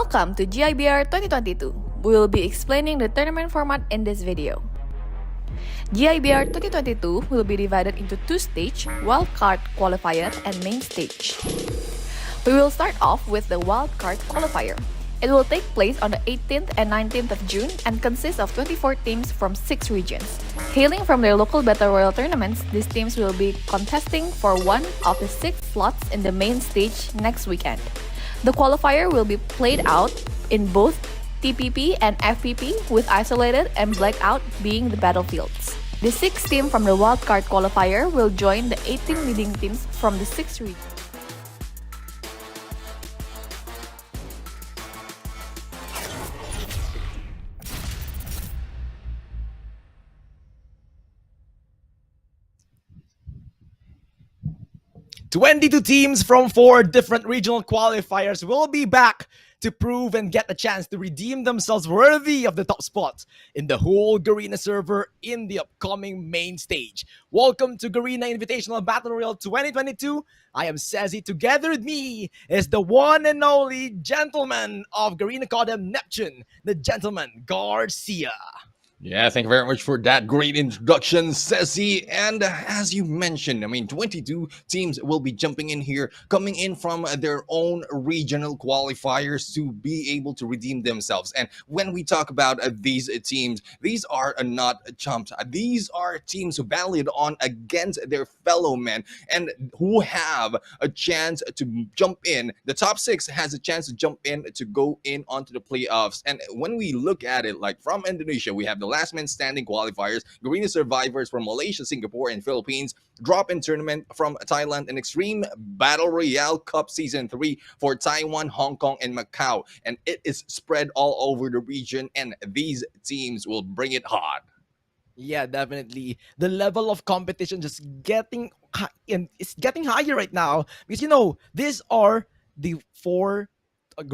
Welcome to GIBR 2022. We will be explaining the tournament format in this video. GIBR 2022 will be divided into two stages, Wildcard Qualifier and Main Stage. We will start off with the Wildcard Qualifier. It will take place on the 18th and 19th of June and consists of 24 teams from 6 regions. Hailing from their local Battle Royale tournaments, these teams will be contesting for one of the 6 slots in the main stage next weekend. The qualifier will be played out in both TPP and FPP, with isolated and blackout being the battlefields. The 6 teams from the Wildcard Qualifier will join the 18 leading teams from the 6 regions. "22 teams from 4 different regional qualifiers will be back to prove and get a chance to redeem themselves worthy of the top spot in the whole Garena server in the upcoming main stage. Welcome to Garena Invitational Battle Royale 2022. I am Cezzy. Together with me is the one and only gentleman of Garena Call of Duty Neptune, the gentleman Garcia. Yeah, thank you very much for that great introduction, Cezzy. And as you mentioned, 22 teams will be jumping in here, coming in from their own regional qualifiers to be able to redeem themselves. And when we talk about these teams, these are not chumps. These are teams who battled on against their fellow men and who have a chance to jump in. The top 6 has a chance to jump in to go in onto the playoffs. And when we look at it, like from Indonesia, we have the last man standing qualifiers, Garena survivors from Malaysia, Singapore, and Philippines, drop-in tournament from Thailand, and Extreme Battle Royale Cup Season 3 for Taiwan, Hong Kong, and Macau. And it is spread all over the region, and these teams will bring it hot. Yeah, definitely. The level of competition just getting and it's getting higher right now because these are the 4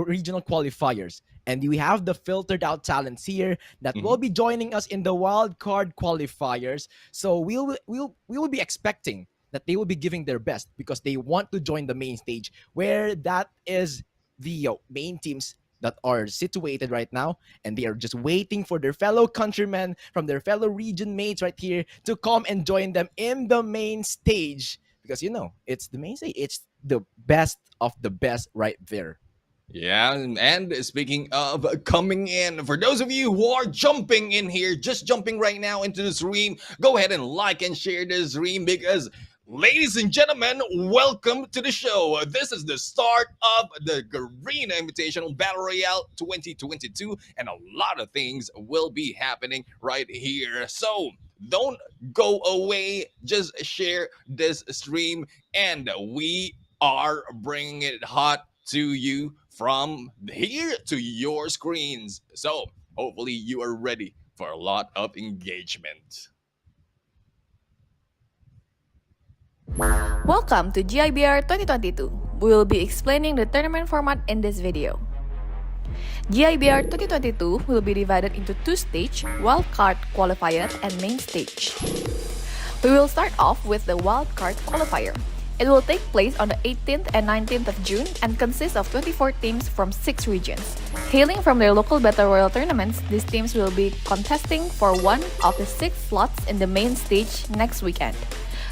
regional qualifiers, and we have the filtered out talents here that will be joining us in the wild card qualifiers. So we will be expecting that they will be giving their best because they want to join the main stage, where that is the main teams that are situated right now, and they are just waiting for their fellow countrymen from their fellow region mates right here to come and join them in the main stage, because it's the main stage. It's the best of the best right there. Yeah, and speaking of coming in, for those of you who are jumping in here, just jumping right now into the stream, go ahead and like and share this stream because, ladies and gentlemen, welcome to the show. This is the start of the Garena Invitational Battle Royale 2022, and a lot of things will be happening right here. So don't go away, just share this stream, and we are bringing it hot to you from here to your screens. So hopefully you are ready for a lot of engagement. Welcome to GIBR 2022. We will be explaining the tournament format in this video. GIBR 2022 will be divided into two stages, Wildcard Qualifier and Main Stage. We will start off with the Wildcard Qualifier. It will take place on the 18th and 19th of June and consists of 24 teams from 6 regions. Hailing from their local Battle Royale tournaments, these teams will be contesting for one of the 6 slots in the main stage next weekend.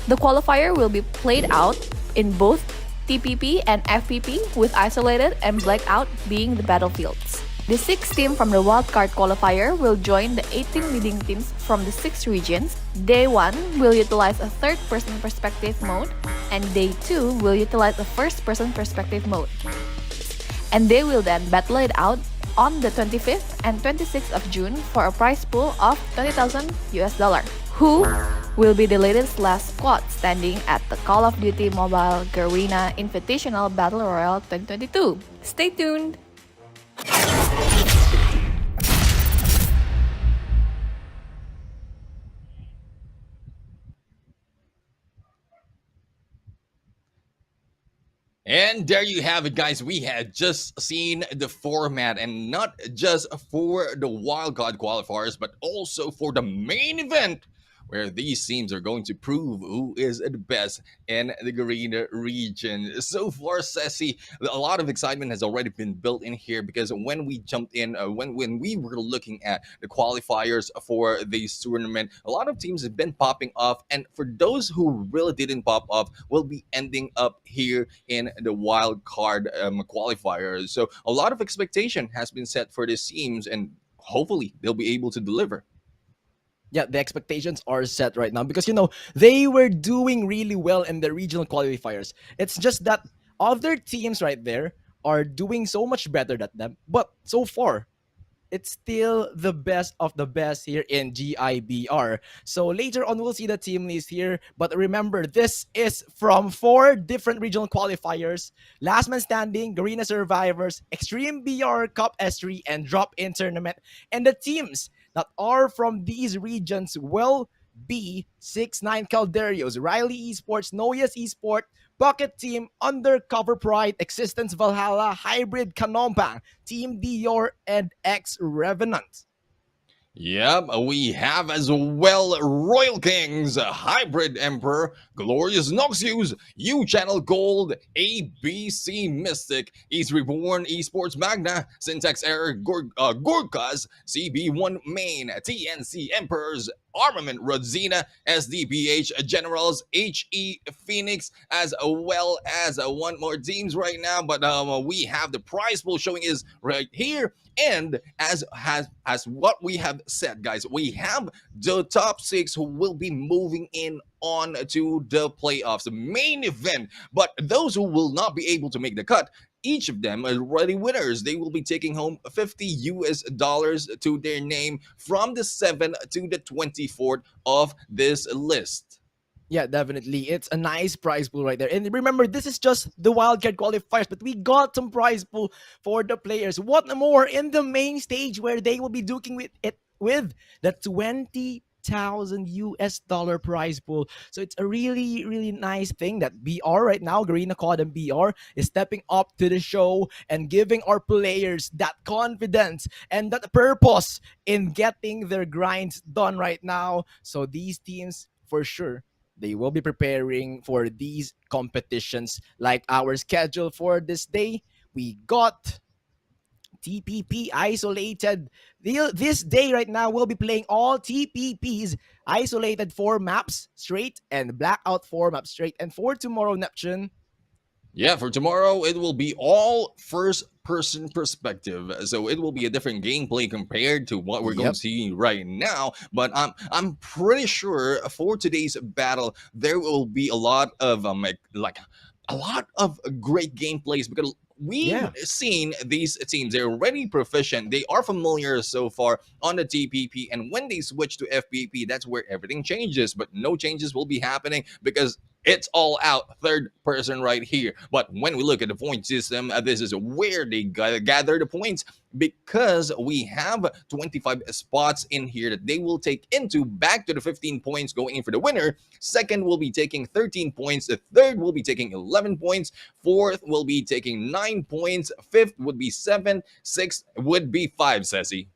The qualifier will be played out in both TPP and FPP, with isolated and blackout being the battlefields. The 6 teams from the Wildcard Qualifier will join the 18 leading teams from the 6 regions. Day 1 will utilize a third-person perspective mode, and Day 2 will utilize a first-person perspective mode. And they will then battle it out on the 25th and 26th of June for a prize pool of $20,000 US. Who will be the latest last squad standing at the Call of Duty Mobile Garena Invitational Battle Royale 2022. Stay tuned! And there you have it, guys. We had just seen the format, and not just for the wildcard qualifiers, but also for the main event. where these teams are going to prove who is the best in the Garena region. So far, Ceci, a lot of excitement has already been built in here because when we jumped in, when we were looking at the qualifiers for this tournament, a lot of teams have been popping off, and for those who really didn't pop off, will be ending up here in the wild card qualifiers. So a lot of expectation has been set for these teams, and hopefully they'll be able to deliver. Yeah, the expectations are set right now because they were doing really well in the regional qualifiers. It's just that other teams right there are doing so much better than them, but so far it's still the best of the best here in GIBR. So later on, we'll see the team list here. But remember, this is from 4 different regional qualifiers: Last Man Standing, Garena Survivors, Extreme BR Cup S3, and Drop In Tournament. And the teams that are from these regions will be 6-9 Calderios, Riley Esports, Noyas Esport, Bucket Team, Undercover Pride, Existence Valhalla, Hybrid Kanompang, Team Dior, and X Revenant. Yep, we have as well Royal Kings, Hybrid Emperor, Glorious Noxius, U Channel Gold, ABC Mystic, East Reborn, Esports Magna, Syntax Error, Gorkas, CB1 Main, TNC Emperors, Armament Rodzina, SDPH Generals, HE Phoenix, as well as one more teams right now. But we have the prize pool showing is right here. And as what we have said, guys, we have the top 6 who will be moving in on to the playoffs, the main event. But those who will not be able to make the cut, each of them are already winners. They will be taking home $50 to their name from the 7th to the 24th of this list. Yeah, definitely. It's a nice prize pool right there. And remember, this is just the wildcard qualifiers, but we got some prize pool for the players. What more in the main stage where they will be duking with it with the 20,000 US dollar prize pool. So it's a really, really nice thing that BR right now, Garena Call of Duty BR, is stepping up to the show and giving our players that confidence and that purpose in getting their grinds done right now. So these teams, for sure, they will be preparing for these competitions like our schedule for this day. We got TPP isolated. This day right now, we'll be playing all TPPs isolated 4 maps straight and blackout 4 maps straight. And for tomorrow, Neptune. Yeah, for tomorrow, it will be all first person perspective. So it will be a different gameplay compared to what we're going to see right now. But I'm pretty sure for today's battle, there will be a lot of like a lot of great gameplays because we've seen these teams. They're already proficient. They are familiar so far on the TPP. And when they switch to FPP, that's where everything changes. But no changes will be happening because it's all out third person right here. But when we look at the point system, this is where they gather the points because we have 25 spots in here that they will take into back to the 15 points going in for the winner. Second will be taking 13 points. The third will be taking 11 points. Fourth will be taking 9 points. Fifth would be 7. Sixth would be 5, Ceci.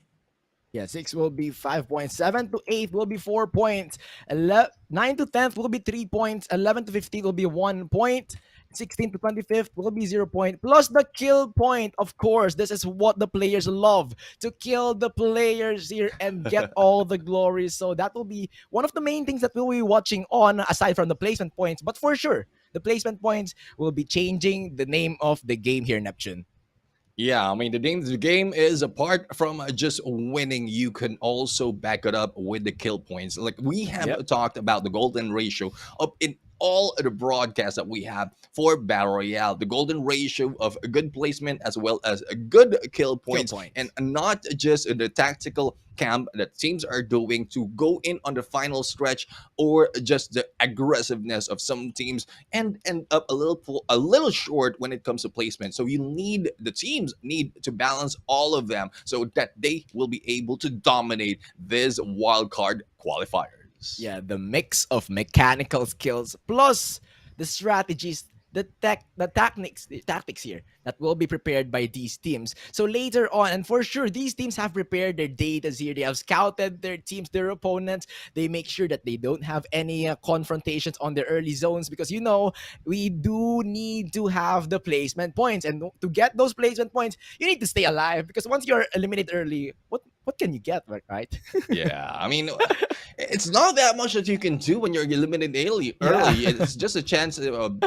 Yeah, 6 will be 5 points. 7 to 8 will be 4 points. 9 to 10th will be 3 points. 11 to 15 will be 1 point. 16 to 25th will be 0 point. Plus the kill point, of course. This is what the players love, to kill the players here and get all the glory. So that will be one of the main things that we'll be watching on, aside from the placement points. But for sure, the placement points will be changing the name of the game here, Neptune. Yeah, I mean, the game is apart from just winning, you can also back it up with the kill points. Like we have talked about the golden ratio up in all of the broadcasts that we have for Battle Royale, the golden ratio of a good placement as well as a good kill points. And not just the tactical camp that teams are doing to go in on the final stretch, or just the aggressiveness of some teams and end up a little short when it comes to placement. So the teams need to balance all of them so that they will be able to dominate this wildcard qualifiers. Yeah, the mix of mechanical skills plus the strategies the tactics here that will be prepared by these teams. So later on, and for sure, these teams have prepared their datas here. They have scouted their teams, their opponents. They make sure that they don't have any confrontations on their early zones because we do need to have the placement points, and to get those placement points, you need to stay alive because once you're eliminated early, what can you get, right? Yeah, I mean, it's not that much that you can do when you're eliminated early. Yeah. It's just a chance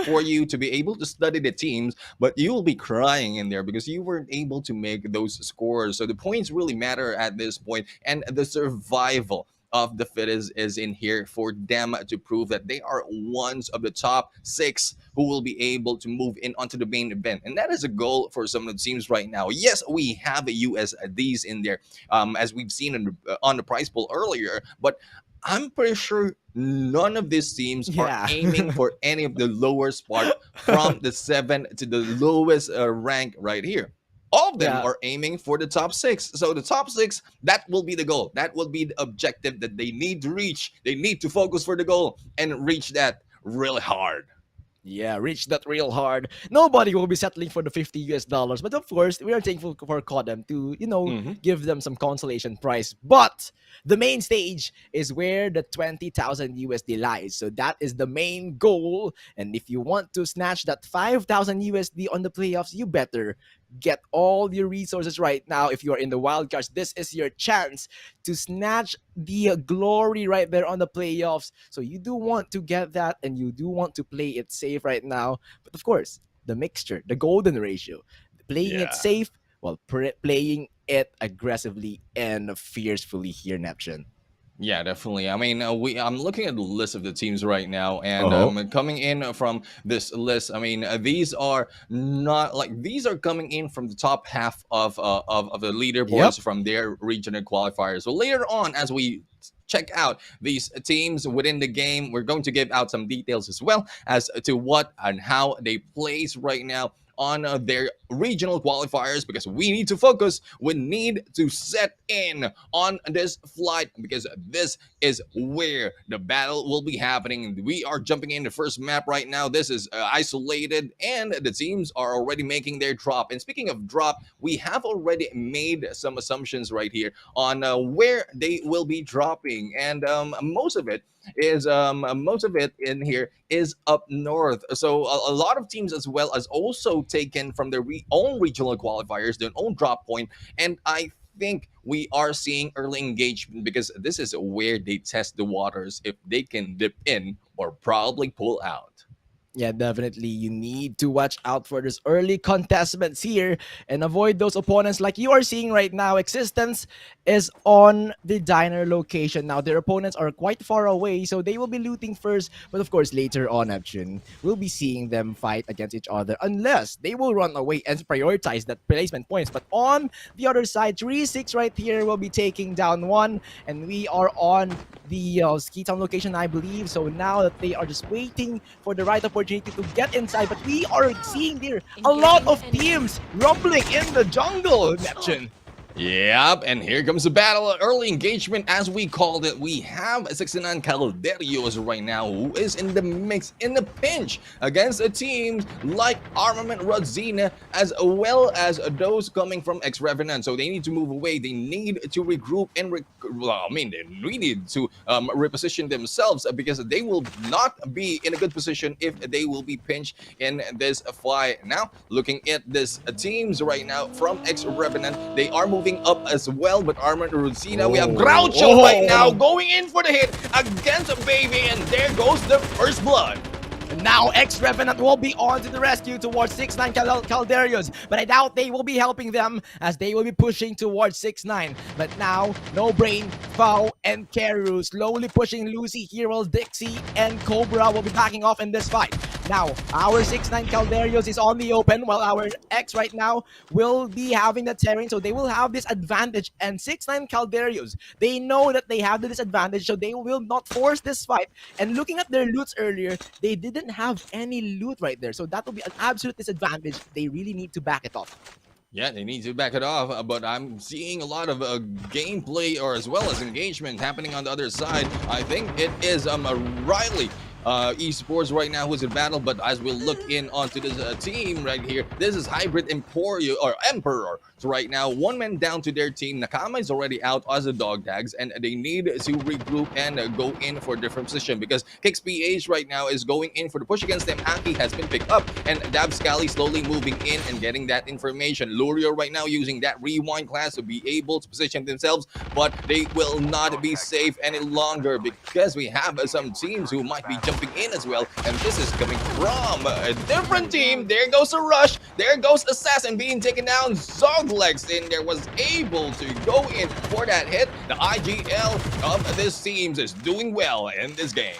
for you to be able to study the teams, but you will be crying in there because you weren't able to make those scores. So the points really matter at this point, and the survival of the fittest is in here for them to prove that they are ones of the top six who will be able to move in onto the main event. And that is a goal for some of the teams right now. Yes, we have the USDs in there, as we've seen on the prize pool earlier, but I'm pretty sure none of these teams are Yeah. aiming for any of the lower spot from the 7 to the lowest rank right here. All of them Yeah. are aiming for the top six. So the top six, that will be the goal. That will be the objective that they need to reach. They need to focus for the goal and reach that really hard. Yeah, reach that real hard. Nobody will be settling for the $50, but of course, we are thankful for Kodam to, Mhm. give them some consolation prize. But the main stage is where the 20,000 USD lies. So that is the main goal. And if you want to snatch that 5,000 USD on the playoffs, you better get all your resources right now. If you are in the wildcards, this is your chance to snatch the glory right there on the playoffs. So you do want to get that, and you do want to play it safe right now. But of course, the mixture, the golden ratio, playing it Yeah. safe while playing it aggressively and fiercely here, Neptune. Yeah, definitely. I mean, I'm looking at the list of the teams right now, and Uh-huh. coming in from this list, I mean, these are not like these are coming in from the top half of the Yep. leaderboards from their regional qualifiers. So later on, as we check out these teams within the game, we're going to give out some details as well as to what and how they place right now on their regional qualifiers, because we need to focus. We need to set in on this flight because this is where the battle will be happening. We are jumping in the first map right now. This is isolated, and the teams are already making their drop. And speaking of drop, we have already made some assumptions right here on where they will be dropping, and most of it in here is up north. So a lot of teams as well as also taken from their own regional qualifiers, their own drop point, and I think we are seeing early engagement because this is where they test the waters if they can dip in or probably pull out. Yeah, definitely. You need to watch out for those early contestants here and avoid those opponents like you are seeing right now. Existence is on the diner location. Now, their opponents are quite far away, so they will be looting first. But of course, later on, Neptune, we'll be seeing them fight against each other unless they will run away and prioritize that placement points. But on the other side, 3-6 right here will be taking down one, and we are on the Ski Town location, I believe. So now that they are just waiting for the right opportunity to get inside, but we are seeing there a lot of teams rumbling in the jungle, Neptune. Yep, and here comes the battle. Early engagement, as we called it. We have 69 Calderios right now, who is in the mix, in the pinch, against a team like Armament Rodzina, as well as those coming from Ex-Revenant. So they need to move away. They need to regroup and, they need to reposition themselves because they will not be in a good position if they will be pinched in this fight. Now, looking at this teams right now from Ex-Revenant, they are moving up as well, but Armor Rosina, we have Groucho right now going in for the hit against a baby, and there goes the first blood. And now Ex-Revenant will be on to the rescue towards 6-9 Calderios, but I doubt they will be helping them as they will be pushing towards 6-9. But now, No Brain, Fao, and Keru slowly pushing Lucy here while Dixie and Cobra will be backing off in this fight. Now, our 6-9 Calderios is on the open while our X right now will be having the terrain, so they will have this advantage. And 6-9 Calderios, they know that they have the disadvantage, so they will not force this fight. And looking at their loots earlier, they didn't have any loot right there, so that will be an absolute disadvantage. They really need to back it off. Yeah, they need to back it off, but I'm seeing a lot of gameplay or as well as engagement happening on the other side. I think it is Riley esports right now who's in battle. But as we look in onto this team right here, this is Hybrid Emporio or Emperor. So right now, one man down to their team. Nakama is already out as the dog tags, and they need to regroup and go in for a different position because Kix PH right now is going in for the push against them. Aki has been picked up, and Dab Scally slowly moving in and getting that information. Lurio right now using that rewind class to be able to position themselves, but they will not be safe any longer because we have some teams who might be jumping in as well, and this is coming from a different team. There goes a rush, there goes Assassin being taken down. Zoglex in there was able to go in for that hit. The IGL of this team is doing well in this game.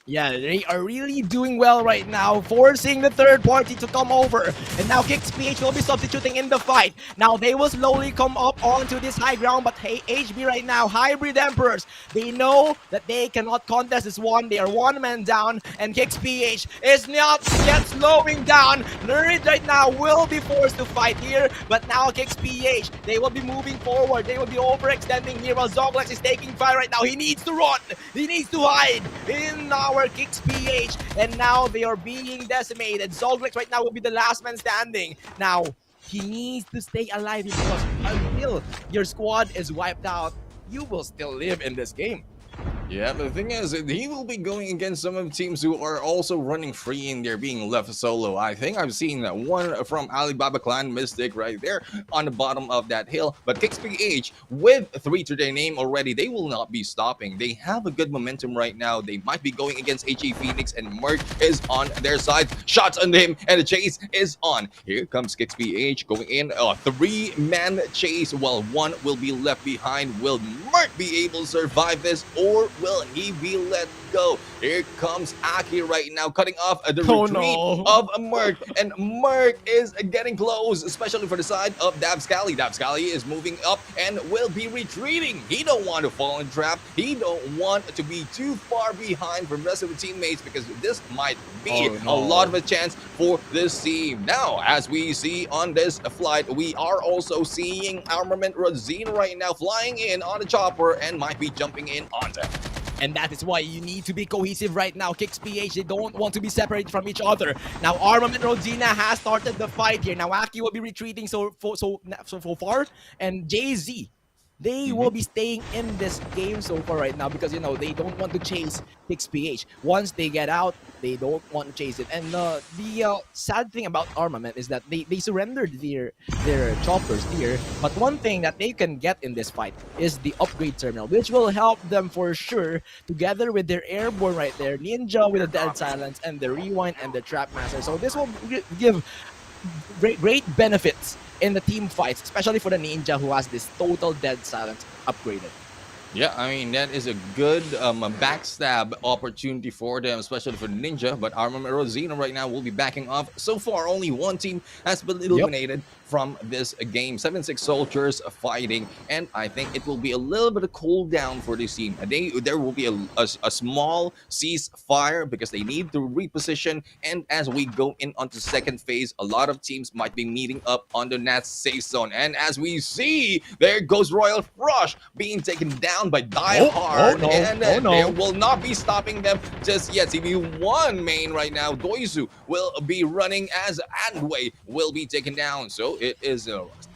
Yeah, they are really doing well right now, forcing the third party to come over. And now Kix PH will be substituting in the fight. Now they will slowly come up onto this high ground, but hey, HB right now, Hybrid Emperors, they know that they cannot contest this one. They are one man down, and Kix PH is not yet slowing down. Lurid right now will be forced to fight here, but now Kix PH, they will be moving forward. They will be overextending here while Zoglex is taking fire right now. He needs to run. He needs to hide in our Kix PH, and now they are being decimated. Zoglex right now will be the last man standing. Now, he needs to stay alive because until your squad is wiped out, you will still live in this game. Yeah, but the thing is, he will be going against some of the teams who are also running free and they're being left solo. I think I've seen that one from Alibaba Clan Mystic right there on the bottom of that hill. But Kix PH, with 3 to their name already, they will not be stopping. They have a good momentum right now. They might be going against HE Phoenix, and Merc is on their side. Shots on him, and the chase is on. Here comes Kix PH going in a 3-man chase while one will be left behind. Will Merc be able to survive this, or will he be let go? Here comes Aki right now, cutting off the retreat of Merc, and Merc is getting close, especially for the side of Dab Scally. Dab Scally is moving up and will be retreating. He don't want to fall in trap. He don't want to be too far behind from the rest of the teammates because this might be a lot of a chance for this team. Now, as we see on this flight, we are also seeing Armament Rosine right now flying in on the chopper and might be jumping in on them. And that is why you need to be cohesive right now. Kix PH, they don't want to be separated from each other. Now, Armament Rodina has started the fight here. Now, Aki will be retreating so far. And Jay-Z, they will be staying in this game so far right now because, you know, they don't want to chase Kix PH. Once they get out, they don't want to chase it. And the sad thing about Armament is that they surrendered their choppers here. But one thing that they can get in this fight is the upgrade terminal, which will help them for sure, together with their airborne right there, Ninja with the Dead Silence, and the Rewind and the Trap Master. So this will give great benefits in the team fights, especially for the Ninja who has this total Dead Silence upgraded. Yeah, I mean, that is a good backstab opportunity for them, especially for Ninja. But Armament Rosina right now will be backing off. So far, only one team has been eliminated from this game. 7-6 soldiers fighting, and I think it will be a little bit of cool down for this team. There will be a small ceasefire because they need to reposition. And as we go in onto second phase, a lot of teams might be meeting up on the Nats safe zone. And as we see, there goes Royal Rush being taken down by Die Hard, and they will not be stopping them just yet. CB1 main right now, Doizu will be running as Andway will be taken down. So it is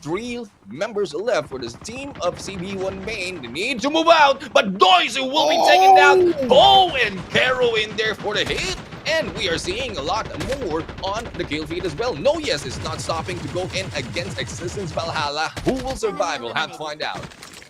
3 members left for this team of CB1 main. They need to move out, but Doizu will be taken down. Bo and Karo in there for the hit. And we are seeing a lot more on the kill feed as well. No, yes, it's not stopping to go in against Existence Valhalla. Who will survive? We'll have to find out.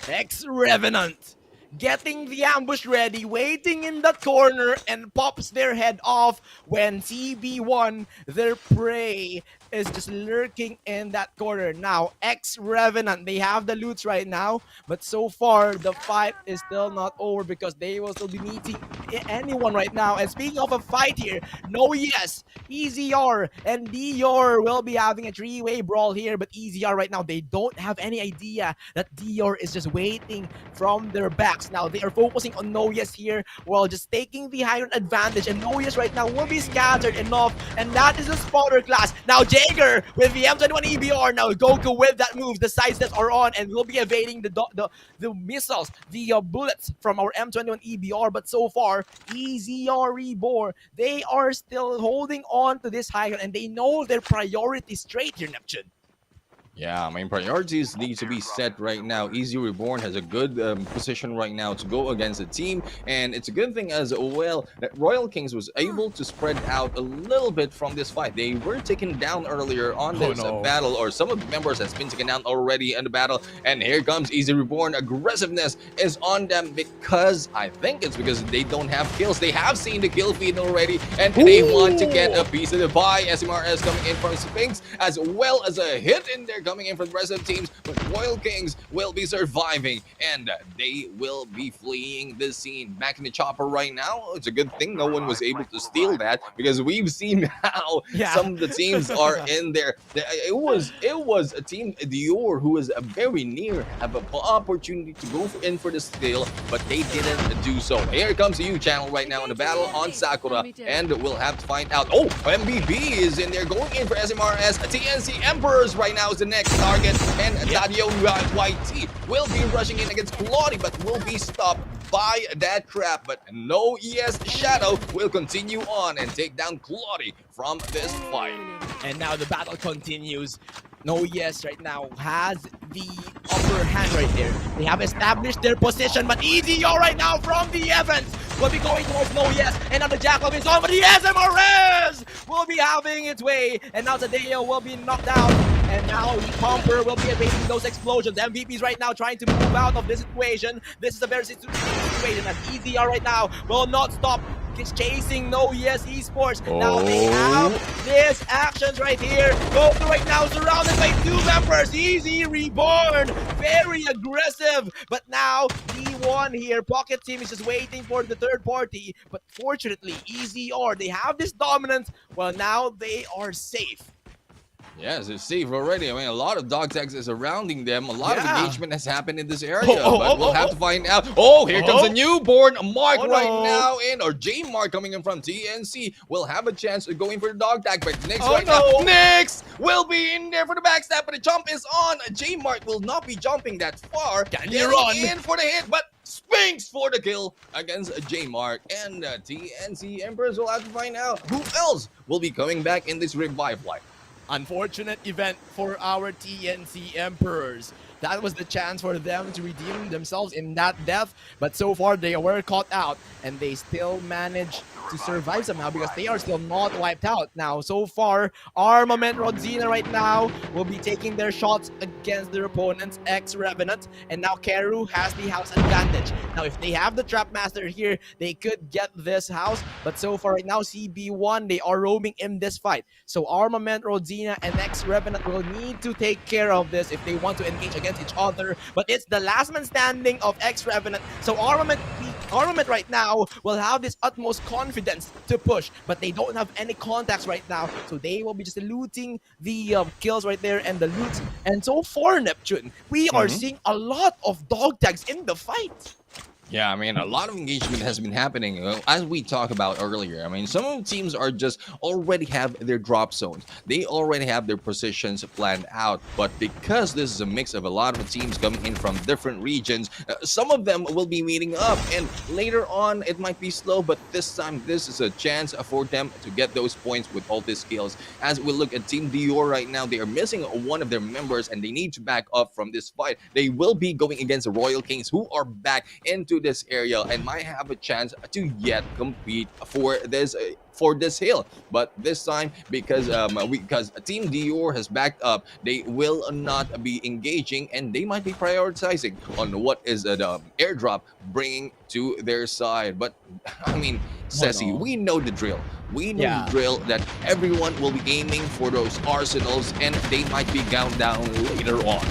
Ex-Revenant getting the ambush ready, waiting in that corner, and pops their head off when CB1, their prey, is just lurking in that corner. Now, Ex-Revenant, they have the loots right now, but so far, the fight is still not over because they will still be meeting anyone right now. And speaking of a fight here, no, yes, EZR and Dior will be having a 3-way brawl here, but EZR right now, they don't have any idea that Dior is just waiting from their back. attacks. Now they are focusing on Noyes here, while just taking the higher advantage, and Noyes right now will be scattered enough, and that is a spotter class. Now Jaeger with the M21 EBR, now Goku with that move, the sidesteps are on, and will be evading the missiles, the bullets from our M21 EBR, but so far, EZR Reborn, they are still holding on to this high ground, and they know their priority straight here, Neptune. Yeah, I mean, priorities need to be set right now. Easy Reborn has a good position right now to go against the team, and it's a good thing as well that Royal Kings was able to spread out a little bit from this fight. They were taken down earlier on this battle, or some of the members has been taken down already in the battle, and here comes Easy Reborn. Aggressiveness is on them because I think it's because they don't have kills. They have seen the kill feed already, and they want to get a piece of the pie. SMRS coming in from Sphinx, as well as a hit in there coming in from the rest of the teams, but Royal Kings will be surviving, and they will be fleeing the scene. Back in the chopper right now, it's a good thing no one was able to steal that, because we've seen how some of the teams are in there. It was a team Dior who was very near have an opportunity to go in for the steal, but they didn't do so. Here comes the U channel right now in the battle on Sakura, and we'll have to find out. Oh, MVP is in there going in for SMRS. TNC Emperors right now is the next target, and Dadio YT will be rushing in against Claudia, but will be stopped by that trap. But no ES Shadow will continue on and take down Claudia from this fight. And now the battle continues. No Yes right now has the upper hand right there. They have established their position, but EZR right now from the Evans will be going towards No Yes, and now the Jackal is on, but the SMRS will be having its way, and now Tadeo will be knocked out, and now the Pumper will be evading those explosions. MVPs right now trying to move out of this situation. This is a very situation as EZR right now will not stop chasing No Yes Esports. Now they have this actions right here. Goku right now surrounded by two members. Easy Reborn, very aggressive. But now D1 here, Pocket Team is just waiting for the third party. But fortunately, EZR, they have this dominance. Well, now they are safe. Yes, it's safe already. I mean, a lot of dog tags is surrounding them. A lot of engagement has happened in this area, but we'll have to find out. Oh, here comes a newborn Mark right now in, or J Mark coming in from TNC. Will have a chance of going for the dog tag, but Nyx right now. Nyx will be in there for the backstab, but the jump is on. J Mark will not be jumping that far. Getting in for the hit, but Sphinx for the kill against J Mark, and TNC Emperors will have to find out who else will be coming back in this revive fight. Unfortunate event for our TNC Emperors. That was the chance for them to redeem themselves in that death, but so far they were caught out, and they still managed to survive somehow because they are still not wiped out. Now, so far, Armament Rodzina right now will be taking their shots against their opponents, ex-Revenant, and now Keru has the house advantage. Now, if they have the Trap Master here, they could get this house, but so far right now, CB1, they are roaming in this fight. So Armament Rodzina and ex-Revenant will need to take care of this if they want to engage against each other, but it's the last man standing of ex-Revenant, so Armament right now will have this utmost confidence to push, but they don't have any contacts right now, so they will be just looting the kills right there and the loot. And so far, Neptune, we are seeing a lot of dog tags in the fight. Yeah, I mean, a lot of engagement has been happening, as we talked about earlier. I mean, some of the teams are just already have their drop zones. They already have their positions planned out. But because this is a mix of a lot of teams coming in from different regions, some of them will be meeting up. And later on, it might be slow, but this time, this is a chance for them to get those points with all these skills. As we look at Team Dior right now, they are missing one of their members, and they need to back up from this fight. They will be going against the Royal Kings, who are back into this area and might have a chance to yet compete for this hill. But this time, because Team Dior has backed up, they will not be engaging, and they might be prioritizing on what is the airdrop bringing to their side. But I mean, Ceci, we know the drill. We know the drill that everyone will be aiming for those arsenals, and they might be gowned down later on.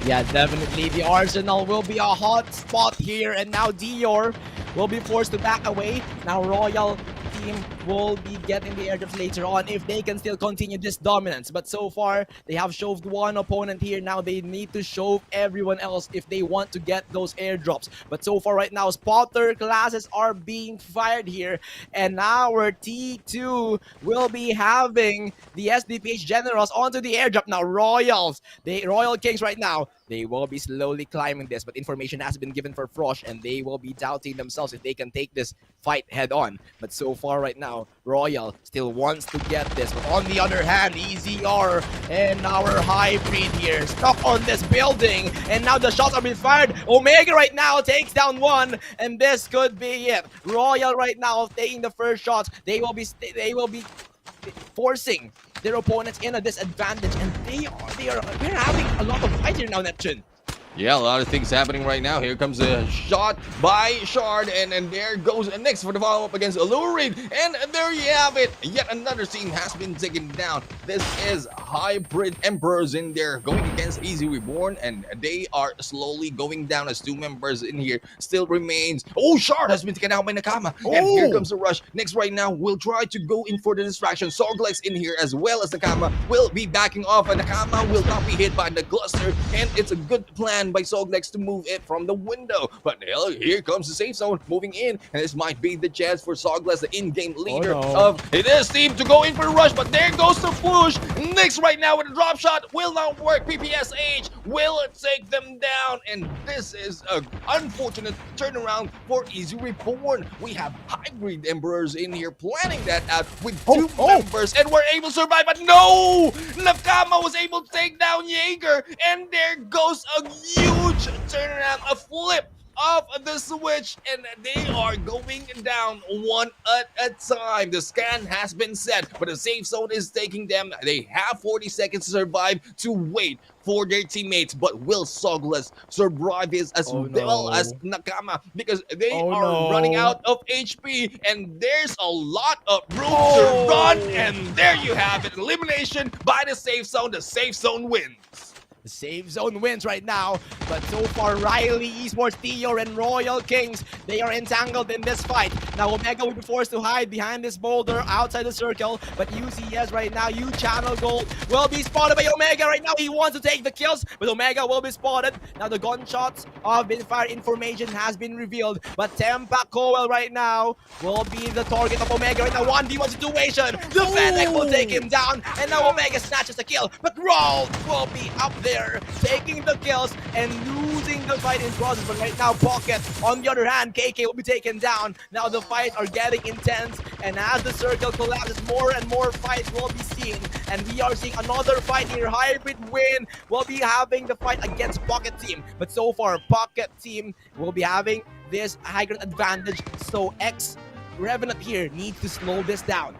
Yeah, definitely. The Arsenal will be a hot spot here, and now Dior will be forced to back away. Now Royal Team will be getting the airdrops later on if they can still continue this dominance. But so far, they have shoved one opponent here. Now they need to shove everyone else if they want to get those airdrops. But so far right now, spotter classes are being fired here. And our T2 will be having the SDPH Generals onto the airdrop. Now Royals, the Royal Kings right now, they will be slowly climbing this, but information has been given for Frosh, and they will be doubting themselves if they can take this fight head on. But so far right now, Royal still wants to get this. But on the other hand, EZR and our Hybrid here stuck on this building, and now the shots are being fired. Omega right now takes down one, and this could be it. Royal right now taking the first shots. They will be forcing their opponents in a disadvantage, and we're having a lot of fight here now, Neptune. Yeah, a lot of things happening right now. Here comes a shot by Shard, and there goes next for the follow-up against Lurid. And there you have it. Yet another team has been taken down. This is Hybrid Emperors in there going against Easy Reborn, and they are slowly going down as two members in here still remains. Oh, Shard has been taken out by Nakama. And here comes the rush. Next right now, we'll try to go in for the distraction. Soglex in here as well as Nakama will be backing off, and Nakama will not be hit by the cluster, and it's a good plan by Soglex to move it from the window. But here comes the safe zone moving in, and this might be the chance for Soglex, the in-game leader of this team, to go in for a rush. But there goes the push. Next right now with a drop shot will not work. PPSH will take them down, and this is an unfortunate turnaround for Easy Reborn. We have Hybrid Emperors in here planning that out with two members, and we're able to survive. But no, Nakama was able to take down Jaeger, and there goes a huge turnaround, a flip of the switch, and they are going down one at a time. The scan has been set, but the safe zone is taking them. They have 40 seconds to survive, to wait for their teammates. But will Soglex survive this as well as Nakama? Because they are running out of HP, and there's a lot of room to run. And there you have it. Elimination by the safe zone. The safe zone wins. The safe zone wins right now, but so far Riley, Esports, Theo, and Royal Kings, they are entangled in this fight. Now Omega will be forced to hide behind this boulder outside the circle, but UCS right now, U-Channel Gold will be spotted by Omega right now. He wants to take the kills, but Omega will be spotted. Now the gunshots of Binfire information has been revealed, but Tempa Coel right now will be the target of Omega right now. 1v1 situation. The Fennec will take him down, and now Omega snatches the kill, but Roll will be up there taking the kills and losing the fight in process. But right now, Pocket, on the other hand, KK will be taken down. Now the fights are getting intense, and as the circle collapses, more and more fights will be seen. And we are seeing another fight here. Hybrid Win will be having the fight against Pocket Team. But so far, Pocket Team will be having this high ground advantage. So X Revenant here needs to slow this down.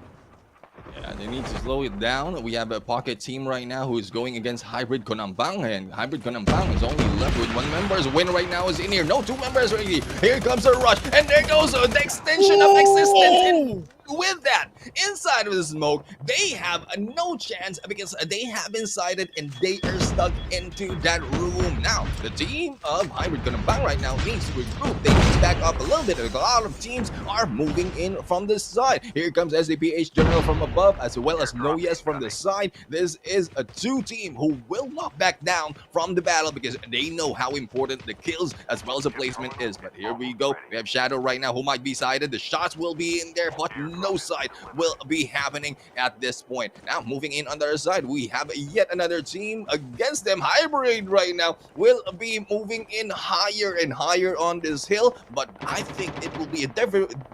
Yeah, they need to slow it down. We have a Pocket Team right now who is going against Hybrid Konampang, and Hybrid Konampang is only left with one member. Win right now is in here. No, two members already. Here comes a rush, and there goes the extension of existence. With that, inside of the smoke, they have no chance because they have been sighted and they are stuck into that room. Now, the team of Hybrid Konampang right now needs to regroup. They need to back up a little bit. A lot of teams are moving in from this side. Here comes SDPH General from above, as well as No Yes from the side. This is a two-team who will not back down from the battle because they know how important the kills as well as the placement is. But here we go. We have Shadow right now who might be sighted. The shots will be in there, but no side will be happening at this point. Now, moving in on the other side, we have yet another team against them. Hybrid right now will be moving in higher and higher on this hill, but I think it will be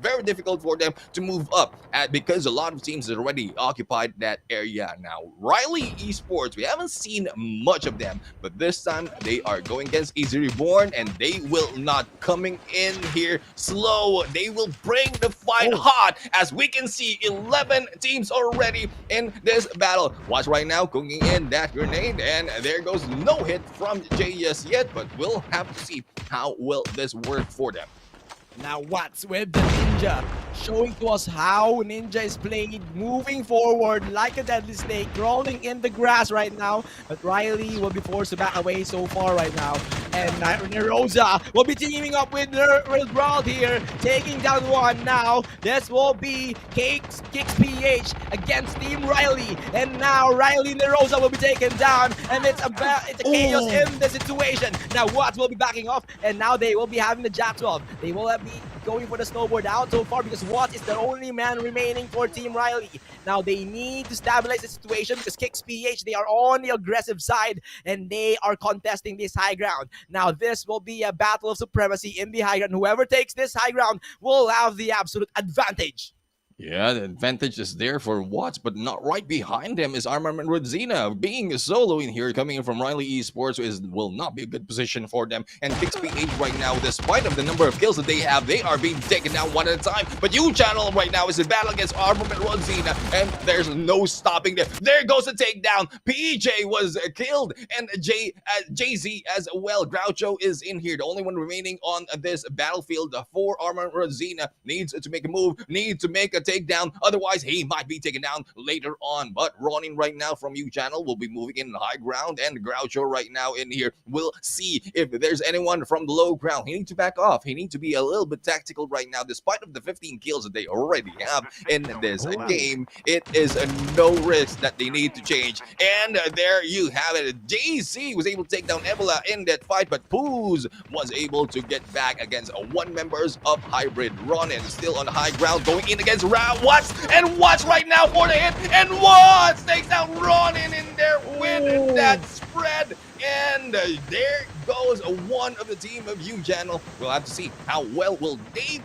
very difficult for them to move up because a lot of teams have already occupied that area. Now, Riley Esports, we haven't seen much of them, but this time they are going against Easy Reborn, and they will not coming in here slow. They will bring the fight hot, as we can see 11 teams already in this battle. Watch right now, cooking in that grenade, and there goes no hit from JS yet, but we'll have to see how will this work for them. Now what's with the Ninja? Showing to us how Ninja is played, moving forward like a deadly snake, crawling in the grass right now. But Riley will be forced to back away so far right now. And Nerosa will be teaming up with Brawl here, taking down one now. This will be Kicks PH against Team Riley. And now Riley Nerosa will be taken down. And it's a chaos in the situation. Now Watts will be backing off. And now they will be having the Jack 12. They will be going for the snowboard out so far because Watts is the only man remaining for Team Riley. Now they need to stabilize the situation because Kicks PH, they are on the aggressive side and they are contesting this high ground. Now this will be a battle of supremacy in the high ground. Whoever takes this high ground will have the absolute advantage. Yeah, the advantage is there for Watts, but not right behind them is Armament Rodzina. Being a solo in here, coming in from Riley Esports, will not be a good position for them. And Kicks PH right now, despite of the number of kills that they have, they are being taken down one at a time. But U-Channel right now is in battle against Armament Rodzina, and there's no stopping them. There goes the takedown. PJ was killed, and Jay-Z as well. Groucho is in here, the only one remaining on this battlefield for Armament Rodzina. Needs to make a move, needs to make a takedown, otherwise he might be taken down later on. But Ronin right now from U-Channel will be moving in the high ground, and Groucho right now in here will see if there's anyone from the low ground. He needs to back off. He needs to be a little bit tactical right now, despite of the 15 kills that they already have in this game. It is no risk that they need to change. And there you have it. JC was able to take down Ebola in that fight, but Poos was able to get back against one members of Hybrid. Ronin still on the high ground, going in against Watts, and Watts right now for the hit, and Watts takes down Ronin in there with that spread. And there goes one of the team of U-Channel. We'll have to see how well will they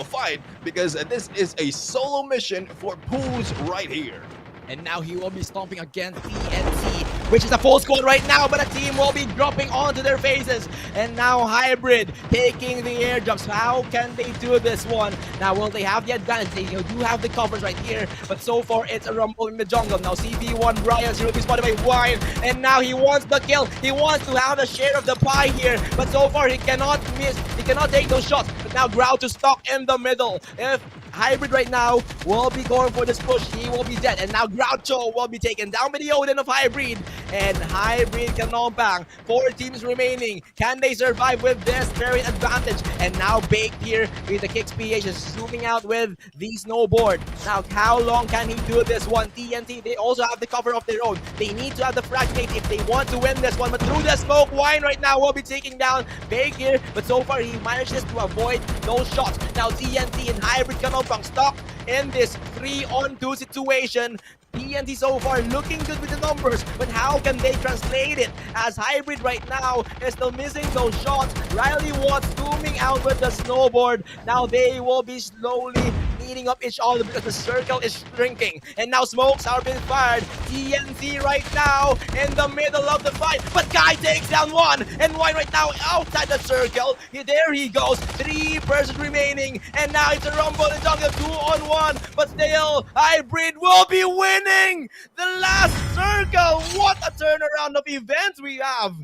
fight, because this is a solo mission for Poos right here. And now he will be stomping against TNC, which is a full squad right now, but a team will be dropping onto their faces. And now Hybrid taking the airdrops. How can they do this one? Now, will they have the advantage? They do have the covers right here, but so far it's a rumble in the jungle. Now CB1 Brian will be spotted by Wine, and now he wants the kill. He wants to have a share of the pie here, but so far he cannot miss. He cannot take those shots. But now Grau to stock in the middle. If Hybrid right now will be going for this push, he will be dead. And now Groucho will be taken down by the Odin of Hybrid. And Hybrid Kanompang, 4 teams remaining. Can they survive with this very advantage? And now Baked here with the Kicks PH is zooming out with the snowboard. Now, how long can he do this one? TNT, they also have the cover of their own. They need to have the fragment if they want to win this one. But through the smoke, Wine right now will be taking down Baked here. But so far, he manages to avoid those shots. Now, TNT and Hybrid Kanompang stuck in this 3-on-2 situation. TNT so far looking good with the numbers, but how can they translate it as Hybrid right now is still missing those shots? Riley Watts zooming out with the snowboard. Now they will be slowly eating up each other because the circle is shrinking. And now smokes are being fired. TNT right now in the middle of the fight, but Kai takes down one, and Wine right now outside the circle. There he goes, 3 persons remaining, and now it's a rumble in jungle, 2-on-1, but still Hybrid will be winning the last circle. What a turnaround of events we have.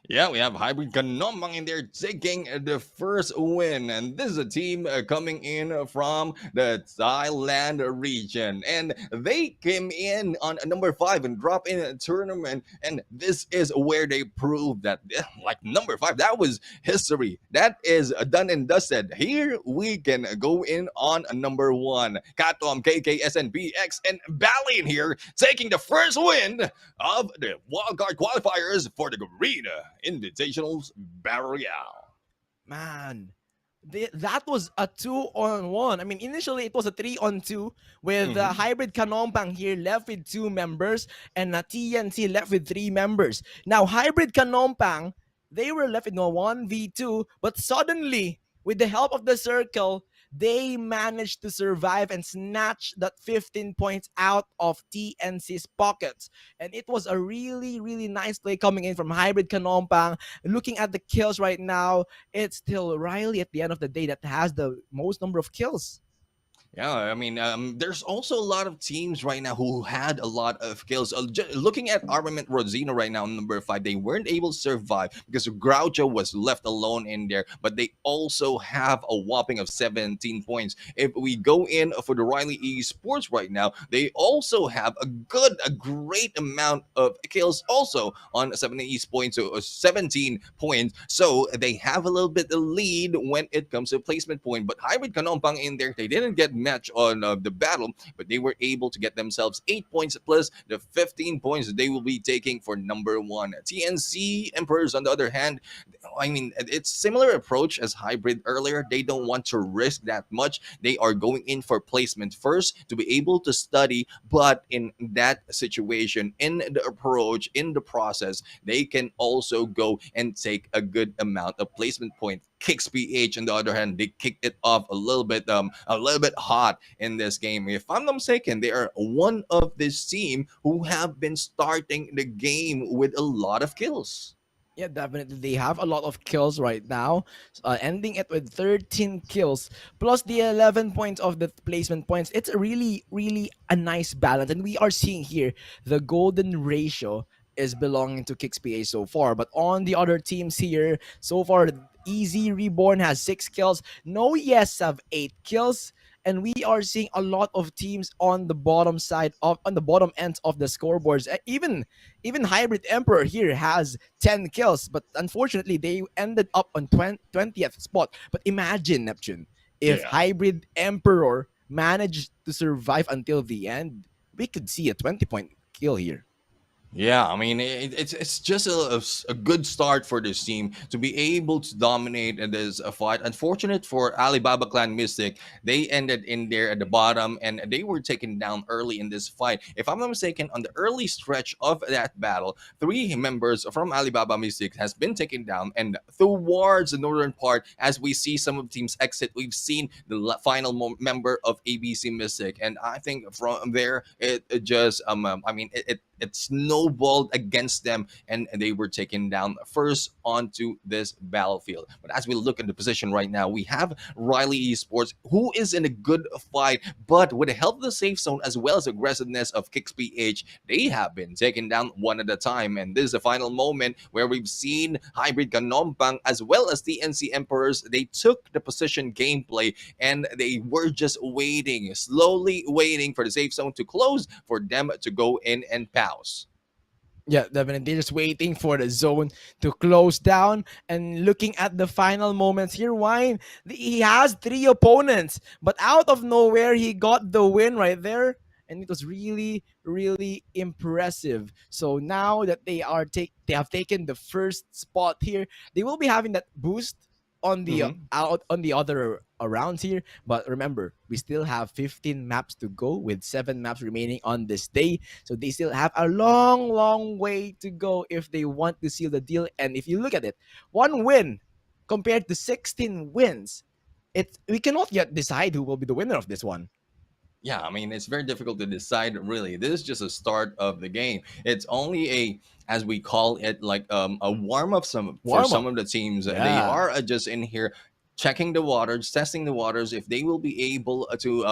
Yeah, we have Hybrid Kanompang in there taking the first win. And this is a team coming in from the Thailand region. And they came in on number 5 and drop in a tournament. And this is where they proved that, like number 5, that was history. That is done and dusted. Here we can go in on number 1. Katom, KK, SNPX, and Bally in here taking the first win of the Wildcard qualifiers for the Garena Invitational Battle Royale. Man, that was a 2-on-1. I mean, initially it was a 3-on-2 with Hybrid Kanompang here left with 2 members and TNT left with 3 members. Now, Hybrid Kanompang, they were left with 1v2, but suddenly, with the help of the circle, they managed to survive and snatch that 15 points out of TNC's pockets. And it was a really, really nice play coming in from Hybrid Kanompang. Looking at the kills right now, it's still Riley at the end of the day that has the most number of kills. Yeah, I mean, there's also a lot of teams right now who had a lot of kills. Looking at Armament Rosino right now, number 5, they weren't able to survive because Groucho was left alone in there. But they also have a whopping of 17 points. If we go in for the Riley Esports right now, they also have a great amount of kills also on 70 points, so 17 points. So they have a little bit of lead when it comes to placement point. But Hybrid Kanompang in there, they didn't get match on the battle, but they were able to get themselves 8 points plus the 15 points that they will be taking for number 1. TNC Emperors, on the other hand, I mean, it's similar approach as Hybrid earlier. They don't want to risk that much. They are going in for placement first to be able to study, but in that situation, in the approach, in the process, they can also go and take a good amount of placement point. Kicks PH, on the other hand, they kicked it off a little bit hot in this game. If I'm not mistaken, they are one of this team who have been starting the game with a lot of kills. Yeah, definitely. They have a lot of kills right now, ending it with 13 kills plus the 11 points of the placement points. It's a really, really a nice balance. And we are seeing here the golden ratio is belonging to Kicks PA so far. But on the other teams here, so far, Easy Reborn has 6 kills. No Yes have 8 kills. And we are seeing a lot of teams on the bottom side of on the bottom ends of the scoreboards. Even Hybrid Emperor here has 10 kills, but unfortunately they ended up on 20th spot. But imagine, Neptune, if Yeah. Hybrid Emperor managed to survive until the end, we could see a 20-point kill here. Yeah, I mean it's just a good start for this team to be able to dominate in this fight. Unfortunate for Alibaba Clan Mystic, they ended in there at the bottom and they were taken down early in this fight. If I'm not mistaken, on the early stretch of that battle, 3 members from Alibaba Mystic has been taken down, and towards the northern part, as we see some of the teams exit, we've seen the final member of ABC Mystic, and I think from there it just I mean it snowballed against them and they were taken down first onto this battlefield. But as we look at the position right now, we have Riley Esports, who is in a good fight, but with the help of the safe zone as well as aggressiveness of Kicks PH, they have been taken down one at a time. And this is the final moment where we've seen Hybrid Kanompang as well as the NC Emperors. They took the position gameplay and they were just waiting, slowly waiting for the safe zone to close for them to go in and pause. Yeah, definitely. They're just waiting for the zone to close down and looking at the final moments here. Wine, he has 3 opponents, but out of nowhere, he got the win right there. And it was really, really impressive. So now that they have taken the first spot here, they will be having that boost on the Mhm. out on the other rounds here. But remember, we still have 15 maps to go with 7 maps remaining on this day. So they still have a long, long way to go if they want to seal the deal. And if you look at it, 1 win compared to 16 wins, we cannot yet decide who will be the winner of this one. Yeah, I mean, it's very difficult to decide really. This is just a start of the game. It's only a, as we call it, like a warm up some for Warm some up. of the teams. They Yeah. are just in here checking the waters, testing the waters, if they will be able to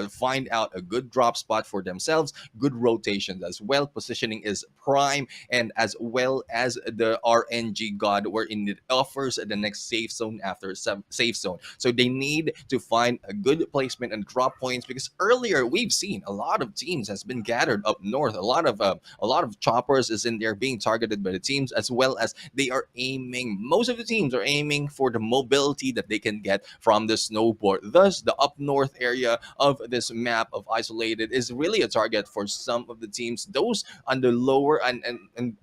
find out a good drop spot for themselves, good rotations as well. Positioning is prime, and as well as the RNG god, wherein it offers the next safe zone after safe zone. So they need to find a good placement and drop points, because earlier we've seen a lot of teams has been gathered up north. A lot of choppers is in there being targeted by the teams, as well as they are aiming. Most of the teams are aiming for the mobility that they can get from the snowboard. Thus, the up north area of this map of isolated is really a target for some of the teams. Those on the lower, and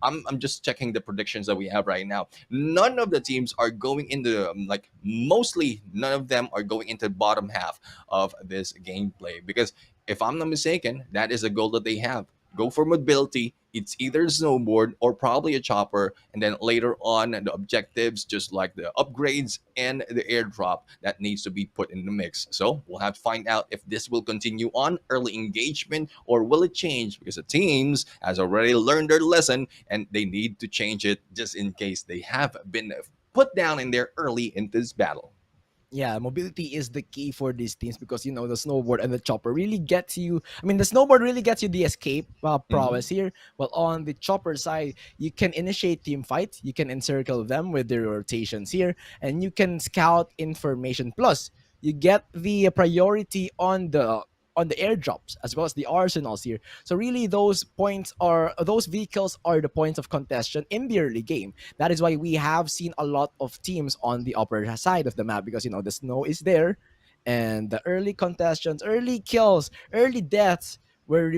I'm just checking the predictions that we have right now. None of the teams are going into like, mostly none of them are going into the bottom half of this gameplay, because if I'm not mistaken, that is a goal that they have. Go for mobility. It's either snowboard or probably a chopper, and then later on the objectives, just like the upgrades and the airdrop, that needs to be put in the mix. So we'll have to find out if this will continue on early engagement or will it change, because the teams has already learned their lesson and they need to change it just in case they have been put down in there early in this battle. Yeah, mobility is the key for these teams because the snowboard and the chopper really gets you. I mean, the snowboard really gets you the escape Hmm. prowess here. While on the chopper side, you can initiate team fights, you can encircle them with their rotations here, and you can scout information. Plus, you get the priority on the airdrops as well as the arsenals here. So really, those vehicles are the points of contention in the early game. That is why we have seen a lot of teams on the upper side of the map because the snow is there, and the early contestants, early kills, early deaths were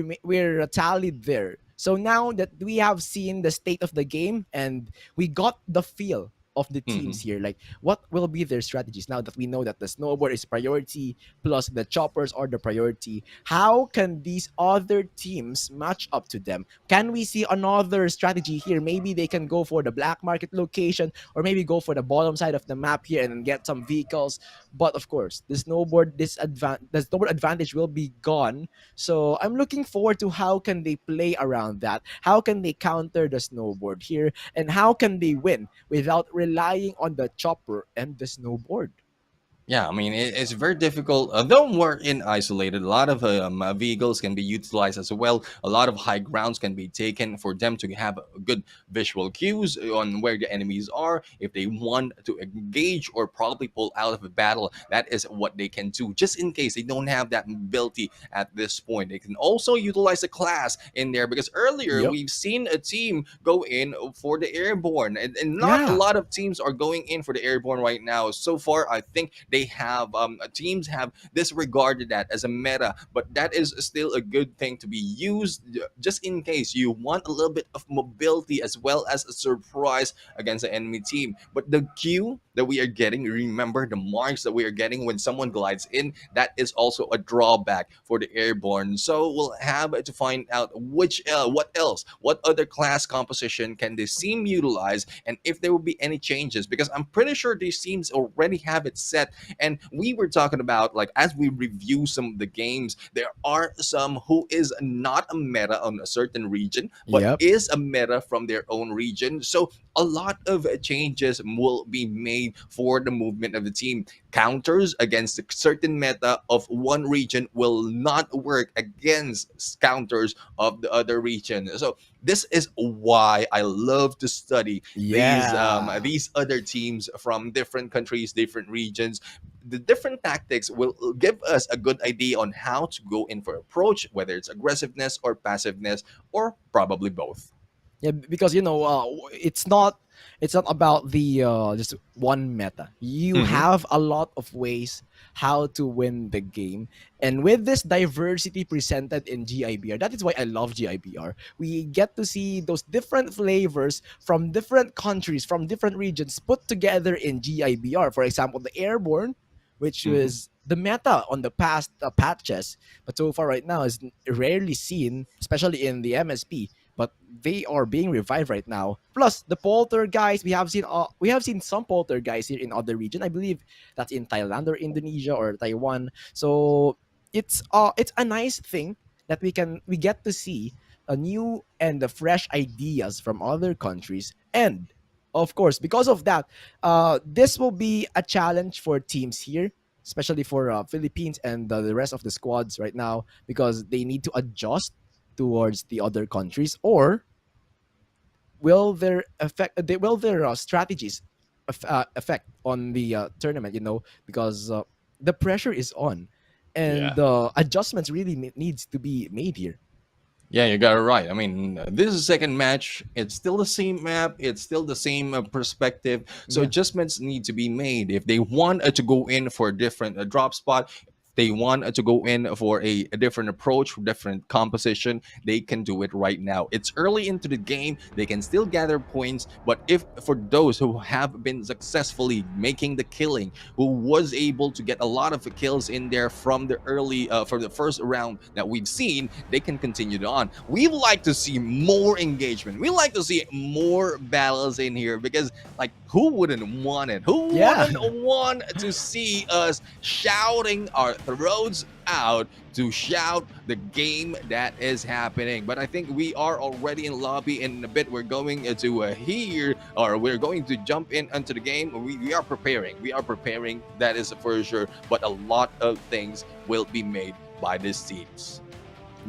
tallied there. So now that we have seen the state of the game and we got the feel of the teams Hmm. here, like what will be their strategies now that we know that the snowboard is priority plus the choppers are the priority, how can these other teams match up to them? Can we see another strategy here? Maybe they can go for the black market location or maybe go for the bottom side of the map here and then get some vehicles. But of course, the snowboard advantage will be gone. So I'm looking forward to how can they play around that? How can they counter the snowboard here? And how can they win without relying on the chopper and the snowboard? Yeah, I mean, it's very difficult. Though we're in isolated, a lot of vehicles can be utilized as well. A lot of high grounds can be taken for them to have good visual cues on where the enemies are. If they want to engage or probably pull out of a battle, that is what they can do. Just in case they don't have that mobility at this point, they can also utilize a class in there because earlier Yep. we've seen a team go in for the airborne, and not a Yeah. lot of teams are going in for the airborne right now. So far, I think they have teams have disregarded that as a meta, but that is still a good thing to be used just in case you want a little bit of mobility as well as a surprise against the enemy team. But the cue that we are getting, remember the marks that we are getting when someone glides in, that is also a drawback for the airborne. So we'll have to find out what else, what other class composition can this team utilize, and if there will be any changes, because I'm pretty sure these teams already have it set. And we were talking about, like, as we review some of the games, there are some who is not a meta on a certain region, but Yep. is a meta from their own region. So a lot of changes will be made for the movement of the team. Counters against a certain meta of one region will not work against counters of the other region. So this is why I love to study Yeah. these other teams from different countries, different regions. The different tactics will give us a good idea on how to go in for approach, whether it's aggressiveness or passiveness, or probably both. Yeah, because it's not about the just one meta. You Hmm. have a lot of ways how to win the game, and with this diversity presented in GIBR, that is why I love GIBR. We get to see those different flavors from different countries, from different regions, put together in GIBR. For example, the airborne, which Hmm. was the meta on the past patches, but so far right now is rarely seen, especially in the MSP, but they are being revived right now. Plus the poltergeist, we have seen some poltergeist here in other region. I believe that's in Thailand or Indonesia or Taiwan. So it's a nice thing that we get to see a new and the fresh ideas from other countries. And of course, because of that, this will be a challenge for teams here, especially for Philippines and the rest of the squads right now, because they need to adjust towards the other countries, or will their strategies affect on the tournament, because the pressure is on, Yeah. and adjustments really needs to be made here. Yeah, you got it right. I mean, this is the second match. It's still the same map. It's still the same perspective. So Yeah. adjustments need to be made. If they want to go in for a different drop spot, they want to go in for a different approach, different composition, they can do it right now. It's early into the game. They can still gather points. But if for those who have been successfully making the killing, who was able to get a lot of kills in there from the from the first round that we've seen, they can continue on. We like to see more engagement. We like to see more battles in here because, like, who wouldn't want it? Who Yeah. wouldn't want to see us shouting our throats out to shout the game that is happening. But I think we are already in lobby. In a bit, we're going to hear, or we're going to jump in onto the game. We are preparing. We are preparing. That is for sure. But a lot of things will be made by these teams.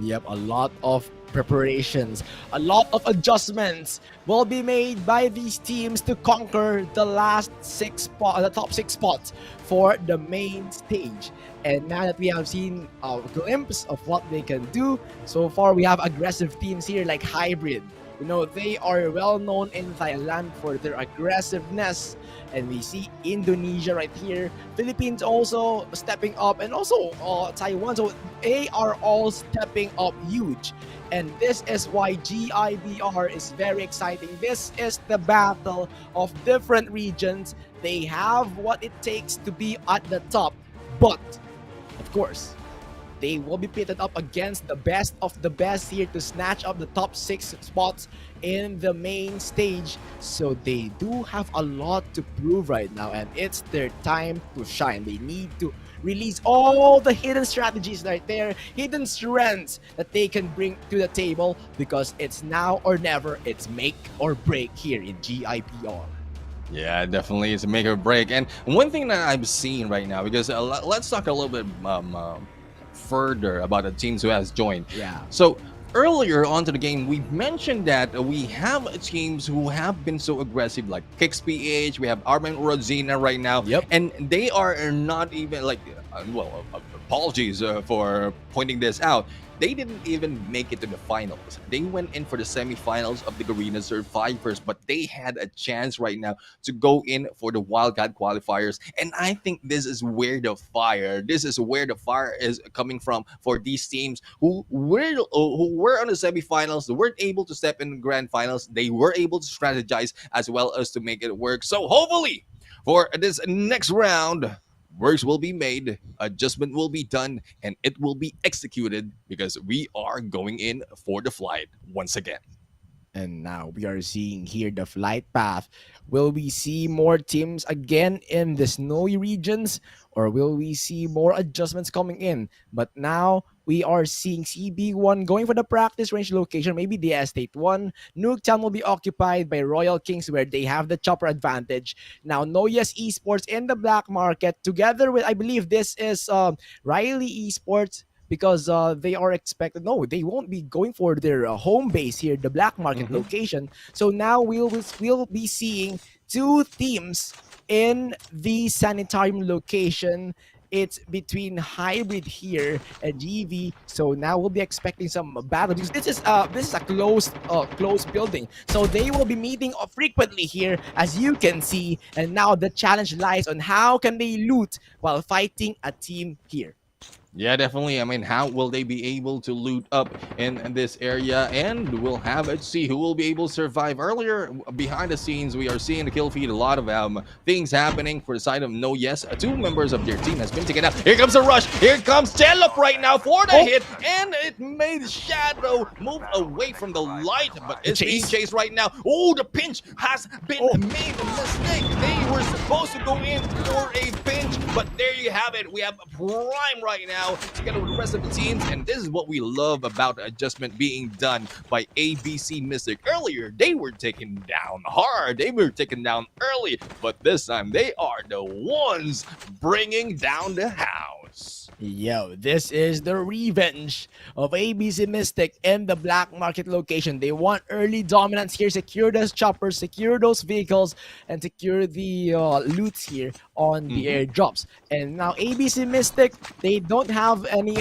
Yep, a lot of preparations, a lot of adjustments will be made by these teams to conquer the top six spots for the main stage. And now that we have seen a glimpse of what they can do, so far we have aggressive teams here like Hybrid. You know, they are well known in Thailand for their aggressiveness. And we see Indonesia right here, Philippines also stepping up, and also Taiwan. So they are all stepping up huge. And this is why GIBR is very exciting. This is the battle of different regions. They have what it takes to be at the top. But, of course, they will be pitted up against the best of the best here to snatch up the top 6 spots in the main stage. So they do have a lot to prove right now, and it's their time to shine. They need to release all the hidden strategies right there, hidden strengths that they can bring to the table, because it's now or never. It's make or break here in GIPR. Yeah, definitely, it's a make or break. And one thing that I'm seeing right now, because let's talk a little bit further about the teams who has joined. Yeah. So earlier onto the game, we mentioned that we have teams who have been so aggressive, like Kicks PH. We have Armin Rodzina right now. Yep. And they are not even like, apologies for pointing this out. They didn't even make it to the finals. They went in for the semifinals of the Garena Survivors, but they had a chance right now to go in for the Wildcard qualifiers. And I think this is where the fire is coming from for these teams who were on the semifinals. They weren't able to step in the grand finals. They were able to strategize as well as to make it work. So hopefully for this next round, works will be made, adjustment will be done, and it will be executed, because we are going in for the flight once again. And now we are seeing here the flight path. Will we see more teams again in the snowy regions, or will we see more adjustments coming in? But now we are seeing CB1 going for the practice range location, maybe the Estate 1. Nuketown will be occupied by Royal Kings, where they have the chopper advantage. Now, Noyes Esports in the black market, together with, I believe this is Riley Esports, because they are expected. No, they won't be going for their home base here, the black market location. So now we'll be seeing 2 teams in the sanitarium location. It's between Hybrid here and GV. So now we'll be expecting some battle, because this is a closed building. So they will be meeting frequently here, as you can see. And now the challenge lies on how can they loot while fighting a team here. Yeah, definitely. I mean, how will they be able to loot up in this area? And we'll have it see who will be able to survive. Earlier, behind the scenes, we are seeing the kill feed. A lot of things happening for the side of No Yes. 2 members of their team has been taken out. Here comes a rush. Here comes Telop right now for the hit. And it made Shadow move away from the light. But it's being chased right now. Oh, the pinch has been made a mistake. They were supposed to go in for a pinch. But there you have it. We have Prime right now together with the rest of the teams, and this is what we love about adjustment being done by ABC Mystic. Earlier, they were taken down hard, they were taken down early, but this time they are the ones bringing down the house. Yo, this is the revenge of ABC Mystic in the black market location. They want early dominance here, secure those choppers, secure those vehicles, and secure the loots here on the airdrops. And now ABC Mystic, they don't have any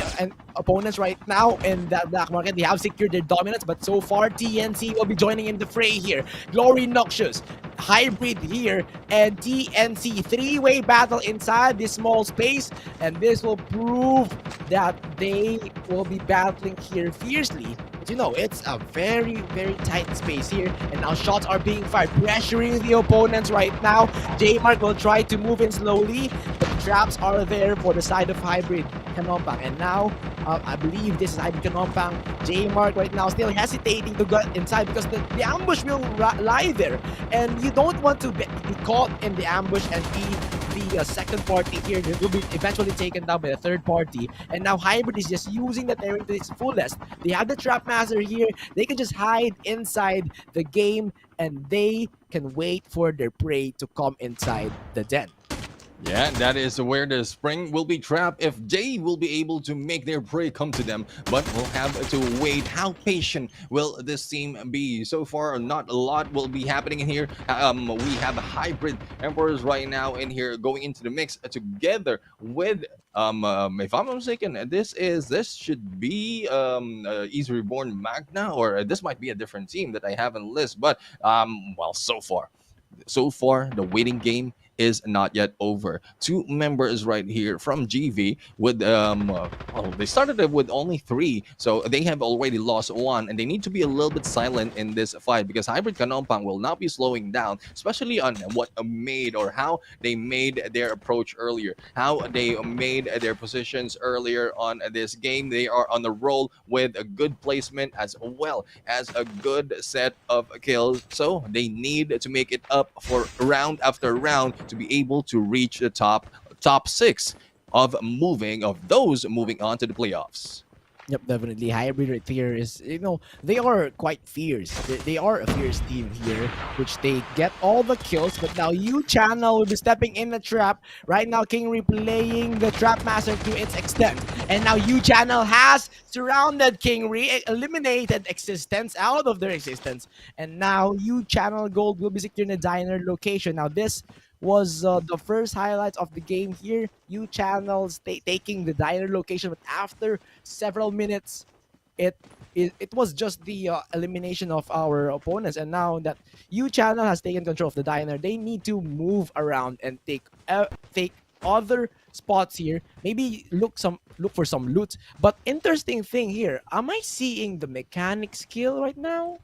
opponents right now in that black market. They have secured their dominance, but so far TNC will be joining in the fray here. Glory Noxious, Hybrid here, and TNC. 3-way battle inside this small space, and this will prove that they will be battling here fiercely. But you know, it's a very, very tight space here, and now shots are being fired, pressuring the opponents right now. J-Mark will try to move in slowly, but the traps are there for the side of Hybrid Kanompang. And now, I believe this is Hybrid Kanompang. J-Mark right now still hesitating to go inside, because the ambush will lie there, and you don't want to be caught in the ambush and be the second party here. It will be eventually taken down by the third party. And now Hybrid is just using the terrain to its fullest. They have the Trap Master here. They can just hide inside the game and they can wait for their prey to come inside the den. Yeah, that is where the spring will be trapped if they will be able to make their prey come to them. But we'll have to wait. How patient will this team be? So far, not a lot will be happening in here. We have hybrid emperors right now in here going into the mix together with if I'm not mistaken, this should be Easy Reborn Magna, or this might be a different team that I haven't list. But well, so far the waiting game is not yet over. Two members right here from GV with well, they started it with only 3, so they have already lost 1, and they need to be a little bit silent in this fight because Hybrid Kanompang will not be slowing down, especially on what made or how they made their approach earlier, how they made their positions earlier on this game. They are on the roll with a good placement as well as a good set of kills, so they need to make it up for round after round to be able to reach the top 6 of those moving on to the playoffs. Yep, definitely. Hybrid right here is, they are quite fierce. They are a fierce team here, which they get all the kills. But now U-Channel will be stepping in the trap. Right now, King replaying the Trap Master to its extent. And now U-Channel has surrounded King eliminated existence out of their existence. And now U-Channel Gold will be securing the diner location. Now this was the first highlights of the game here. U-Channels taking the diner location, but after several minutes, it was just the elimination of our opponents. And now that U-Channel has taken control of the diner, they need to move around and take other spots here. Maybe look for some loot. But interesting thing here, am I seeing the mechanic skill right now?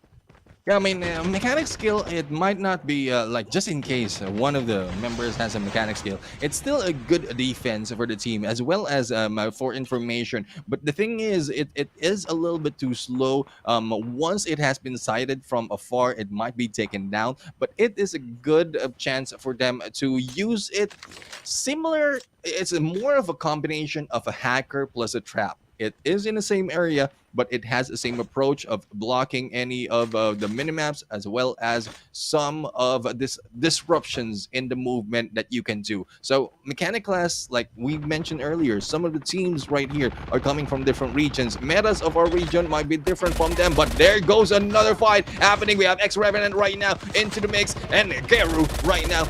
Yeah, I mean, mechanic skill, it might not be like just in case one of the members has a mechanic skill. It's still a good defense for the team as well as for information. But the thing is, it is a little bit too slow. Once it has been sighted from afar, it might be taken down. But it is a good chance for them to use it similar. It's more of a combination of a hacker plus a trap. It is in the same area, but it has the same approach of blocking any of the minimaps as well as some of this disruptions in the movement that you can do. So mechanic class, like we mentioned earlier, some of the teams right here are coming from different regions. Metas of our region might be different from them, but there goes another fight happening. We have X-Revenant right now into the mix, and Geru right now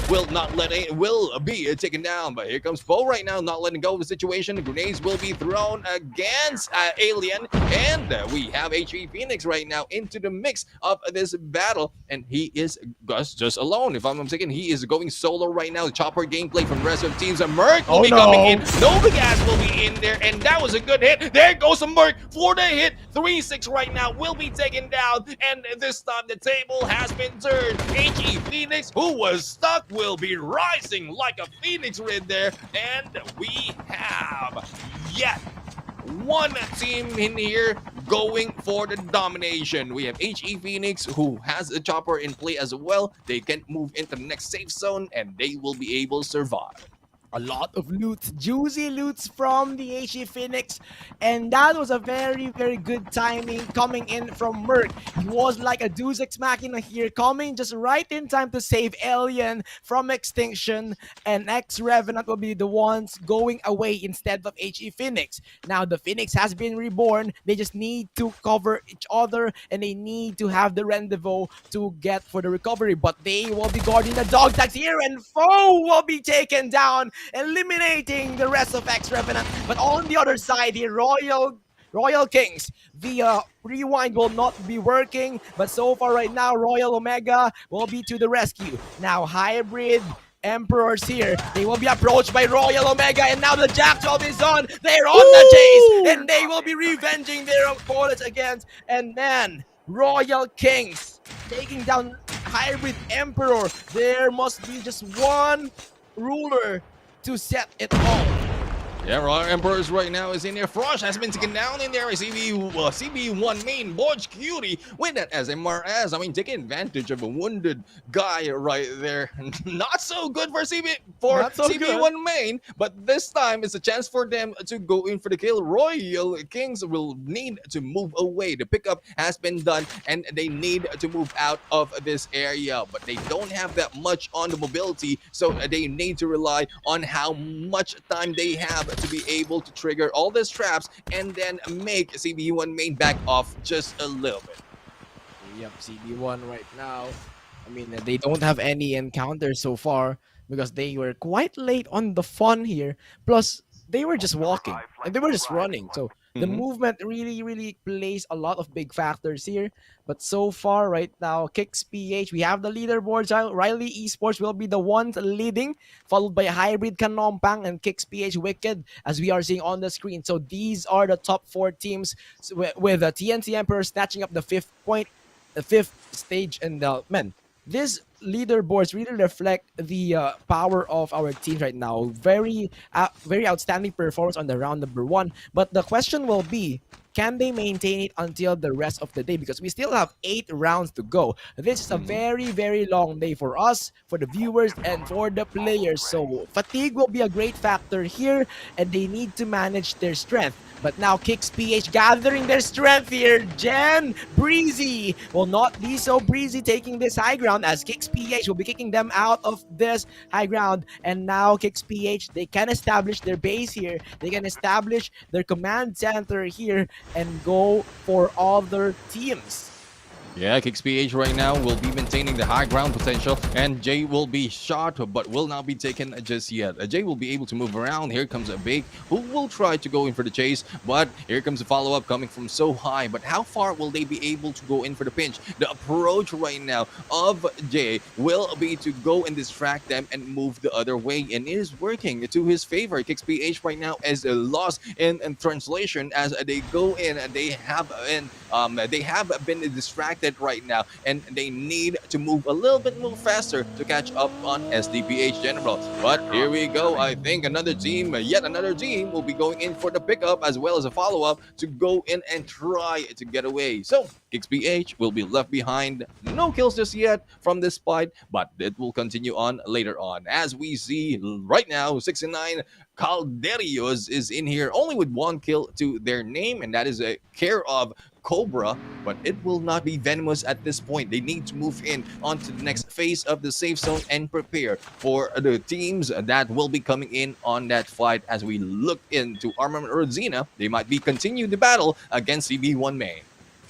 will be taken down. But here comes Poe right now, not letting go of the situation. The grenades will be thrown against Alien, and we have HE Phoenix right now into the mix of this battle, and he is just alone. If I'm not mistaken, he is going solo right now. Chopper gameplay from the rest of the teams. Merc will be coming in. Novagas will be in there, and that was a good hit. There goes a Merc for the hit. 3-6 right now will be taken down, and this time the table has been turned. HE Phoenix, who was stuck, will be rising like a phoenix right there, and we have yet one team in here going for the domination. We have HE Phoenix, who has a chopper in play as well. They can move into the next safe zone, and they will be able to survive. A lot of loot, juicy loots from the HE Phoenix, and that was a very, very good timing coming in from Merc. He was like a Deus Ex Machina here, coming just right in time to save Alien from extinction, and X-Revenant will be the ones going away instead of HE Phoenix. Now the Phoenix has been reborn. They just need to cover each other, and they need to have the rendezvous to get for the recovery, but they will be guarding the dog tags here, and Foe will be taken down, eliminating the rest of X-Revenant. But on the other side here, Royal Kings, the rewind will not be working, but so far right now, Royal Omega will be to the rescue. Now Hybrid Emperors here, they will be approached by Royal Omega, and now the Jackdaw is on. They're on the chase, and they will be revenging their opponents against. And then Royal Kings taking down Hybrid Emperor. There must be just one ruler to set it all. Yeah, Royal Emperors right now is in there. Frosh has been taken down in there. CB1 main, Bodge Cutie with that SMRS. I mean, taking advantage of a wounded guy right there. Not so good for Not so good. CB1 main, but this time it's a chance for them to go in for the kill. Royal Kings will need to move away. The pickup has been done, and they need to move out of this area, but they don't have that much on the mobility, so they need to rely on how much time they have to be able to trigger all these traps and then make CB1 main back off just a little bit. Yep, CB1 right now. I mean, they don't have any encounters so far because they were quite late on the fun here. Plus, they were just walking and they were just running. So the Mhm. movement really, really plays a lot of big factors here. But so far, right now, Kicks PH, we have the leaderboards. Riley Esports will be the ones leading, followed by Hybrid Kanompang and Kicks PH Wicked, as we are seeing on the screen. So these are the top 4 teams with TNC Emperor snatching up the 5th point, the 5th stage, and man, these leaderboards really reflect the power of our teams right now. Very outstanding performance on the round number 1. But the question will be, can they maintain it until the rest of the day? Because we still have 8 rounds to go. This is a Mhm. very, very long day for us, for the viewers, and for the players. So fatigue will be a great factor here, and they need to manage their strength. But now Kicks PH gathering their strength here. Jen Breezy will not be so breezy taking this high ground, as Kicks PH will be kicking them out of this high ground. And now Kicks PH, they can establish their base here. They can establish their command center here and go for other teams. Yeah, Kicks PH right now will be maintaining the high ground potential, and Jay will be shot, but will not be taken just yet. Jay will be able to move around. Here comes a Big, who will try to go in for the chase, but here comes a follow-up coming from so high. But how far will they be able to go in for the pinch? The approach right now of Jay will be to go and distract them and move the other way, and it is working to his favor. Kicks PH right now is a loss in translation as they go in. They have been distracted right now, and they need to move a little bit more faster to catch up on SDPH General. But here we go. I think yet another team, will be going in for the pickup as well as a follow-up to go in and try to get away. So Kicks PH will be left behind. No kills just yet from this fight, but it will continue on later on. As we see right now, 69 Calderios is in here only with 1 kill to their name, and that is a care of Cobra, but it will not be venomous at this point. They need to move in onto the next phase of the safe zone and prepare for the teams that will be coming in on that fight. As we look into Armament Rosina, they might be continue the battle against CB1 main.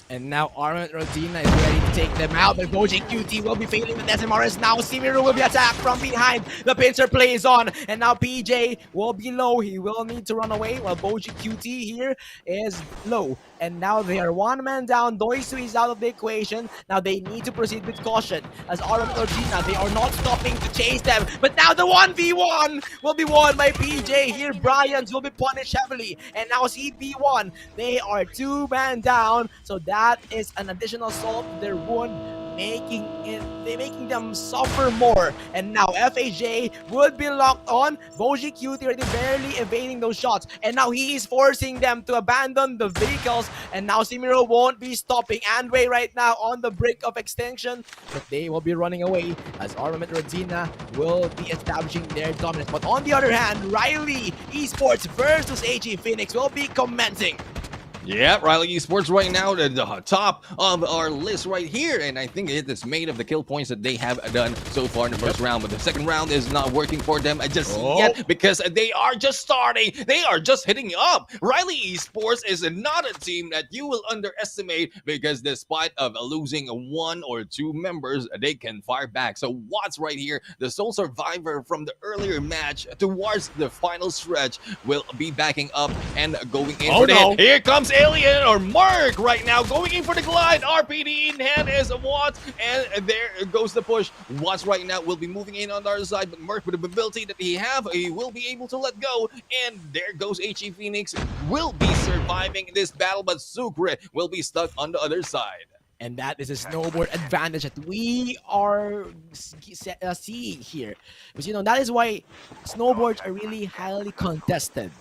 And now Armament Rodina is ready to take them out, but Boji QT will be failing with SMRS now. Simiru will be attacked from behind. The pincer play is on, and now PJ will be low. He will need to run away, while Boji QT here is low. And now they are 1 man down. Doisu is out of the equation. Now they need to proceed with caution, as Armament Rodina, they are not stopping to chase them. But now the 1v1 will be won by PJ. Here Bryans will be punished heavily. And now CP1, they are 2 man down. So that is an additional salt to their wound, making them suffer more. And now FAJ would be locked on. Boji Cutie already barely evading those shots, and now he is forcing them to abandon the vehicles. And now Simiro won't be stopping Andway right now on the brink of extinction, but they will be running away as Armament Rodina will be establishing their dominance. But on the other hand, Riley Esports versus AG Phoenix will be commencing. Yeah, Riley Esports right now, the top of our list right here. And I think it is made of the kill points that they have done so far in the first round. But the second round is not working for them just yet, because they are just starting. They are just hitting up. Riley Esports is not a team that you will underestimate, because despite of losing 1 or 2 members, they can fire back. So Watts right here, the sole survivor from the earlier match towards the final stretch, will be backing up and going in for the hit. Here comes Alien or Mark right now going in for the glide. RPD in hand is Watts, and there goes the push. Watts right now will be moving in on the other side, but Mark, with the mobility that he will be able to let go. And there goes HE Phoenix, will be surviving this battle, but Sucre will be stuck on the other side. And that is a snowboard advantage that we are seeing here. Because, that is why snowboards are really highly contested.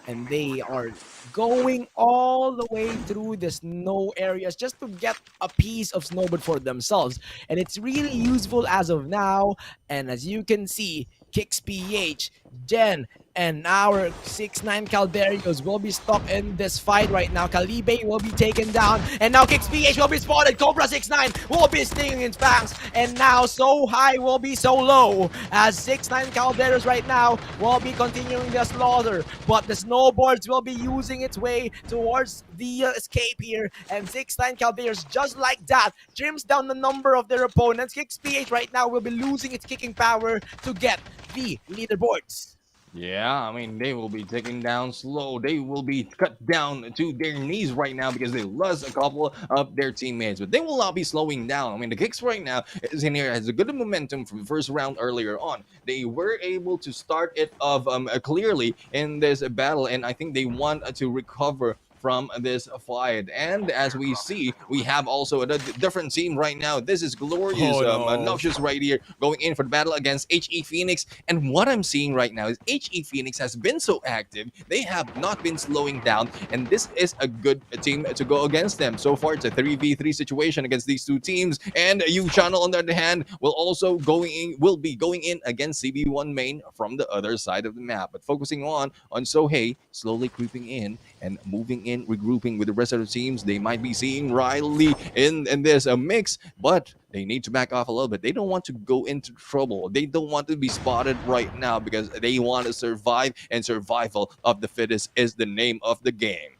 and they are going all the way through the snow areas just to get a piece of snowboard for themselves. And it's really useful as of now. And as you can see, Kicks PH, Jen, and our 6'9 Calderios will be stuck in this fight right now. Calibe will be taken down, and now Kicks PH will be spotted. Cobra 6'9 will be stinging in fangs, and now So High will be so low as 6'9 Calderios right now will be continuing the slaughter. But the snowboards will be using its way towards the escape here, and 6'9 Calderios just like that trims down the number of their opponents. Kicks PH right now will be losing its kicking power to get the leaderboards. Yeah, I mean, they will be taken down slow. They will be cut down to their knees right now because they lost a couple of their teammates. But they will not be slowing down. I mean, the Kicks right now is in here, has a good momentum from the first round earlier on. They were able to start it off clearly in this battle, and I think they want to recover from this fight. And as we see, we have also a different team right now. This is Glorious Noxious right here going in for the battle against HE Phoenix. And what I'm seeing right now is HE Phoenix has been so active. They have not been slowing down, and this is a good team to go against them. So far, it's a 3v3 situation against these two teams. And U Channel, on the other hand, will be going in against CB1 main from the other side of the map. But focusing on Sohei, slowly creeping in and moving in, regrouping with the rest of the teams. They might be seeing Riley in this mix, but they need to back off a little bit. They don't want to go into trouble. They don't want to be spotted right now because they want to survive, and survival of the fittest is the name of the game.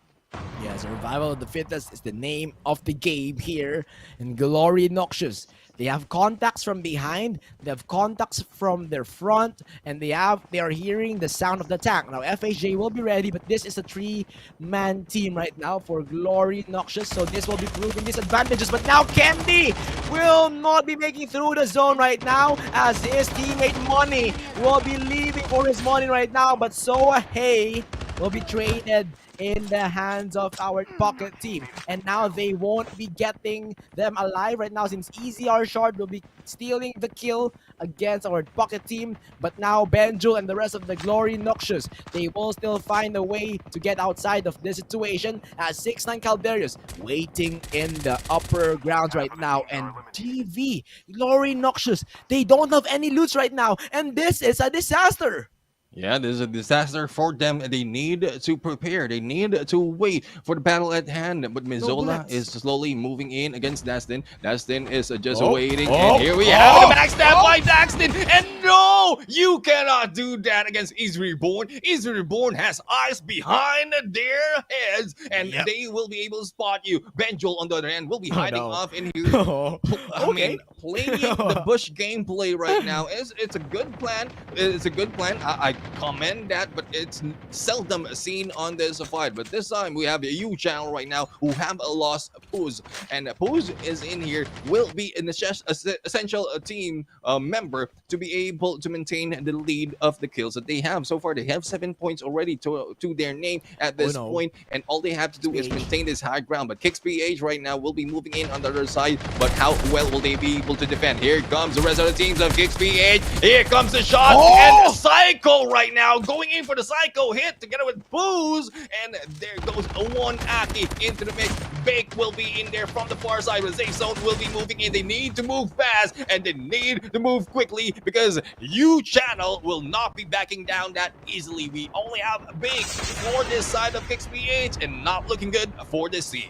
Yeah, survival of the fittest is the name of the game here in Glory Noxious. They have contacts from behind, they have contacts from their front, and they are hearing the sound of the tank. Now FHJ will be ready, but this is a 3-man team right now for Glory Noxious, so this will be proving disadvantages. But now Candy will not be making through the zone right now as his teammate Money will be leaving for his money right now, but Sohei will be traded in the hands of our pocket team, and now they won't be getting them alive right now since EZR Shard will be stealing the kill against our pocket team. But now Benjo and the rest of the Glory Noxious, they will still find a way to get outside of this situation as 6'9 Calderius waiting in the upper grounds right now. And GV, Glory Noxious, they don't have any loots right now, and this is a disaster. Yeah, this is a disaster for them. They need to prepare. They need to wait for the battle at hand. But Mizola is slowly moving in against Dastin. Dastin is just waiting. And here we have the backstab by Daxton. And no, you cannot do that against Easy Reborn. Easy Reborn has eyes behind their heads, and they will be able to spot you. Benjol, on the other hand, will be hiding off in here. I mean, playing the bush gameplay right now it's a good plan. It's a good plan. I commend that, but it's seldom seen on this fight. But this time we have a U Channel right now who have lost Pooz, and Pooz is in here, will be an essential team member to be able to maintain the lead of the kills that they have. So far they have 7 points already to their name at this point, and all they have to do is maintain this high ground. But Kicks PH right now will be moving in on the other side, but how well will they be able to defend? Here comes the rest of the teams of Kicks PH. Here comes the shot, and the Psycho right now going in for the Psycho hit together with Booze, and there goes a one Aki into the mix. Bake will be in there from the far side, but Zayzone will be moving in. They need to move fast, and they need to move quickly because U Channel will not be backing down that easily. We only have Bake for this side of Kicks PH, and not looking good for this team.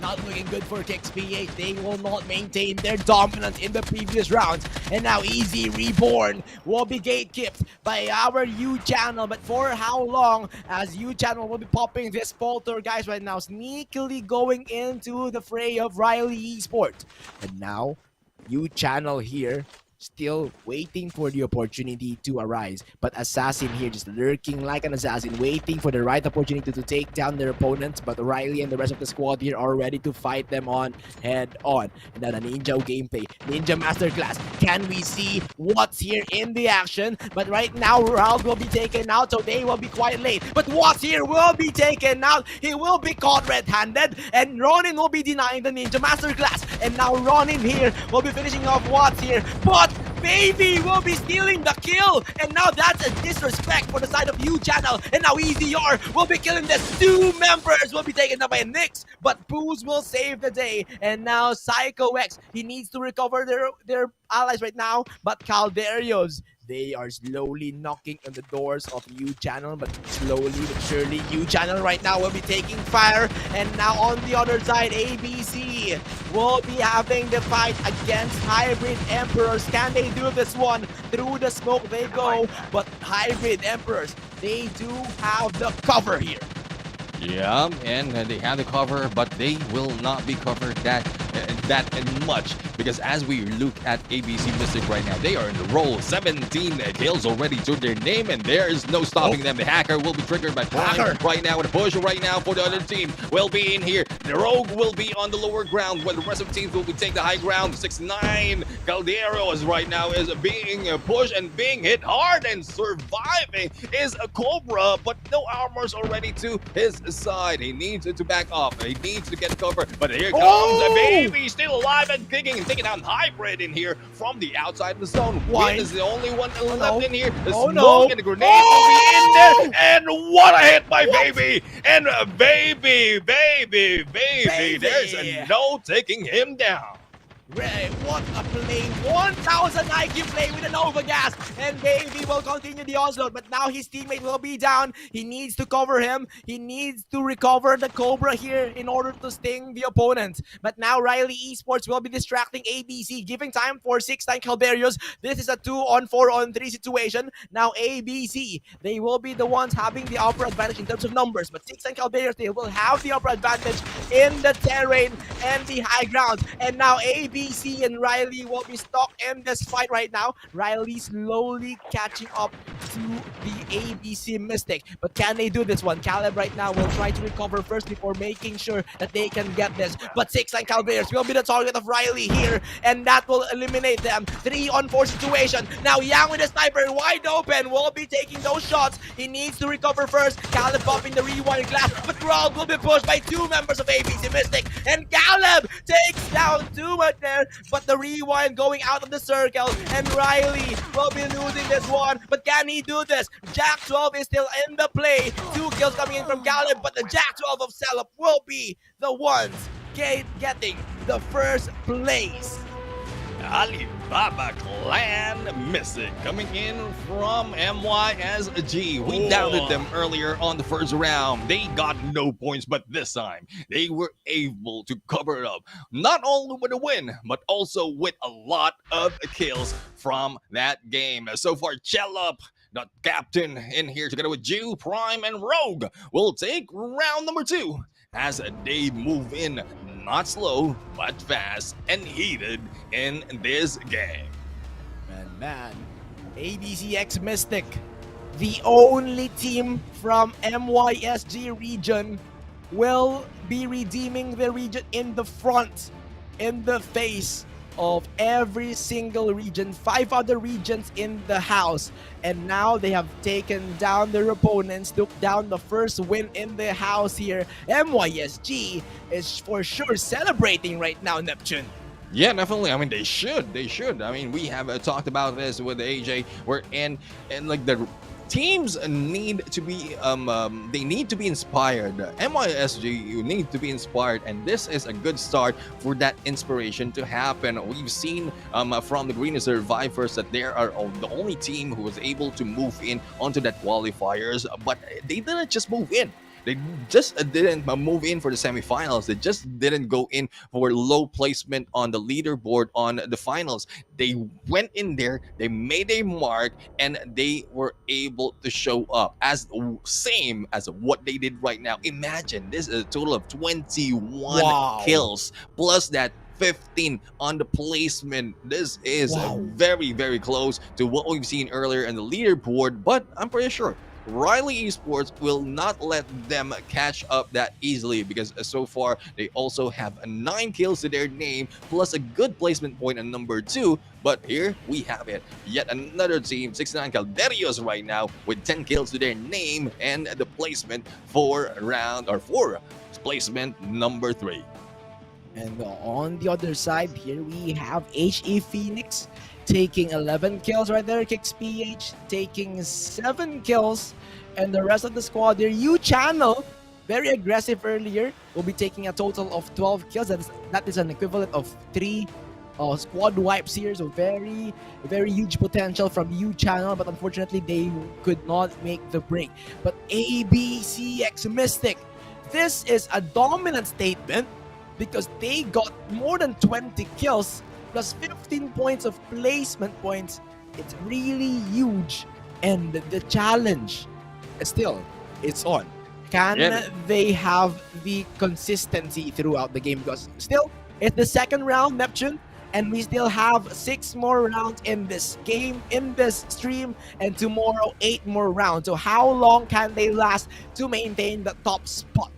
Not looking good for Kicks PH. They will not maintain their dominance in the previous rounds. And now Easy Reborn will be gatekept by our U Channel. But for how long? As U Channel will be popping this poltergeist right now, sneakily going into the fray of Riley Esports. And now U Channel here, still waiting for the opportunity to arise. But Assassin here just lurking like an assassin, waiting for the right opportunity to take down their opponents. But Riley and the rest of the squad here are ready to fight them on head on. And then a Ninja gameplay, Ninja Masterclass. Can we see what's here in the action? But right now, Raul will be taken out, so they will be quite late. But what's here will be taken out. He will be caught red-handed, and Ronin will be denying the Ninja Masterclass. And now Ronin here will be finishing off what's here. But Baby will be stealing the kill, and now that's a disrespect for the side of U Channel, and now EZR will be killing this. 2 members will be taken up by Nyx, but Booze will save the day, and now Psycho X, he needs to recover their allies right now, but Calderios, they are slowly knocking on the doors of U Channel, but slowly but surely U Channel right now will be taking fire. And now on the other side, ABC will be having the fight against Hybrid Emperors. Can they do this one? Through the smoke they go, but Hybrid Emperors, they do have the cover here. Yeah, and they have the cover, but they will not be covered that much, because as we look at ABC Mystic right now, they are in the roll. 17 kills already to their name, and there is no stopping them. The hacker will be triggered by Prime right now, with a push right now for the other team will be in here. The Rogue will be on the lower ground, while the rest of the teams will be taking the high ground. 6-9 Calderos right now is being pushed and being hit hard, and surviving is a Cobra, but no armors already to his side. He needs to back off. He needs to get cover, but here comes a Baby, still alive and kicking and taking down Hybrid in here from the outside of the zone. Win is the only one left in here. The smoke and the grenade will be in there, and what a hit by Baby! And Baby, there's no taking him down. Ray, what a play! 1000 IQ play with an overgas, and Baby will continue the onslaught, but now his teammate will be down. He needs to cover him. He needs to recover the Cobra here in order to sting the opponent. But now Riley Esports will be distracting ABC, giving time for 6-9 Calderios. This is a 2-on-4-on-3 situation. Now ABC, they will be the ones having the upper advantage in terms of numbers, but 6-9 Calderios, they will have the upper advantage in the terrain and the high ground. And now ABC and Riley will be stuck in this fight right now. Riley slowly catching up to the ABC Mystic. But can they do this one? Caleb right now will try to recover first before making sure that they can get this. But 6-9 Calbears will be the target of Riley here, and that will eliminate them. 3-on-4 situation. Now Yang with a sniper wide open will be taking those shots. He needs to recover first. Caleb popping the rewind glass, but Grog will be pushed by 2 members of ABC Mystic. And Caleb takes down too much there, but the rewind going out of the circle, and Riley will be losing this one. But can he do this? Jack 12 is still in the play. 2 kills coming in from Caleb, but the Jack 12 of Celeb will be the ones getting the first place. Alibaba Clan Mystic coming in from MYSG. We doubted them earlier on the first round. They got no points, but this time they were able to cover it up. Not only with a win, but also with a lot of kills from that game. So far, Chelup, the captain, in here together with Jew, Prime, and Rogue will take round number 2 as they move in. Not slow, but fast and heated in this game. Man, ABCX Mystic, the only team from MYSG region, will be redeeming the region in the front, in the face of every single region. 5 other regions in the house, and now they have taken down their opponents, took down the first win in the house here. MYSG is for sure celebrating right now, Neptune. Yeah, definitely. I mean, they should. I mean, we have talked about this with AJ. We're in, and like the teams need to be they need to be inspired. MYSG, you need to be inspired, and this is a good start for that inspiration to happen. We've seen from the Garena Survivors that they are the only team who was able to move in onto that qualifiers, but they didn't just move in. They just didn't move in for the semifinals. They just didn't go in for low placement on the leaderboard on the finals. They went in there, they made a mark, and they were able to show up as same as what they did right now. Imagine, this is a total of 21 kills plus that 15 on the placement. This is very, very close to what we've seen earlier in the leaderboard, but I'm pretty sure Riley Esports will not let them catch up that easily, because so far they also have 9 kills to their name plus a good placement point on number 2. But here we have it, yet another team, 6-9 Calderios right now with 10 kills to their name and the placement for placement number 3. And on the other side, here we have HE Phoenix taking 11 kills right there. Kicks PH taking 7 kills. And the rest of the squad there, U Channel, very aggressive earlier, will be taking a total of 12 kills. That is an equivalent of 3 squad wipes here. So very, very huge potential from U Channel. But unfortunately, they could not make the break. But ABCX Mystic, this is a dominant statement because they got more than 20 kills plus 15 points of placement points. It's really huge. And the challenge still it's on. Can Yeah. they have the consistency throughout the game? Because still, it's the second round, Neptune, and we still have 6 more rounds in this game, in this stream, and tomorrow 8 more rounds. So how long can they last to maintain the top spot?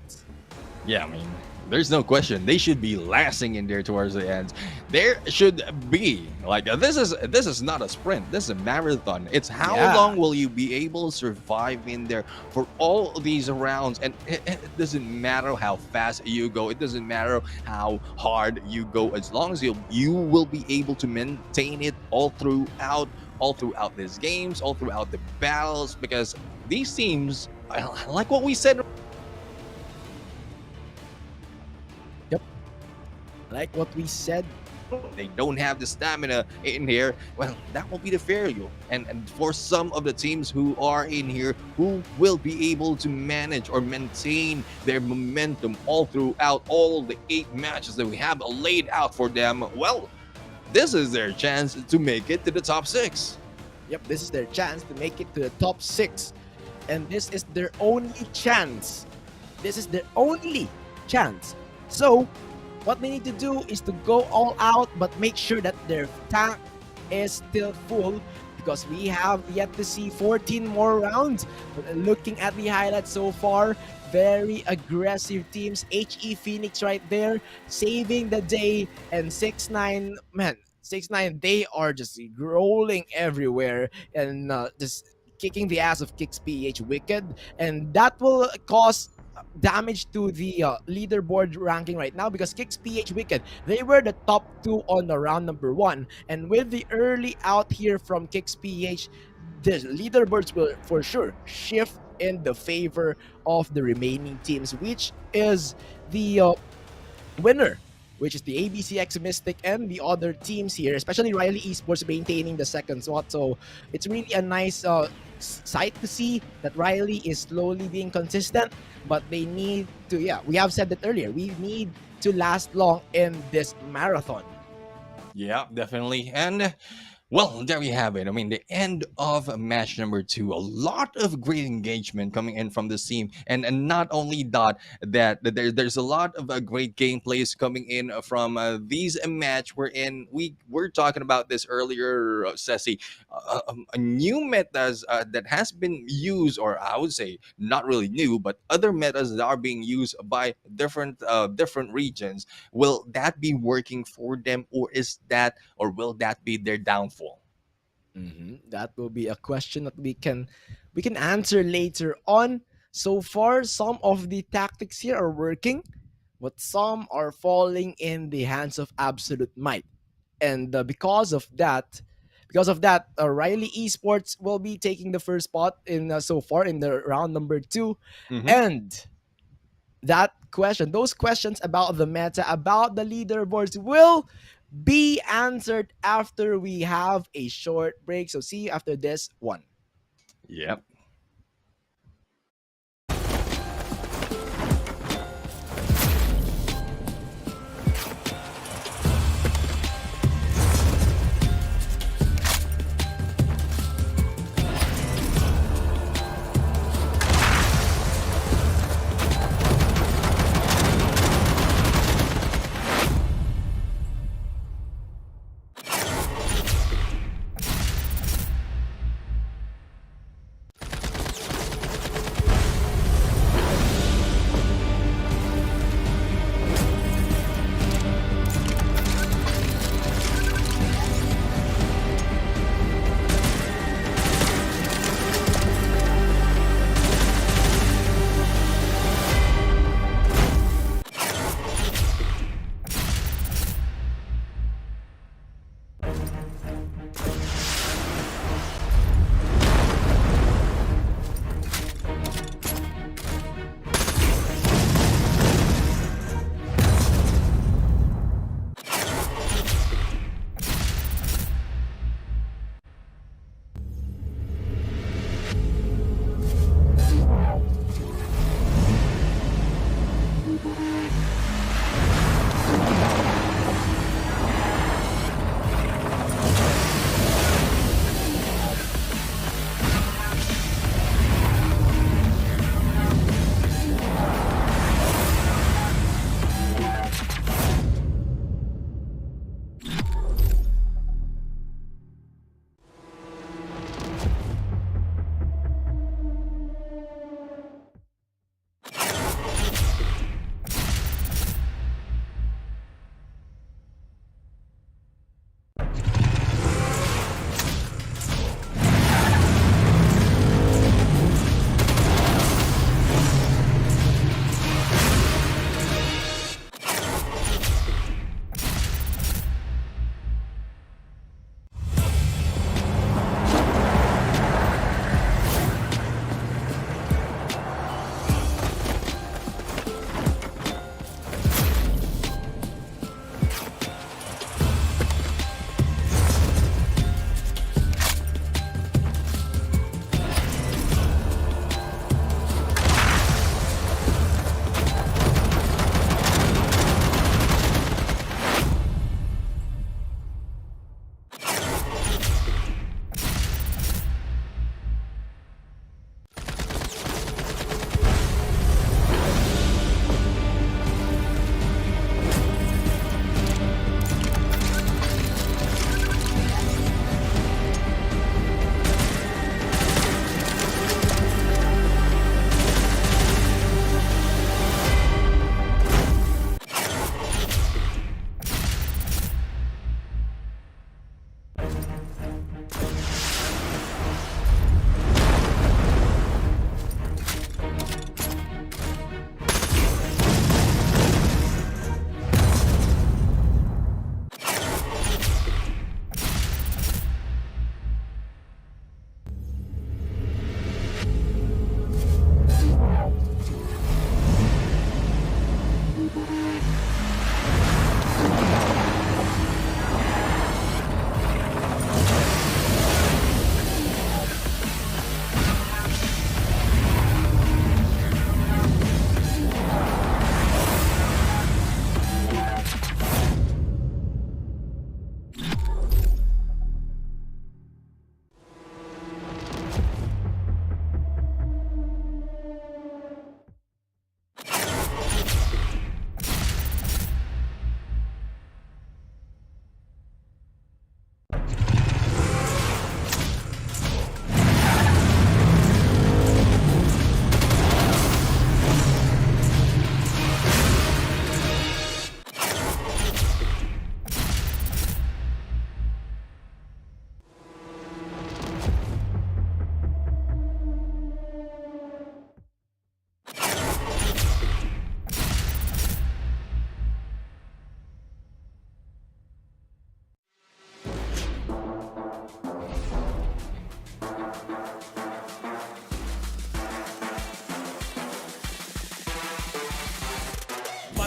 Yeah, I mean, there's no question they should be lasting in there towards the end. There should be like this is not a sprint. This is a marathon. It's how Yeah. long will you be able to survive in there for all these rounds, and it doesn't matter how fast you go. It doesn't matter how hard you go. As long as you will be able to maintain it all throughout these games, all throughout the battles, because these teams, like what we said. Like what we said, They don't have the stamina in here. Well, that will be the failure. And for some of the teams who are in here, who will be able to manage or maintain their momentum all throughout all the 8 matches that we have laid out for them, well, this is their chance to make it to the top 6. yep, this is their chance to make it to the top 6. And this is their only chance. This is their only chance. So, what they need to do is to go all out, but make sure that their tank is still full because we have yet to see 14 more rounds. But looking at the highlights so far, very aggressive teams. HE Phoenix right there, saving the day, and 6-9, man, 6-9, they are just rolling everywhere and just kicking the ass of Kicks PH Wicked, and that will cause damage to the leaderboard ranking right now because Kicks PH Wicked, they were the top 2 on the round number 1, and with the early out here from Kicks PH, the leaderboards will for sure shift in the favor of the remaining teams, which is the winner, which is the ABCX Mystic and the other teams here, especially Riley Esports maintaining the second spot. So it's really a nice sight to see that Riley is slowly being consistent, but they need to, yeah, we have said that earlier, we need to last long in this marathon. Yeah, definitely. And well, there you have it. I mean, the end of match number 2. A lot of great engagement coming in from this team, and not only that there's a lot of great gameplays coming in from these match. We were talking about this earlier, Ceci. A new metas that has been used, or I would say not really new, but other metas that are being used by different regions. Will that be working for them, or will that be their downfall? That will be a question that we can answer later on. So far, some of the tactics here are working, but some are falling in the hands of Absolute Might. And because of that, Riley Esports will be taking the first spot in so far in the round number 2. Mhm. And those questions about the meta, about the leaderboards will be answered after we have a short break. So see you after this one. Yep.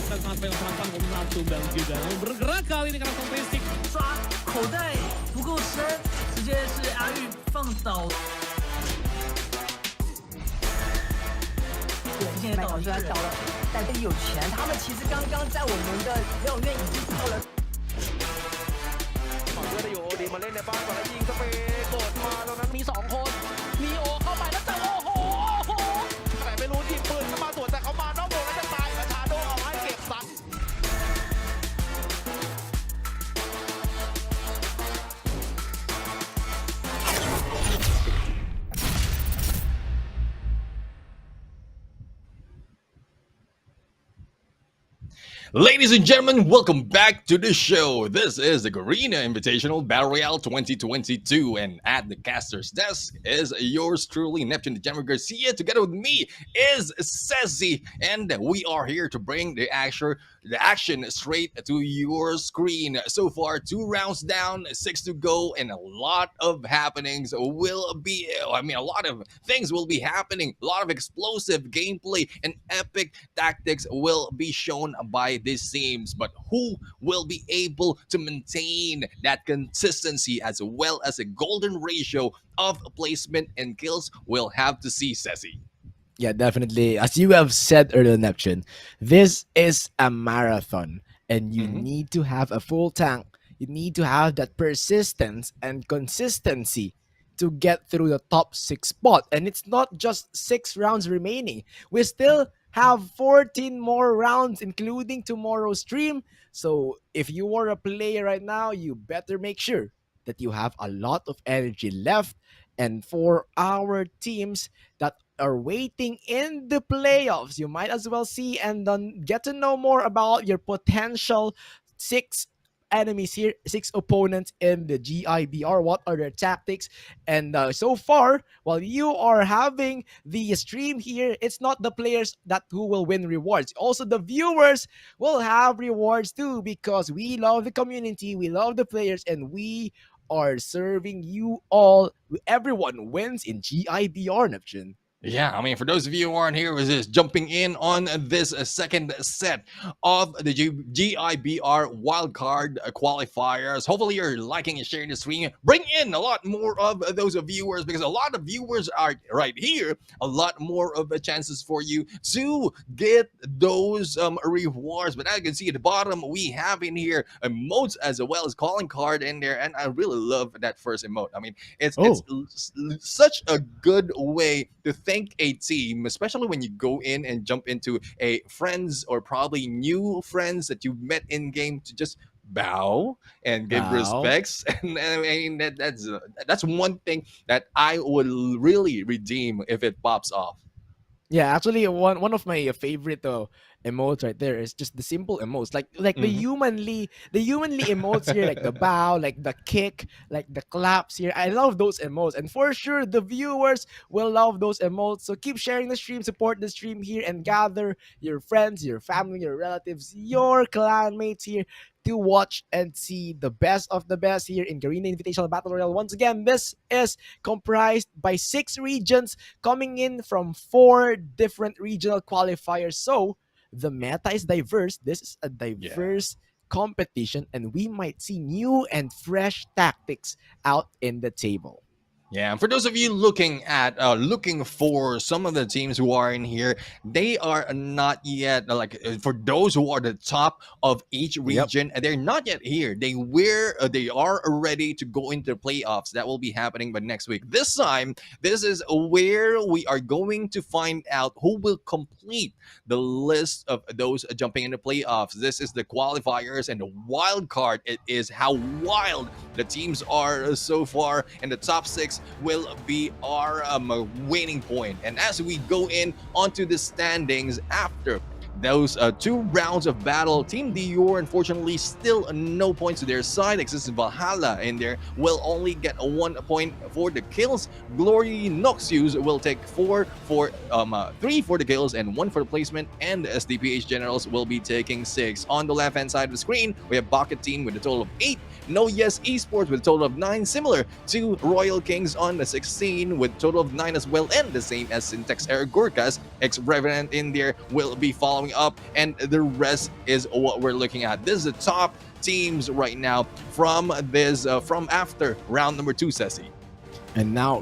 akan sampai langsung langsung dan juga bergerak kali ini karena kompensik 抓口袋不够深，直接是阿玉放倒。对，现在倒出来倒了，但是有钱，他们其实刚刚在我们的疗养院已经到了。 ฝั่งเพื่อนอยู่ดีมาเล่นในบ้านก่อนแล้วยิงสเปรย์กดมาตรงนั้นมี2คนนีโอเข้าไปแล้วแต่โอ้โหแต่ไม่รู้ยิงปืนเข้ามาสวนแต่เขามานอกวงแล้วจะตายประชาโดเอาให้เก็บซัด Ladies and gentlemen, welcome back to the show. This is the Garena Invitational Battle Royale 2022, and at the caster's desk is yours truly, Neptune the General Garcia. Together with me is Ceci, and we are here to bring the action straight to your screen. So far, 2 rounds down, 6 to go, and a lot of happenings will be. I mean, a lot of things will be happening. A lot of explosive gameplay and epic tactics will be shown by these teams, but who will be able to maintain that consistency as well as a golden ratio of placement and kills? We'll have to see, Ceci. Yeah, definitely. As you have said earlier, Neptune, this is a marathon and you need to have a full tank. You need to have that persistence and consistency to get through the top 6 spot. And it's not just 6 rounds remaining. We still have 14 more rounds, including tomorrow's stream. So if you are a player right now, you better make sure that you have a lot of energy left. And for our teams that are waiting in the playoffs, you might as well see and then get to know more about your potential 6 enemies here, 6 opponents in the GIBR. What are their tactics? And so far, while you are having the stream here, it's not the players that who will win rewards. Also, the viewers will have rewards too, because we love the community, we love the players, and we are serving you all. Everyone wins in GIBR, Neptune. Yeah, I mean, for those of you who aren't here, who's just jumping in on this second set of the GIBR wildcard qualifiers. Hopefully, you're liking and sharing the stream. Bring in a lot more of those viewers, because a lot of viewers are right here. A lot more of chances for you to get those rewards. But as you can see at the bottom, we have in here emotes as well as calling card in there, and I really love that first emote. I mean, it's such a good way to thank a team, especially when you go in and jump into a friends or probably new friends that you've met in game, to just bow and give respects. And I mean, that's one thing that I would really redeem if it pops off. Yeah, actually, one of my favorite emotes right there is just the simple emotes, like the humanly emotes here, like the bow, like the kick, like the claps here. I love those emotes, and for sure the viewers will love those emotes. So keep sharing the stream, support the stream here, and gather your friends, your family, your relatives, your clanmates here to watch and see the best of the best here in Garena Invitational Battle Royale. Once again, this is comprised by 6 regions coming in from 4 different regional qualifiers. So the meta is diverse. This is a diverse competition, and we might see new and fresh tactics out in the table. Yeah, and for those of you looking for some of the teams who are in here, they are not yet for those who are the top of each region, they're not yet here. They are ready to go into the playoffs. That will be happening by next week. This time, this is where we are going to find out who will complete the list of those jumping into playoffs. This is the qualifiers and the wild card. It is how wild the teams are so far, and the top 6 will be our waiting point. And as we go in onto the standings after those 2 rounds of battle, Team Dior unfortunately still no points to their side. Exists Valhalla in there will only get 1 point for the kills. Glory Noxius will take 3 for the kills and 1 for the placement, and SDPH Generals will be taking 6. On the left hand side of the screen, we have Bucket Team with a total of 8. No Yes Esports with a total of 9, similar to Royal Kings on the 16 with a total of 9 as well, and the same as Syntax Air Gurkhas. Ex-Revenant in there will be following up, and the rest is what we're looking at. This is the top teams right now from this from after round number 2, Ceci. And now,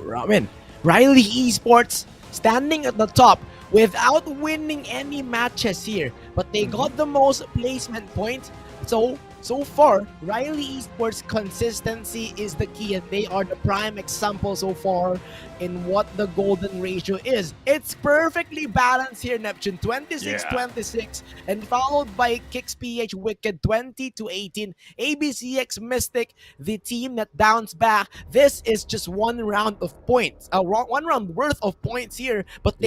Riley Esports standing at the top without winning any matches here, but they got the most placement points. So far, Riley Esports consistency is the key, and they are the prime example so far in what the golden ratio is. It's perfectly balanced here, Neptune, 26-26, and followed by Kicks PH Wicked 20-18. ABCX Mystic, the team that bounced back. This is just one round of points, one round worth of points here, but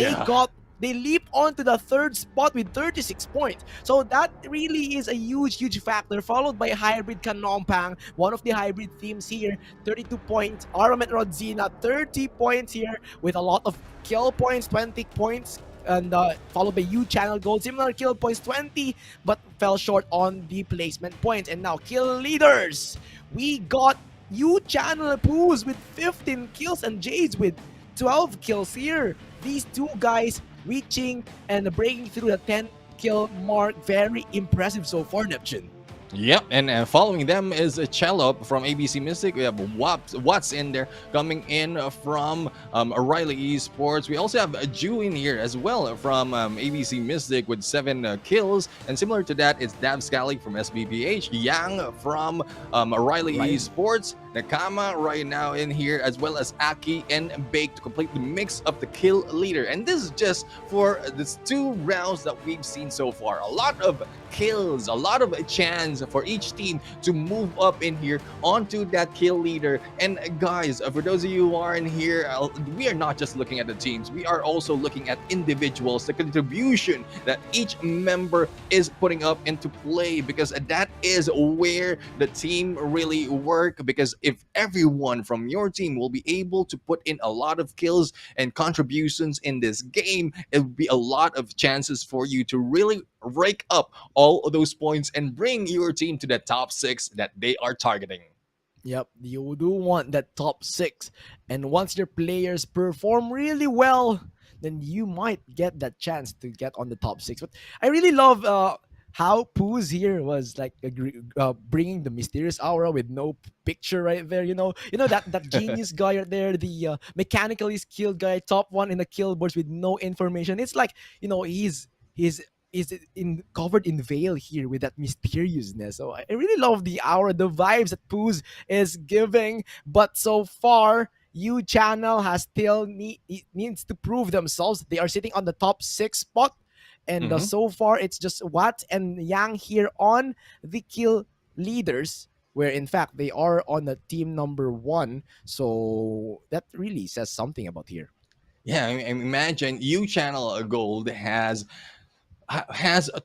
they leap onto the third spot with 36 points. So that really is a huge factor, followed by Hybrid Kanompang, one of the hybrid teams here, 32 points. Aramet Rodzina, 30 points here with a lot of kill points, 20 points. And followed by U Channel Gold, similar kill points, 20, but fell short on the placement points. And now kill leaders. We got U Channel Poos with 15 kills and Jades with 12 kills here. These two guys reaching and breaking through the 10 kill mark. Very impressive so far, Neptune. Yep, and following them is a Cello from ABC Mystic. We have Watts in there coming in from O'Reilly Esports. We also have a Jew in here as well from ABC Mystic with 7 kills. And similar to that, it's Dav Scally from SBPH, Yang from O'Reilly Esports, Nakama right now in here, as well as Aki and Bake to complete the mix of the kill leader. And this is just for these 2 rounds that we've seen so far. A lot of kills, a lot of chance for each team to move up in here onto that kill leader. And guys, for those of you who are in here, we are not just looking at the teams, we are also looking at individuals, the contribution that each member is putting up into play, because that is where the team really work. Because if everyone from your team will be able to put in a lot of kills and contributions in this game, it will be a lot of chances for you to really rake up all of those points and bring your team to the top 6 that they are targeting. Yep, you do want that top 6. And once your players perform really well, then you might get that chance to get on the top 6. But I really love how Poos here was like bringing the mysterious aura with no picture right there. You know that genius guy right there, the mechanically skilled guy, top 1 in the kill boards with no information. It's like, he's covered in veil here with that mysteriousness. So I really love the aura, the vibes that Poos is giving. But so far, U Channel has still needs to prove themselves. They are sitting on the top 6 spot. And so far, it's just Watt and Yang here on the kill leaders, where in fact they are on the team number 1. So that really says something about here. Yeah, I mean, imagine U Channel Gold has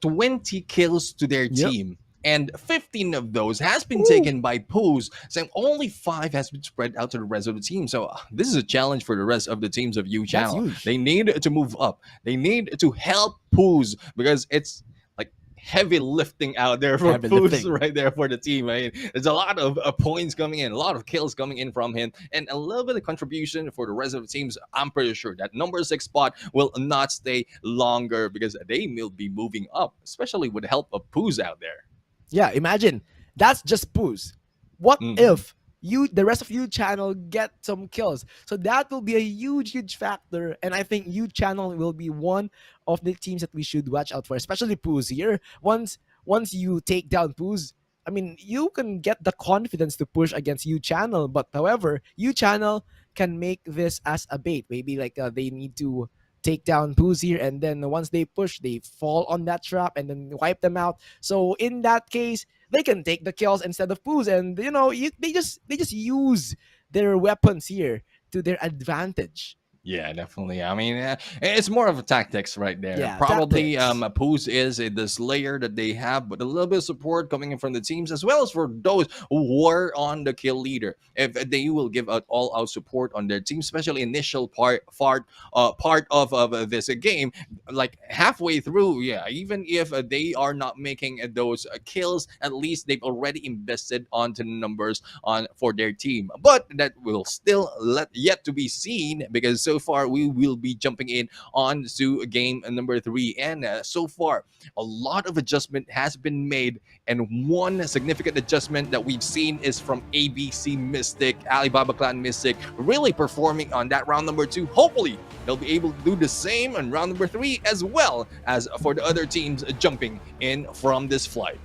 20 kills to their team, and 15 of those has been taken by Poos, so only 5 has been spread out to the rest of the team. So this is a challenge for the rest of the teams of U Channel. They need to move up. They need to help Poos, because it's like heavy lifting out there for Poos right there for the team. I mean, there's a lot of points coming in, a lot of kills coming in from him, and a little bit of contribution for the rest of the teams. I'm pretty sure that number 6 spot will not stay longer, because they will be moving up, especially with the help of Poos out there. Yeah, imagine that's just Poos. What if the rest of U Channel get some kills? So that will be a huge factor, and I think U Channel will be one of the teams that we should watch out for, especially Poos here. Once you take down Poos, I mean, you can get the confidence to push against U Channel. But however, U Channel can make this as a bait. Maybe like they need to take down Poos here, and then once they push, they fall on that trap and then wipe them out. So in that case, they can take the kills instead of Poos, and they just use their weapons here to their advantage. Yeah, definitely. I mean, it's more of a tactics right there. Yeah, probably tactics. Poos is the slayer that they have, but a little bit of support coming in from the teams, as well as for those who were on the kill leader. If they will give out all out support on their team, especially initial part of this game, like halfway through, yeah, even if they are not making those kills, at least they've already invested onto the numbers on for their team. But that will still yet to be seen, because so far we will be jumping in on to game number 3, and so far a lot of adjustment has been made, and one significant adjustment that we've seen is from ABC Mystic, Alibaba Clan Mystic, really performing on that round number 2. Hopefully they'll be able to do the same on round number 3, as well as for the other teams jumping in from this flight.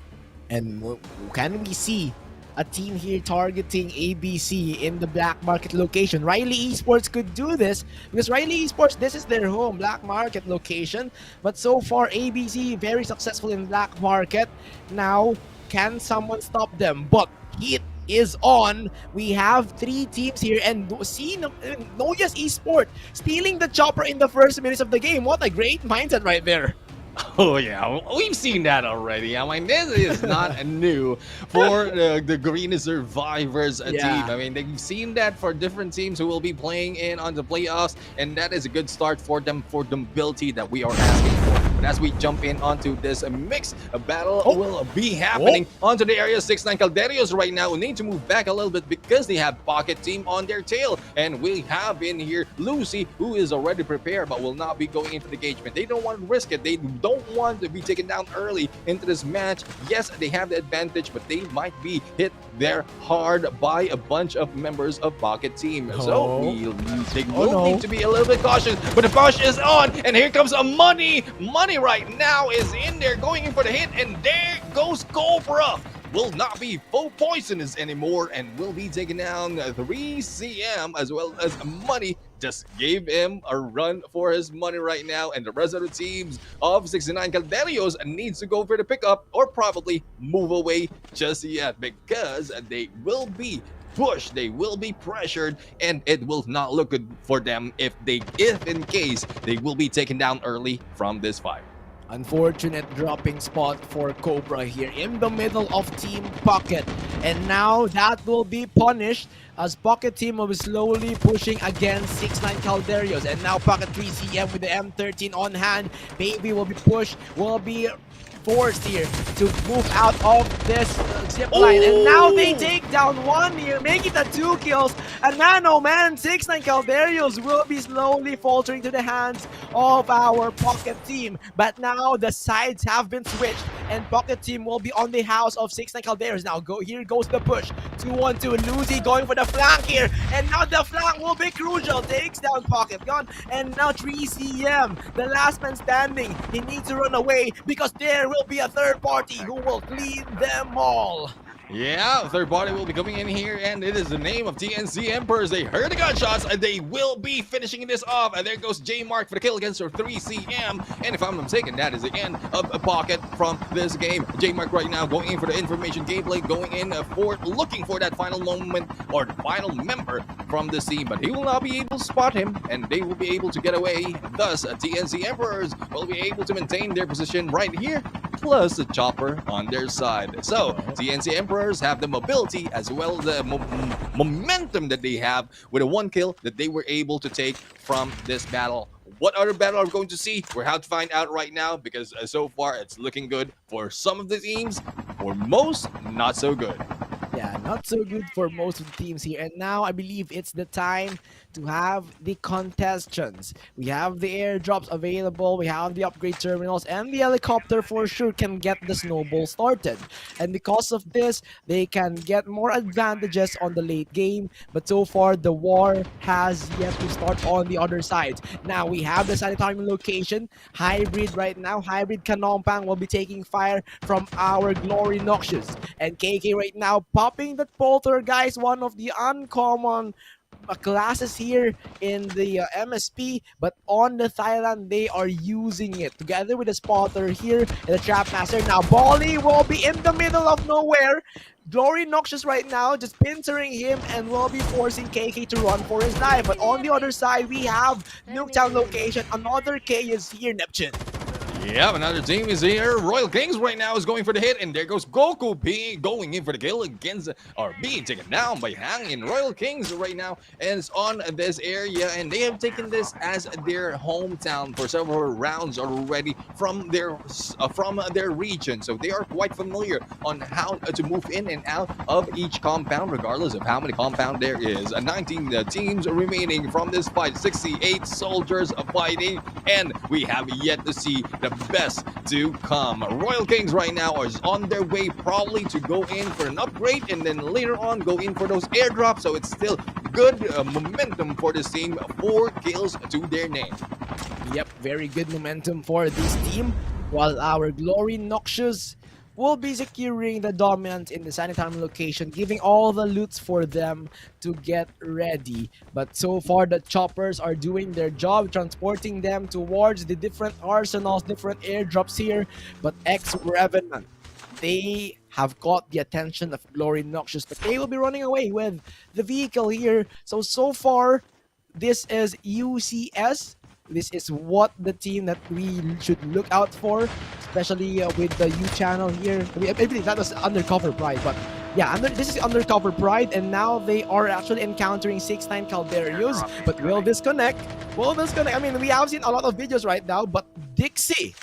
And can we see a team here targeting ABC in the black market location? Riley Esports could do this because Riley Esports, this is their home black market location. But so far, ABC very successful in black market. Now, can someone stop them? But heat is on. We have 3 teams here, and see Noyas Esports stealing the chopper in the first minutes of the game. What a great mindset right there. Oh yeah, we've seen that already. I mean, this is not new for the Garena Survivors team. I mean, they've seen that for different teams who will be playing in on the playoffs, and that is a good start for them for the ability that we are asking for. But as we jump in onto this mix, a battle will be happening onto the area. 6-9 Calderios right now need to move back a little bit because they have Pocket Team on their tail, and we have in here Lucy, who is already prepared but will not be going into the engagement. They don't want to risk it. They don't want to be taken down early into this match. Yes, they have the advantage, but they might be hit there hard by a bunch of members of Pocket Team. So they will need to be a little bit cautious. But the push is on, and here comes a money. Money right now is in there, going in for the hit, and there goes Cobra. Will not be full poisonous anymore and will be taking down 3CM, as well as Money just gave him a run for his money right now, and the rest of the teams of 69 Calderios needs to go for the pickup or probably move away just yet, because they will be pushed, they will be pressured, and it will not look good for them if in case they will be taken down early from this fight. Unfortunate dropping spot for Cobra here in the middle of Team Pocket. And now that will be punished as Pocket Team will be slowly pushing against 6-9 Calderios. And now Pocket 3CM with the M13 on hand. Baby will be pushed, will be forced here to move out of this zip line. And now they take down 1 here, making it 2 kills. And man, oh man, 6-9 Calderios will be slowly faltering to the hands of our Pocket Team. But now the sides have been switched, and Pocket Team will be on the house of 6-9 Calderios. Now here goes the push. 2-1-2, Lucy going for the flank here. And now the flank will be crucial. Takes down Pocket Gun. And now 3CM, the last man standing. He needs to run away because there will be a third party who will clean them all. Yeah, third party will be coming in here, and it is the name of TNC Emperors. They heard the gunshots, and they will be finishing this off. And there goes J Mark for the kill against 3CM. And if I'm not mistaken, that is the end of a Pocket from this game. J Mark right now going in for the information gameplay, going in for looking for that final moment or the final member from the team. But he will not be able to spot him, and they will be able to get away. Thus, TNC Emperors will be able to maintain their position right here, plus the chopper on their side. So, TNC Emperors have the mobility as well as the momentum that they have with a 1 kill that they were able to take from this battle. What other battle are we going to see? We're have to find out right now, because so far it's looking good for some of the teams, for most not so good. Yeah, not so good for most of the teams here. And now I believe it's the time to have the contestants. We have the airdrops available, we have the upgrade terminals, and the helicopter for sure can get the snowball started. And because of this, they can get more advantages on the late game. But so far, the war has yet to start on the other side. Now we have the sanitarium location. Hybrid right now. Hybrid Kanompang will be taking fire from our Glory Noxious. And KK right now popping that Poltergeist, one of the uncommon classes here in the MSP, but on the Thailand they are using it together with the spotter here and the trap master. Now Bolly will be in the middle of nowhere. Glory Noxious right now just pincering him and will be forcing KK to run for his life. But on the other side, we have Nuketown location. Another K is here, Neptune. Yeah, another team is here. Royal Kings right now is going for the hit, and there goes Goku P going in for the kill against or being taken down by Hangin. Royal Kings right now is on this area, and they have taken this as their hometown for several rounds already from their region. So they are quite familiar on how to move in and out of each compound, regardless of how many compound there is. 19 teams remaining from this fight, 68 soldiers fighting, and we have yet to see the best to come. Royal Kings right now is on their way probably to go in for an upgrade and then later on go in for those airdrops. So it's still good momentum for this team. 4 kills to their name. Yep, very good momentum for this team. While our Glory Noxious will be securing the dominance in the sanitarium location, giving all the loots for them to get ready. But so far, the choppers are doing their job, transporting them towards the different arsenals, different airdrops here. But ex-Revenant, they have got the attention of Glory Noxious, but they will be running away with the vehicle here. So far, this is UCS. This is what the team that we should look out for, especially with the U channel here. I believe that was Undercover Pride, but yeah, this is Undercover Pride, and now they are actually encountering 6-9 Calderios. But will this connect? Will this connect? I mean, we have seen a lot of videos right now, but Dixie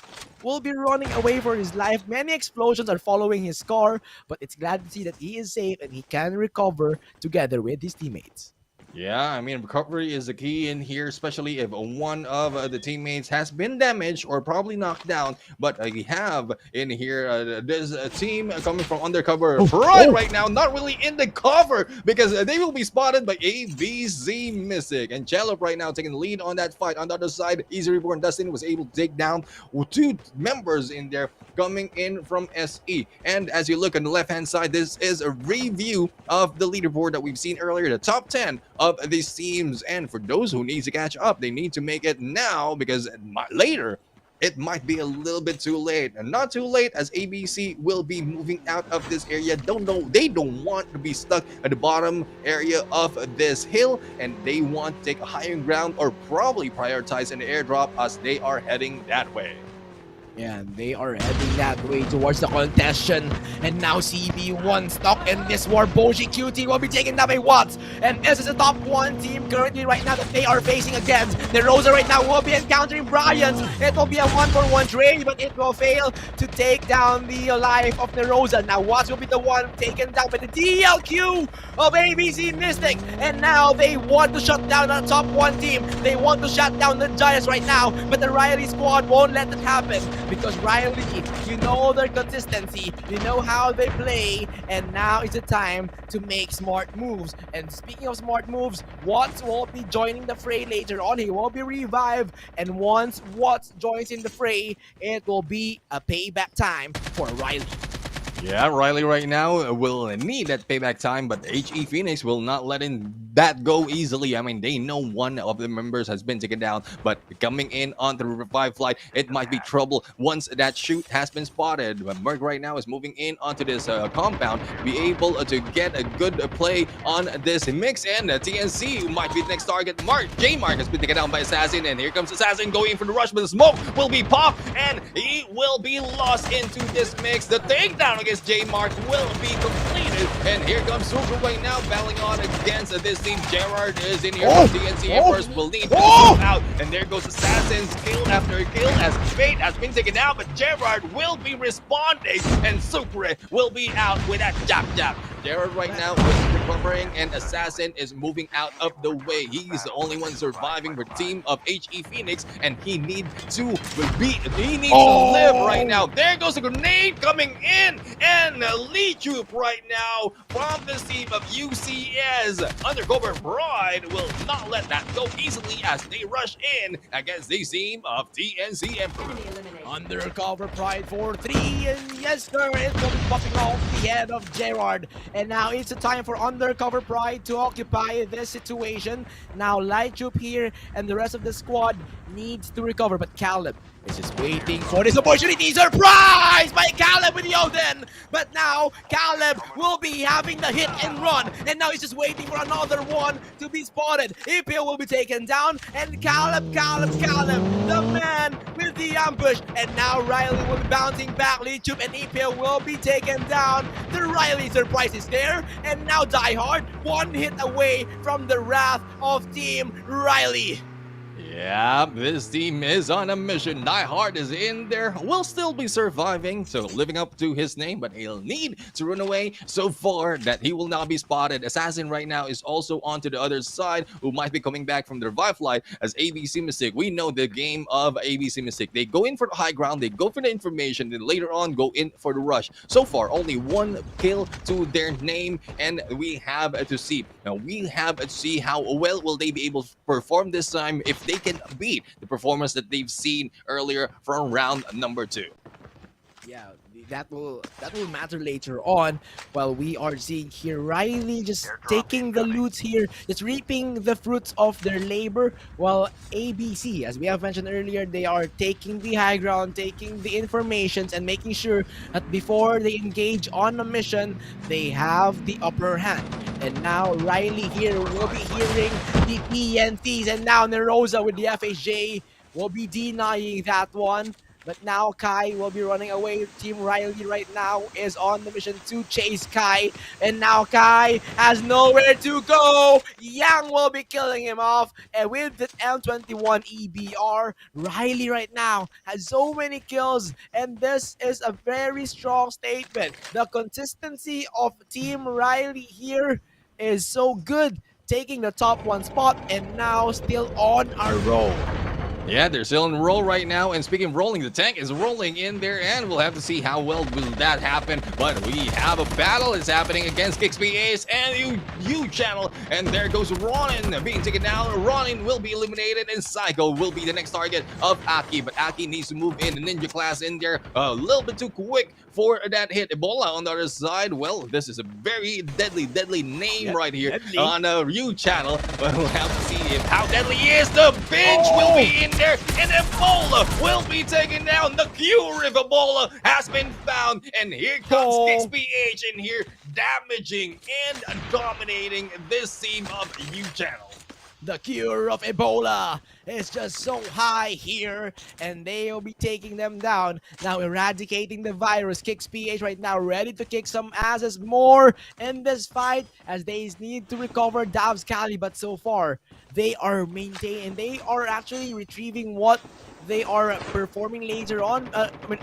will be running away for his life. Many explosions are following his car, but it's glad to see that he is safe and he can recover together with his teammates. Yeah, I mean, recovery is the key in here, especially if one of the teammates has been damaged or probably knocked down. But we have in here this team coming from Undercover Pride right now, not really in the cover because they will be spotted by ABC Mystic. And Chalop right now taking the lead on that fight. On the other side, Easy Reborn Dustin was able to take down 2 members in there coming in from SE. And as you look on the left-hand side, this is a review of the leaderboard that we've seen earlier, the top 10 of these teams. And for those who need to catch up, they need to make it now because later it might be a little bit too late. And not too late, as ABC will be moving out of this area. They don't want to be stuck at the bottom area of this hill, and they want to take a higher ground or probably prioritize an airdrop as they are heading that way. Yeah, they are heading that way towards the contestation. And now CB1 stuck in this war. Boji QT will be taken down by Watts. And this is the top 1 team currently right now that they are facing against. The Rosa right now will be encountering Bryans. It will be a 1-for-1 trade, but it will fail to take down the life of the Rosa. Now Watts will be the one taken down by the DLQ of ABC Mystic. And now they want to shut down the top 1 team. They want to shut down the Giants right now. But the Riley squad won't let that happen. Because Riley, you know their consistency, you know how they play, and now is the time to make smart moves. And speaking of smart moves, Watts will be joining the fray later on. He will be revived, and once Watts joins in the fray, it will be a payback time for Riley. Yeah, Riley right now will need that payback time, but HE Phoenix will not let that go easily. I mean, they know one of the members has been taken down, but coming in on the revive flight, it might be trouble once that shoot has been spotted. But Merc right now is moving in onto this compound, be able to get a good play on this mix, and TNC might be the next target. J-Mark has been taken down by Assassin, and here comes Assassin going for the rush, but the smoke will be popped, and he will be lost into this mix. The takedown against J-Mark will be completed, and here comes Super right now battling on against this team. Gerard is in here. TNC Emperors will need to move out, and there goes Assassin's kill after kill as Fate has been taken out, but Gerard will be responding, and Super will be out with that jab. Gerard right now is recovering, and Assassin is moving out of the way. He's the only one surviving for team of HE Phoenix, and he needs to live right now. There goes a grenade coming in, and Lee Troop right now from the team of UCS. Undercover Pride will not let that go easily as they rush in against the team of TNC Emperor. Undercover Pride for 3, and yes sir, it will be popping off the head of Gerard. And now it's the time for Undercover Pride to occupy this situation. Now Light Troop here and the rest of the squad needs to recover, but Caleb is just waiting for this opportunity. Surprise by Caleb with the Odin! But now Caleb will be having the hit and run, and now he's just waiting for another one to be spotted. Ipil will be taken down, and Caleb, the man with into the ambush, and now Riley will be bouncing back. Lichup and Epil will be taken down. The Riley surprise is there, and now Die Hard one hit away from the wrath of Team Riley. Yeah, this team is on a mission. Die Hard is in there, will still be surviving, so living up to his name, but he'll need to run away so far that he will not be spotted. Assassin right now is also onto the other side, who might be coming back from the revive flight as ABC Mystic. We know the game of ABC Mystic. They go in for the high ground, they go for the information, then later on go in for the rush. So far, only one kill to their name, and we have to see. Now, we have to see how well will they be able to perform this time if they can beat the performance that they've seen earlier from round number 2. Yeah, that will matter later on. While we are seeing here Riley just taking the loots here, just reaping the fruits of their labor, while ABC, as we have mentioned earlier, they are taking the high ground, taking the informations, and making sure that before they engage on a mission, they have the upper hand. And now Riley here will be hearing the PNTs, and now Nerosa with the FHJ will be denying that one. But now Kai will be running away. Team Riley right now is on the mission to chase Kai. And now Kai has nowhere to go. Yang will be killing him off. And with the M21 EBR, Riley right now has so many kills. And this is a very strong statement. The consistency of Team Riley here is so good. Taking the top 1 spot and now still on a roll. Yeah, they're still in roll right now, and speaking of rolling, the tank is rolling in there, and we'll have to see how well will that happen. But we have a battle that's happening against Kixby Ace and U channel, and there goes Ronin being taken down. Ronin will be eliminated, and Psycho will be the next target of Aki, but Aki needs to move in the ninja class in there a little bit too quick for that hit. Ebola on the other side, well, this is a very deadly name right here on the U channel, but we'll have to see how deadly he is. The bench will be in there, and Ebola will be taken down. The cure of Ebola has been found, and here comes XPH in here, damaging and dominating this team of U channel. The cure of Ebola is just so high here, and they'll be taking them down. Now eradicating the virus. Kicks PH right now, ready to kick some asses more in this fight as they need to recover Dav's Cali, but so far they are maintaining, they are actually retrieving what they are performing later on,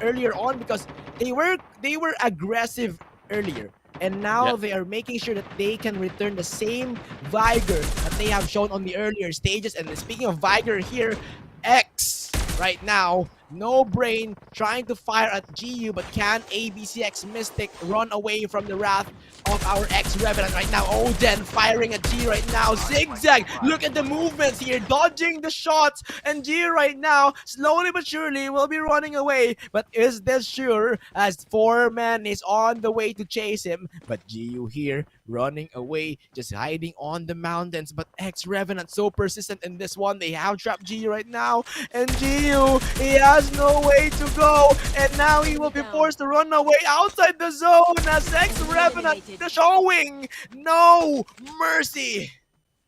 earlier on, because they were aggressive earlier. And now they are making sure that they can return the same vigor that they have shown on the earlier stages. And speaking of vigor here, X right now, no brain, trying to fire at GU, but can ABCX Mystic run away from the wrath of our ex-Revenant right now? Oden firing at G right now. Zigzag, look at the movements here, dodging the shots, and G right now, slowly but surely, will be running away. But is this sure, as 4-man is on the way to chase him? But GU here, running away, just hiding on the mountains. But ex-Revenant so persistent in this one. They have trapped GU right now, and GU, he has no way to go, and now he will be forced to run away outside the zone as ex-Revenant showing no mercy.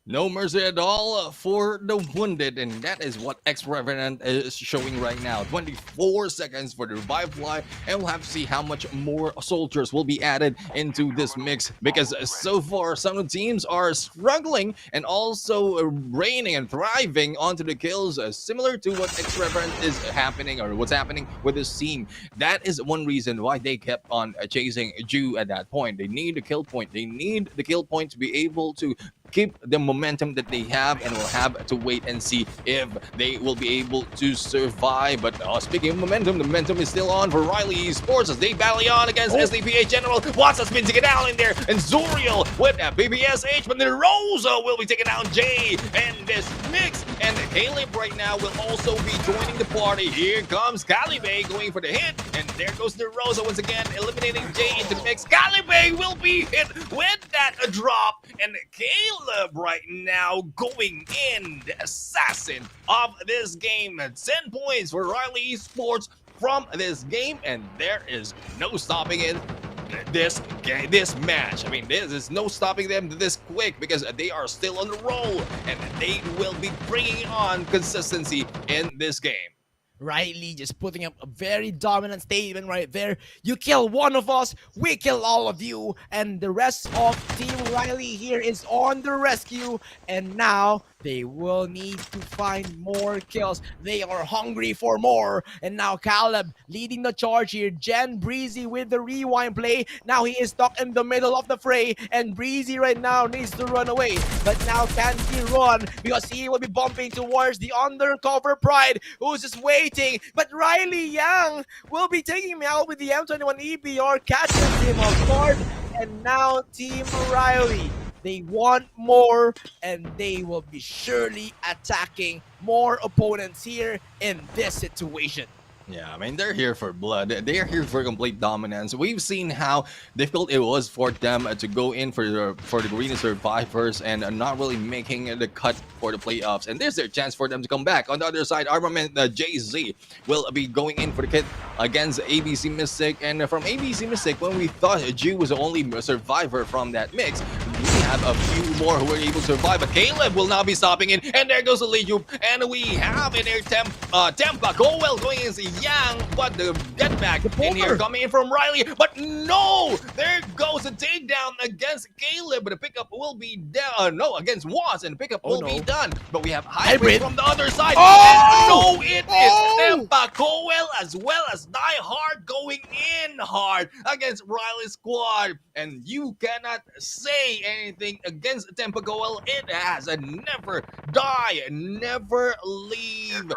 No mercy at all for the wounded, and that is what ex-Revenant is showing right now. 24 seconds for the revive fly, and we'll have to see how much more soldiers will be added into this mix, because so far some of the teams are struggling and also reigning and thriving onto the kills, similar to what ex-Revenant is happening, or what's happening with this team. That is one reason why they kept on chasing Ju at that point. They need the kill point. They need the kill point to be able to keep the momentum that they have, and we'll have to wait and see if they will be able to survive. But speaking of momentum, the momentum is still on for Riley Esports as they battle on against SDPH General. Watson's been taken down in there, and Zuriel with BBSH, but then Rosa will be taking down Jay, and this mix, and Caleb right now will also be joining the party. Here comes Calibe going for the hit, and there goes the Rosa once again, eliminating Jay into the mix. Calibe will be hit with that drop, and Caleb right now going in, the assassin of this game. 10 points for Riley Esports from this game, and there is no stopping it. This match, I mean, there is no stopping them this quick, because they are still on the roll, and they will be bringing on consistency in this game. Riley just putting up a very dominant statement right there. You kill one of us, we kill all of you. And the rest of Team Riley here is on the rescue. And now they will need to find more kills. They are hungry for more. And now Caleb leading the charge here. Jen Breezy with the rewind play. Now he is stuck in the middle of the fray. And Breezy right now needs to run away. But now can he run? Because he will be bumping towards the undercover Pride, who's just waiting. But Riley Yang will be taking him out with the M21 EBR, catches him off guard. And now Team Riley, they want more, and they will be surely attacking more opponents here in this situation. Yeah, I mean, they're here for blood. They're here for complete dominance. We've seen how difficult it was for them to go in for the Garena Survivors and not really making the cut for the playoffs. And there's their chance for them to come back. On the other side, Armament Jay-Z will be going in for the kit against ABC Mystic. And from ABC Mystic, when we thought Ju was the only survivor from that mix, we have a few more who were able to survive. But Caleb will now be stopping in. And there goes the lead group. And we have in there Tempa Goldwell going against Yang, but the get back in here coming in from Riley, but no, there goes a takedown against Caleb, but the pickup will be down. No, against Was, and the pickup will be done. But we have Hybrid from the other side. And no, it is Tempa Coel as well as Die Hard going in hard against Riley's squad. And you cannot say anything against Tempa Coel. It has a never die, never leave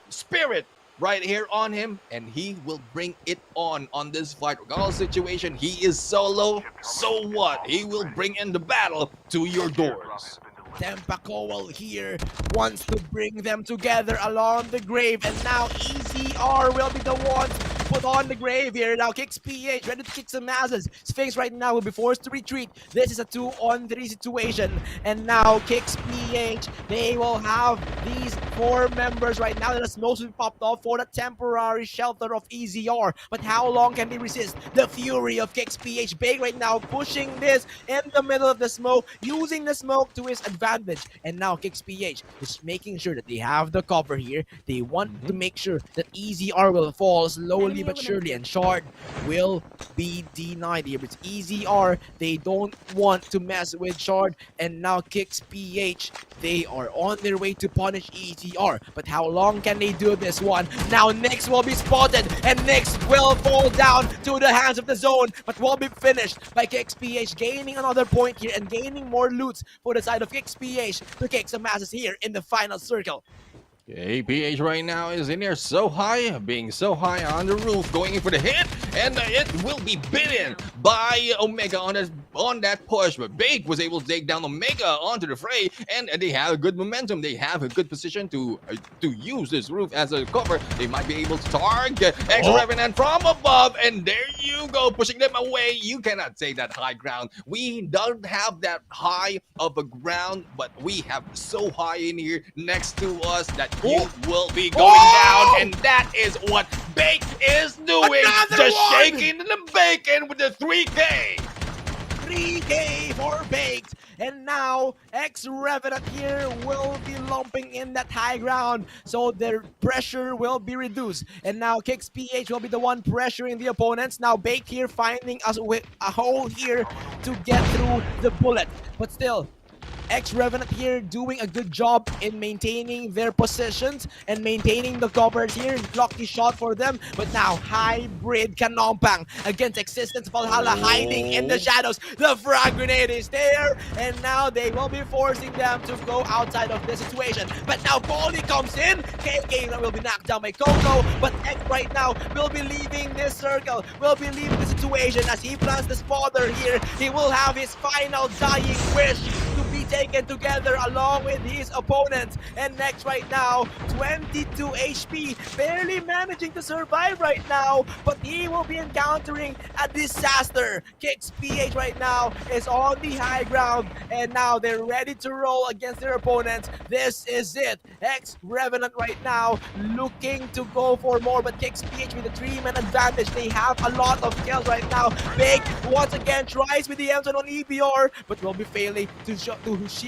spirit right here on him, and he will bring it on this fight. Regardless of the situation, he is solo, so what? He will bring in the battle to your doors. Tempa Coel here wants to bring them together along the grave, and now EZR will be the ones put on the grave here. Now Kicks PH ready to kick some asses. Sphinx right now will be forced to retreat. This is a 2-on-3 situation, and now Kicks PH, they will have these 4 members right now that has mostly popped off for the temporary shelter of EZR. But how long can they resist the fury of Kicks PH? Big right now pushing this in the middle of the smoke, using the smoke to his advantage. And now Kicks PH is making sure that they have the cover here. They want to make sure that EZR will fall slowly but surely, and Shard will be denied here. It's EZR, they don't want to mess with Shard, and now Kicks PH, they are on their way to punish EZR. But how long can they do this one? Now Nyx will be spotted, and Nyx will fall down to the hands of the zone, but will be finished by Kicks PH, gaining another point here and gaining more loots for the side of Kicks PH to kick some asses here in the final circle. APH right now is in there so high, being so high on the roof, going in for the hit, and it will be bitten by Omega on that push. But Bake was able to take down Omega onto the fray, and they have a good momentum. They have a good position to use this roof as a cover. They might be able to target X-Revenant from above, and there you go, pushing them away. You cannot take that high ground. We don't have that high of a ground, but we have so high in here next to us that you will be going down, and that is what Bake is doing. Just shaking the bacon with the 3K. 3K for Baked, and now X-Revenant here will be lumping in that high ground, so their pressure will be reduced. And now Kicks PH will be the one pressuring the opponents. Now Baked here finding us with a hole here to get through the bullet, but still X-Revenant here doing a good job in maintaining their positions and maintaining the covers here. Lucky shot for them, but now Hybrid Kanompang against Existence Valhalla hiding in the shadows. The frag grenade is there, and now they will be forcing them to go outside of this situation. But now Polly comes in. KK will be knocked down by Coco, but X right now will be leaving this circle, will be leaving the situation as he plants the spotter here. He will have his final dying wish to be taken together along with his opponents. And next right now, 22 HP, barely managing to survive right now, but he will be encountering a disaster. Kicks PH right now is on the high ground, and now they're ready to roll against their opponents. This is it. X-Revenant right now looking to go for more, but Kicks PH with a 3-man advantage. They have a lot of kills right now. Big once again tries with the M1 on EBR, but will be failing to shoot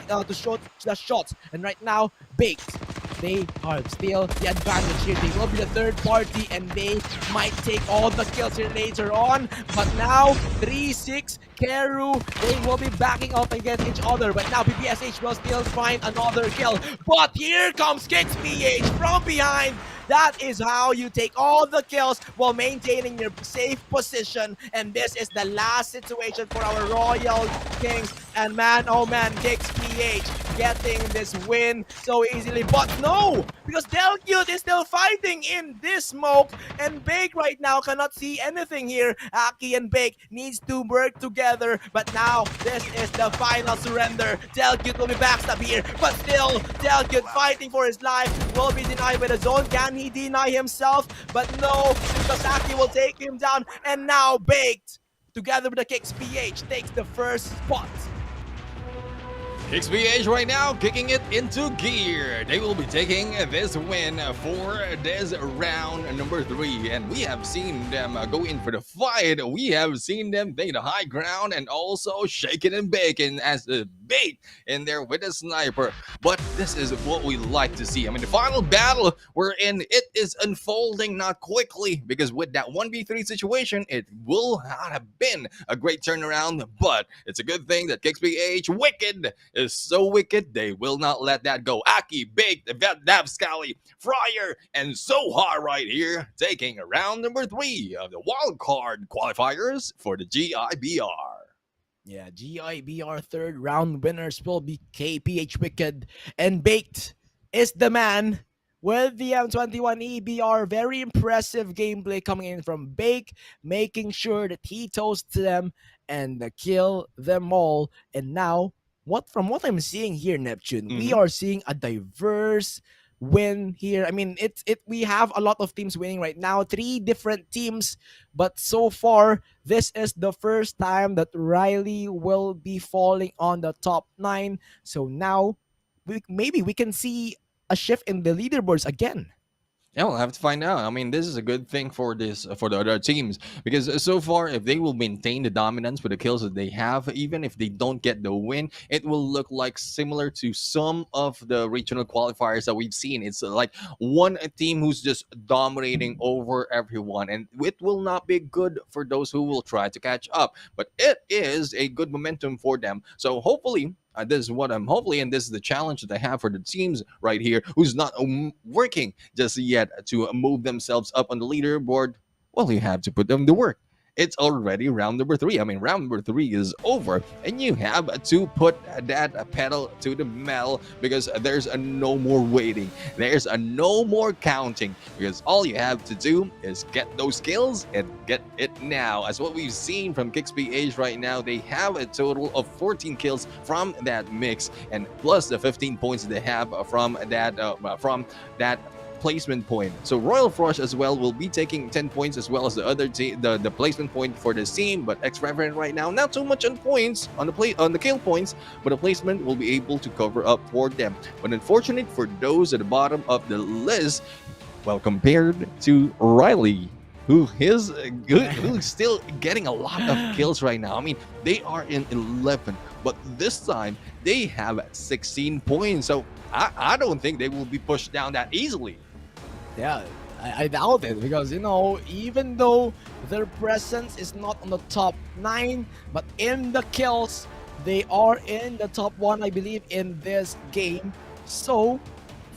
the shots. And right now, Baked they are still the advantage here. They will be the third party and they might take all the kills here later on. But now 3-6 Keru, they will be backing up against each other. But now PPSH will still find another kill. But here comes Kicks PH from behind. That is how you take all the kills while maintaining your safe position. And this is the last situation for our Royal Kings. And man, oh man, Kicks PH getting this win so easily. But no, because Delcute is still fighting in this smoke. And Bake right now cannot see anything here. Aki and Bake needs to work together. But now, this is the final surrender. Delcute will be backstabbed here. But still, Delcute fighting for his life will be denied by the zone. Can he deny himself? But no, because Aki will take him down. And now Baked, together with the Kicks PH, takes the first spot. XPH right now kicking it into gear. They will be taking this win for this round number 3. And we have seen them go in for the fight. We have seen them take the high ground and also shaking and baking as the bait in there with a sniper. But this is what we like to see. I mean, the final battle we're in, it is unfolding not quickly, because with that 1v3 situation, it will not have been a great turnaround. But it's a good thing that KXPH Wicked is so wicked, they will not let that go. Aki, Baked, Davskali, Fryer, and Soha right here, taking round number 3 of the wildcard qualifiers for the GIBR. Yeah, GIBR third round winners will be KPH Wicked, and Baked is the man with the M21 EBR. Very impressive gameplay coming in from Bake, making sure that he toasts them and kill them all. And now, from what I'm seeing here, Neptune, we are seeing a diverse win here. I mean, we have a lot of teams winning right now, 3 different teams, but so far this is the first time that Riley will be falling on the top 9. So now maybe we can see a shift in the leaderboards again. Yeah, we'll have to find out. I mean, this is a good thing for the other teams, because so far, if they will maintain the dominance with the kills that they have, even if they don't get the win, it will look like similar to some of the regional qualifiers that we've seen. It's like one team who's just dominating over everyone, and it will not be good for those who will try to catch up. But it is a good momentum for them. So hopefully, this is what I'm hopefully, and this is the challenge that I have for the teams right here who's not working just yet to move themselves up on the leaderboard. Well, you have to put them to work. It's already round number 3. I mean, round number 3 is over, and you have to put that pedal to the metal, because there's no more waiting. There's no more counting, because all you have to do is get those kills and get it now. As what we've seen from KXPH right now, they have a total of 14 kills from that mix, and plus the 15 points they have from that placement point. So Royal Frosh as well will be taking 10 points, as well as the other the placement point for the team. But X-Reverend right now, not too much on points on the kill points, but the placement will be able to cover up for them. But unfortunate for those at the bottom of the list, well, compared to Riley, who's still getting a lot of kills right now. I mean, they are in 11, but this time they have 16 points. So I don't think they will be pushed down that easily. Yeah, I doubt it, because, you know, even though their presence is not on the top 9, but in the kills, they are in the top 1, I believe, in this game. So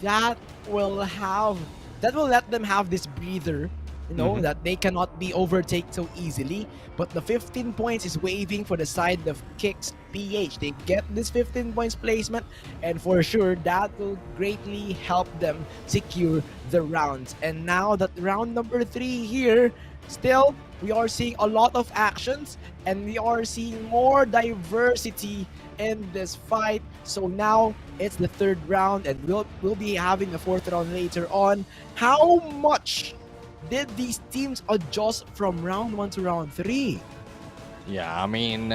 that will let them have this breather, you know, that they cannot be overtaken so easily. But the 15 points is waving for the side of Kicks PH. They get this 15 points placement, and for sure that will greatly help them secure the rounds. And now that round number 3 here, still we are seeing a lot of actions, and we are seeing more diversity in this fight. So now it's the 3rd round, and we'll be having a 4th round later on. How much did these teams adjust from round 1 to round 3? Yeah, I mean,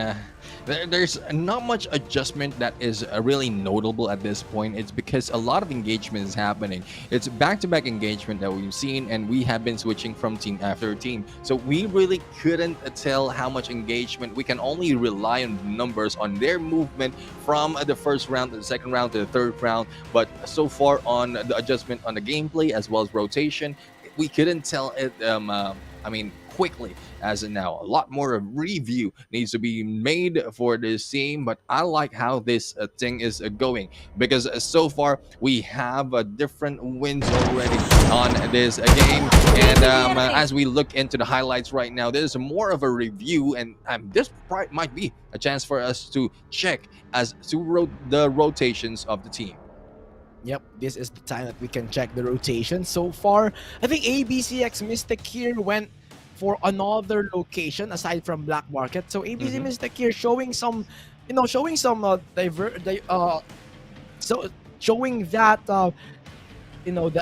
there's not much adjustment that is really notable at this point. It's because a lot of engagement is happening. It's back-to-back engagement that we've seen, and we have been switching from team after team. So we really couldn't tell how much engagement. We can only rely on numbers, on their movement from the first round to the second round to the third round. But so far on the adjustment on the gameplay as well as rotation, we couldn't tell it. I mean, quickly as of now. A lot more of review needs to be made for this team, but I like how this thing is going because so far we have different wins already on this game. And as we look into the highlights right now, there's more of a review, and this might be a chance for us to check as to the rotations of the team. Yep, this is the time that we can check the rotation. So far, I think ABCX Mystic here went for another location aside from Black Market. So ABC Mystic here showing some, showing some so showing that the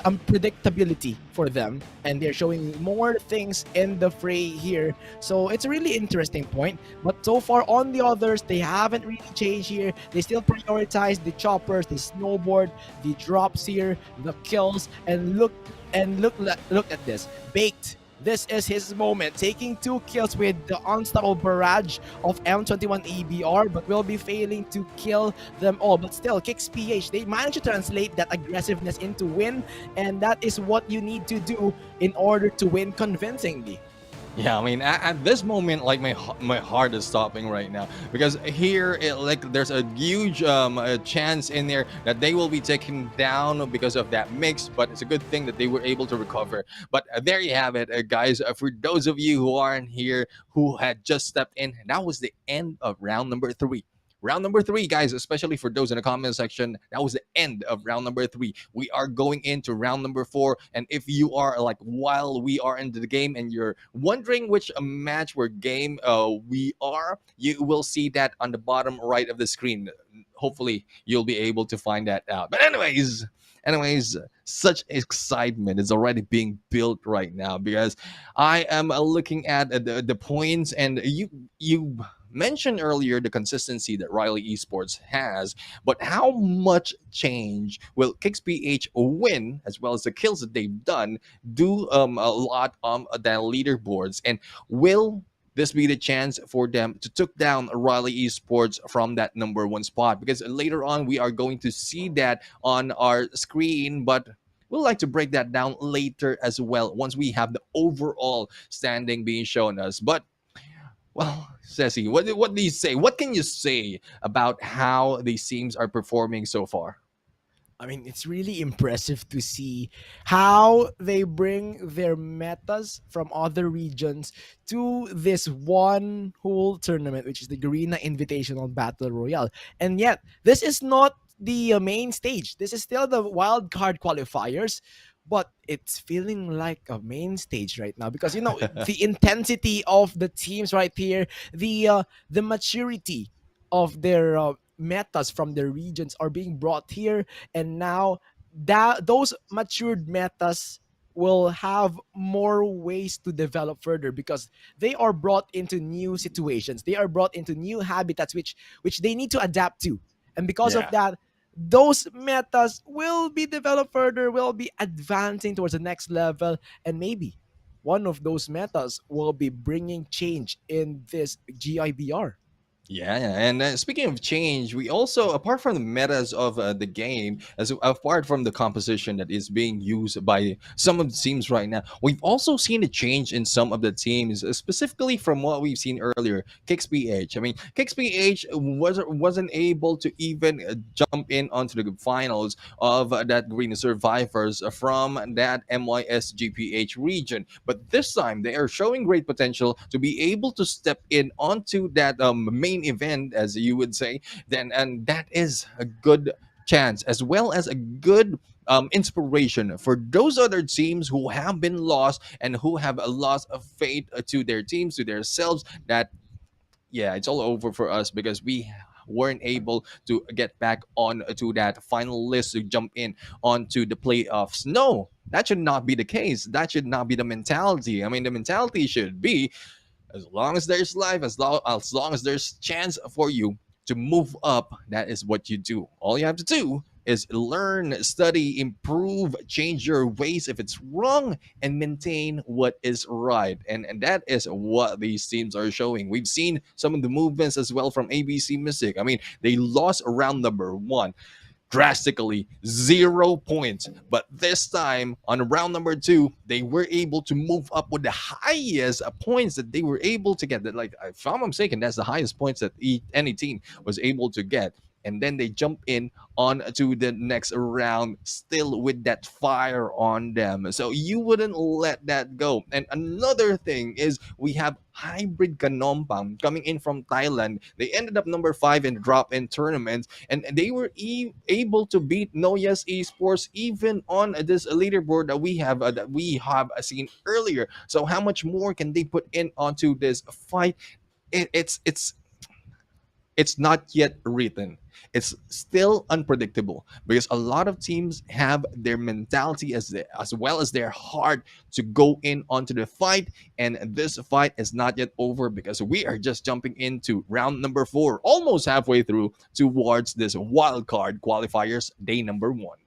unpredictability for them, and they're showing more things in the fray here. So it's a really interesting point. But so far on the others, they haven't really changed here. They still prioritize the choppers, the snowboard, the drops here, the kills, and look at this. Baked. This is his moment, taking 2 kills with the unstoppable barrage of M21 EBR, but will be failing to kill them all. But still, Kicks PH, they managed to translate that aggressiveness into win, and that is what you need to do in order to win convincingly. Yeah, I mean, at this moment, like my heart is stopping right now because here, there's a huge a chance in there that they will be taken down because of that mix. But it's a good thing that they were able to recover. But there you have it, guys. For those of you who aren't here, who had just stepped in, that was the end of round number 3. Round number 3, guys, especially for those in the comment section, that was the end of round number 3. We are going into round number 4. And if you are like, while we are into the game and you're wondering which match or game we are, you will see that on the bottom right of the screen. Hopefully, you'll be able to find that out. But anyways, such excitement is already being built right now because I am looking at the points, and you mentioned earlier the consistency that Riley Esports has, but how much change will KixPH win, as well as the kills that they've done, do a lot on the leaderboards, and will this be the chance for them to took down Riley Esports from that number 1 spot? Because later on we are going to see that on our screen, but we'll like to break that down later as well once we have the overall standing being shown us. But well, Ceci, what do you say? What can you say about how these teams are performing so far? I mean, it's really impressive to see how they bring their metas from other regions to this one whole tournament, which is the Garena Invitational Battle Royale. And yet, this is not the main stage. This is still the wildcard qualifiers, but it's feeling like a main stage right now because the intensity of the teams right here, the maturity of their metas from their regions are being brought here, and now that those matured metas will have more ways to develop further because they are brought into new situations, they are brought into new habitats which they need to adapt to, and because of Yeah. that, those metas will be developed further, will be advancing towards the next level, and maybe one of those metas will be bringing change in this GIBR. Yeah, and speaking of change, we also, apart from the metas of the game, as apart from the composition that is being used by some of the teams right now, we've also seen a change in some of the teams, specifically from what we've seen earlier. KixPH. I mean, KixPH wasn't able to even jump in onto the finals of that Green Survivors from that MYSGPH region, but this time they are showing great potential to be able to step in onto that main event, as you would say. Then, and that is a good chance as well as a good inspiration for those other teams who have been lost and who have a loss of faith to their teams, to themselves, that yeah, it's all over for us because we weren't able to get back on to that final list to jump in onto the playoffs. No, that should not be the case. That should not be the mentality. I mean, the mentality should be As long as there's life, as long as there's chance for you to move up, that is what you do. All you have to do is learn, study, improve, change your ways if it's wrong, and maintain what is right. And that is what these teams are showing. We've seen some of the movements as well from ABC Mystic. I mean, they lost round number 1 drastically, 0 points. But this time on round number 2, they were able to move up with the highest points that they were able to get. That, like, if I'm not mistaken, that's the highest points that any team was able to get. And then they jump in on to the next round, still with that fire on them. So you wouldn't let that go. And another thing is we have Hybrid Kanompang coming in from Thailand. They ended up number 5 in drop-in tournaments, and they were able to beat Noyas Esports even on this leaderboard that we have seen earlier. So how much more can they put in onto this fight? It's not yet written. It's still unpredictable because a lot of teams have their mentality as well as their heart to go in onto the fight, and this fight is not yet over because we are just jumping into round number 4, almost halfway through towards this wildcard qualifiers day number 1.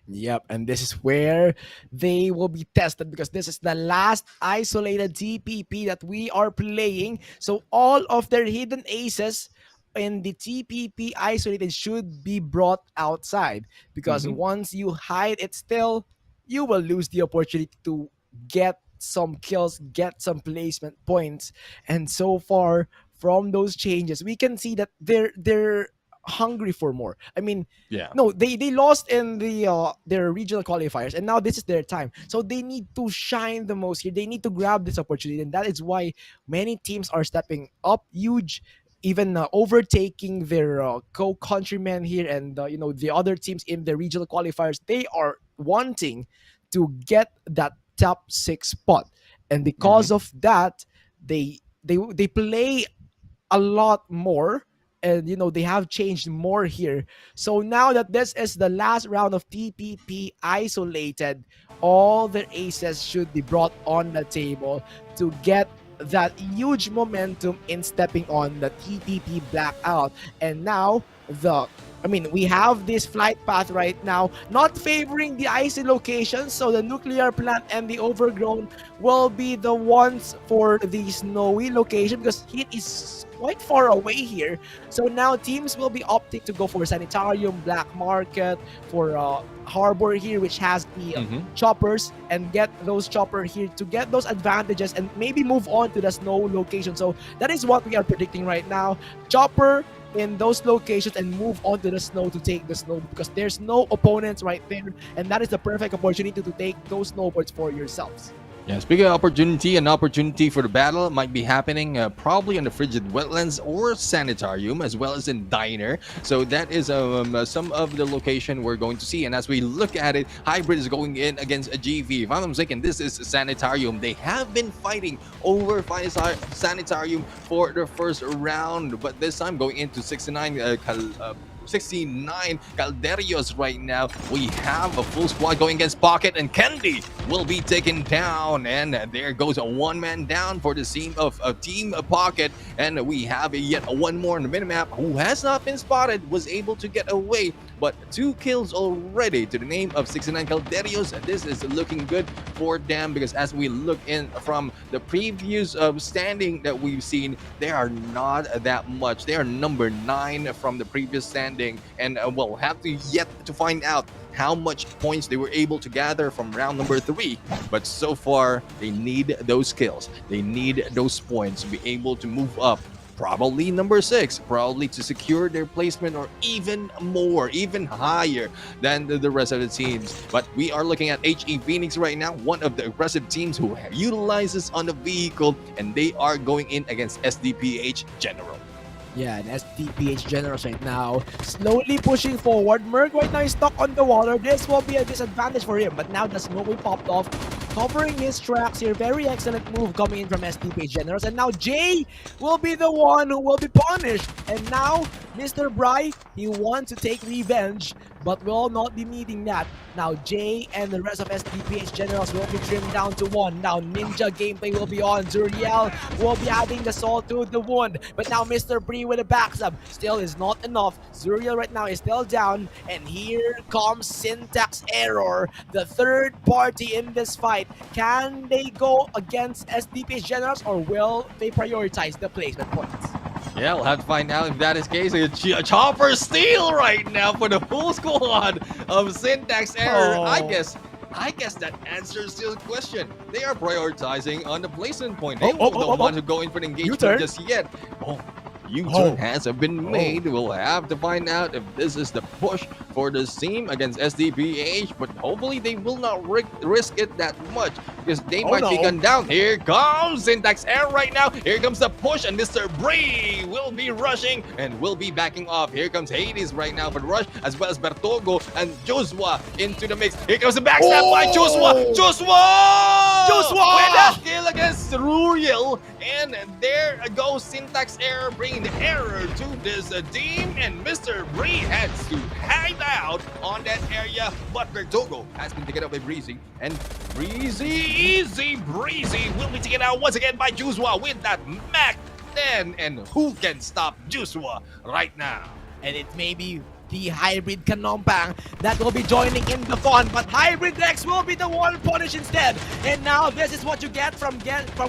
Yep, and this is where they will be tested because this is the last isolated TPP that we are playing. So all of their hidden aces in the TPP isolated should be brought outside because once you hide it still, you will lose the opportunity to get some kills, get some placement points. And so far from those changes, we can see that they're hungry for more. I mean, Yeah. no, they lost in their regional qualifiers, and now this is their time. So they need to shine the most here. They need to grab this opportunity, and that is why many teams are stepping up huge, even overtaking their co-countrymen here, and the other teams in the regional qualifiers. They are wanting to get that top 6 spot, and because of that, they play a lot more. And they have changed more here. So now that this is the last round of TPP isolated, all their aces should be brought on the table to get that huge momentum in stepping on the TPP blackout. And now we have this flight path right now, not favoring the icy locations. So the nuclear plant and the overgrown will be the ones for the snowy location because it is quite far away here. So now teams will be opting to go for Sanitarium, Black Market, for Harbor here, which has the choppers, and get those chopper here to get those advantages and maybe move on to the snow location. So that is what we are predicting right now. Chopper in those locations and move on to the snow to take the snow because there's no opponents right there, and that is the perfect opportunity to take those snowboards for yourselves. Yeah, speaking of opportunity, an opportunity for the battle might be happening probably on the Frigid Wetlands or Sanitarium, as well as in Diner. So that is some of the location we're going to see. And as we look at it, Hybrid is going in against a GV. If I'm not mistaken, this is Sanitarium. They have been fighting over Sanitarium for the first round, but this time going into 69 Calderios right now. We have a full squad going against Pocket, and Candy will be taken down. And there goes a one-man down for the team of Team Pocket. And we have yet one more on the minimap who has not been spotted, was able to get away. But 2 kills already to the name of 69 Calderios. This is looking good for them because as we look in from the previous standing that we've seen, they are not that much. They are number 9 from the previous standing. And we'll have to yet to find out how much points they were able to gather from round number 3. But so far, they need those kills. They need those points to be able to move up. Probably number 6, probably to secure their placement or even more, even higher than the rest of the teams. But we are looking at HE Phoenix right now, one of the aggressive teams who utilizes on the vehicle, and they are going in against SDPH General. Yeah, and SDPH Generals right now slowly pushing forward. Merc right now is stuck on the water. This will be a disadvantage for him, but now the smoke will popped off, covering his tracks here. Very excellent move coming in from SDPH Generals, and now Jay will be the one who will be punished. And now Mr. Bry, he wants to take revenge but will not be needing that. Now Jay and the rest of SDPH Generals will be trimmed down to 1. Now Ninja gameplay will be on. Zuriel will be adding the salt to the wound, but now Mr. Bree with a backstab still is not enough. Zuriel right now is still down, and here comes Syntax Error, the third party in this fight. Can they go against SDPH Generals, or will they prioritize the placement points? Yeah, we'll have to find out if that is the case. A chopper steal right now for the full squad of Syntax Error. Oh. I guess that answers the question. They are prioritizing on the placement point. They don't want to go in for the engagement U-turn. just yet. U-turn has been made. We'll have to find out if this is the push for this team against SDPH, but hopefully they will not risk it that much because they might be gunned down. Here comes Syntax Error right now. Here comes the push, and Mr. Bree will be rushing and will be backing off. Here comes Hades right now for the rush, as well as Bertogo and Joshua into the mix. Here comes the backstab by Joshua! Joshua! With that kill against Ruriel, and there goes Syntax Error bringing the error to this team, and Mr. Bree has to hide out on that area, but Bertogo has been taken out by Breezy, and Breezy will be taken out once again by Joshua with that Mac 10, and who can stop Joshua right now? And it may be the Hybrid Kanompang that will be joining in the fun, but Hybrid Rex will be the one punished instead. And now this is what you get from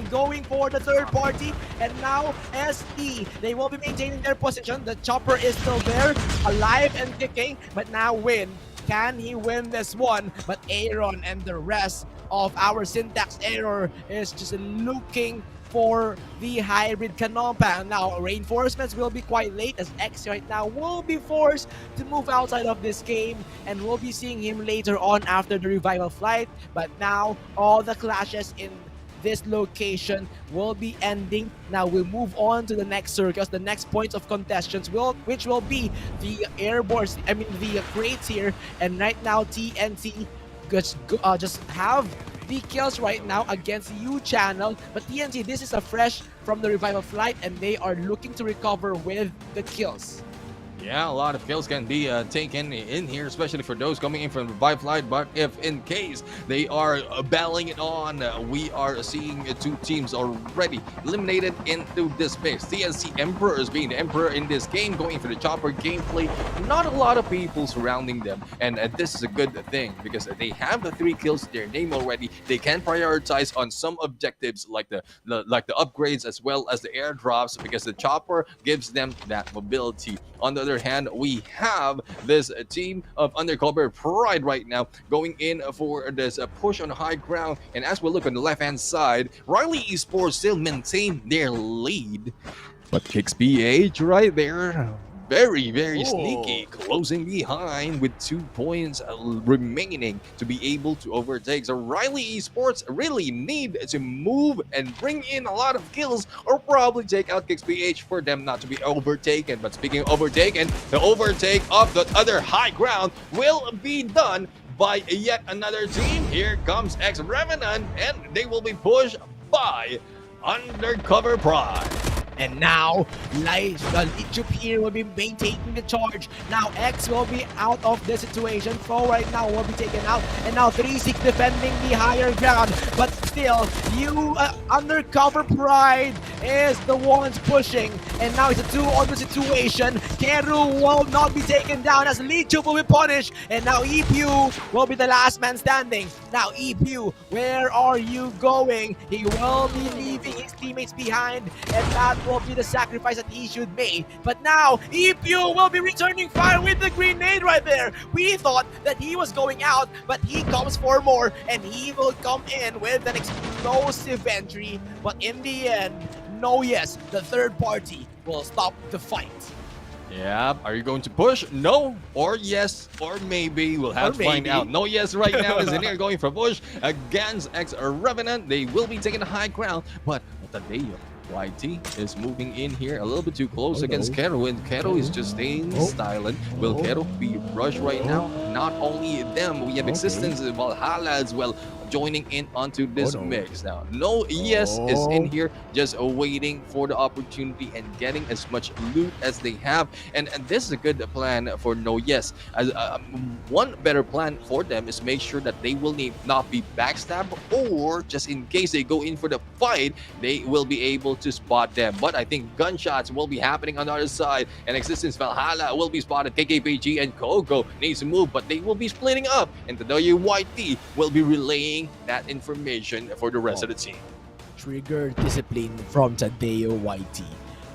going for the third party. And now SE, they will be maintaining their position. The chopper is still there, alive and kicking, but now Win. Can he win this one? But Aaron and the rest of our Syntax Error is just looking for the Hybrid Kanompang. Now, reinforcements will be quite late as X right now will be forced to move outside of this game, and we'll be seeing him later on after the revival flight. But now, all the clashes in this location will be ending. Now we'll move on to the next circus, the next points of contestants which will be the the crates here. And right now TNT just have the kills right now against U channel, but TNT, this is a fresh from the revival flight, and they are looking to recover with the kills. Yeah, a lot of kills can be taken in here, especially for those coming in from Revive Flight. But if in case they are battling it on, we are seeing two teams already eliminated into this space. TNC Emperors being the Emperor in this game, going for the chopper gameplay. Not a lot of people surrounding them, and this is a good thing because they have the 3 kills to their name already. They can prioritize on some objectives like the upgrades as well as the airdrops, because the chopper gives them that mobility. On the other hand, we have this team of Undercover Pride right now going in for this push on high ground. And as we look on the left-hand side, Riley Esports still maintain their lead. But Kicks PH right there, very sneaky, closing behind with 2 points remaining to be able to overtake. So Riley Esports really need to move and bring in a lot of kills, or probably take out Kicks PH for them not to be overtaken. But speaking of overtaken, the overtake of the other high ground will be done by yet another team. Here comes X-Revenant, and they will be pushed by Undercover Pride. And now, Lichup here will be maintaining the charge. Now, X will be out of the situation. Fro right now will be taken out. And now, 3-6 defending the higher ground. But still, Undercover Pride is the ones pushing. And now it's a 2-on-2 situation. Keru will not be taken down as Lichup will be punished. And now, EPU will be the last man standing. Now, EPU, where are you going? He will be leaving his teammates behind. And that will be the sacrifice that he should make. But now, EPU will be returning fire with the grenade right there. We thought that he was going out, but he comes for more, and he will come in with an explosive entry. But in the end, no, yes, the third party will stop the fight. Yeah, are you going to push? No, or yes, or maybe. We'll have to find out. No, yes, right now is in here going for push against X-Revenant. They will be taking the high ground, but Tadeo YT is moving in here a little bit too close against Kero, and Kero is just staying silent. Will Kero be rushed right now? Not only them, we have Existence, Valhalla as well. joining in onto this no. mix. Now, no yes is in Oh. here, just waiting for the opportunity and getting as much loot as they have. And this is a good plan for no yes. As one better plan for them is make sure that they will not be backstabbed, or just in case they go in for the fight, they will be able to spot them. But I think gunshots will be happening on the other side, and Existence Valhalla will be spotted. KKPG and Kogo needs to move, but they will be splitting up, and the WYT will be relaying that information for the rest of the team. Trigger discipline from Tadeo YT.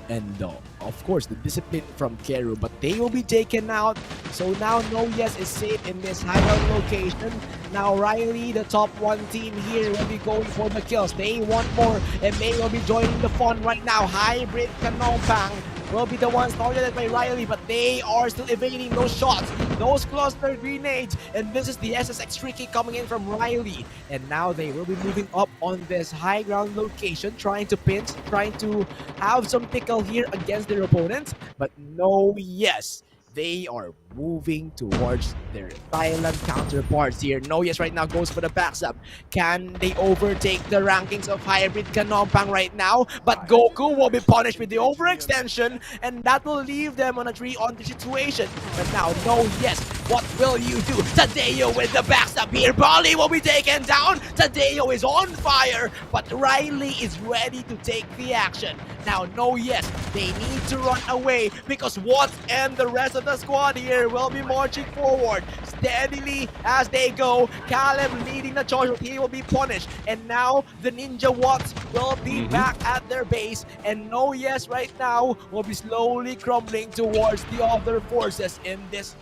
And of course, the discipline from Keru, but they will be taken out. So now No Yes is safe in this hideout location. Now Riley, the top one team here, will be going for the kills. They want more, and they will be joining the fun right now. Hybrid Kanompang will be the ones targeted by Riley, but they are still evading those shots, those cluster grenades, and this is the SSX Tricky coming in from Riley. And now they will be moving up on this high ground location, trying to pinch, trying to have some tickle here against their opponents, but No Yes. They are moving towards their Thailand counterparts here. No Yes right now goes for the backstab. Can they overtake the rankings of Hybrid Kanompang right now? But Goku will be punished with the overextension, and that will leave them on a 3-on-3 situation. But now No Yes, what will you do? Tadeo with the backstab here. Bali will be taken down. Tadeo is on fire, but Riley is ready to take the action. Now No Yes, they need to run away because Watts and the rest of the squad here will be marching forward steadily as they go. Caleb leading the charge, but he will be punished. And now the Ninja Watts will be back at their base, and No Yes right now will be slowly crumbling towards the other forces in this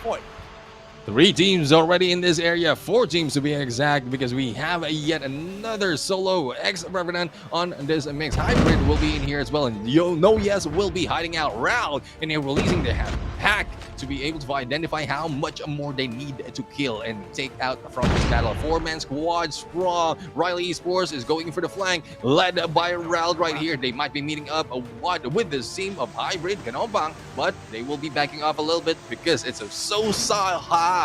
fort. 3 teams already in this area, 4 teams to be exact, because we have yet another solo ex-Revenant on this mix. Hybrid will be in here as well, and No Yes will be hiding out round, and they're releasing the hack to be able to identify how much more they need to kill and take out from this battle. 4-man squad strong. Riley Esports is going for the flank, led by Rald right here. They might be meeting up with the team of Hybrid Kanompang, but they will be backing off a little bit because it's so high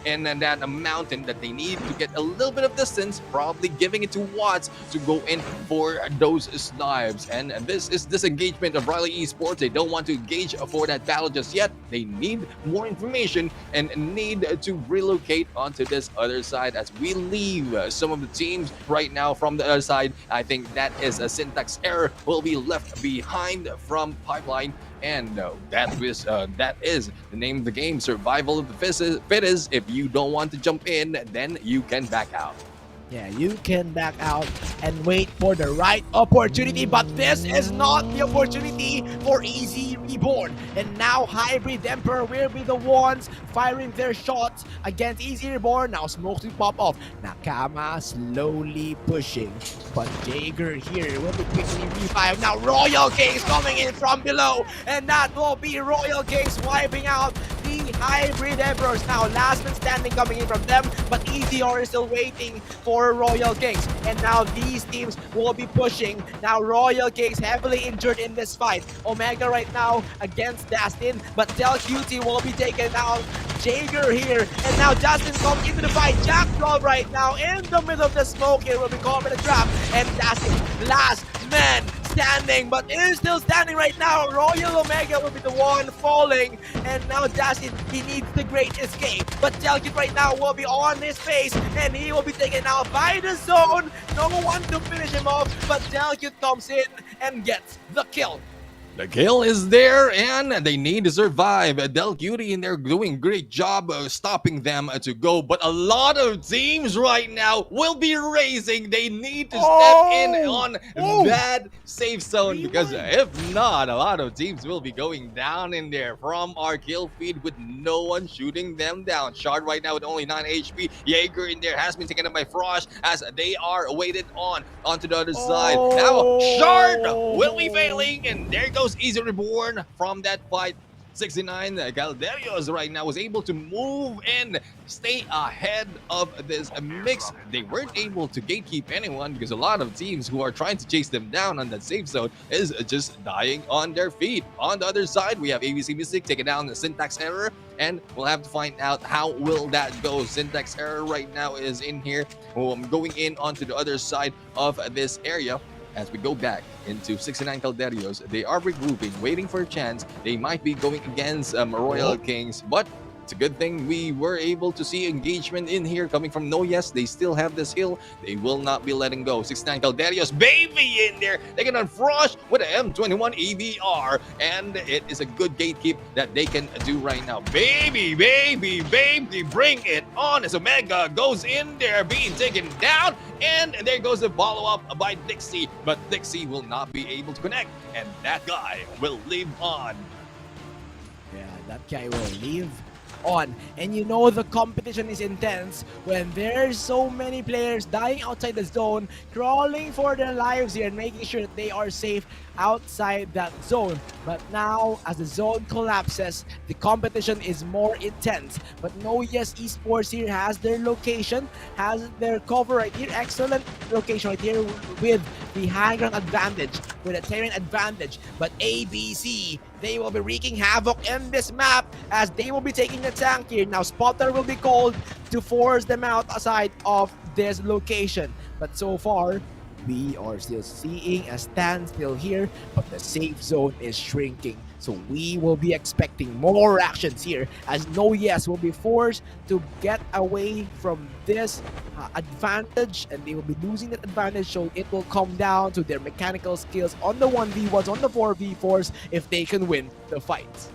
and then that mountain that they need to get a little bit of distance, probably giving it to Watts to go in for those snipes. And this is disengagement of Riley Esports. They don't want to engage for that battle just yet. They need more information and need to relocate onto this other side as we leave some of the teams right now from the other side. I think that is a syntax error, will be left behind from Pipeline. And that is the name of the game, survival of the fittest. If you don't want to jump in, then you can back out. Yeah, you can back out and wait for the right opportunity, but this is not the opportunity for Easy Reborn. And now Hybrid Emperor will be the ones firing their shots against Easy Reborn. Now smokes will pop off. Nakama slowly pushing, but Jaeger here will be quickly revived. Now Royal Kings coming in from below, and that will be Royal Kings wiping out the Hybrid Emperors. Now last man standing coming in from them, but EZR is still waiting for Royal Kings. And now these teams will be pushing. Now Royal Kings heavily injured in this fight. Omega right now against Dustin, but Del QT will be taken out. Jaeger here, and now Dustin comes into the fight. Jack Roll right now in the middle of the smoke here will be caught in a trap, and Dustin last man standing, but is still standing right now. Royal Omega will be the one falling, and now Dustin, he needs the great escape, but Delkit right now will be on his face, and he will be taken out by the zone. No one to finish him off, but Delkit comes in and gets the kill. The kill is there, and they need to survive. Del Cutie, and they're doing a great job stopping them to go. But a lot of teams right now will be racing. They need to step in on that safe zone, because if not, a lot of teams will be going down in there from our kill feed with no one shooting them down. Shard right now with only 9 HP. Jaeger in there has been taken up by Frosh as they are weighted onto the other side. Now Shard will be failing, and there goes Easy Reborn from that fight. 69 Calderios right now was able to move and stay ahead of this mix. They weren't able to gatekeep anyone because a lot of teams who are trying to chase them down on that safe zone is just dying on their feet. On the other side, we have ABC Mystic taking down the Syntax Error, and we'll have to find out how will that go. Syntax Error right now is in here, going in onto the other side of this area. As we go back into 69 Calderios, they are regrouping, waiting for a chance. They might be going against Royal Kings, but it's a good thing we were able to see engagement in here coming from No Yes. They still have this hill. They will not be letting go. 69 Calderios, baby, in there. They can unfrosh with an M21 EVR, and it is a good gatekeep that they can do right now. Baby, baby, baby, bring it on as Omega goes in there, being taken down, and there goes the follow-up by Dixie, but Dixie will not be able to connect, and that guy will live on. Yeah, that guy will leave on. And you know the competition is intense when there's so many players dying outside the zone, crawling for their lives here and making sure that they are safe outside that zone. But now, as the zone collapses, the competition is more intense. But No Yes Esports here has their location, has their cover right here. Excellent location right here with the high ground advantage, with a terrain advantage. But ABC, they will be wreaking havoc in this map as they will be taking the tank here. Now Spotter will be called to force them out aside of this location. But so far, we are still seeing a standstill here, but the safe zone is shrinking. So we will be expecting more actions here as No Yes will be forced to get away from this advantage, and they will be losing that advantage. So it will come down to their mechanical skills on the 1v1s, on the 4v4s, if they can win the fight.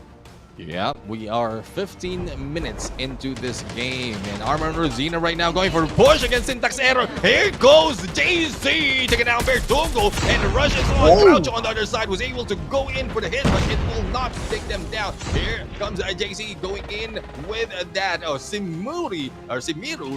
Yeah, we are 15 minutes into this game, and Armor and Rosina right now going for a push against Syntax Error. Here goes JC taking down Bertugo, and rushes on. Crouch on the other side was able to go in for the hit, but it will not take them down. Here comes JC going in with that. Simiru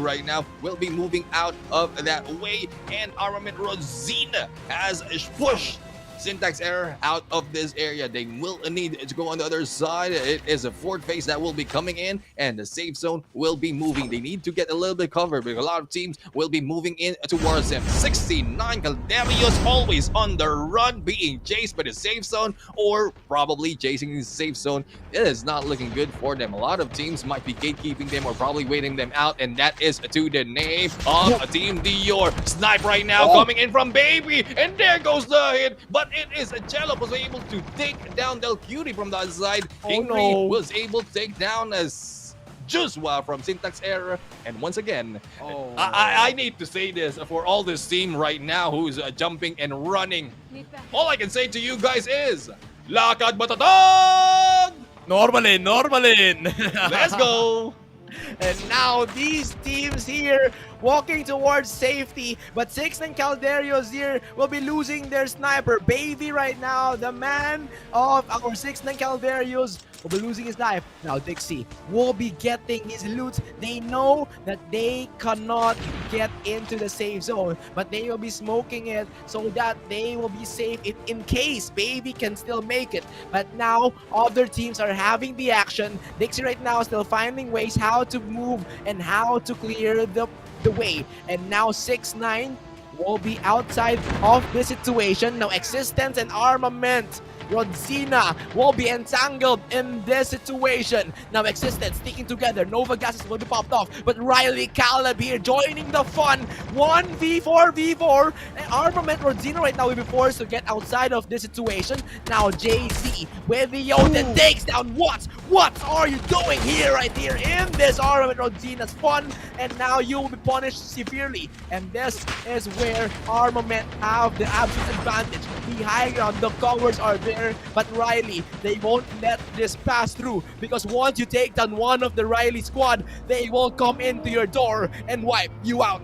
right now will be moving out of that way, and Armament Rosina has pushed Syntax Error out of this area. They will need to go on the other side. It is a fourth phase that will be coming in, and the safe zone will be moving. They need to get a little bit covered because a lot of teams will be moving in towards them. 69 Calderios always on the run, being chased by the safe zone or probably chasing the safe zone. It is not looking good for them. A lot of teams might be gatekeeping them or probably waiting them out, and that is to the name of Team Dior. Snipe right now coming in from Baby, and there goes the hit, but it is Jello was able to take down Del Cutie from the other side. Ingrid was able to take down as Joshua from Syntax Error, and once again, I need to say this for all this team right now who's jumping and running. All I can say to you guys is, Lakad Batatag! Normalin! Let's go! And now these teams here walking towards safety, but 69 Calderios here will be losing their sniper. Baby right now, the man of our 69 Calderios, will be losing his life. Now Dixie will be getting his loot. They know that they cannot get into the safe zone, but they will be smoking it so that they will be safe in case Baby can still make it. But now other teams are having the action. Dixie right now still finding ways how to move and how to clear the way. And now 6-9 will be outside of this situation. Now Existence and Armament Rosina will be entangled in this situation. Now Existence sticking together. Nova gases will be popped off, but Riley Caleb here joining the fun. 1v4v4. And Armament Rosina right now will be forced to get outside of this situation. Now JC with the Yoden takes down What? What are you doing here right here in this Armament Rosina's fun? And now you will be punished severely. And this is where Armament have the absolute advantage. The high ground, the covers are there. But Riley, they won't let this pass through, because once you take down one of the Riley squad, they will come into your door and wipe you out.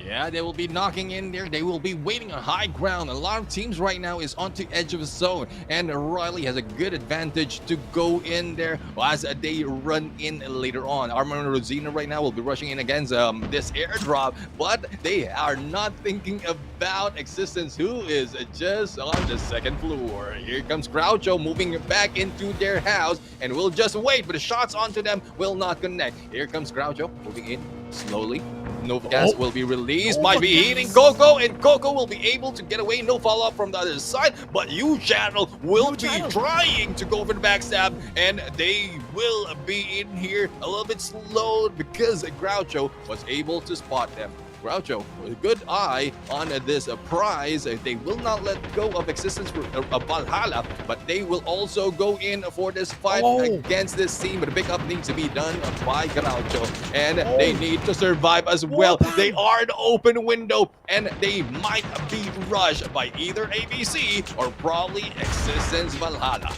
Yeah, they will be knocking in there. They will be waiting on high ground. A lot of teams right now is on the edge of the zone, and Riley has a good advantage to go in there as they run in later on. Armor and Rosina right now will be rushing in against this airdrop, but they are not thinking about Existence, who is just on the second floor. Here comes Groucho moving back into their house, and we'll just wait, but the shots onto them will not connect. Here comes Groucho moving in slowly. Novagas will be released, might be hitting Coco, and Coco will be able to get away. No follow-up from the other side, but U Channel will be trying to go for the backstab, and they will be in here a little bit slowed because Groucho was able to spot them. Groucho with a good eye on this prize. They will not let go of Existence for Valhalla, but they will also go in for this fight against this team. But the pickup needs to be done by Groucho, and they need to survive as well. They are in the open window, and they might be rushed by either ABC or probably Existence Valhalla.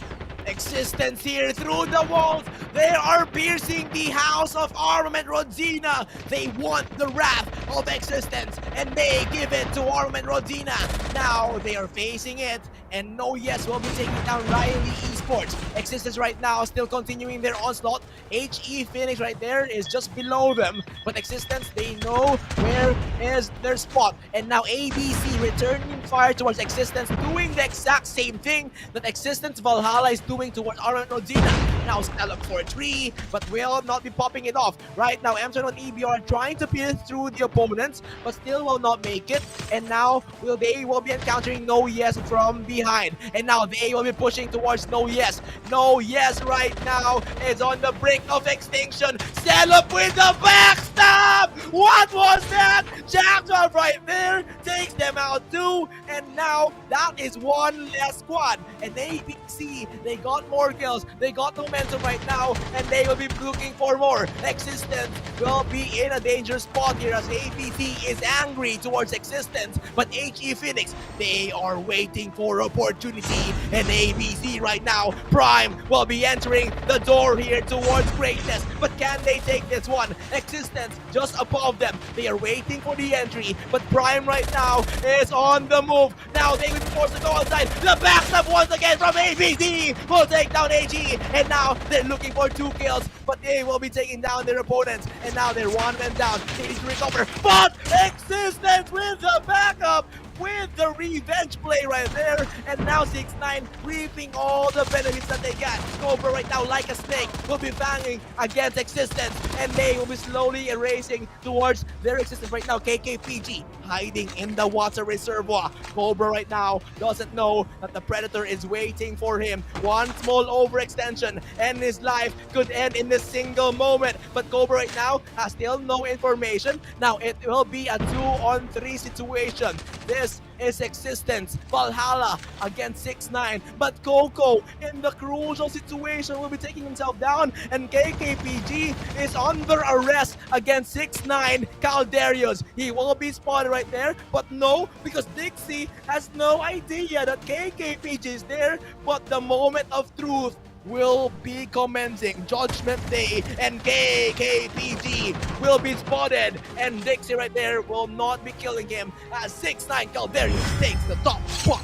Existence here through the walls. They are piercing the house of Armament Rodzina. They want the wrath of Existence, and they give it to Armament Rodzina. Now they are facing it, and No Yes will be taking down Riley Esports. Existence right now still continuing their onslaught. HE Phoenix right there is just below them, but Existence, they know where is their spot. And now ABC returning fire towards Existence, doing the exact same thing that Existence Valhalla is doing towards Armament Rodzina. Now Stella for a tree, but will not be popping it off. Right now, M21 EBR trying to pierce through the opponents, but still will not make it. And now they will be encountering No Yes from behind. And now they will be pushing towards No Yes. No Yes right now is on the brink of extinction. Stella with the backstab! What was that? Jackson right there takes them out too. And now that is one less squad. And ABC, they got more kills. They got momentum right now, and they will be looking for more. Existence will be in a dangerous spot here as ABC is angry towards Existence, but HE Phoenix, they are waiting for opportunity, and ABC right now, Prime will be entering the door here towards greatness, but can they take this one? Existence just above them, they are waiting for the entry, but Prime right now is on the move. Now they will be forced to go outside. The backstab once again from ABC will take down HE, and now they're looking for 2 kills, but they will be taking down their opponents, and now they're 1 man down. They need to recover, but Existence with the backup, with the revenge play right there, and now 6ix9ine reaping all the benefits that they got. Cobra right now, like a snake, will be banging against Existence, and they will be slowly erasing towards their Existence right now. KKPG hiding in the water reservoir. Cobra right now doesn't know that the Predator is waiting for him. One small overextension, and his life could end in this single moment. But Cobra right now has still no information. Now it will be a 2-on-3 situation. This is Existence Valhalla against 6ix9ine, but Coco in the crucial situation will be taking himself down, and KKPG is under arrest against 6ix9ine Calderius. He will be spotted right there, but no, because Dixie has no idea that KKPG is there, but the moment of truth will be commencing. Judgment Day, and KKPG will be spotted, and Dixie right there will not be killing him as 6ix9ine Calderius takes the top spot.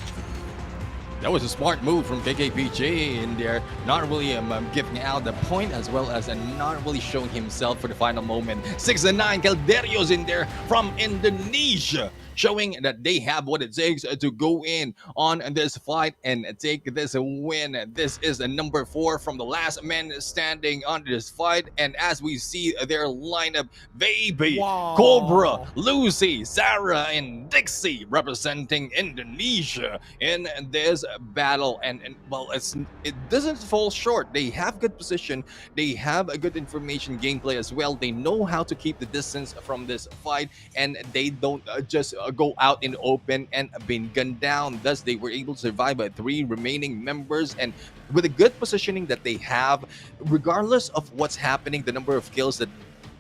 That was a smart move from KKPJ in there, not really giving out the point as well as not really showing himself for the final moment. 6ix9ine Calderios in there from Indonesia, showing that they have what it takes to go in on this fight and take this win. This is the number 4 from the last man standing on this fight, and as we see their lineup, Baby, Cobra, Lucy, Sarah, and Dixie representing Indonesia in this battle. And well, it doesn't fall short. They have good position, they have a good information gameplay as well. They know how to keep the distance from this fight, and they don't just go out in the open and been gunned down. Thus, they were able to survive by 3 remaining members, and with a good positioning that they have, regardless of what's happening, the number of kills that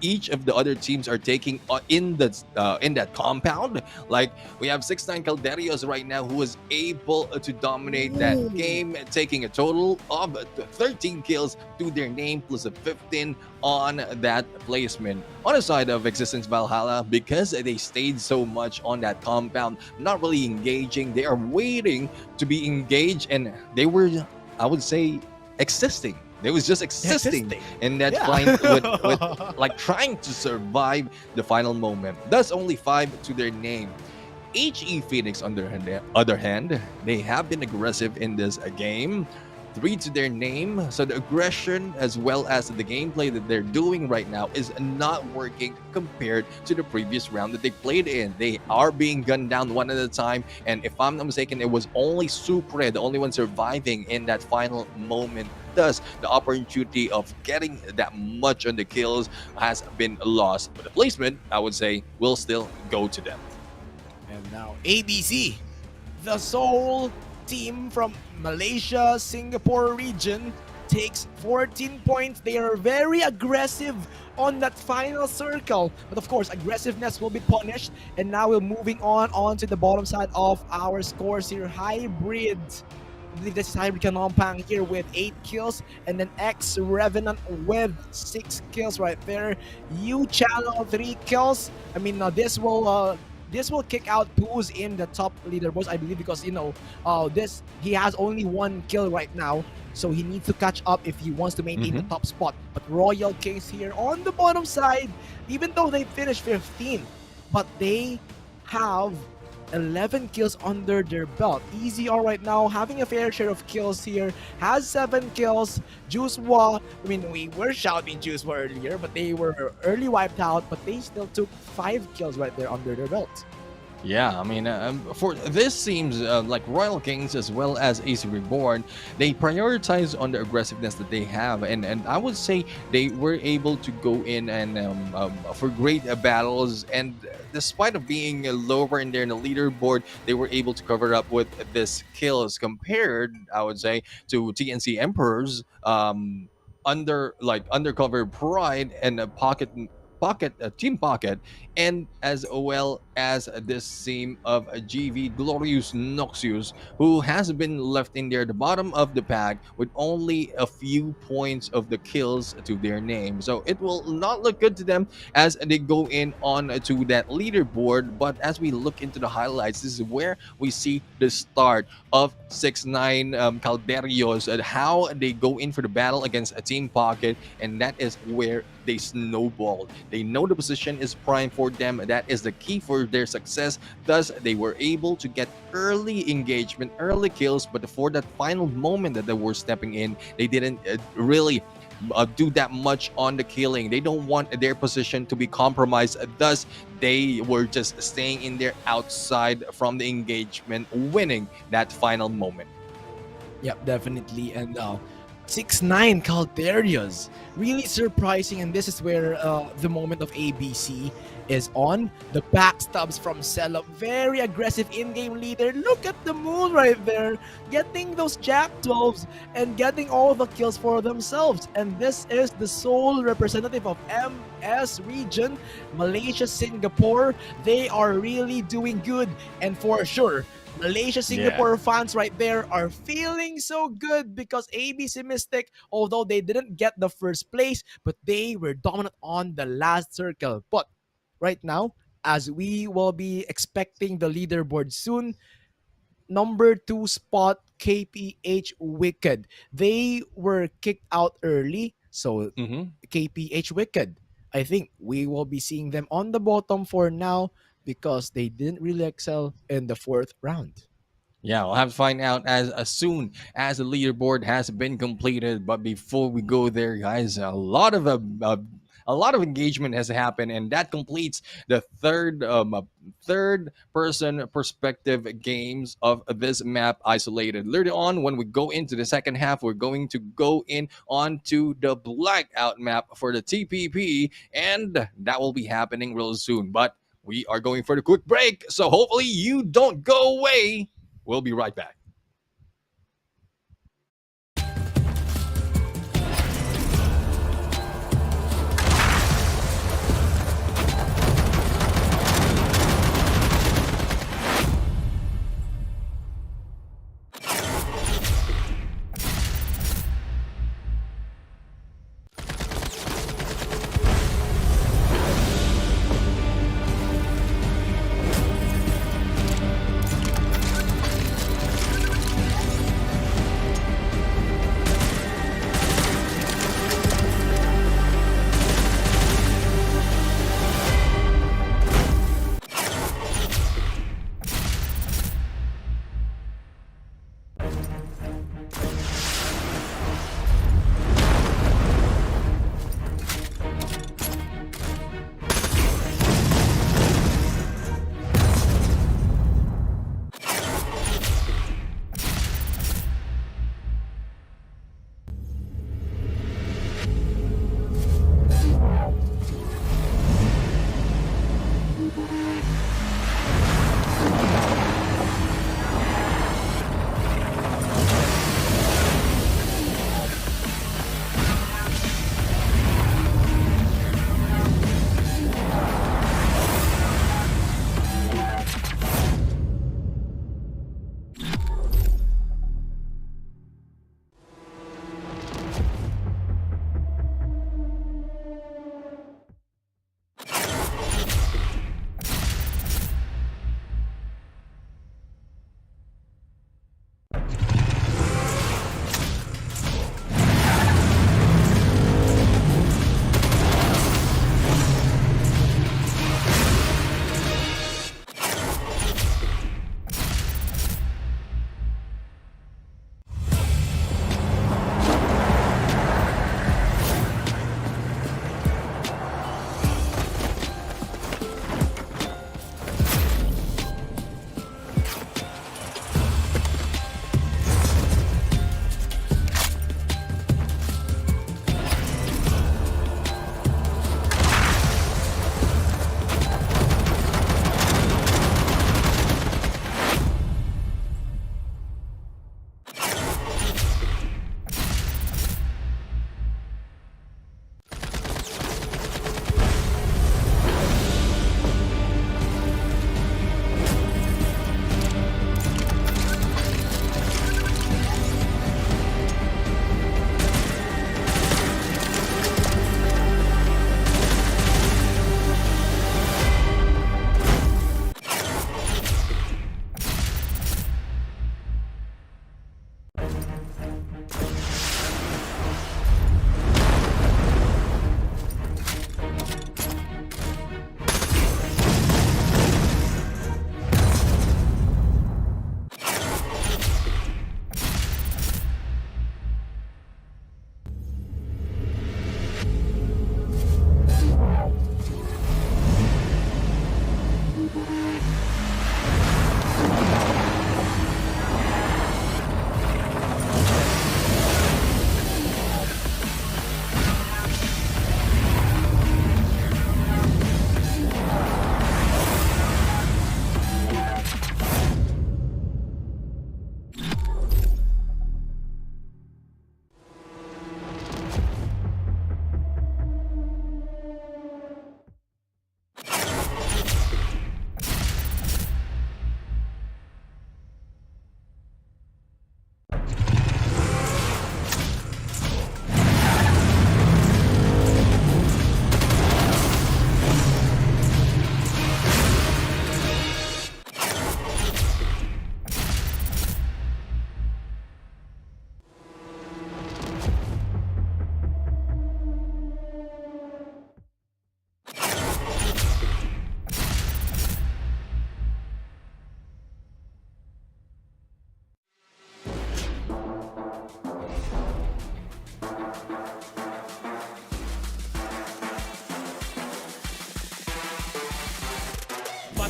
each of the other teams are taking in that compound. Like we have 6-9 Calderios right now, who was able to dominate that game, taking a total of 13 kills to their name plus a 15 on that placement. On the side of Existence Valhalla, because they stayed so much on that compound, not really engaging, they are waiting to be engaged, and they were, I would say, existing. They was just existing in that Yeah. fight with like trying to survive the final moment. Thus, only 5 to their name. HE Phoenix, on the other hand, they have been aggressive in this game. 3 to their name. So the aggression as well as the gameplay that they're doing right now is not working compared to the previous round that they played in. They are being gunned down one at a time. And if I'm not mistaken, it was only Supre, the only one surviving in that final moment. Thus, the opportunity of getting that much on the kills has been lost. But the placement, I would say, will still go to them. And now ABC, the sole team from Malaysia, Singapore region, takes 14 points. They are very aggressive on that final circle. But of course, aggressiveness will be punished. And now we're moving on to the bottom side of our scores here. Hybrid. I believe this is Hybrid Kanompang here with 8 kills. And then X Revenant with 6 kills right there. U Channel 3 kills. I mean, this will kick out who's in the top leaderboards, I believe, because he has only 1 kill right now, so he needs to catch up if he wants to maintain the top spot. But Royal Kings here on the bottom side, even though they finished 15, but they have 11 kills under their belt. EZR right now having a fair share of kills here, has 7 kills. Juicewah, I mean, we were shouting Juicewah earlier, but they were early wiped out, but they still took 5 kills right there under their belt. Yeah, I mean, for this seems like Royal Kings as well as AC Reborn, they prioritize on the aggressiveness that they have, and I would say they were able to go in and for great battles, and despite of being lower in there in the leaderboard, they were able to cover up with this kills compared, I would say, to TNC Emperors, undercover Pride and Team Pocket, and as well as this team of GV Glorious Noxious, who has been left in there the bottom of the pack with only a few points of the kills to their name. So it will not look good to them as they go in on to that leaderboard. But as we look into the highlights, this is where we see the start of 6-9 Calderios and how they go in for the battle against a Team Pocket, and that is where they snowballed. They know the position is prime for them. That is the key for their success. Thus, they were able to get early engagement, early kills, but for that final moment that they were stepping in, they didn't really do that much on the killing. They don't want their position to be compromised. Thus, they were just staying in there outside from the engagement, winning that final moment. Yep, definitely. And 6-9 Calderios, really surprising, and this is where the moment of ABC is on. The backstabs from Cello, very aggressive in-game leader. Look at the moon right there, getting those Jack 12s and getting all the kills for themselves. And this is the sole representative of MS region, Malaysia, Singapore. They are really doing good, and for sure, Malaysia, Singapore fans right there are feeling so good because ABC Mystic, although they didn't get the first place, but they were dominant on the last circle. But right now, as we will be expecting the leaderboard soon, number 2 spot, KPH Wicked. They were kicked out early, so KPH Wicked, I think we will be seeing them on the bottom for now, because they didn't really excel in the 4th round. Yeah, we'll have to find out as soon as the leaderboard has been completed. But before we go there, guys, a lot of engagement has happened, and that completes the third person perspective games of this map isolated. Later on, when we go into the second half, we're going to go in onto the blackout map for the TPP, and that will be happening real soon. But we are going for the quick break, so hopefully you don't go away. We'll be right back.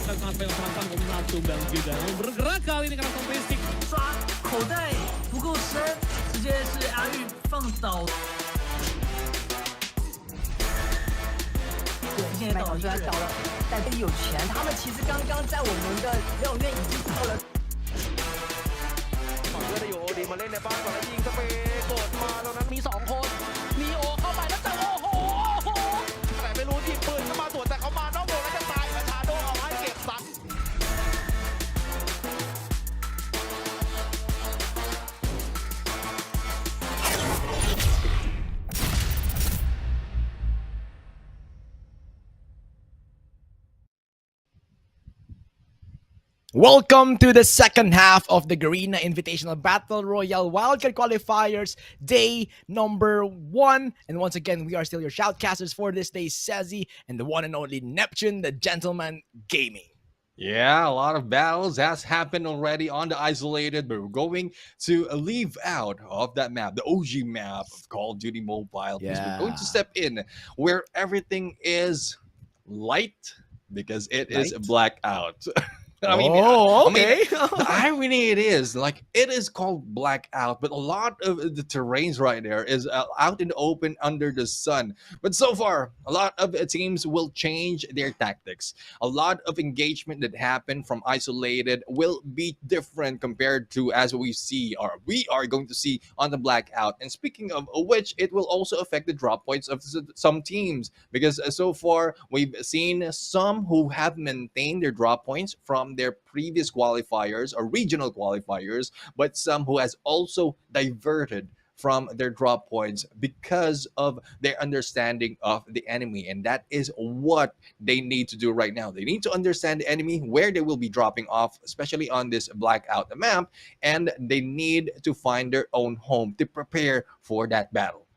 akan sampai terpasang menatubang juga. Namun bergerak kali ini karakteristik. 抓口袋不够深，直接是阿玉放倒。对，现在倒虽然倒了，但是有钱，他们其实刚刚在我们的疗养院已经到了。 ฝั่งเพื่อนได้อยู่ดีมาเล่นในบ้านก่อนแล้วยิงสเปรย์กดมาตรงนั้นมี2คนนีโอเข้าไปแล้วจะโอ้โหแต่ไม่รู้ยิงปืนเข้ามาสวนแต่เขามานอกวงแล้วจะตายประชาโดเอาให้เก็บสัก Welcome to the second half of the Garena Invitational Battle Royale Wildcard Qualifiers, day number 1. And once again, we are still your shoutcasters for this day, Sezi, and the one and only Neptune, the Gentleman Gaming. Yeah, a lot of battles has happened already on the isolated, but we're going to leave out of that map, the OG map of Call of Duty Mobile. Because we're going to step in where everything is light because it is blackout. I mean, okay. the irony it is like it is called blackout, but a lot of the terrains right there is out in the open under the sun. But so far, a lot of teams will change their tactics. A lot of engagement that happened from isolated will be different compared to as we see or we are going to see on the blackout. And speaking of which, it will also affect the drop points of some teams because so far we've seen some who have maintained their drop points from their previous qualifiers or regional qualifiers, but some who has also diverted from their drop points because of their understanding of the enemy. And that is what they need to do right now. They need to understand the enemy, where they will be dropping off, especially on this blackout map, and they need to find their own home to prepare for that battle.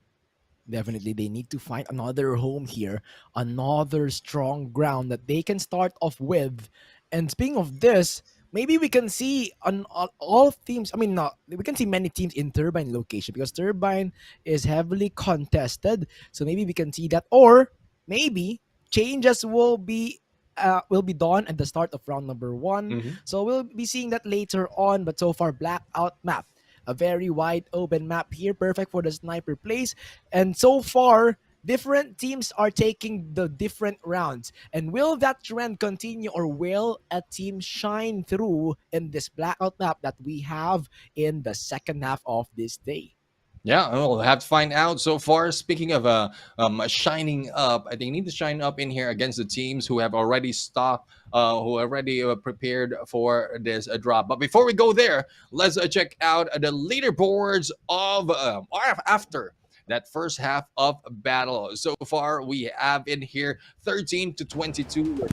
Definitely, they need to find another home here, another strong ground that they can start off with. And speaking of this, maybe we can see on all teams. I mean, we can see many teams in Turbine location because Turbine is heavily contested. So maybe we can see that, or maybe changes will be done at the start of round number 1. So we'll be seeing that later on. But so far, blackout map, a very wide open map here, perfect for the sniper plays. And so far, different teams are taking the different rounds. And will that trend continue, or will a team shine through in this blackout map that we have in the second half of this day? Yeah, we'll have to find out. So far, speaking of shining up, they need to shine up in here against the teams who have already stopped, who already prepared for this drop. But before we go there, let's check out the leaderboards of after that first half of battle. So far, we have in here 13 to 22.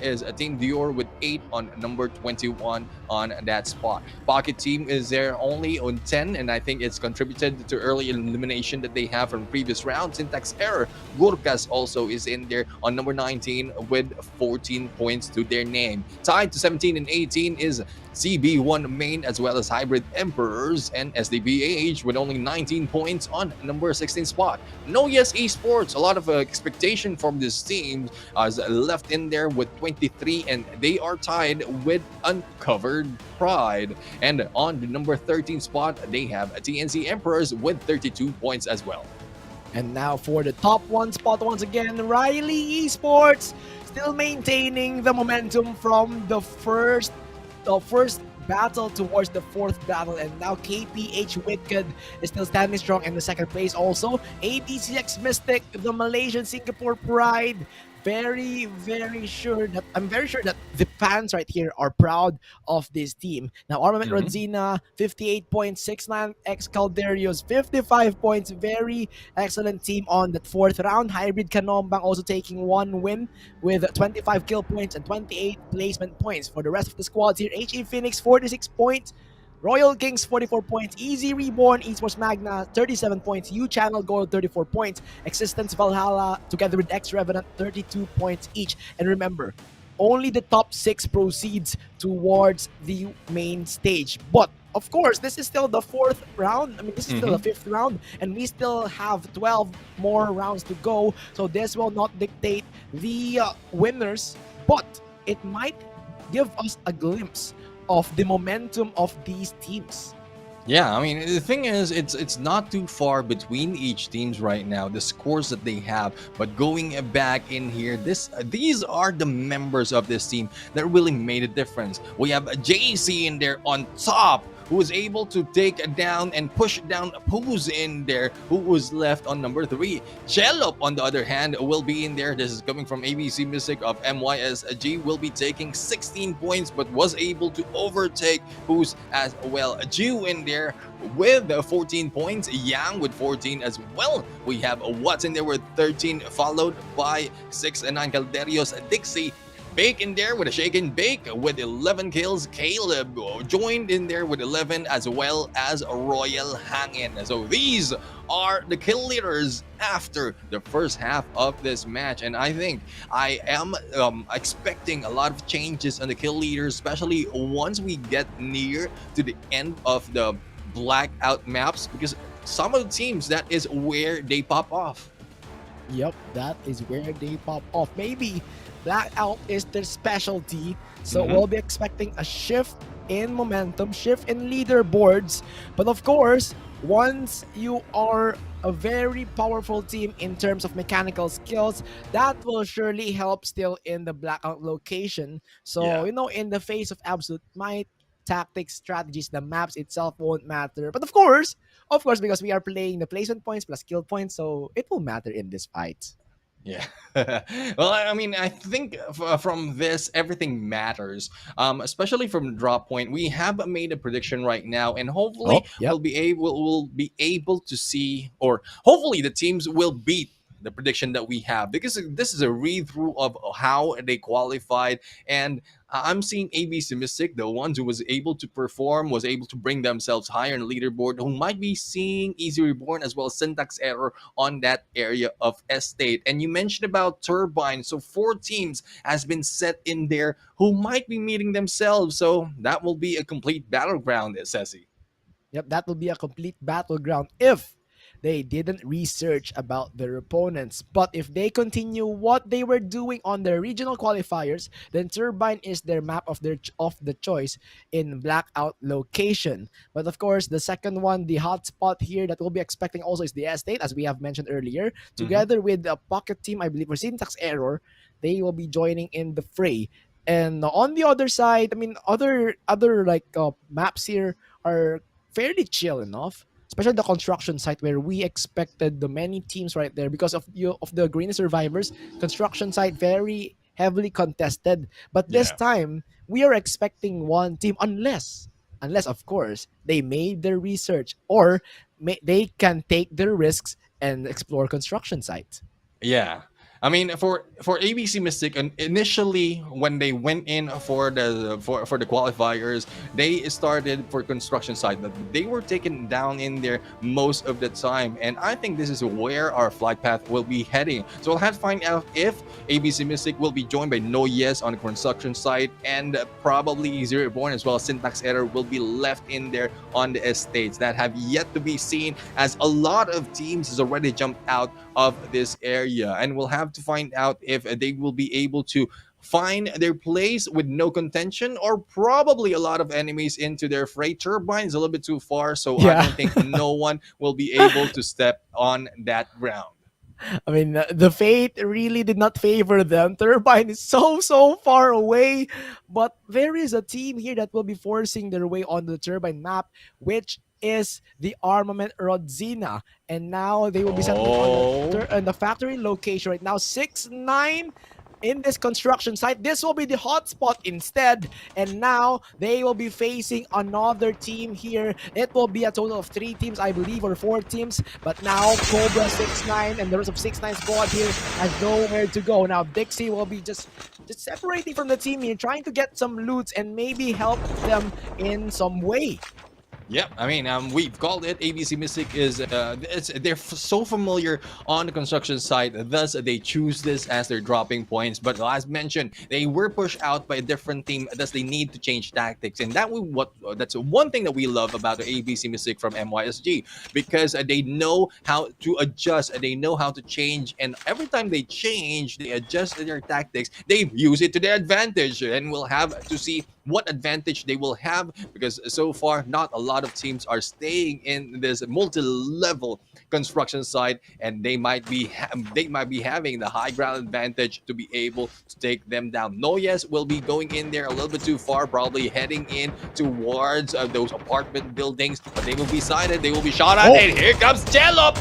Is a Team Dior with 8 on number 21 on that spot. Pocket Team is there only on 10, and I think it's contributed to early elimination that they have from previous round. Syntax Error. Gurkas also is in there on number 19 with 14 points to their name. Tied to 17 and 18 is CB1 Main as well as Hybrid Emperors and SDBH with only 19 points on number 16 spot. No Yes Esports, a lot of expectation from this team is left in there with 23, and they are tied with Uncovered Pride. And on the number 13 spot, they have TNC Emperors with 32 points as well. And now for the top 1 spot once again, Riley Esports still maintaining the momentum from the first battle towards the 4th battle, and now KPH Wicked is still standing strong in the 2nd place. Also ABCX Mystic, the Malaysian Singapore Pride, very sure that the fans right here are proud of this team. Now Armament Rodzina 58 points, 69 X Calderios 55 points, very excellent team on that 4th round. Hybrid Kanombang also taking 1 win with 25 kill points and 28 placement points. For the rest of the squads here, HE Phoenix 46 points, Royal Kings 44 points, Easy Reborn, Esports Magna 37 points, U Channel Gold 34 points, Existence Valhalla together with X Revenant 32 points each. And remember, only the top 6 proceeds towards the main stage. But of course, this is still the 4th round. I mean, this is still the 5th round, and we still have 12 more rounds to go. So this will not dictate the winners, but it might give us a glimpse of the momentum of these teams. Yeah, I mean, the thing is, it's not too far between each teams right now, the scores that they have. But going back in here, these are the members of this team that really made a difference. We have JC in there on top, who was able to take down and push down Pooz in there, who was left on number 3. Chelop, on the other hand, will be in there. This is coming from ABC Mystic of MYSG, will be taking 16 points, but was able to overtake Pooz as well. Ju in there with 14 points, Yang with 14 as well. We have Watts in there with 13, followed by 6 and 9 Calderios, Dixie, Bake in there with a shake and bake with 11 kills. Caleb joined in there with 11, as well as Royal Hangin. So these are the kill leaders after the first half of this match, and I think I am expecting a lot of changes on the kill leaders, especially once we get near to the end of the blackout maps, because some of the teams, that is where they pop off. Yep, that is where they pop off. Maybe Blackout is their specialty, so we'll be expecting a shift in momentum, shift in leaderboards. But of course, once you are a very powerful team in terms of mechanical skills, that will surely help still in the Blackout location. So, Yeah. you know, in the face of absolute might, tactics, strategies, the maps itself won't matter. But of course, because we are playing the placement points plus skill points, so it will matter in this fight. Yeah. Well, I mean, I think from this, everything matters, especially from the drop point. We have made a prediction right now, and hopefully we'll be able to see, or hopefully the teams will beat the prediction that we have, because this is a read through of how they qualified. And I'm seeing ABC Mystic, the ones who was able to perform, was able to bring themselves higher in the leaderboard, who might be seeing Easy Reborn as well as Syntax Error on that area of Estate. And you mentioned about Turbine, so 4 teams has been set in there who might be meeting themselves, so that will be a complete battleground, Ceci. Yep, that will be a complete battleground if they didn't research about their opponents. But if they continue what they were doing on their regional qualifiers, then Turbine is their map of the choice in Blackout location. But of course, the second one, the hotspot here that we'll be expecting also is the Estate, as we have mentioned earlier, together with a pocket team, I believe, for Syntax Error. They will be joining in the fray. And on the other side, I mean, other like maps here are fairly chill enough, especially the construction site where we expected the many teams right there because of the Garena survivors. Construction site very heavily contested, but this Yeah. time we are expecting one team, unless of course they made their research, or they can take their risks and explore construction sites. Yeah. I mean, for ABC Mystic, initially when they went in for the qualifiers, they started for construction site, but they were taken down in there most of the time. And I think this is where our flight path will be heading. So we'll have to find out if ABC Mystic will be joined by No Yes on the construction site, and probably Zero Reborn as well as Syntax Error will be left in there on the estates. That have yet to be seen, as a lot of teams has already jumped out of this area, and we'll have to find out if they will be able to find their place with no contention, or probably a lot of enemies into their freight. Turbine is a little bit too far, so I don't think no one will be able to step on that ground. I mean, the fate really did not favor them. Turbine is so far away, but there is a team here that will be forcing their way on the Turbine map, which is the Armament Rodzina. And now they will be settling on the factory location right now. 6-9 in this construction site. This will be the hotspot instead, and now they will be facing another team here. It will be a total of 3 teams, I believe, or 4 teams, but now Cobra 6-9 and the rest of 6-9 squad here has nowhere to go. Now Dixie will be just separating from the team here, trying to get some loots and maybe help them in some way. Yep, I mean, we've called it ABC Mystic is they're so familiar on the construction side, thus they choose this as their dropping points. But as mentioned, they were pushed out by a different team, thus they need to change tactics, and that's one thing that we love about the ABC Mystic from MYSG because they know how to adjust, they know how to change, and every time they change, they adjust their tactics, they use it to their advantage, and we'll have to see what advantage they will have because so far not a lot of teams are staying in this multi-level construction site, and they might be having the high ground advantage to be able to take them down. Noyes will be going in there a little bit too far, probably heading in towards those apartment buildings, but they will be sighted, they will be shot at, and here comes Jellup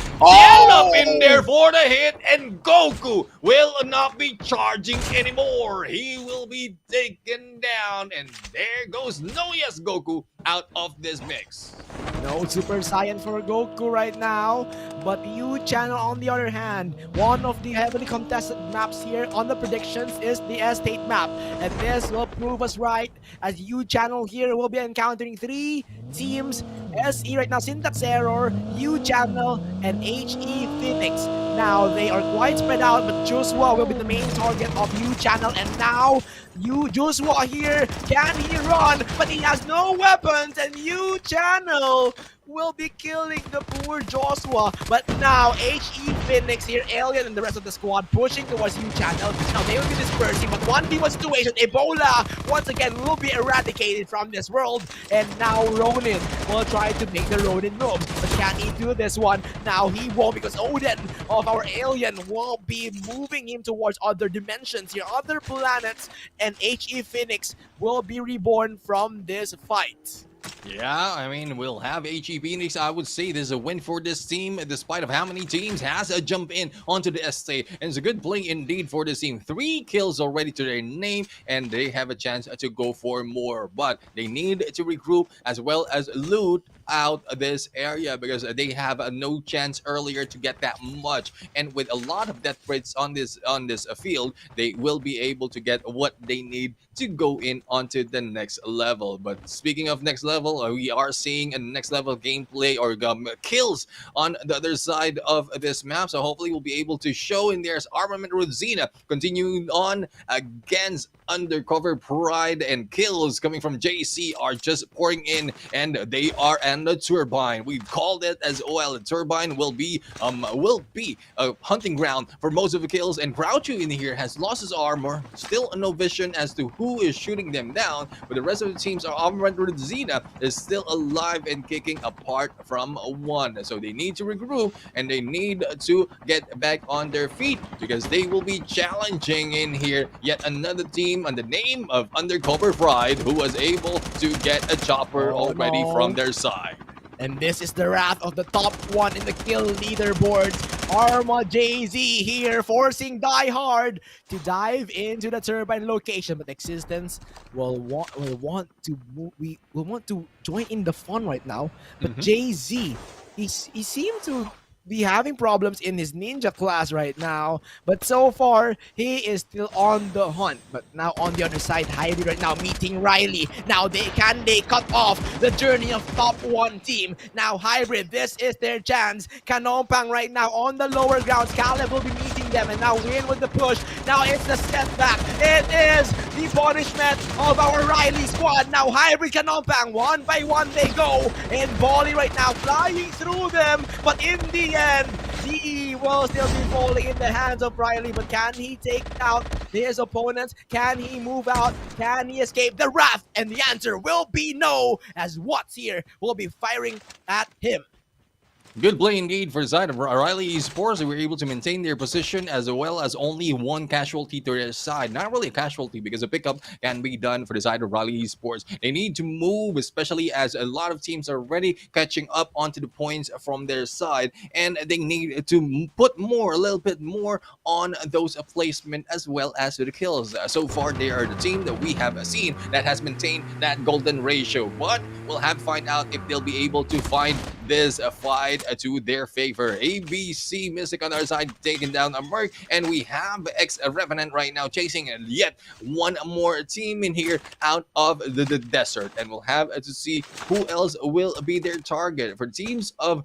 in there for the hit, and Goku will not be charging anymore. He will be taken down, and there goes Noyes Goku out of this mix. No Super Saiyan for Goku right now, but U Channel on the other hand, one of the heavily contested maps here on the predictions is the Estate map, and this will prove us right as U Channel here will be encountering 3 teams, SE right now, Syntax Error, U Channel, and HE Phoenix. Now they are quite spread out, but Joshua will be the main target of U Channel, and now Joshua here, can he run? But he has no weapons, and U Channel will be killing the poor Joshua. But now HE Phoenix here, Alien and the rest of the squad pushing towards U Channel. Now they will be dispersing, but 1v1 situation, Ebola once again will be eradicated from this world. And now Ronin will try to make the Ronin move. But can he do this one? Now he won't, because Odin of our Alien will be moving him towards other dimensions here, other planets, and HE Phoenix will be reborn from this fight. Yeah, I mean, we'll have HE Phoenix. I would say this is a win for this team, despite of how many teams has a jump in onto the estate. And it's a good play indeed for this team. 3 kills already to their name, and they have a chance to go for more. But they need to regroup as well as loot out this area because they have no chance earlier to get that much. And with a lot of death rates on this field, they will be able to get what they need to go in onto the next level. But speaking of next level, we are seeing a next level gameplay or kills on the other side of this map. So hopefully we'll be able to show in there's Armament Rosina continuing on against Undercover Pride, and kills coming from JC are just pouring in, and they are in the turbine. We've called it as well. The turbine will be a hunting ground for most of the kills, and Groucho in here has lost his armor, still no vision as to who is shooting them down, but the rest of the teams are Armament Rosina is still alive and kicking apart from one. So they need to regroup and they need to get back on their feet because they will be challenging in here yet another team on the name of Undercover Pride who was able to get a chopper already from their side. And this is the wrath of the top 1 in the kill leaderboards. Arma JZ here forcing Die Hard to dive into the turbine location, but Existence will want to join in the fun right now. But JZ, he seems to be having problems in his ninja class right now, but so far he is still on the hunt. But now on the other side, Heidi right now meeting Riley. Now they cut off the journey of top 1 team. Now Hybrid, this is their chance. Kanompang right now on the lower grounds. Caleb will be meeting them, and now Win with the push. Now it's the setback. It is the punishment of our Riley squad. Now Hybrid, Kanompang, 1 by 1 they go, and Bolly right now flying through them, but in the end, he will still be falling in the hands of Riley. But can he take out his opponents? Can he move out? Can he escape the wrath? And the answer will be no, as Watts here will be firing at him. Good play indeed for the side of Riley Esports. They were able to maintain their position as well as only 1 casualty to their side. Not really a casualty because a pickup can be done for the side of Riley Esports. They need to move, especially as a lot of teams are already catching up onto the points from their side. And they need to put a little bit more on those placement as well as the kills. So far, they are the team that we have seen that has maintained that golden ratio. But we'll have to find out if they'll be able to find this fight to their favor. ABC Mystic on our side taking down a Merc, and we have Revenant right now chasing yet one more team in here out of the desert, and we'll have to see who else will be their target. For teams of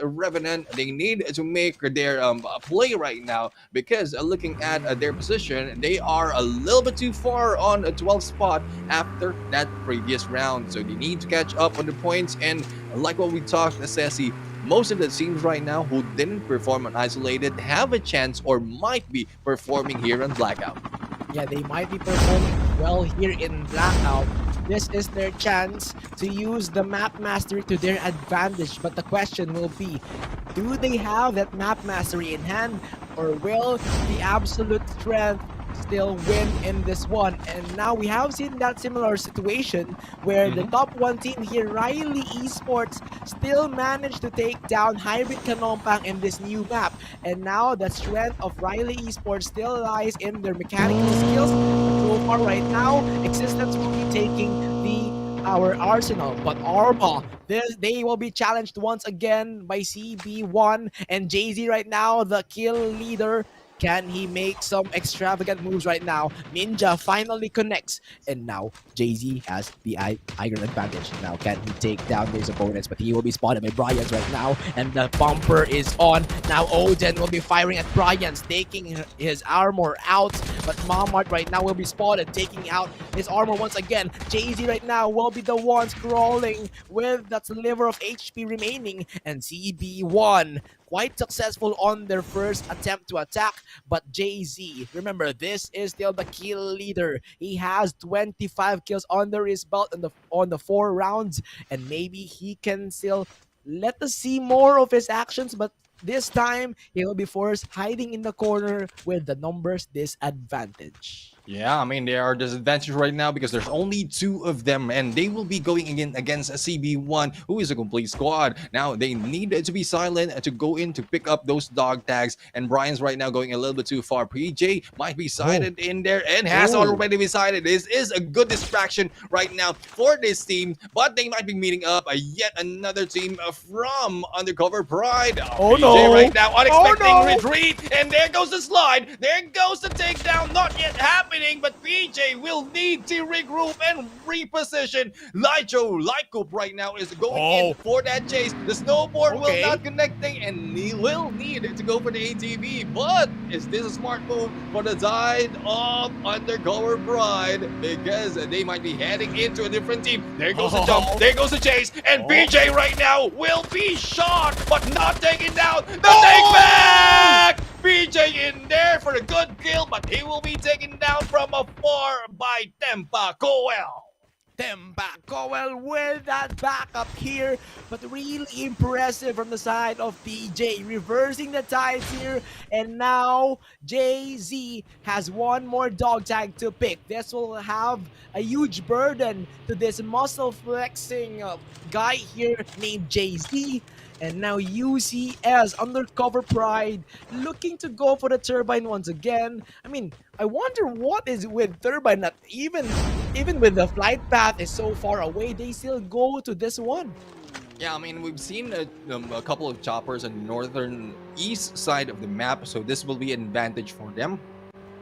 Revenant, they need to make their play right now, because looking at their position, they are a little bit too far on a 12th spot after that previous round, so they need to catch up on the points. And like what we talked, Ceci, most of the teams right now who didn't perform on Isolated have a chance or might be performing here on Blackout. Yeah, they might be performing well here in Blackout. This is their chance to use the map mastery to their advantage, but the question will be, do they have that map mastery in hand, or will the absolute strength still win in this one? And now we have seen that similar situation where the top one team here, Riley Esports, still managed to take down Hybrid Kanompang in this new map. And now the strength of Riley Esports still lies in their mechanical skills. So far right now, Existence will be taking our arsenal, but Arma, they will be challenged once again by CB1 and Jay-Z right now, the kill leader. Can he make some extravagant moves right now? Ninja finally connects, and now Jay-Z has the iron advantage. Now, can he take down his opponents? But he will be spotted by Bryans right now, and the bumper is on. Now, Odin will be firing at Bryans, taking his armor out, but Mamart right now will be spotted, taking out his armor once again. Jay-Z right now will be the one scrolling with that sliver of HP remaining, and CB1 quite successful on their first attempt to attack, but Jay-Z, remember, this is still the kill leader. He has 25 kills under his belt on the 4 rounds, and maybe he can still let us see more of his actions, but this time he will be forced hiding in the corner with the numbers disadvantage. Yeah, I mean, they are disadvantaged right now because there's only 2 of them, and they will be going again against a CB1, who is a complete squad. Now, they need to be silent to go in to pick up those dog tags, and Brian's right now going a little bit too far. PJ might be sighted in there and has already been sighted. This is a good distraction right now for this team, but they might be meeting up yet another team from Undercover Pride. Oh, PJ no. right now, unexpected Oh, no. retreat, and there goes the slide. There goes the takedown, not yet happening. But PJ will need to regroup and reposition. Lycoop right now is going in for that chase. The snowboard will not connecting, and he will need to go for the ATV. But is this a smart move for the side of Undercover Pride? Because they might be heading into a different team. There goes the jump. There goes the chase. And PJ right now will be shot, but not taken down. The take back! PJ in there for a good kill, but he will be taken down from afar by Tempa Coel. Tempa Coel with that backup here, but really impressive from the side of PJ, reversing the tides here, and now Jay-Z has one more dog tag to pick. This will have a huge burden to this muscle flexing guy here named Jay-Z. And now UCS, Undercover Pride, looking to go for the Turbine once again. I mean, I wonder what is with Turbine that even with the flight path is so far away, they still go to this one. Yeah, I mean, we've seen a couple of choppers on the northern east side of the map, so this will be an advantage for them.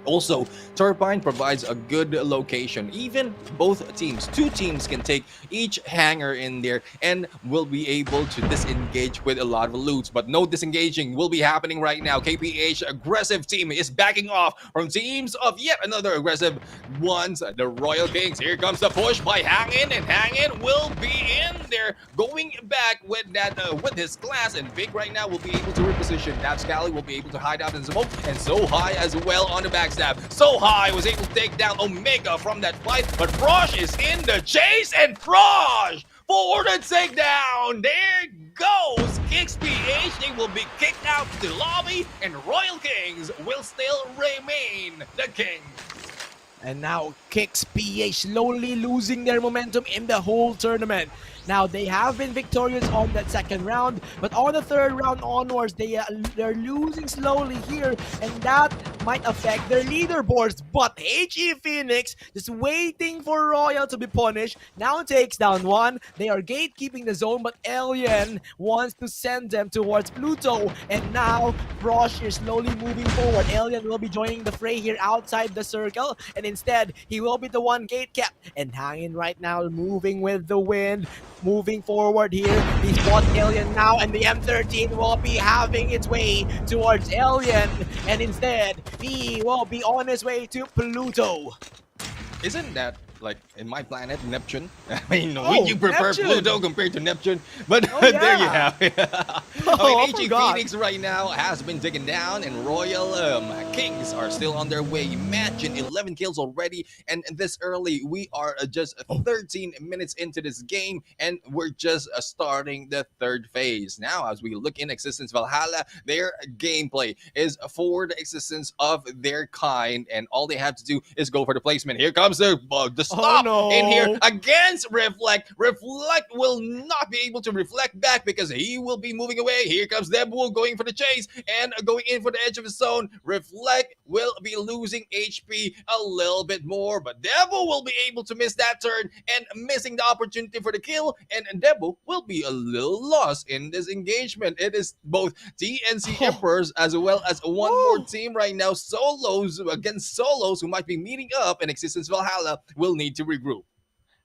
Also, Turbine provides a good location. Even both teams, 2 teams can take each hangar in there and will be able to disengage with a lot of loots. But no disengaging will be happening right now. KPH aggressive team is backing off from teams of yet another aggressive ones. The Royal Kings. Here comes the push by Hangin, and Hangin will be in there going back with that with his class, and Big right now will be able to reposition. Napscally will be able to hide out in smoke, and So High as well on the back. So High was able to take down Omega from that fight, but Frosh is in the chase, and Frosh for the takedown. There goes Kicks PH. They will be kicked out to the lobby, and Royal Kings will still remain the kings. And now Kicks PH slowly losing their momentum in the whole tournament. Now, they have been victorious on that second round, but on the third round onwards, they're losing slowly here, and that might affect their leaderboards. But HE Phoenix, just waiting for Royal to be punished, now takes down one. They are gatekeeping the zone, but Alien wants to send them towards Pluto. And now Frosh is slowly moving forward. Alien will be joining the fray here outside the circle, and instead he will be the one gate kept and hanging right now, moving with the wind, moving forward here. He spots Alien now, and the M13 will be having its way towards Alien, and instead he will be on his way to Pluto. Isn't that like in my planet, Neptune? I mean, Oh, would you prefer Neptune. Pluto compared to Neptune? But Oh, there you yeah. have it. Oh, I HE forgot. Phoenix right now has been taken down, and Royal Kings are still on their way. Imagine 11 kills already, and this early, we are just 13 minutes into this game, and we're just starting the third phase. Now, as we look in Existence Valhalla, their gameplay is for the existence of their kind, and all they have to do is go for the placement. Here comes the stop no. in here against Reflect. Reflect will not be able to reflect back because he will be moving away. Here comes Deadpool going for the chase and going in for the edge of his zone. Reflect will be losing HP a little bit more, but Deadpool will be able to miss that turn and missing the opportunity for the kill, and Deadpool will be a little lost in this engagement. It is both TNC Emperors as well as one more team right now, solos against solos who might be meeting up, and Existence Valhalla will need to regroup.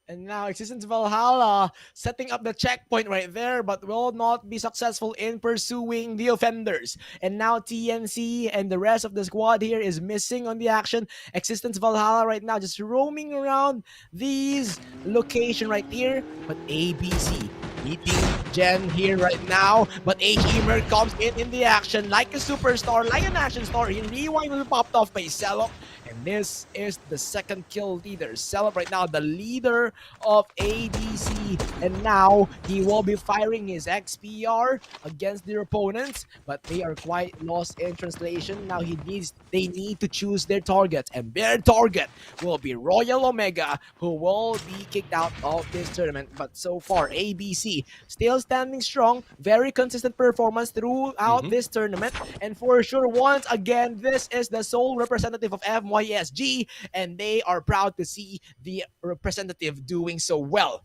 And now Existence Valhalla setting up the checkpoint right there, but will not be successful in pursuing the offenders. And now TNC and the rest of the squad here is missing on the action. Existence Valhalla right now just roaming around these location right here, but ABC meeting Jen here right now, but HE comes in the action like a superstar, like an action star. He rewind will be popped off by Celop, and this is the second kill leader. Celop right now, the leader of ABC, and now he will be firing his XPR against their opponents, but they are quite lost in translation. Now they need to choose their targets, and their target will be Royal Omega, who will be kicked out of this tournament. But so far, ABC still standing strong, very consistent performance throughout this tournament, and for sure, once again, this is the sole representative of MYSG, and they are proud to see the representative doing so well.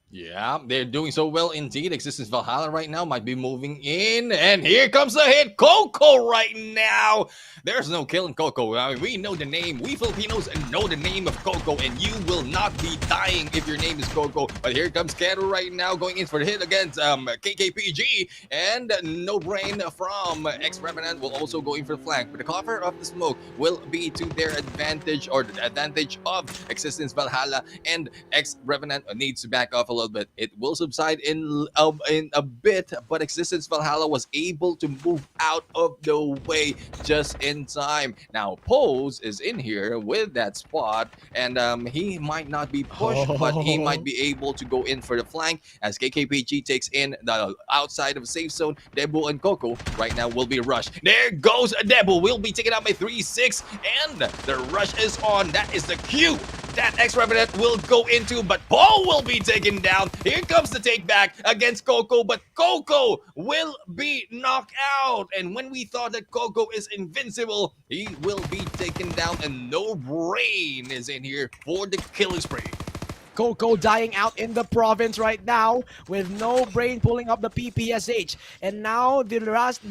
Yeah, they're doing so well indeed. Existence Valhalla right now might be moving in, and here comes the hit. Coco right now. There's no killing Coco. I mean, we know the name. We Filipinos know the name of Coco, and you will not be dying if your name is Coco. But here comes Kero right now going in for the hit against KKPG, and No Brain from X-Revenant will also go in for the flank. But the cover of the smoke will be to their advantage, or the advantage of Existence Valhalla, and X-Revenant needs to back off a little bit. It will subside in a bit, but Existence Valhalla was able to move out of the way just in time. Now Pose is in here with that spot, and he might not be pushed, but he might be able to go in for the flank as KKPG takes in the outside of the safe zone. Debu and Coco right now will be rushed. There goes Debu, will be taken out by 3-6, and the rush is on. That is the cue that X-Revenant will go into, but Paul will be taken down. Here comes the take back against Coco, but Coco will be knocked out. And when we thought that Coco is invincible, he will be taken down, and No Brain is in here for the killing spree. Coco dying out in the province right now with No Brain pulling up the PPSH. And now the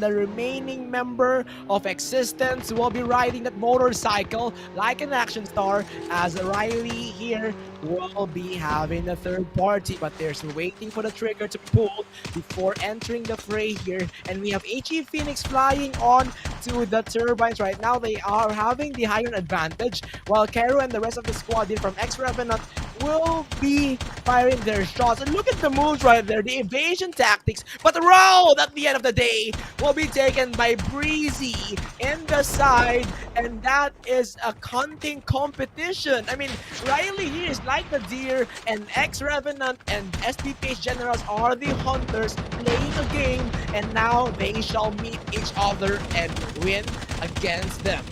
remaining member of Existence will be riding that motorcycle like an action star, as Riley here will be having a third party, but they're still waiting for the trigger to pull before entering the fray here. And we have HE Phoenix flying on to the turbines right now. They are having the higher advantage, while Kero and the rest of the squad in from X-Revenant will be firing their shots. And look at the moves right there, the evasion tactics. But the round at the end of the day will be taken by Breezy in the side, and that is a hunting competition. I mean, Riley here is like the deer, and X-Revenant and SPPH Generals are the hunters playing a game, and now they shall meet each other and win against them.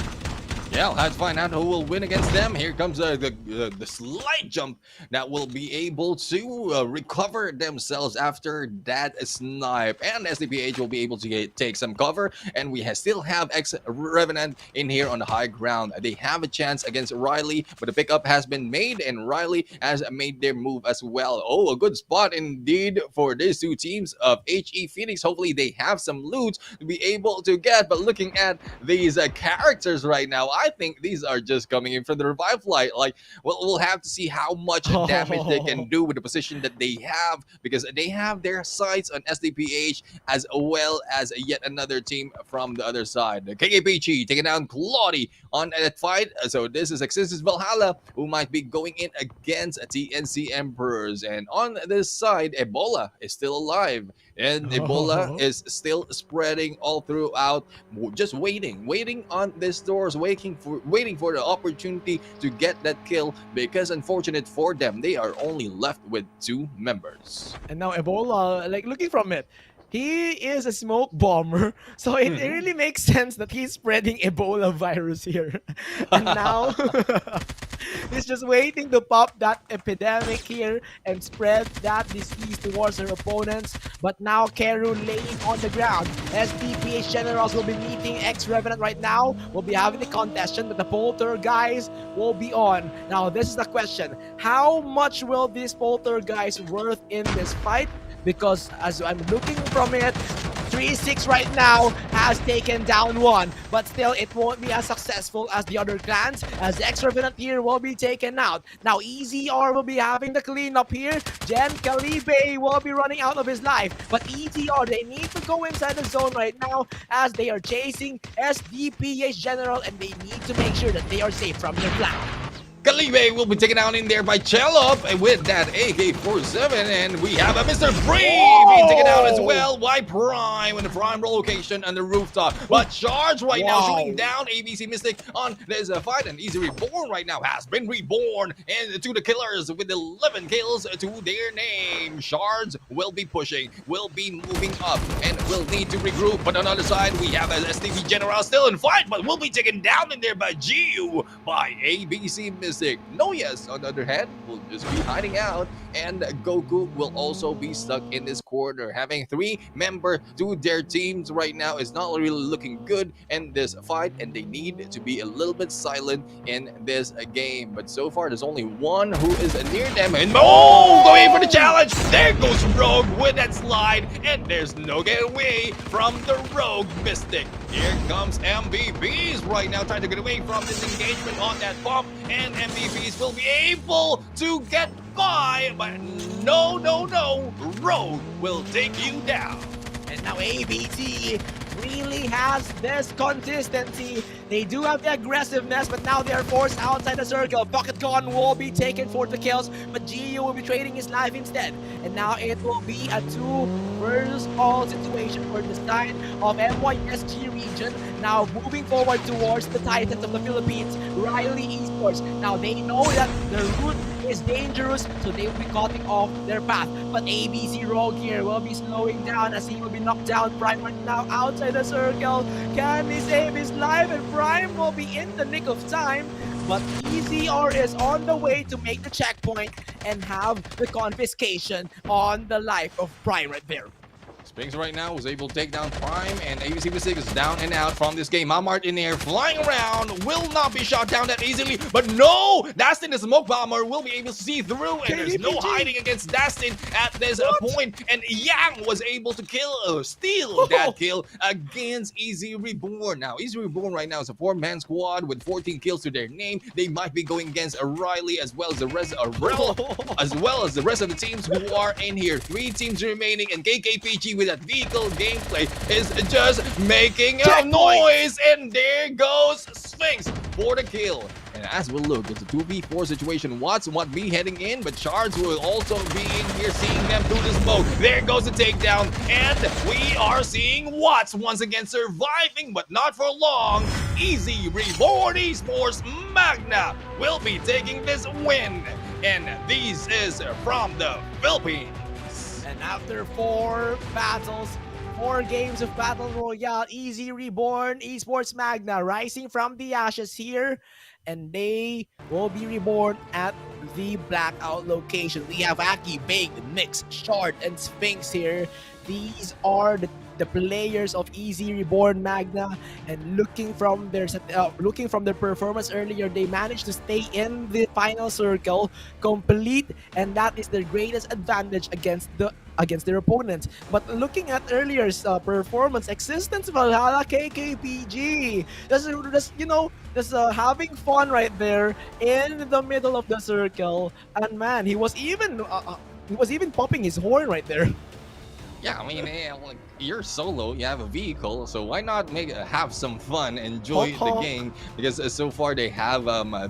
Yeah, I'll have to find out who will win against them. Here comes the slight jump that will be able to recover themselves after that snipe. And SDPH will be able to take some cover. And we still have Revenant in here on the high ground. They have a chance against Riley, but the pickup has been made, and Riley has made their move as well. Oh, a good spot indeed for these two teams of HE Phoenix. Hopefully they have some loot to be able to get. But looking at these characters right now, I think these are just coming in from the revive flight. Like, well, we'll have to see how much damage they can do with the position that they have, because they have their sights on SDPH as well as yet another team from the other side. The KKPG taking down Claudie on that fight. So this is Exodus Valhalla, who might be going in against TNC Emperors. And on this side, Ebola is still alive. And Ebola is still spreading all throughout, just waiting on these doors, waiting for the opportunity to get that kill, because unfortunate for them, they are only left with 2 members. And now Ebola, like looking from it, he is a smoke bomber, so it really makes sense that he's spreading Ebola virus here. And now he's just waiting to pop that epidemic here and spread that disease towards her opponents. But now Keru laying on the ground. SDPH Generals will be meeting X-Revenant right now. We'll be having the contestation, but the Polter guys will be on. Now this is the question. How much will these Polter guys worth in this fight? Because as I'm looking from it, 3-6 right now has taken down 1, but still it won't be as successful as the other clans, as X-Revenant here will be taken out. Now EZR will be having the cleanup here. Jen Calibe will be running out of his life, but EZR, they need to go inside the zone right now as they are chasing SDPH General, and they need to make sure that they are safe from their flank. Calibe will be taken down in there by Chelop with that AK-47, and we have a Mr. Bree being taken out as well by Prime in the Prime location on the rooftop. But Charge right now shooting down ABC Mystic on this fight, and Easy Reborn right now has been reborn and to the killers with 11 kills to their name. Shards will be pushing, will be moving up, and will need to regroup. But on the other side, we have an STV General still in fight, but will be taken down in there by GU by ABC Mystic. Noyes, on the other hand, will just be hiding out, and Goku will also be stuck in this corner. Having 3 members to their teams right now is not really looking good in this fight, and they need to be a little bit silent in this game. But so far, there's only one who is near them, and going for the challenge. There goes Rogue with that slide, and there's no getting away from the Rogue Mystic. Here comes MVPs right now, trying to get away from this engagement on that pump, and MVPs will be able to get by, but no, Rogue will take you down. And now ABT really has this consistency. They do have the aggressiveness, but now they are forced outside the circle. Pocket Gun will be taken for the kills, but GU will be trading his life instead. And now it will be a 2 versus all situation for the side of MYSG region. Now moving forward towards the Titans of the Philippines, Riley Esports. Now they know that the route is dangerous, so they will be cutting off their path. But ABC Rogue here will be slowing down as he will be knocked down. Prime right now outside the circle. Can he save his life? And Prime will be in the nick of time. But EZR is on the way to make the checkpoint and have the confiscation on the life of Prime right there. Spinks right now was able to take down Prime, and ABC Mystic is down and out from this game. Mamart in there flying around, will not be shot down that easily, but no! Dastin, the smoke bomber, will be able to see through, and there's no hiding against Dastin at this point. And Yang was able to steal that kill against Easy Reborn. Now, Easy Reborn right now is a 4-man squad with 14 kills to their name. They might be going against Riley as well as the rest of the teams who are in here. 3 teams remaining, and KKPG with that vehicle gameplay is just making a noise, and there goes Sphinx for the kill. And as we'll look, it's a 2v4 situation. Watts might be heading in, but Shards will also be in here, seeing them through the smoke. There goes the takedown, and we are seeing Watts once again surviving, but not for long. Easy Reborn Esports Magna will be taking this win, and this is from the Philippines. And after 4 battles, 4 games of Battle Royale, Easy Reborn, Esports Magna rising from the ashes here, and they will be reborn at the Blackout location. We have Aki, Baked, Mix, Short, and Sphinx here. These are the players of Easy Reborn Magna, and looking from their performance earlier, they managed to stay in the final circle complete, and that is their greatest advantage against their opponents. But looking at earlier's performance, Existence, Valhalla, KKPG, just having fun right there in the middle of the circle, and man, he was even popping his horn right there. Yeah, I mean, like, you're solo, you have a vehicle, so why not have some fun, enjoy the game? Because so far they have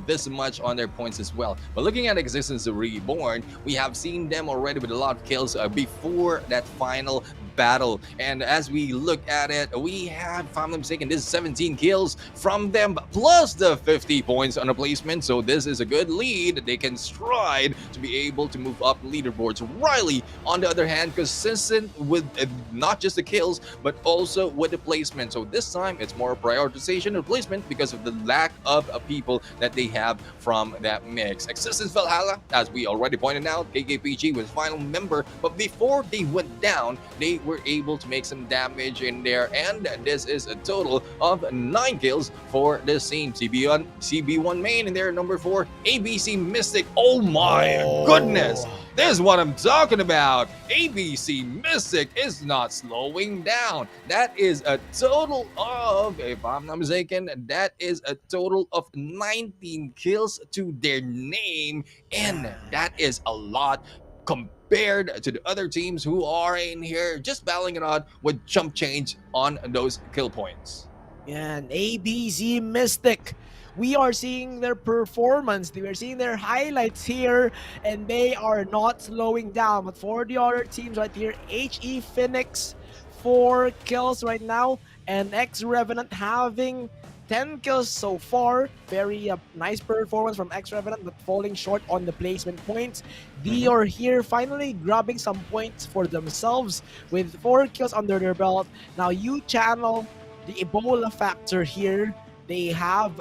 this much on their points as well. But looking at Existence Reborn, we have seen them already with a lot of kills before that final battle. And as we look at it, we have, if I'm not mistaken, this is 17 kills from them, plus the 50 points on a placement. So this is a good lead. They can stride to be able to move up leaderboards. Riley, on the other hand, consistent with not just the kills, but also with the placement. So this time, it's more prioritization of placement because of the lack of people that they have from that mix. Existence Valhalla, as we already pointed out, KKPG was final member, but before they went down, they were able to make some damage in there, and this is a total of 9 kills for this team. CB1 main in there, number 4, ABC Mystic. Oh my goodness! This is what I'm talking about. ABC Mystic is not slowing down. That is a total of, if I'm not mistaken, that is a total of 19 kills to their name, and that is a lot compared to the other teams who are in here just battling it out with jump change on those kill points. And ABC Mystic, we are seeing their performance, we are seeing their highlights here, and they are not slowing down. But for the other teams right here, HE Phoenix 4 kills right now, and X Revenant having 10 kills so far. Very nice performance from X Revenant, but falling short on the placement points. They are here finally grabbing some points for themselves with 4 kills under their belt. Now you channel the Ebola factor here. They have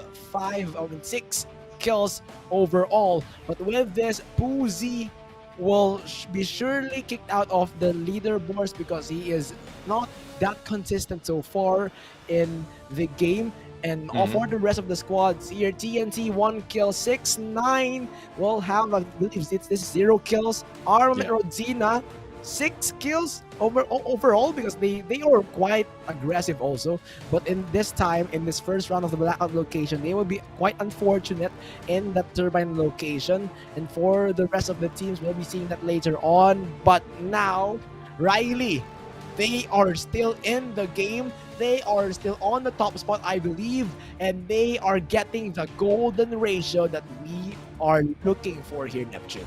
6 kills overall. But with this, Poozy will be surely kicked out of the leaderboards because he is not that consistent so far in the game. And for the rest of the squads here, TNT 1 kill, 6-9 will have, I believe this is 0 kills. Armament Rodzina 6 kills overall because they are quite aggressive also. But in this time, in this first round of the Blackout location, they will be quite unfortunate in that Turbine location. And for the rest of the teams, we'll be seeing that later on. But now, Riley, they are still in the game. They are still on the top spot, I believe, and they are getting the golden ratio that we are looking for here, Neptune.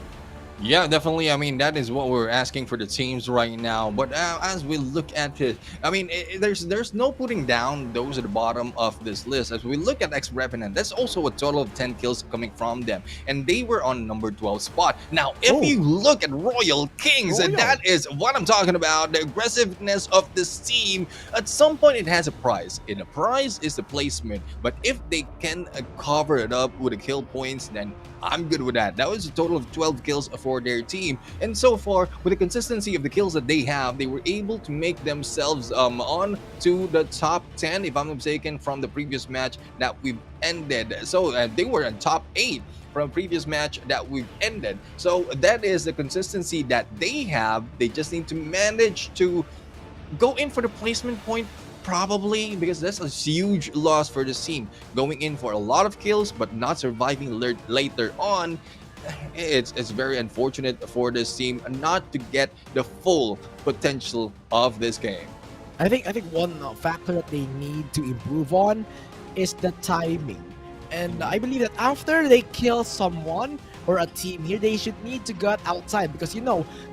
Yeah, definitely. I mean, that is what we're asking for the teams right now. But as we look at it, I mean, there's no putting down those at the bottom of this list. As we look at X Revenant, that's also a total of 10 kills coming from them, and they were on number 12 spot. Now, if you look at Royal Kings, that is what I'm talking about. The aggressiveness of this team. At some point, it has a price, and the price is the placement. But if they can cover it up with the kill points, then I'm good with that. That was a total of 12 kills for their team, and so far with the consistency of the kills that they have, they were able to make themselves on to the top 10, if I'm not mistaken, from the previous match that we've ended. So they were in top 8 from previous match that we've ended. So that is the consistency that they have. They just need to manage to go in for the placement point, probably, because that's a huge loss for this team. Going in for a lot of kills but not surviving later on, it's very unfortunate for this team not to get the full potential of this game. I think one factor that they need to improve on is the timing. And I believe that after they kill someone or a team here, they should need to get outside, because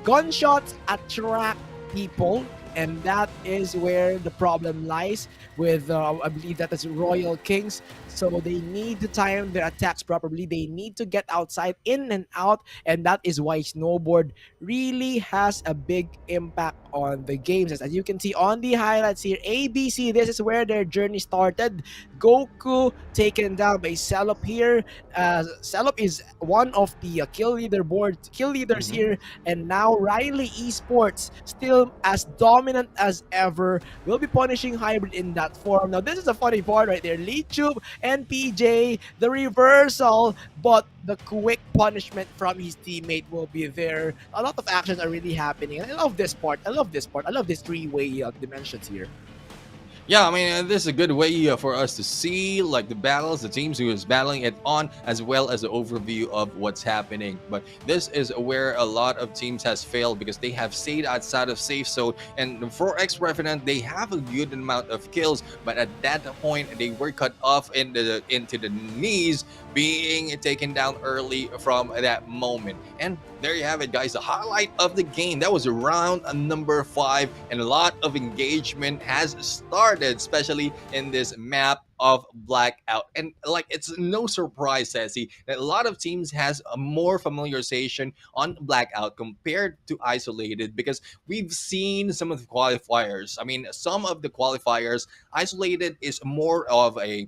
gunshots attract people and that is where the problem lies with, I believe that is Royal Kings. So they need to time their attacks properly. They need to get outside, in and out, and that is why Snowboard really has a big impact on the games. As you can see on the highlights here, ABC, this is where their journey started. Goku taken down by Celop here. Celop is one of the kill leaders Mhm. here, and now Riley Esports, still as dominant as ever, will be punishing Hybrid in that form. Now, this is a funny part right there. Lichub and PJ, the reversal, but the quick punishment from his teammate will be there. A lot of actions are really happening. And I love this part. I love this part. I love this three-way dimensions here. Yeah, I mean, this is a good way for us to see like the battles, the teams who is battling it on, as well as the overview of what's happening. But this is where a lot of teams has failed because they have stayed outside of safe zone. And for X Revenant, they have a good amount of kills, but at that point they were cut off into the knees, being taken down early from that moment. And there you have it, guys. The highlight of the game. That was round number 5, and a lot of engagement has started, especially in this map of Blackout. And like, it's no surprise, Sassy, that a lot of teams has a more familiarization on Blackout compared to Isolated, because we've seen some of the qualifiers. I mean, some of the qualifiers, Isolated is more of a,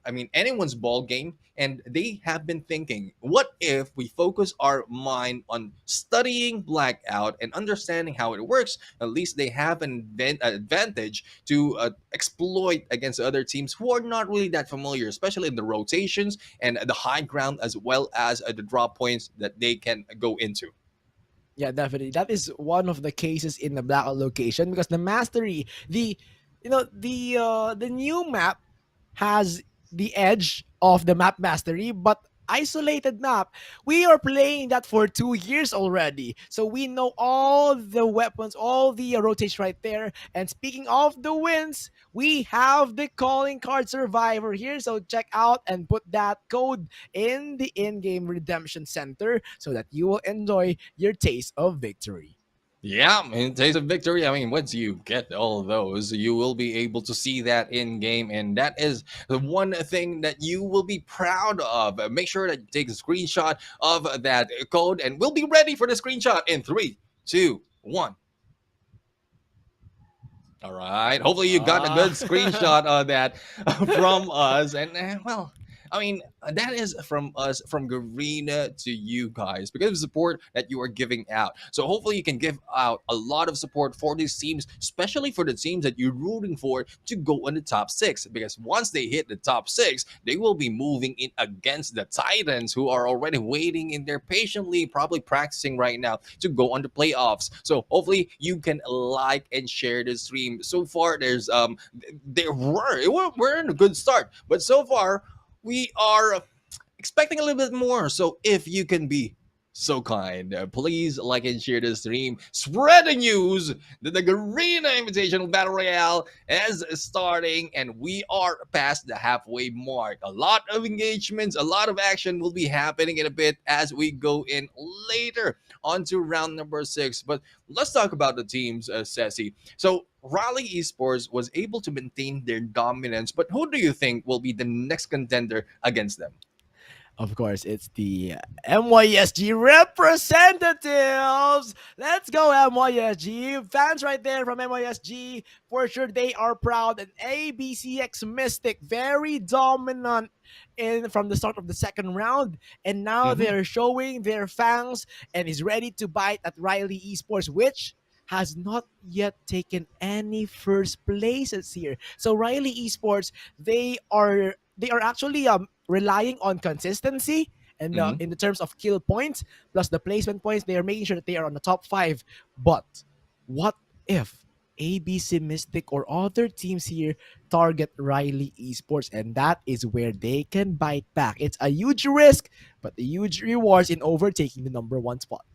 I mean, anyone's ball game, and they have been thinking, what if we focus our mind on studying Blackout and understanding how it works? At least they have an advantage to exploit against other teams who are not really that familiar, especially in the rotations and the high ground, as well as the drop points that they can go into. Yeah, definitely. That is one of the cases in the Blackout location, because the mastery, the new map has the edge of the map mastery, but isolated map, we are playing that for 2 years already, so we know all the weapons, all the rotation right there. And speaking of the wins, we have the calling card survivor here, so check out and put that code in the in-game redemption center so that you will enjoy your taste of victory. Yeah, in Taste of Victory, I mean, once you get all those, you will be able to see that in game, and that is the one thing that you will be proud of. Make sure that you take a screenshot of that code, and we'll be ready for the screenshot in 3, 2, 1. All right. Hopefully, you got a good screenshot of that from us. And well, I mean, that is from us, from Garena to you guys, because of the support that you are giving out. So hopefully, you can give out a lot of support for these teams, especially for the teams that you're rooting for to go in the top 6. Because once they hit the top 6, they will be moving in against the Titans, who are already waiting in there patiently, probably practicing right now to go on the playoffs. So hopefully, you can like and share the stream. So far, we're in a good start, but so far we are expecting a little bit more. So if you can be so kind, please like and share the stream. Spread the news that the Garena Invitational Battle Royale is starting, and we are past the halfway mark. A lot of engagements, a lot of action will be happening in a bit as we go in later onto round number 6. But let's talk about the teams, Ceci. So Raleigh Esports was able to maintain their dominance, but who do you think will be the next contender against them? Of course, it's the MYSG representatives. Let's go, MYSG. Fans right there from MYSG. For sure, they are proud. And ABCX Mystic, very dominant in from the start of the second round. And now Mhm. they're showing their fangs and is ready to bite at Riley Esports, which has not yet taken any first places here. So Riley Esports, they are actually relying on consistency, and Mhm. in the terms of kill points plus the placement points, they are making sure that they are on the top 5. But what if ABC Mystic or other teams here target Riley Esports, and that is where they can bite back? It's a huge risk, but the huge rewards in overtaking the number 1 spot.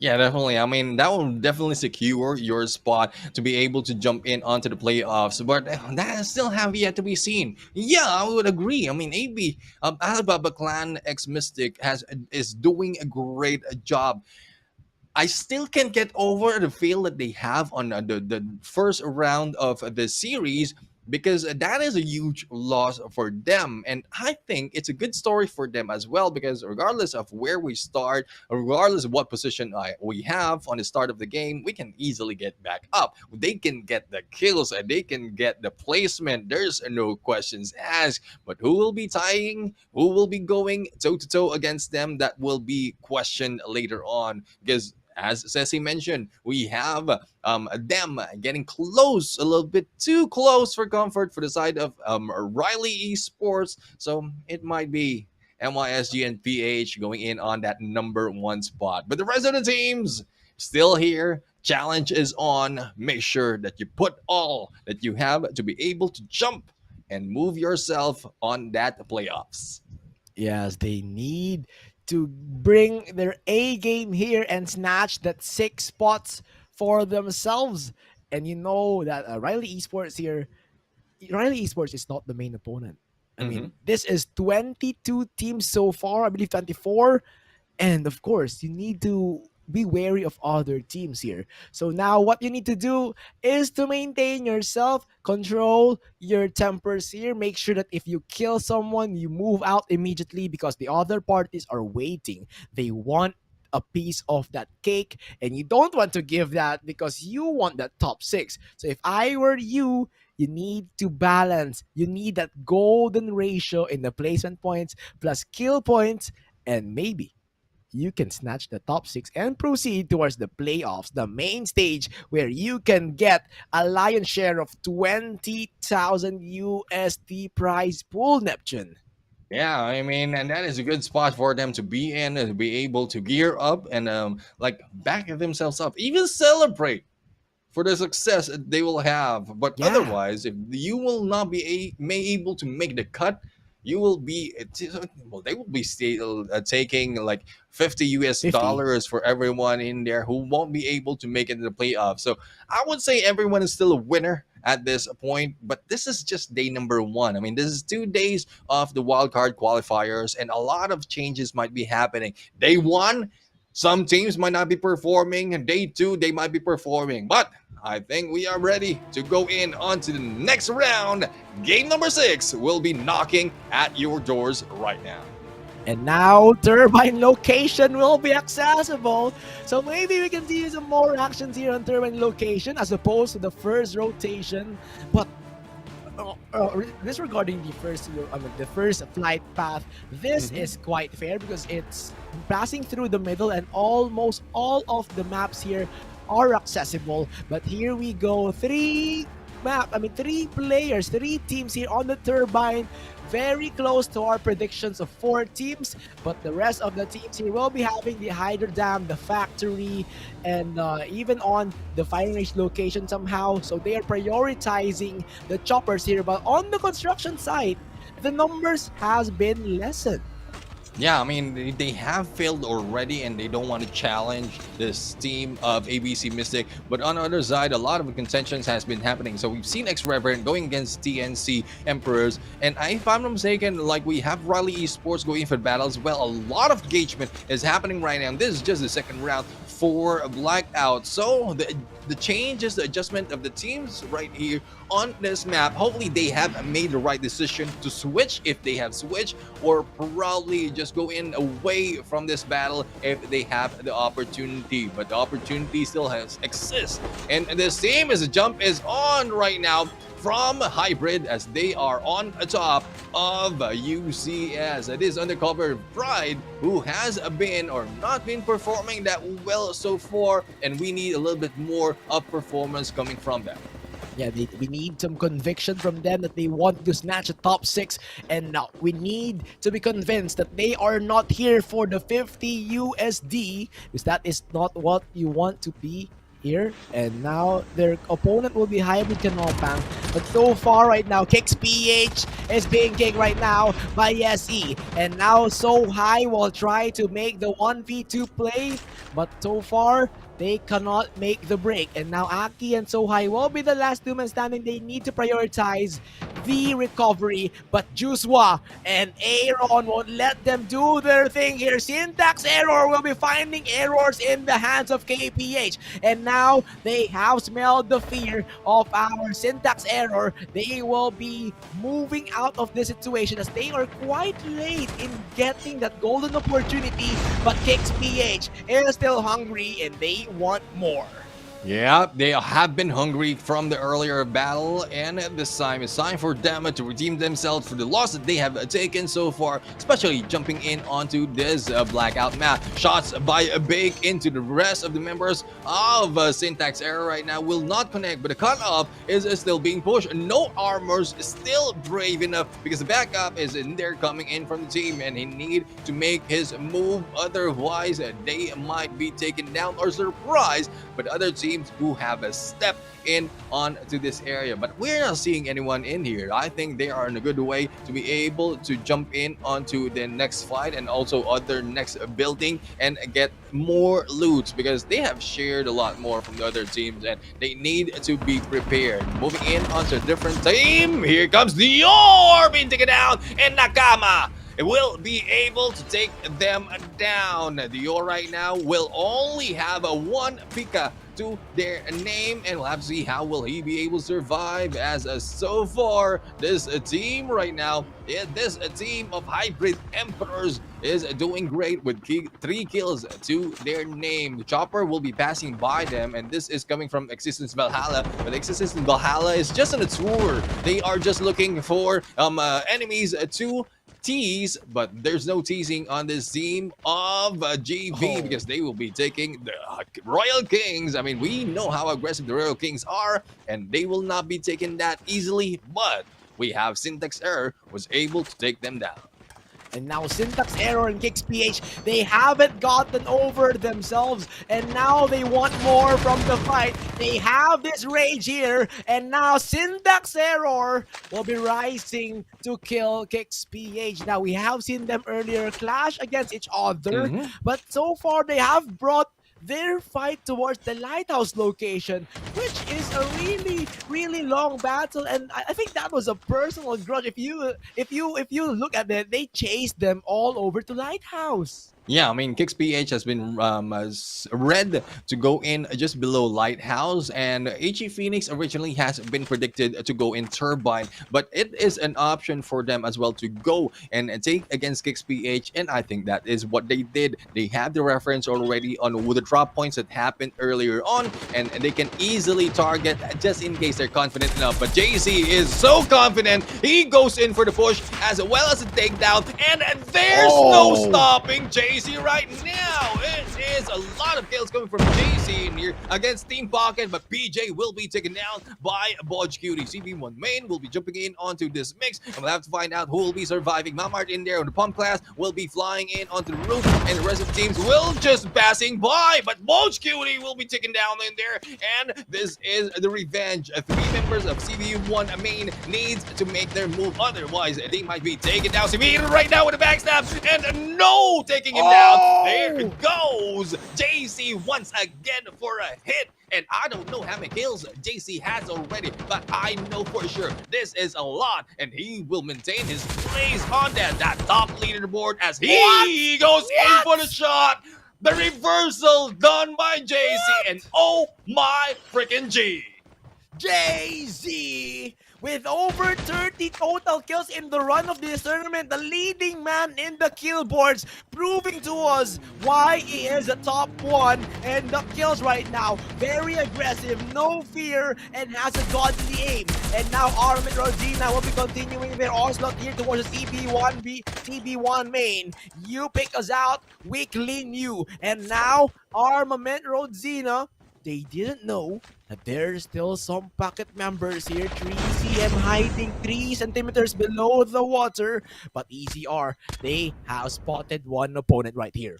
Yeah, definitely. I mean, that will definitely secure your spot to be able to jump in onto the playoffs. But that still have yet to be seen. Yeah, I would agree. I mean, AB, Alibaba Clan X Mystic is doing a great job. I still can't get over the feel that they have on the first round of the series, because that is a huge loss for them. And I think it's a good story for them as well, because regardless of where we start, regardless of what position we have on the start of the game, we can easily get back up. They can get the kills and they can get the placement. There's no questions asked. But who will be tying? Who will be going toe to toe against them? That will be questioned later on, because as Ceci mentioned, we have them getting close, a little bit too close for comfort for the side of Riley Esports. So it might be NYSG and PH going in on that number 1 spot. But the rest of the teams still here. Challenge is on. Make sure that you put all that you have to be able to jump and move yourself on that playoffs. Yes, they need to bring their A game here and snatch that 6 spots for themselves. And you know that Riley Esports here, Riley Esports is not the main opponent. I mean, this is 22 teams so far, I believe 24. And of course, you need to be wary of other teams here. So now what you need to do is to maintain yourself, control your tempers here. Make sure that if you kill someone, you move out immediately, because the other parties are waiting. They want a piece of that cake, and you don't want to give that because you want that top 6. So if I were you, you need to balance. You need that golden ratio in the placement points plus kill points, and maybe you can snatch the top 6 and proceed towards the playoffs, the main stage, where you can get a lion's share of 20,000 USD prize pool, Neptune. Yeah, I mean, and that is a good spot for them to be in, and to be able to gear up and like back themselves up, even celebrate for the success that they will have. But Yeah. otherwise, if you will not be able to make the cut, you will be well. They will be still taking like 50 US 50. dollars for everyone in there who won't be able to make it to the playoffs. So I would say everyone is still a winner at this point, but this is just day number 1. I mean, this is 2 days of the wildcard qualifiers, and a lot of changes might be happening. Day 1, some teams might not be performing, and day 2, they might be performing. But I think we are ready to go in onto the next round. Game number 6 will be knocking at your doors right now. And now Turbine location will be accessible. So maybe we can see some more actions here on Turbine location as opposed to the first rotation. But disregarding the first flight path, this is quite fair because it's passing through the middle and almost all of the maps here are accessible. But here we go, 3 players, 3 teams here on the Turbine, very close to our predictions of 4 teams, but the rest of the teams here will be having the Hydro Dam, the factory, and even on the firing range location somehow. So they are prioritizing the choppers here, but on the construction site, the numbers has been lessened. Yeah, I mean, they have failed already, and they don't want to challenge this team of ABC Mystic. But on the other side, a lot of contentions has been happening. So we've seen X-Reverend going against TNC Emperors. And if I'm not mistaken, like, we have Riley Esports going for battle as well. A lot of engagement is happening right now. And this is just the second round for Blackout. So the changes, the adjustment of the teams right here on this map, hopefully they have made the right decision to switch if they have switched, or probably just go in away from this battle if they have the opportunity. But the opportunity still exists, and this team as a jump is on right now from Hybrid, as they are on top of UCS. It is Undercover Pride, who has been or not been performing that well so far, and we need a little bit more of performance coming from them. Yeah, we need some conviction from them that they want to snatch a top 6, and now we need to be convinced that they are not here for the 50 USD, because that is not what you want to be here. And now their opponent will be Hybrid Canopang, but so far right now, Kicks PH is being kicked right now by SE, and now So High will try to make the 1v2 play, but so far they cannot make the break. And now Aki and So High will be the last 2 men standing. They need to prioritize the recovery, but Juswa and Aaron won't let them do their thing here. Syntax Error will be finding errors in the hands of KPH, and now they have smelled the fear of our Syntax Error. They will be moving out of this situation as they are quite late in getting that golden opportunity, but KXPH is still hungry and they want more. Yeah, they have been hungry from the earlier battle, and this time it's time for them to redeem themselves for the loss that they have taken so far, especially jumping in onto this blackout map. Shots by Bake into the rest of the members of Syntax Error right now will not connect, but the cutoff is still being pushed. No Armors still brave enough because the backup is in there coming in from the team, and he need to make his move, otherwise they might be taken down or surprised. But other teams who have a step in onto this area, but we're not seeing anyone in here. I think they are in a good way to be able to jump in onto the next fight and also other next building and get more loot, because they have shared a lot more from the other teams and they need to be prepared. Moving in onto a different team, here comes Dior being taken down, and Nakama will be able to take them down. Dior right now will only have a one Pika to their name, and we'll have to see how will he be able to survive, as so far this team right now, this team of hybrid emperors is doing great with 3 kills to their name. The chopper will be passing by them, and this is coming from Existence Valhalla, but Existence Valhalla is just on a tour. They are just looking for enemies to tease, but there's no teasing on this team of GB because they will be taking the Royal Kings. I mean, we know how aggressive the Royal Kings are, and they will not be taken that easily, but we have Syntax Error was able to take them down. And now Syntax Error and KXPH, they haven't gotten over themselves, and now they want more from the fight. They have this rage here, and now Syntax Error will be rising to kill KXPH. Now, we have seen them earlier clash against each other, but so far they have brought their fight towards the lighthouse location, which is a really long battle, and I think that was a personal grudge. If you look at it, they chased them all over to lighthouse. Yeah, I mean, KXPH has been read to go in just below Lighthouse, and HE Phoenix originally has been predicted to go in Turbine, but it is an option for them as well to go and take against KXPH, and I think that is what they did. They have the reference already on the drop points that happened earlier on, and they can easily target just in case they're confident enough. But JC is so confident, he goes in for the push as well as a takedown, and there's no stopping JC right now. It is a lot of kills coming from JC in here against Team Pocket, but PJ will be taken down by Bodge Cutie. CB1 main will be jumping in onto this mix, and we'll have to find out who will be surviving. Mamart in there on the pump class will be flying in onto the roof, and the rest of the teams will just passing by, but Bodge Cutie will be taken down in there, and this is the revenge. 3 members of CB1 main needs to make their move, otherwise they might be taken down. CB right now with a backstab, and no taking him down. There goes JC once again for a hit, and I don't know how many kills JC has already, but I know for sure this is a lot, and he will maintain his place on that top leaderboard as he goes in for the shot. The reversal done by JC, and oh my freaking G. JZ with over 30 total kills in the run of this tournament, the leading man in the kill boards, proving to us why he is a top 1, and the kills right now, very aggressive, no fear, and has a godly aim. And now Armin Rodina will be continuing their onslaught here towards the CB1 main. You pick us out, we clean you. And now Armament Rodzina, they didn't know that there's still some Pocket members here. 3 CM hiding 3 centimeters below the water, but ECR, they have spotted one opponent right here.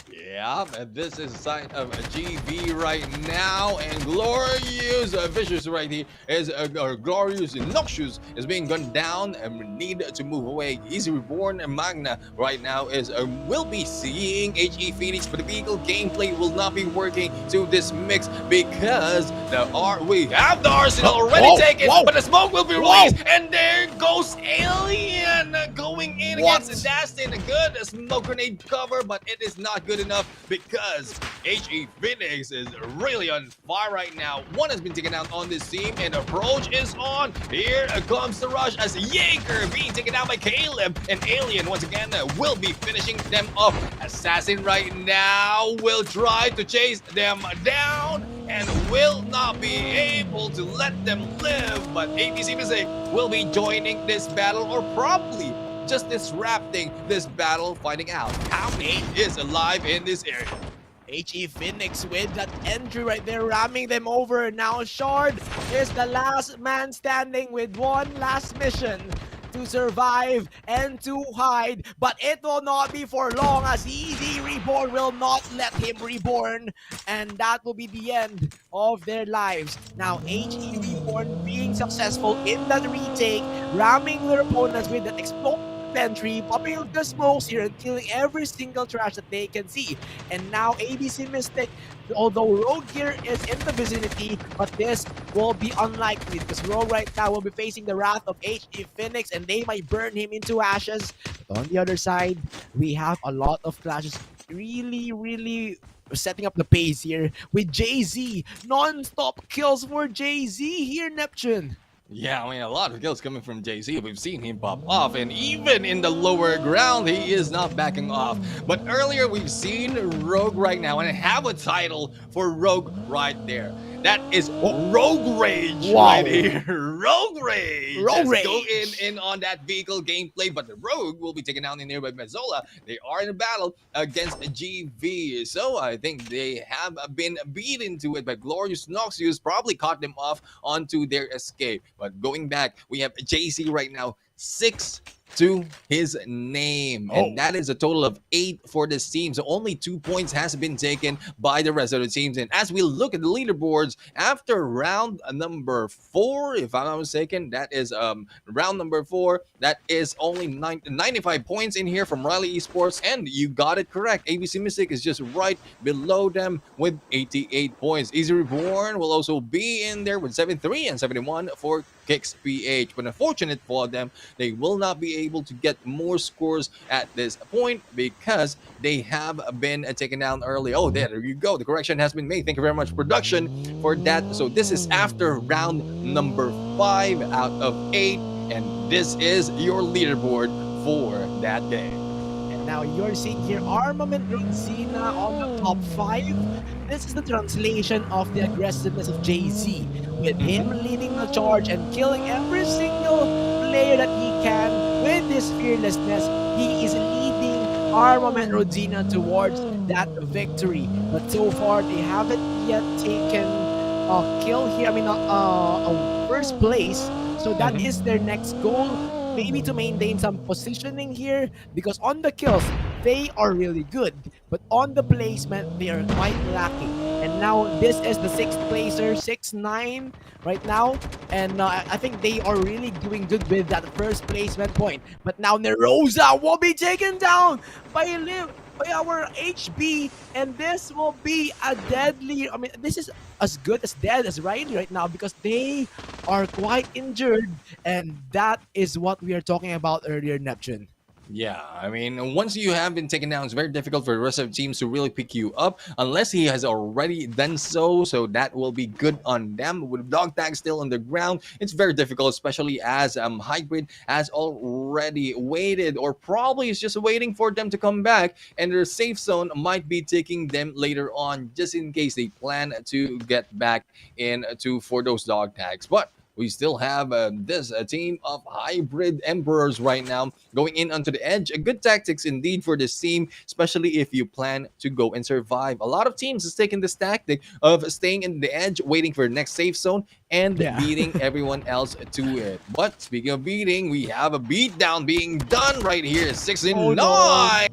Yeah, and this is a sign of a GB right now, and Glorious Vicious right here is or Glorious Noxious is being gunned down, and we need to move away. Easy Reborn and Magna right now is will be seeing HE Phoenix, but the vehicle gameplay will not be working to this mix because we have the Arsenal already Whoa, taken, whoa, but the smoke will be whoa. released, and there goes Alien going in What? against Dastin. A good smoke grenade cover, but it is not good enough because HE Phoenix is really on fire right now. One has been taken out on this team, and approach is on. Here comes the rush as Jaeger being taken out by Caleb, and Alien once again will be finishing them off. Assassin right now will try to chase them down and will not be able to let them live, but ABC Music will be joining this battle, or probably just disrupting this battle, finding out how many is alive in this area. HE Phoenix with that entry right there, ramming them over. Now Shard is the last man standing with one last mission to survive and to hide, but it will not be for long as Easy Reborn will not let him reborn, and that will be the end of their lives. Now HE Reborn being successful in that retake, ramming their opponents with that explosive entry, popping out the smokes here and killing every single trash that they can see. And now ABC Mystic, although Rogue here is in the vicinity, but this will be unlikely because Rogue right now will be facing the wrath of HE Phoenix and they might burn him into ashes. But on the other side, we have a lot of clashes really setting up the pace here with Jay-Z. Non-stop kills for Jay-Z here, Neptune. Yeah, I mean, a lot of kills coming from JC. We've seen him pop off, and even in the lower ground, he is not backing off. But earlier, we've seen Rogue right now, and I have a title for Rogue right there. That is Rogue Rage right here. Rogue Rage. Rogue Let's go Rage. in on that vehicle gameplay, but the Rogue will be taken down in there by Mazzola. They are in a battle against GV. So I think they have been beaten to it, but Glorious Noxious probably caught them off onto their escape. But going back, we have JC right now, 6 to his name, and that is a total of 8 for this team. So only 2 points has been taken by the rest of the teams. And as we look at the leaderboards after round number 4, if I'm not mistaken, that is round number 4, that is only 95 points in here from Riley Esports, and you got it correct. ABC Mystic is just right below them with 88 points. Easy Reborn will also be in there with 73 and 71 for Kicks PH, but unfortunate for them, they will not be able to get more scores at this point because they have been taken down early. Oh, there you go. The correction has been made. Thank you very much, production, for that. So this is after round number 5 out of 8, and this is your leaderboard for that game. And now you're seeing here Armament Rodzina on the top 5. This is the translation of the aggressiveness of Jay-Z, with him leading the charge and killing every single player that he can. With his fearlessness, he is leading Armament Rodzina towards that victory. But so far, they haven't yet taken a kill here. I mean, a first place. So that is their next goal. Maybe to maintain some positioning here, because on the kills, they are really good. But on the placement, they are quite lacking. And now this is the 6th placer, 6-9 right now. And I think they are really doing good with that first placement point. But now Nerosa will be taken down by our HB, and this will be a deadly, I mean, this is as good as dead as Riley right now because they are quite injured, and that is what we are talking about earlier, Neptune. Yeah, I mean, once you have been taken down, it's very difficult for the rest of the teams to really pick you up unless he has already done so. So that will be good on them. With dog tag still on the ground, it's very difficult, especially as Hybrid has already waited, or probably is just waiting for them to come back, and their safe zone might be taking them later on, just in case they plan to get back in for those dog tags. But we still have this team of hybrid emperors right now going in onto the edge. A good tactics indeed for this team, especially if you plan to go and survive. A lot of teams is taking this tactic of staying in the edge, waiting for the next safe zone, and Yeah. beating everyone else to it. But speaking of beating, we have a beatdown being done right here. 6-9.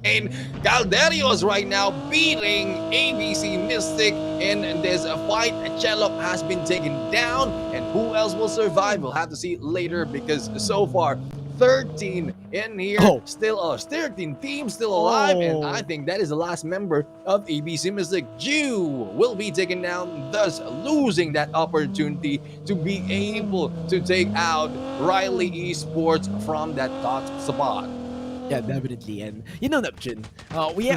Calderios right now beating ABC Mystic in this fight. Cello has been taken down, and who else will survive? We'll have to see later, because so far 13 in here, Oh. still 13 teams still alive, and I Oh. think that is the last member of ABC Mystic. Jew will be taken down, thus losing that opportunity to be able to take out Riley Esports from that top spot. Yeah, definitely. And you know, Neptune, we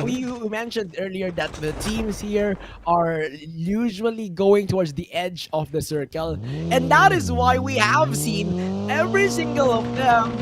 mentioned earlier that the teams here are usually going towards the edge of the circle, and that is why we have seen every single of them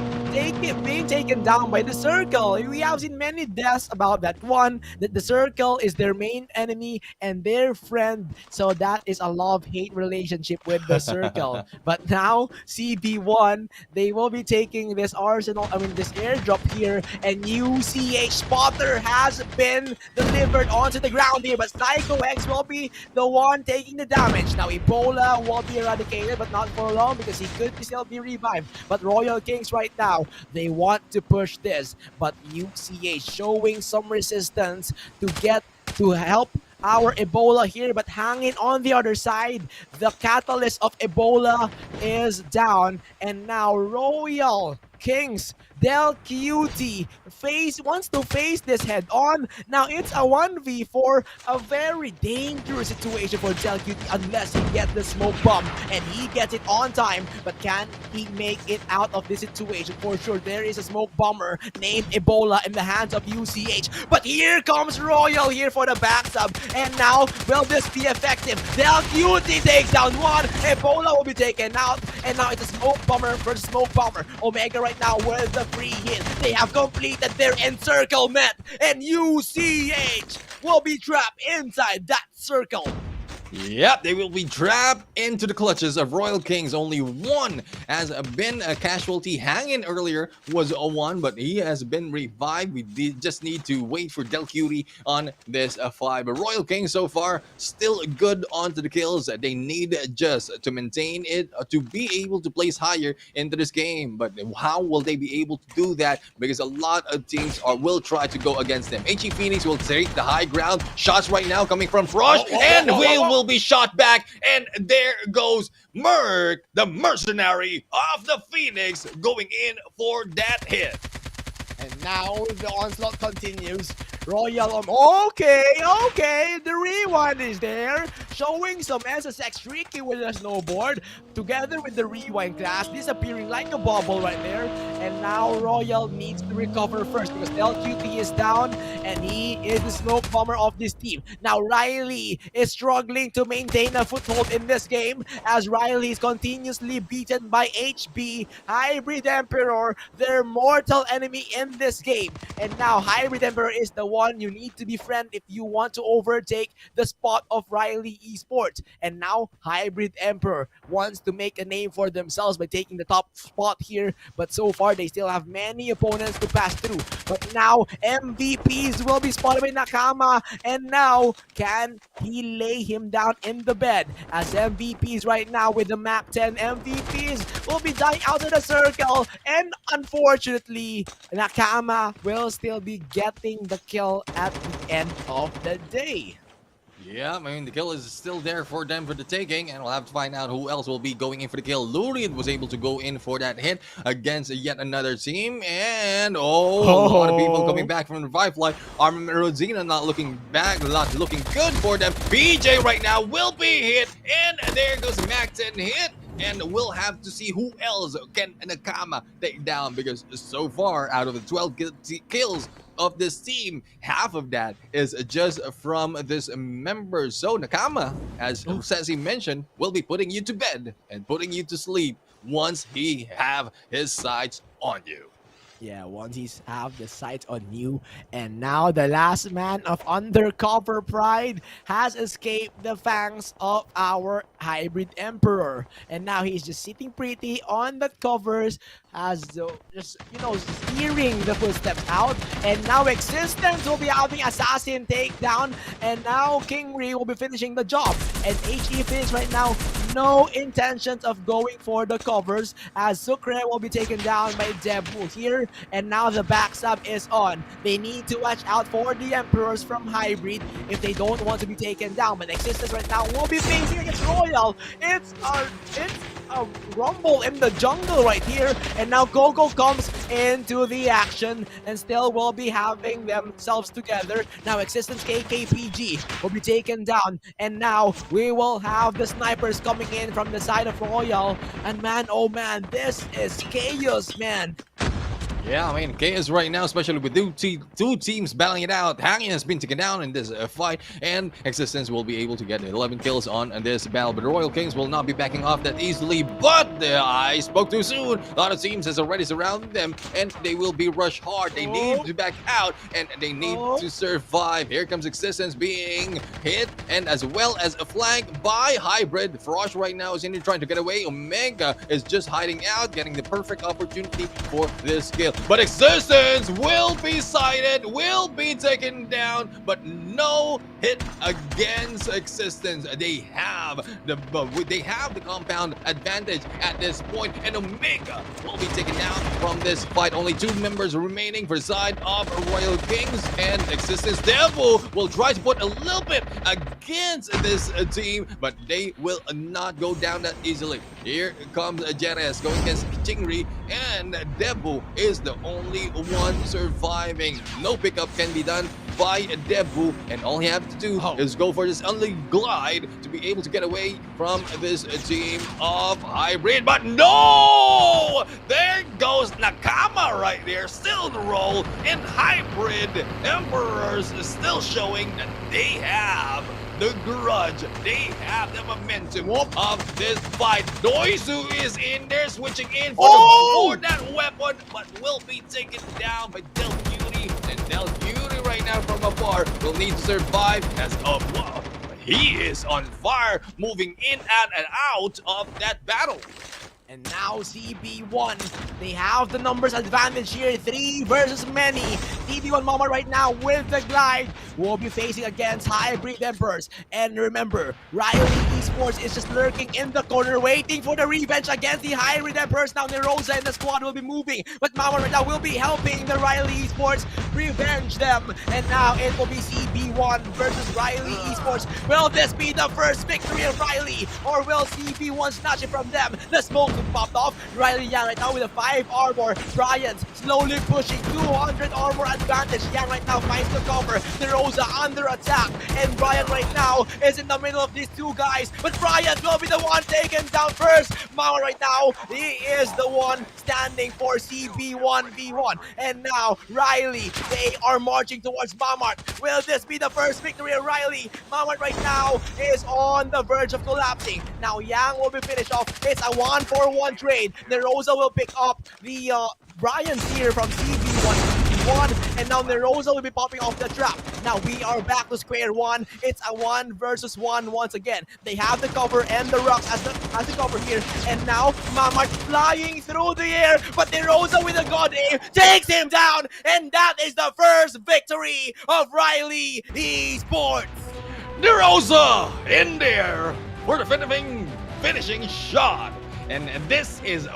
being taken down by the circle. We have seen many deaths about that one, that the circle is their main enemy and their friend. So that is a love-hate relationship with the circle. But now CB1, they will be taking this this airdrop here, and UCH spotter has been delivered onto the ground here, but Psycho X will be the one taking the damage. Now Ebola will be eradicated, but not for long, because he could still be revived. But Royal Kings right now, they want to push this, but UCH showing some resistance to help our Ebola here, but hanging on the other side. The catalyst of Ebola is down, and now Royal Kings Del Cutie wants to face this head on. Now it's a 1v4, a very dangerous situation for Del Cutie unless he gets the smoke bomb, and he gets it on time. But can he make it out of this situation? For sure, there is a smoke bomber named Ebola in the hands of UCH. But here comes Royal here for the backstab, and now will this be effective? Del Cutie takes down one. Ebola will be taken out, and now it's a smoke bomber versus smoke bomber. Omega right now with the free hit. They have completed their encirclement, and UCH will be trapped inside that circle. Yep, they will be trapped into the clutches of Royal Kings. Only one has been a casualty. Hanging earlier was a one, but he has been revived. We just need to wait for Del Cutie on this 5. But Royal Kings so far still good onto the kills. They need just to maintain it to be able to place higher into this game. But how will they be able to do that? Because a lot of teams will try to go against them. HE Phoenix will take the high ground. Shots right now coming from Frosh, and will be shot back, and there goes Merc, the mercenary of the Phoenix, going in for that hit. And now the onslaught continues. Royal, okay, the rewind is there, showing some SSX tricky with a snowboard, together with the rewind class disappearing like a bubble right there. And now Royal needs to recover first, because LQT is down, and he is the smoke bomber of this team. Now Riley is struggling to maintain a foothold in this game, as Riley is continuously beaten by HB, Hybrid Emperor, their mortal enemy in this game. And now Hybrid Emperor is the one you need to befriend if you want to overtake the spot of Riley Esports. And now Hybrid Emperor wants to make a name for themselves by taking the top spot here, but so far they still have many opponents to pass through. But now MVPs will be spotted by Nakama, and now can he lay him down in the bed? As MVPs right now with the map 10, MVPs will be dying out of the circle, and unfortunately Nakama will still be getting the kill at the end of the day. Yeah, I mean, the kill is still there for them for the taking, and we'll have to find out who else will be going in for the kill. Lurian was able to go in for that hit against yet another team, and a lot of people coming back from the revive flight. Armament Rosina not looking good for them. BJ right now will be hit, and there goes Mac 10 hit. And we'll have to see who else can Nakama take down, because so far out of the 12 kills of this team, half of that is just from this member. So Nakama, as Sassy mentioned, will be putting you to bed and putting you to sleep once he have his sights on you. Yeah, once he's have the sights on you, and now the last man of Undercover Pride has escaped the fangs of our hybrid emperor, and now he's just sitting pretty on the covers, as just steering the footsteps out, and now Existence will be having assassin takedown, and now Kingri will be finishing the job, and HE Fizz right now no intentions of going for the covers, as Sucre will be taken down by Debu here, and now the backstab is on. They need to watch out for the Emperors from Hybrid if they don't want to be taken down, but Existence right now will be facing against Royal. It's a rumble in the jungle right here, and now Gogo comes into the action and still will be having themselves together. Now Existence KKPG will be taken down, and now we will have the snipers coming in from the side of Royal, and man, oh man, this is chaos, man. Yeah, I mean, chaos right now, especially with two teams battling it out. Hanging has been taken down in this fight, and Existence will be able to get 11 kills on this battle. But Royal Kings will not be backing off that easily. But I spoke too soon. A lot of teams has already surrounded them, and they will be rushed hard. They need to back out, and they need to survive. Here comes Existence being hit, and as well as a flank by Hybrid. Frosh right now is in here trying to get away. Omega is just hiding out, getting the perfect opportunity for this kill. But Existence will be sighted, will be taken down, but no hit against Existence. They have the compound advantage at this point, and Omega will be taken down from this fight. Only 2 members remaining for the side of Royal Kings, and Existence Devil will try to put a little bit against this team, but they will not go down that easily. Here comes Jerez going against Chingri, and Debu is the only one surviving. No pickup can be done by Debu, and all he has to do is go for this only glide to be able to get away from this team of Hybrid. But no! There goes Nakama right there, still in the role, and Hybrid Emperors is still showing that they have the grudge. They have the momentum of this fight. Noizu is in there, switching in for that weapon, but will be taken down by Del Beauty. And Del Beauty right now from afar will need to survive as he is on fire, moving in and out of that battle. And now CB1, they have the numbers advantage here, 3 versus many. CB1 Mama right now with the glide will be facing against Hybrid Emperors. And remember, Riley Esports is just lurking in the corner, waiting for the revenge against the Hybrid Emperors. Now Nerosa and the squad will be moving, but Mama right now will be helping the Riley Esports revenge them. And now it will be CB1 versus Riley Esports. Will this be the first victory of Riley, or will CB1 snatch it from them? The smoke popped off. Riley Yang right now with a 5 armor. Bryant slowly pushing 200 armor advantage. Yang right now finds the cover. The Rosa under attack, and Bryant right now is in the middle of these 2 guys, but Bryant will be the one taken down first. Mao right now, he is the one standing for CB1v1, and now Riley, they are marching towards Mamart. Will this be the first victory of Riley? Mamart right now is on the verge of collapsing. Now Yang will be finished off. It's a 1-for-1 trade. Nerosa will pick up the Bryant here from CB1, and now Nerosa will be popping off the trap. Now we are back to square one. It's a 1 versus 1 once again. They have the cover and the rocks as the cover here, and now Mamart flying through the air, but Nerosa with a god aim takes him down, and that is the first victory of Riley Esports. Nerosa in there for the finishing shot. And this is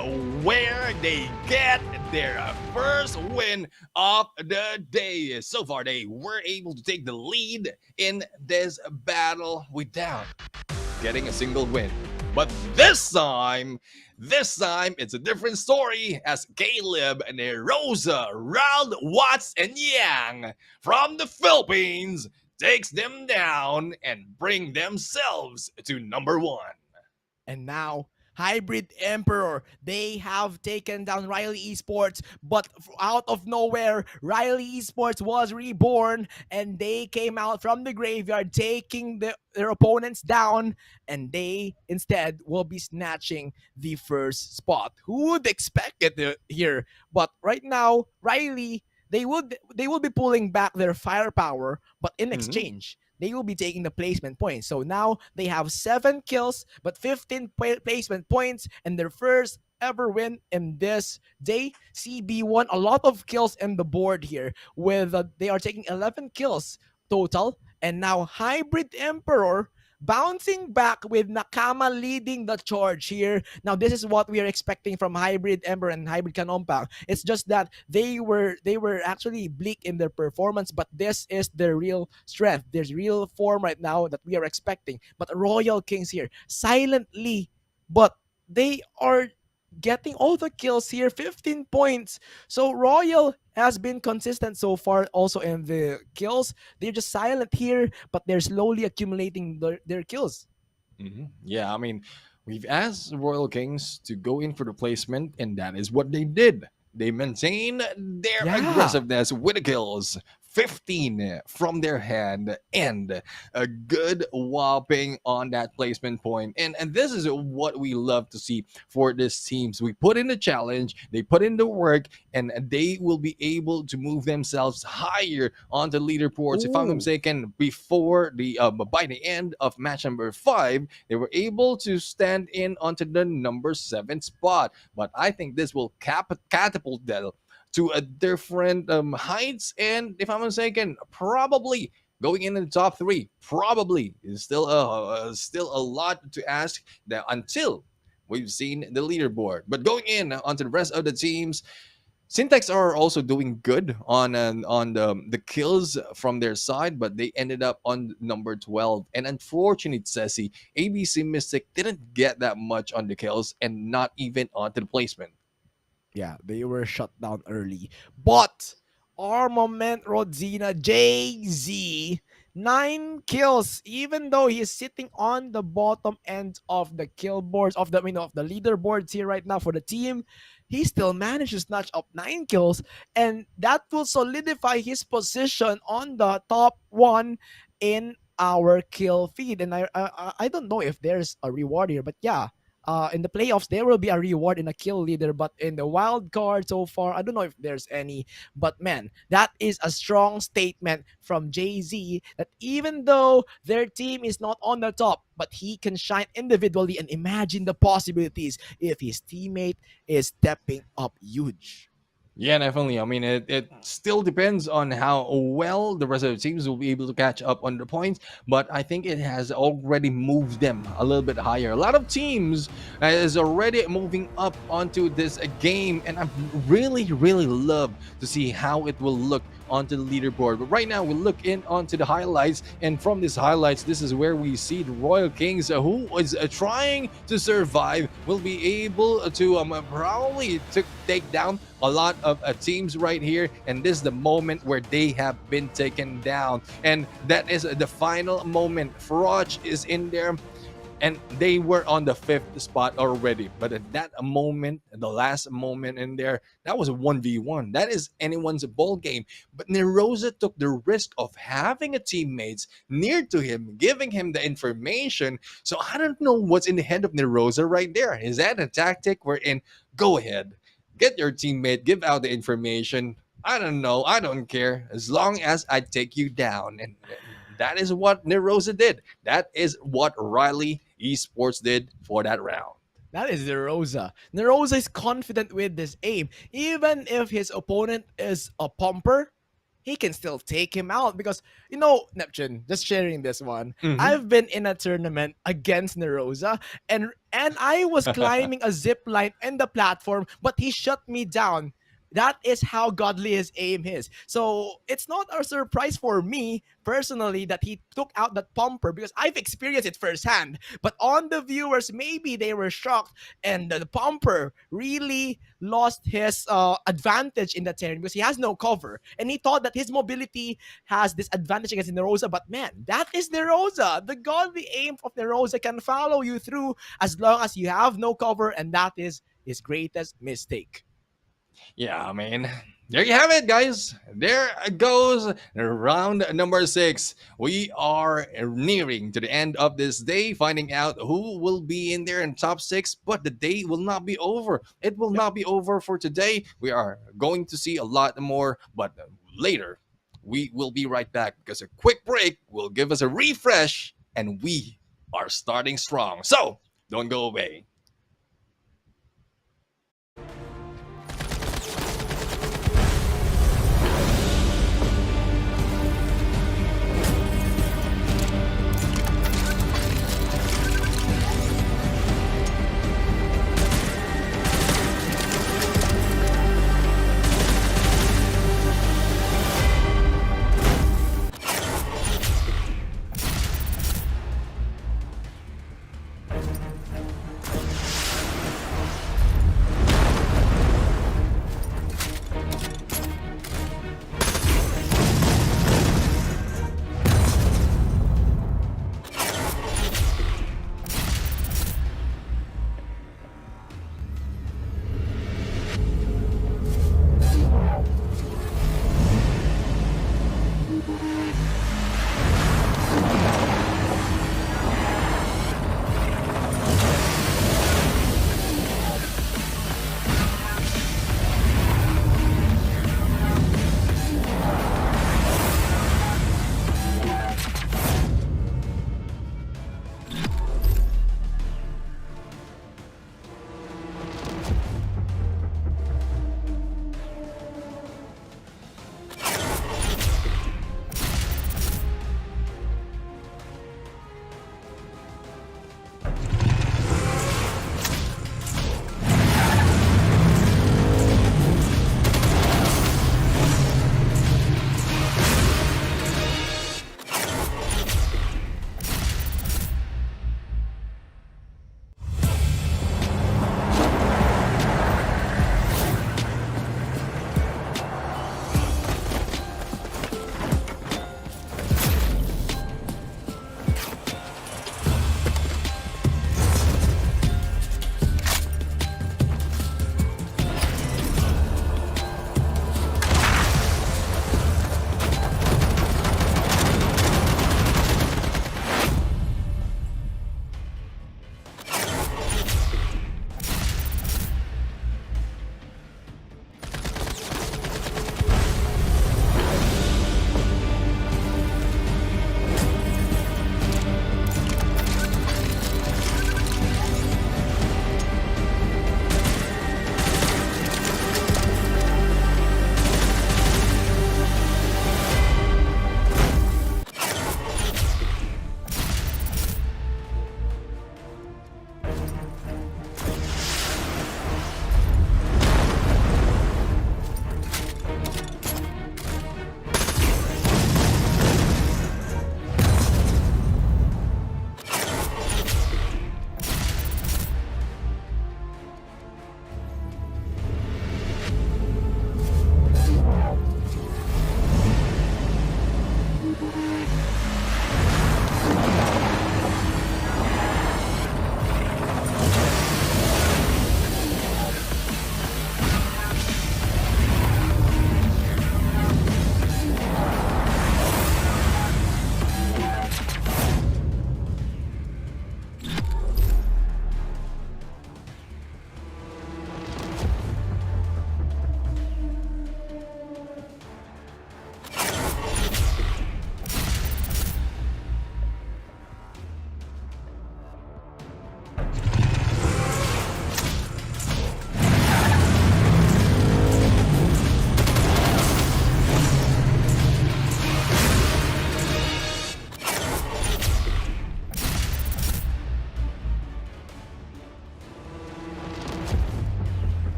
where they get their first win of the day. So far, they were able to take the lead in this battle without getting a single win. But this time, it's a different story, as Caleb, Nerosa, Rald, Watts, and Yang from the Philippines takes them down and bring themselves to number 1. And now Hybrid Emperor. They have taken down Riley Esports, but out of nowhere, Riley Esports was reborn, and they came out from the graveyard taking their opponents down, and they instead will be snatching the first spot. Who would expect it here? But right now, Riley, they will be pulling back their firepower, but in exchange, they will be taking the placement points. So now they have 7 kills, but 15 placement points, and their first ever win in this day. CB won a lot of kills in the board here, with they are taking 11 kills total, and now Hybrid Emperor bouncing back with Nakama leading the charge here. Now this is what we are expecting from Hybrid Emperor and Hybrid Kanompang. It's just that they were actually bleak in their performance, but this is their real strength. There's real form right now that we are expecting. But Royal Kings here silently, but they are getting all the kills here, 15 points. So Royal has been consistent so far also in the kills. They're just silent here, but they're slowly accumulating their kills. Yeah, I mean, we've asked Royal Kings to go in for the placement, and that is what they did. They maintain their Yeah. aggressiveness with the kills. 15 from their hand and a good whopping on that placement point. And this is what we love to see for these teams. We put in the challenge, they put in the work, and they will be able to move themselves higher on the leaderboards. If I'm not Ooh. mistaken, before the by the end of match number 5, they were able to stand in onto the number 7 spot. But I think this will catapult them to a different heights, and if I'm not mistaken, probably going in the top 3 probably is still a lot to ask that until we've seen the leaderboard. But going in onto the rest of the teams, Syntax are also doing good on the kills from their side, but they ended up on number 12. And unfortunately, Ceci, ABC Mystic didn't get that much on the kills and not even onto the placement. Yeah, they were shut down early. But Armament Rodzina JZ 9 kills, even though he's sitting on the bottom end of the kill boards of the of the leaderboards here right now for the team. He still managed to snatch up 9 kills, and that will solidify his position on the top 1 in our kill feed. And I don't know if there's a reward here, but yeah, in the playoffs, there will be a reward in a kill leader, but in the wild card so far, I don't know if there's any. But man, that is a strong statement from Jay Z that even though their team is not on the top, but he can shine individually, and imagine the possibilities if his teammate is stepping up huge. Yeah, definitely. I mean, it still depends on how well the rest of the teams will be able to catch up on the points, but I think it has already moved them a little bit higher. A lot of teams is already moving up onto this game, and I really, really love to see how it will look onto the leaderboard. But right now, we look in onto the highlights, and from these highlights, this is where we see the Royal Kings, who is trying to survive, will be able to probably take down a lot of teams right here, and this is the moment where they have been taken down, and that is the final moment. Froch is in there, and they were on the 5th spot already, but at that moment, the last moment in there, that was a 1v1. That is anyone's ball game, but Nerosa took the risk of having a teammates near to him, giving him the information. So I don't know what's in the head of Nerosa right there. Is that a tactic wherein, go ahead, get your teammate, give out the information? I don't know. I don't care. As long as I take you down. And that is what Nerosa did. That is what Riley Esports did for that round. That is Nerosa. Nerosa is confident with this aim. Even if his opponent is a pumper, he can still take him out because, Neptune, just sharing this one. I've been in a tournament against Nerosa, and I was climbing a zip line in the platform, but he shut me down. That is how godly his aim is. So it's not a surprise for me personally that he took out that pumper, because I've experienced it firsthand. But on the viewers, maybe they were shocked, and the pumper really lost his advantage in that terrain because he has no cover, and he thought that his mobility has this advantage against Nerosa. But man, that is Nerosa. The godly aim of Nerosa can follow you through as long as you have no cover, and that is his greatest mistake. Yeah, I mean, there you have it, guys. There goes round number 6. We are nearing to the end of this day, finding out who will be in there in top 6. But the day will not be over. It will not be over for today. We are going to see a lot more, but later we will be right back because a quick break will give us a refresh, and we are starting strong. So don't go away.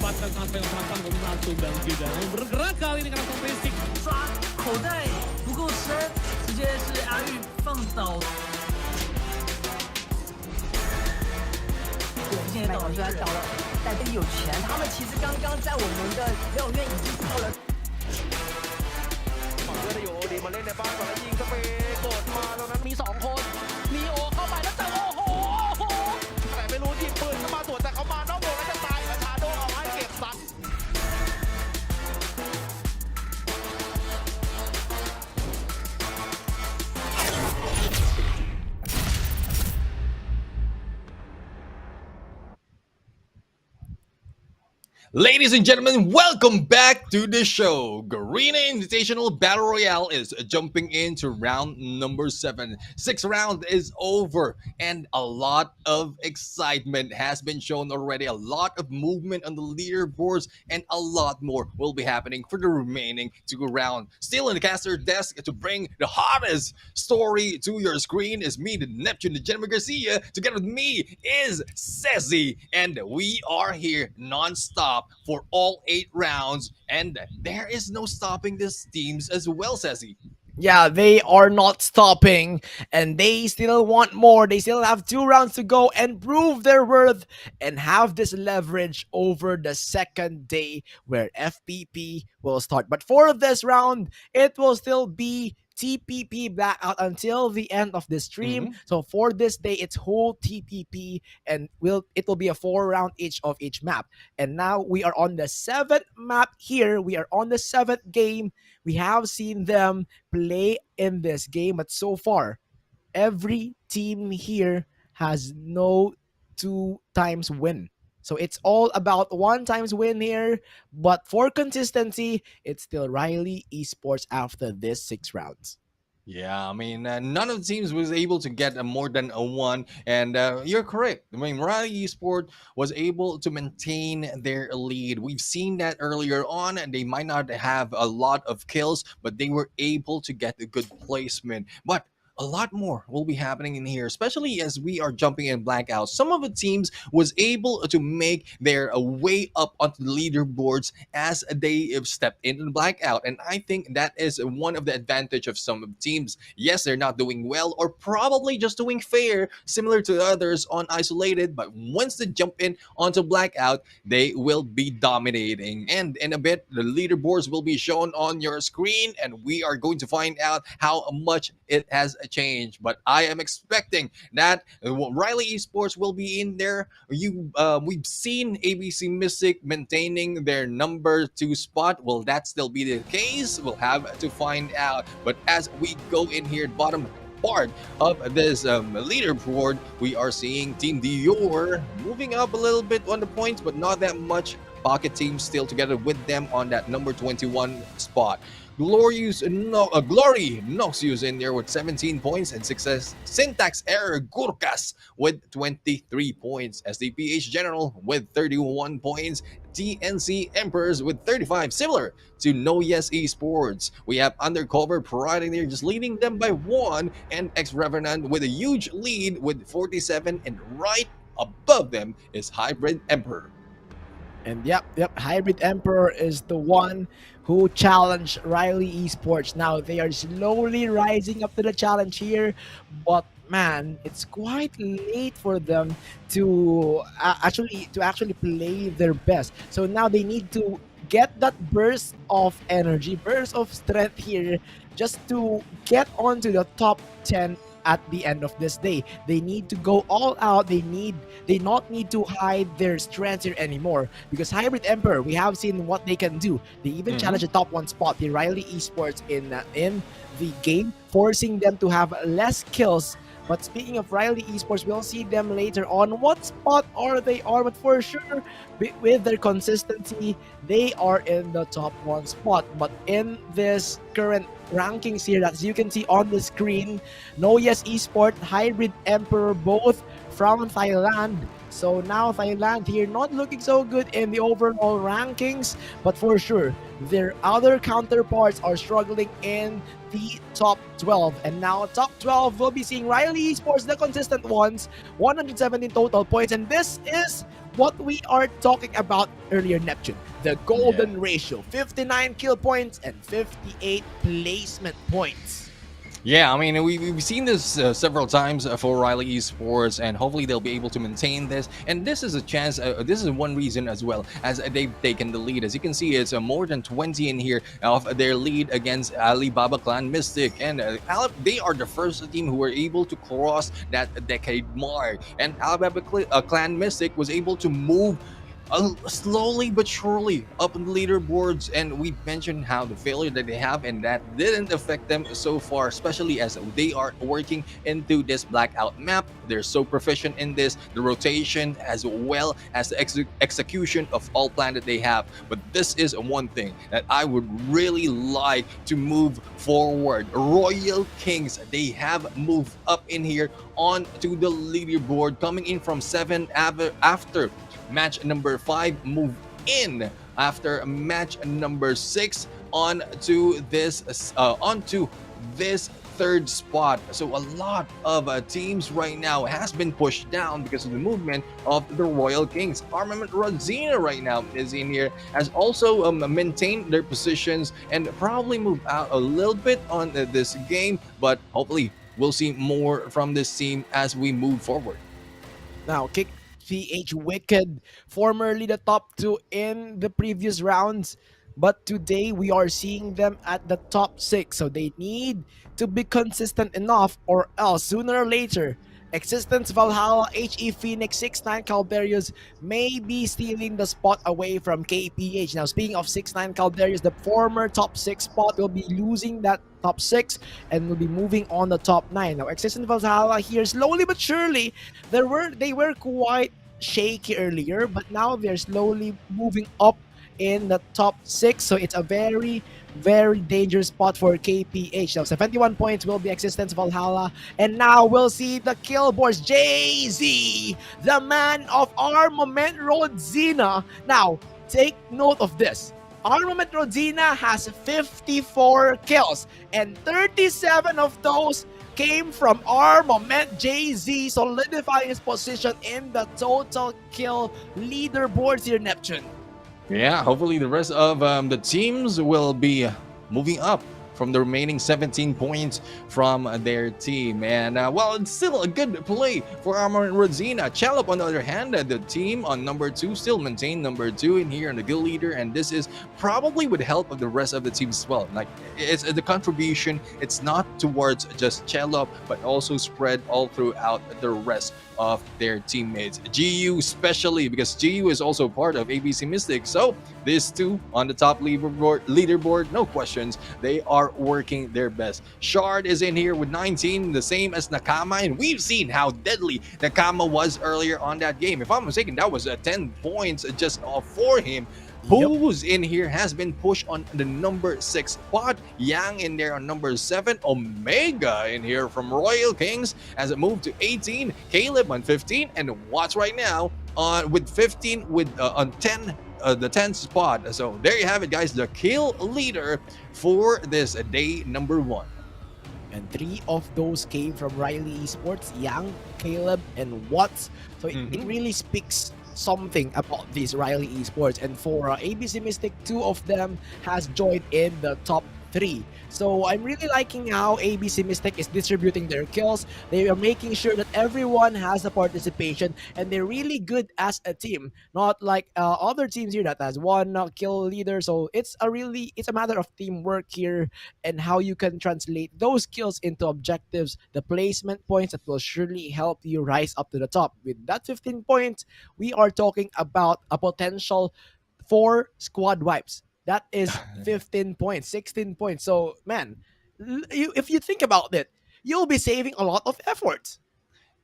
mendapatkan sampai umpan satu dan tidak bergerak kali ini karena statistik 抓口袋不够深，直接是阿玉放倒。对，现在倒了，但是有钱，他们其实刚刚在我们的疗养院已经到了。 ฝั่งเพื่อนอยู่ดีมาเล่นในบ้านก่อนแล้วยิงสเปรย์กดมาตรงนั้นมี2คนนีโอเข้าไปแล้วแต่โอ้โหแต่ไม่รู้ยิงปืนเข้ามาสวนแต่เขามานอกวงแล้วจะตายกับชาโดเอาให้เก็บซัด Ladies and gentlemen, welcome back to the show. Garena Invitational Battle Royale is jumping into round number 7. 6th round is over, and a lot of excitement has been shown already. A lot of movement on the leaderboards, and a lot more will be happening for the remaining 2 rounds. Still in the caster desk to bring the hottest story to your screen is me, the Neptune, the Jennifer Garcia. Together with me is Ceci, and we are here non-stop for all 8 rounds, and there is no stopping these teams as well, Ceci. Yeah, they are not stopping, and they still want more. They still have 2 rounds to go and prove their worth and have this leverage over the second day where FPP will start. But for this round, it will still be TPP blackout until the end of the stream. So for this day, it's whole TPP, and it will be a 4 round each of each map. And now we are on the 7th map here. We are on the 7th game. We have seen them play in this game, but so far, every team here has no 2 times win. So it's all about 1 times win here, but for consistency, it's still Riley Esports after this 6 rounds. Yeah, I mean, none of the teams was able to get more than a 1, and you're correct. I mean, Riley Esport was able to maintain their lead. We've seen that earlier on, and they might not have a lot of kills, but they were able to get a good placement. But a lot more will be happening in here, especially as we are jumping in blackout. Some of the teams was able to make their way up onto the leaderboards as they stepped into the blackout, and I think that is one of the advantage of some of the teams. Yes, they're not doing well, or probably just doing fair, similar to others on isolated, but once they jump in onto blackout, they will be dominating. And in a bit, the leaderboards will be shown on your screen, and we are going to find out how much it has change, but I am expecting that Riley Esports will be in there. We've seen ABC Mystic maintaining their number 2 spot. Will that still be the case? We'll have to find out. But as we go in here, bottom part of this leaderboard, we are seeing Team Dior moving up a little bit on the points, but not that much. Pocket Team still together with them on that number 21 spot. Glory Noxious in there with 17 points, and Success Syntax Error Gurkas with 23 points. SDPH General with 31 points. TNC Emperors with 35, similar to No Yes Esports. We have Undercover Pride in there, just leading them by 1, and X Revenant with a huge lead with 47, and right above them is Hybrid Emperor. And yep, Hybrid Emperor is the one who challenged Riley Esports. Now they are slowly rising up to the challenge here, but man, it's quite late for them to actually play their best. So now they need to get that burst of energy, burst of strength here, just to get onto the top 10 at the end of this day. They need to go all out. They not need to hide their strengths here anymore, because Hybrid Emperor, we have seen what they can do. They even challenge the top 1 spot, the Riley Esports, in the game, forcing them to have less kills. But speaking of Riley Esports, we'll see them later on. What spot are they on? But for sure, with their consistency, they are in the top 1 spot. But in this current rankings here, as you can see on the screen, No Yes Esports, Hybrid Emperor, both from Thailand. So now Thailand here not looking so good in the overall rankings, but for sure their other counterparts are struggling in the top 12. And now top 12 will be seeing Riley Esports, the consistent ones, 117 total points, and this is what we are talking about earlier, Neptune. The golden ratio, 59 kill points and 58 placement points. Yeah, I mean, we've seen this several times for Riley Esports, and hopefully they'll be able to maintain this. And this is a chance, this is one reason as well, as they've taken the lead. As you can see, it's more than 20 in here of their lead against Alibaba Clan Mystic. And they are the first team who were able to cross that decade mark. And Alibaba Clan Mystic was able to move slowly but surely up in the leaderboards, and we mentioned how the failure that they have and that didn't affect them so far, especially as they are working into this blackout map. They're so proficient in this, the rotation as well as the execution of all plan that they have. But this is one thing that I would really like to move forward. Royal Kings, they have moved up in here onto the leaderboard, coming in from 7 after match number 5, move in after match number 6 onto this third spot. So a lot of teams right now has been pushed down because of the movement of the Royal Kings. Armament Rosina right now is in here, has also maintained their positions and probably move out a little bit on this game, but hopefully we'll see more from this team as we move forward. Now, Kick PH Wicked, formerly the top 2 in the previous rounds, but today we are seeing them at the top 6. So they need to be consistent enough, or else sooner or later, Existence Valhalla, HE Phoenix, 6ix9ine Calderius may be stealing the spot away from KPH. Now, speaking of 6ix9ine Calderius, the former top 6 spot will be losing that top 6 and will be moving on the top 9. Now, Existence Valhalla here, slowly but surely, they were quite shaky earlier, but now they're slowly moving up in the top 6. So it's a very, very dangerous spot for KPH. Now, 71 points will be Existence Valhalla. And now we'll see the kill boards. JZ, the man of Armament Rodzina. Now, take note of this. Armament Rodzina has 54 kills, and 37 of those came from Armament JZ, solidifying his position in the total kill leaderboards here, Neptune. Yeah, hopefully the rest of the teams will be moving up from the remaining 17 points from their team. And well, it's still a good play for Armor and Rosina. Chalup, on the other hand, the team on number 2 still maintain number 2 in here on the guild leader, and this is probably with help of the rest of the team as well. Like, it's the contribution, it's not towards just Chalup, but also spread all throughout the rest of their teammates. GU especially, because GU is also part of ABC Mystic. So these two on the top leaderboard, no questions, they are working their best. Shard is in here with 19, the same as Nakama, and we've seen how deadly Nakama was earlier on that game. If I'm mistaken, that was 10 points just for him. Who's in here has been pushed on the number 6 spot. Yang in there on number 7. Omega in here from Royal Kings has moved to 18. Caleb on 15. And Watts right now with 15 on 10. The 10th spot. So there you have it, guys. The kill leader for this day number 1. And 3 of those came from Riley Esports, Yang, Caleb, and Watts. So it really speaks something about these Riley Esports. And for ABC Mystic, 2 of them has joined in the top 3. So I'm really liking how ABC Mystic is distributing their kills. They are making sure that everyone has a participation, and they're really good as a team, not like other teams here that has one kill leader. So it's a matter of teamwork here, and how you can translate those kills into objectives, the placement points that will surely help you rise up to the top. With that 15 points, we are talking about a potential 4 squad wipes. That is 15 points, 16 points. So, man, if you think about it, you'll be saving a lot of effort.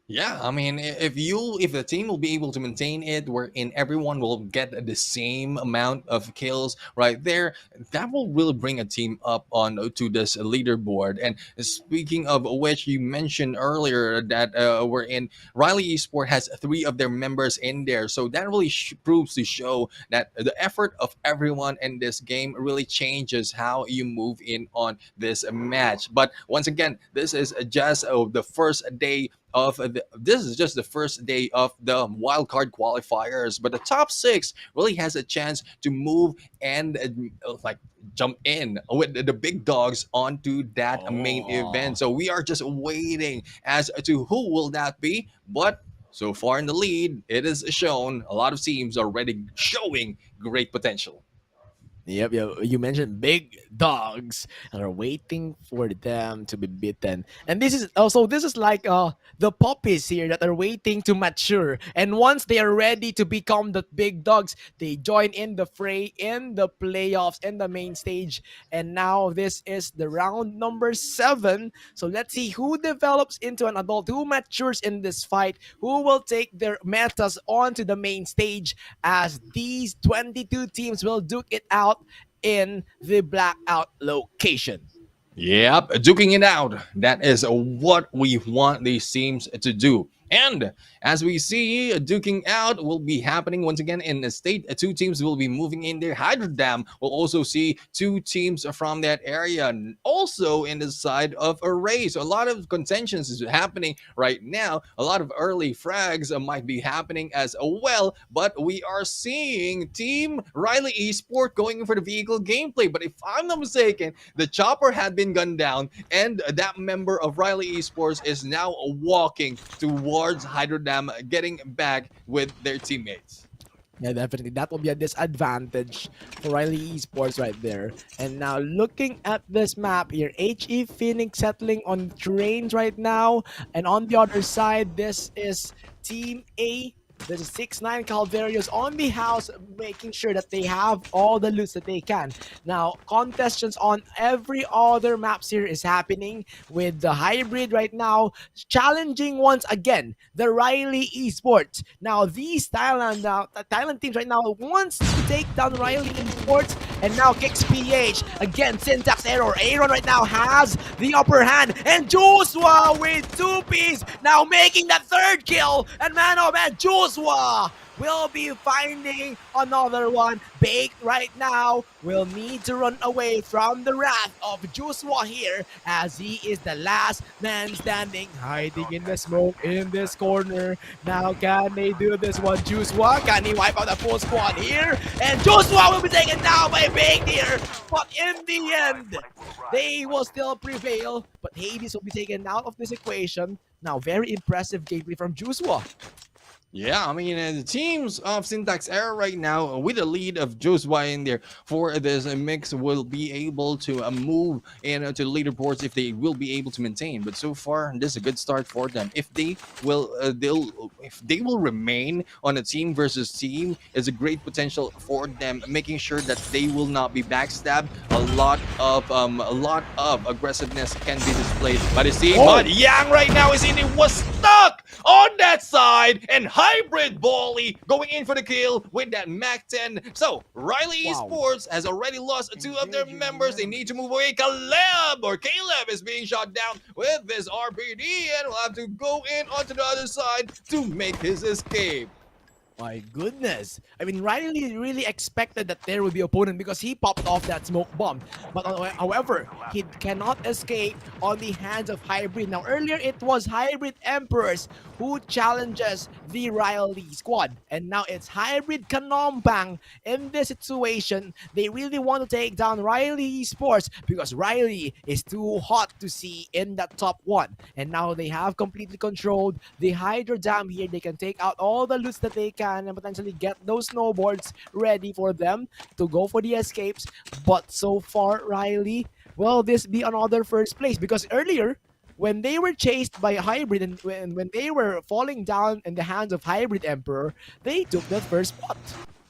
Yeah, I mean, if the team will be able to maintain it, wherein everyone will get the same amount of kills right there, that will really bring a team up on to this leaderboard. And speaking of which, you mentioned earlier that we're in Riley Esport has 3 of their members in there, so that really proves to show that the effort of everyone in this game really changes how you move in on this match. But once again, this is just the first day of this is just the first day of the wildcard qualifiers, but the top 6 really has a chance to move and like jump in with the big dogs onto that main event. So we are just waiting as to who will that be, but so far in the lead, it is shown a lot of teams are already showing great potential. Yep, you mentioned big dogs and are waiting for them to be beaten. And this is like the puppies here that are waiting to mature. And once they are ready to become the big dogs, they join in the fray in the playoffs in the main stage. And now this is the round number 7. So let's see who develops into an adult, who matures in this fight, who will take their metas onto the main stage as these 22 teams will duke it out in the blackout location. Yep, duking it out. That is what we want these teams to do. And as we see, duking out will be happening once again in the state. 2 teams will be moving in there. Hydro Dam will also see 2 teams from that area. And also in the side of Array. So a lot of contentions is happening right now. A lot of early frags might be happening as well. But we are seeing Team Riley Esport going for the vehicle gameplay. But if I'm not mistaken, the chopper had been gunned down. And that member of Riley Esports is now walking towards Hydro Dam, getting back with their teammates. Yeah, definitely. That will be a disadvantage for Riley Esports right there. And now looking at this map here, HE Phoenix settling on terrains right now. And on the other side, this is Team A. There's a 6-9 Calvarios on the house, making sure that they have all the loots that they can. Now, contestants on every other maps here is happening with the hybrid right now, challenging once again the Riley Esports. Now, these Thailand teams right now wants to take down Riley Esports, and now kicks PH. Again, syntax error. Aaron right now has the upper hand, and Joshua with 2 Ps now making that 3rd kill. And man, oh man, Joshua will be finding another one. Baked right now will need to run away from the wrath of Joshua here, as he is the last man standing, hiding in the smoke in this corner. Now can they do this one? Joshua, can he wipe out the full squad here? And Joshua will be taken down by Baked here, but in the end they will still prevail, but Hades will be taken out of this equation. Now, very impressive gameplay from Joshua. Yeah, I mean, the teams of Syntax Error right now, with the lead of Joshua in there for this mix, will be able to move into the leaderboards if they will be able to maintain. But so far, this is a good start for them. If they will, if they will remain on a team versus team, is a great potential for them, making sure that they will not be backstabbed. A lot of aggressiveness can be displayed by the team. But Yang right now is in it, was stuck on that side, and Hybrid Bolly going in for the kill with that Mac 10. So Riley Esports has already lost 2 of their members. They need to move away. Caleb is being shot down with this RPD, and will have to go in onto the other side to make his escape. My goodness. I mean, Riley really expected that there would be opponent because he popped off that smoke bomb. But however, he cannot escape on the hands of Hybrid. Now, earlier it was Hybrid Emperors who challenges the Riley squad. And now it's Hybrid Kanompang. In this situation, they really want to take down Riley Esports because Riley is too hot to see in that top 1. And now they have completely controlled the Hydro Dam here. They can take out all the loots that they can and potentially get those snowboards ready for them to go for the escapes. But so far, Riley, will this be another first place? Because earlier, when they were chased by Hybrid and when they were falling down in the hands of Hybrid Emperor, they took that first spot.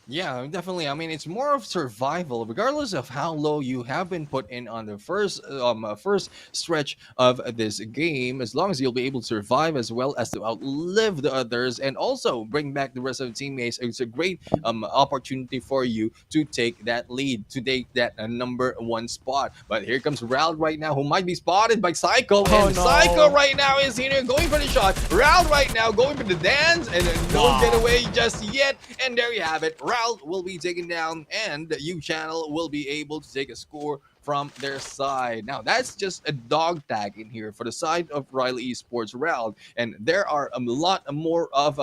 Yeah, definitely. I mean, it's more of survival, regardless of how low you have been put in on the first stretch of this game. As long as you'll be able to survive as well as to outlive the others and also bring back the rest of the teammates, it's a great opportunity for you to take that lead, to take that number 1 spot. But here comes Raul right now, who might be spotted by Psycho, and Psycho right now is here going for the shot. Raul right now going for the dance, and don't get away just yet. And there you have it. Raul will be taken down, and U Channel will be able to take a score from their side. Now, that's just a dog tag in here for the side of Riley Esports round. And there are a lot more of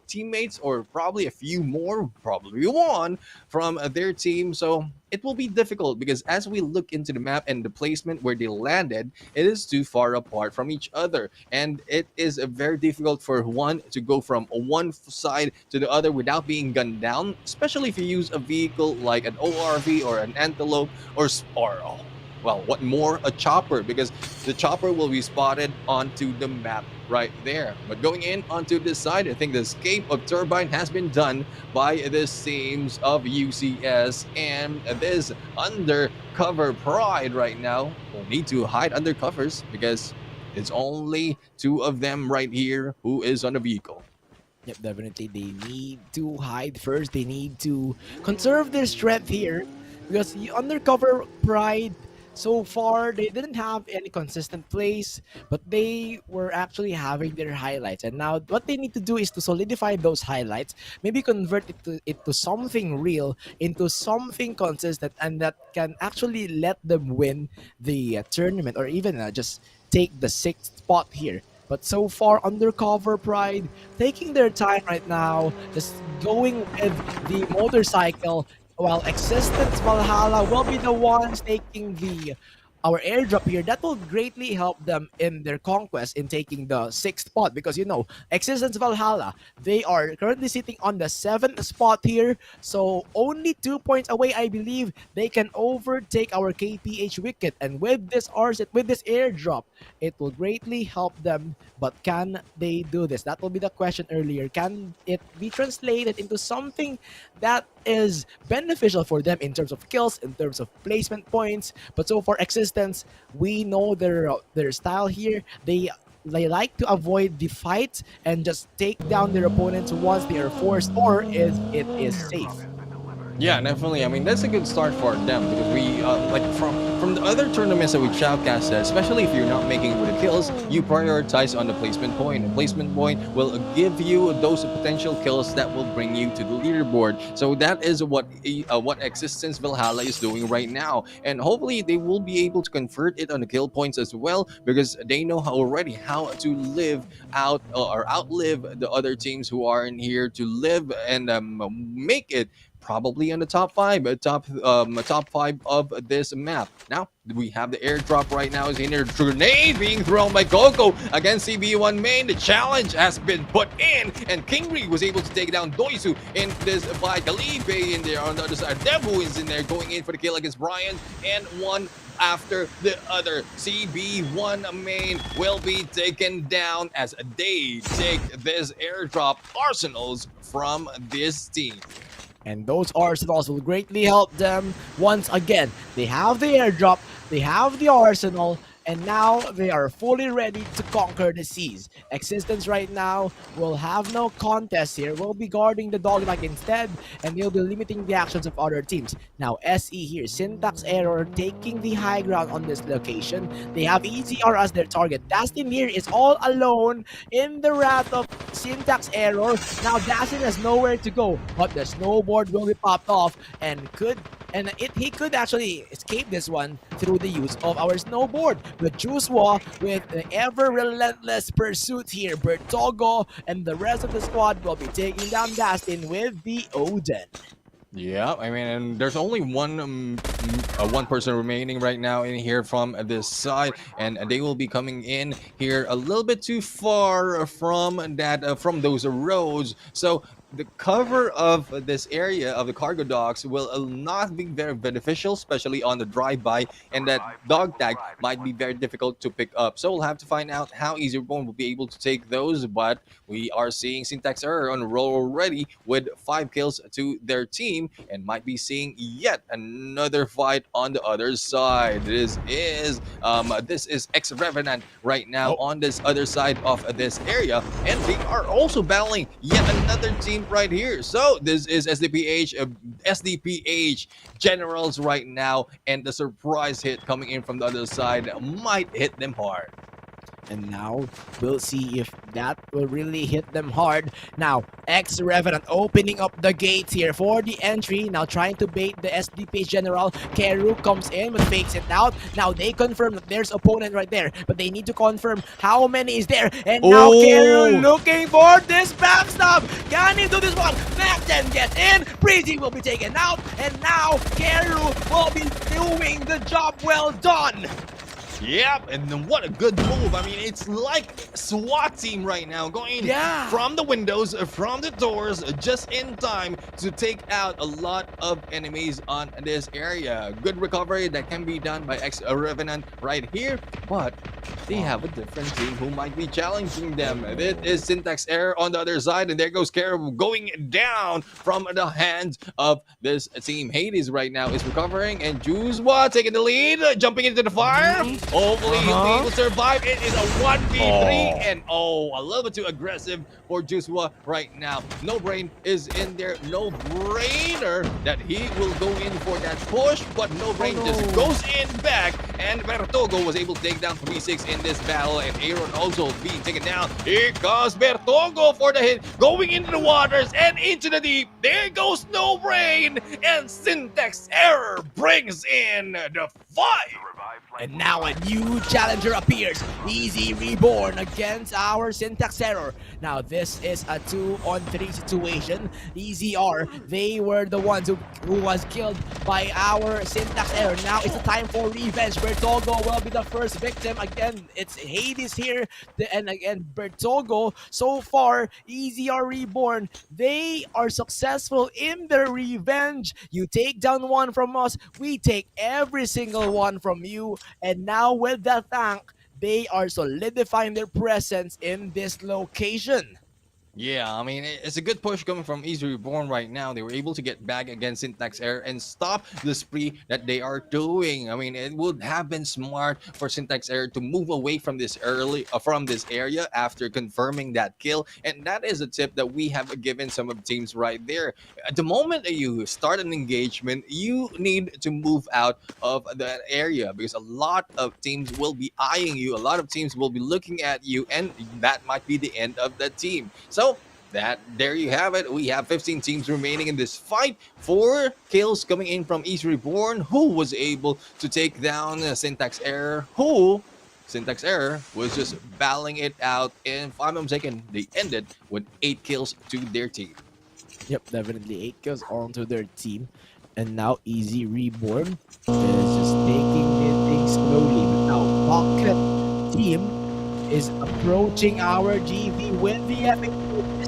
teammates, or probably a few more, probably one from their team. So it will be difficult because as we look into the map and the placement where they landed, it is too far apart from each other. And it is very difficult for one to go from one side to the other without being gunned down, especially if you use a vehicle like an ORV or an Antelope or well, what more, a chopper, because the chopper will be spotted onto the map right there. But going in onto this side, I think the escape of Turbine has been done by the teams of UCS, and this undercover Pride right now will need to hide under covers because it's only two of them right here who is on the vehicle. Yep, definitely. They need to hide first. They need to conserve their strength here because the undercover Pride, so far, they didn't have any consistent plays, but they were actually having their highlights. And now what they need to do is to solidify those highlights, maybe convert it to something real, into something consistent, and that can actually let them win the tournament, or even just take the 6th spot here. But so far, Undercover Pride taking their time right now, just going with the motorcycle, while Existence Valhalla will be the ones taking our airdrop here. That will greatly help them in their conquest in taking the 6th spot, because Existence Valhalla, they are currently sitting on the 7th spot here, so only 2 points away. I believe they can overtake our KPH Wicket, and with this airdrop, it will greatly help them. But can they do this? That will be the question earlier. Can it be translated into something that is beneficial for them in terms of kills, in terms of placement points? But so far, Existence, we know their style here. They like to avoid the fight and just take down their opponents once they are forced, or if it is safe. Yeah, definitely. I mean, that's a good start for them because we like from the other tournaments that we shoutcasted, especially if you're not making it with the kills, you prioritize on the placement point. The placement point will give you those potential kills that will bring you to the leaderboard. So that is what Existence Valhalla is doing right now, and hopefully they will be able to convert it on the kill points as well, because they know already how to live out or outlive the other teams who are in here to live and make it probably on the top five of this map. Now we have the airdrop right now. Is in there, grenade being thrown by Coco against CB1 main. The challenge has been put in, and Kingri was able to take down Doisu in this by Galibe in there on the other side. Debu is in there going in for the kill against Brian, and one after the other. CB1 main will be taken down as they take this airdrop arsenals from this team. And those arsenals will greatly help them. Once again, they have the airdrop, they have the arsenal, and now they are fully ready to conquer the seas. Existence right now will have no contest here. Will be guarding the dogleg instead, and they'll be limiting the actions of other teams. Now SE here, Syntax Error taking the high ground on this location. They have EZR as their target. Dastin here is all alone in the wrath of Syntax Error. Now Dastin has nowhere to go, but the snowboard will be popped off, and he could actually escape this one through the use of our snowboard. But Juswa with the ever relentless pursuit here, Bertogo and the rest of the squad will be taking down Dastin with the Odin. Yeah, I mean, and there's only one person remaining right now in here from this side, and they will be coming in here a little bit too far from from those roads. So the cover of this area of the cargo docks will not be very beneficial, especially on the drive-by, and that dog tag might be very difficult to pick up. So we'll have to find out how EasyBone will be able to take those, but we are seeing Syntax Error on a roll already with 5 kills to their team, and might be seeing yet another fight on the other side. This is Ex-Revenant right now on this other side of this area, and they are also battling yet another team right here. So this is SDPH Generals right now, and the surprise hit coming in from the other side might hit them hard. And now we'll see if that will really hit them hard. Now, X-Revenant opening up the gates here for the entry. Now trying to bait the SDP General. Keru comes in but fakes it out. Now they confirm that there's opponent right there. But they need to confirm how many is there. And now Keru looking for this backstab. Can he do this one? Max 10 gets in. Breezy will be taken out. And now Keru will be doing the job well done. Yep, and what a good move. I mean, it's like SWAT team right now, going from the windows, from the doors, just in time to take out a lot of enemies on this area. Good recovery that can be done by X-Revenant right here, but they have a different team who might be challenging them. It is Syntax Error on the other side, and there goes Caribou going down from the hands of this team. Hades right now is recovering, and Juzwa taking the lead, jumping into the fire. Hopefully he'll be able to survive. It is a 1v3, and a little bit too aggressive for Juzwa right now. No Brain is in there. No Brainer that he will go in for that push, but No Brain just goes in back, and Bertogo was able to take down 3-6 in this battle, and Aaron also being taken down. Here comes Bertogo for the hit, going into the waters and into the deep. There goes No Brain, and Syntax Error brings in the fight. And now a new challenger appears. Easy Reborn against our Syntax Error. Now this is a 2-on-3 situation. Easy R, they were the ones who was killed by our Syntax Error. Now it's the time for revenge. Bertogo will be the first victim. Again, it's Hades here. And again, Bertogo, so far, Easy R Reborn, they are successful in their revenge. You take down one from us, we take every single one from you. And now with that tank, they are solidifying their presence in this location. Yeah, I mean, it's a good push coming from Easy Reborn right now. They were able to get back against Syntax Error and stop the spree that they are doing. I mean, it would have been smart for Syntax Error to move away from this from this area after confirming that kill. And that is a tip that we have given some of the teams right there. At the moment that you start an engagement, you need to move out of that area, because a lot of teams will be eyeing you. A lot of teams will be looking at you, and that might be the end of the team. So there you have it. We have 15 teams remaining in this fight. 4 kills coming in from East Reborn, who was able to take down Syntax Error, Syntax Error was just battling it out. And if I'm not mistaken, they ended with 8 kills to their team. Yep, definitely 8 kills onto their team. And now Easy Reborn is just taking it things slowly. But now Pocket team is approaching our GV with the epic.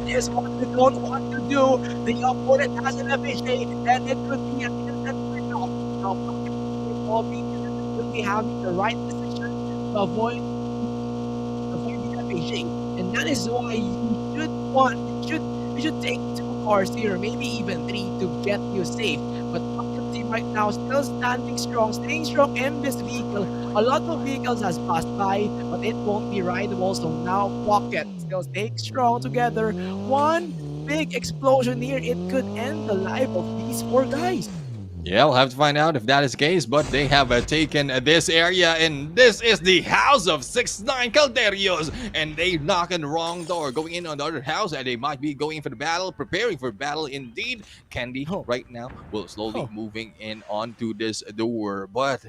This is what we don't want to do. The opponent has an FHA, and it could be an instant win-off. Now, will be having the right decision to avoid the FHA, and that is why you should take 2 cars here, maybe even 3 to get you safe. But Pocket team right now still standing strong, staying strong in this vehicle. A lot of vehicles has passed by, but it won't be rideable. So now Pocket still staying strong together. One big explosion here, it could end the life of these 4 guys. Yeah, we'll have to find out if that is the case, but they have taken this area, and this is the house of 6'9 Calderios, and they knock on the wrong door, going in on the other house, and they might be going for the battle, preparing for battle indeed. Candy right now will slowly moving in onto this door, but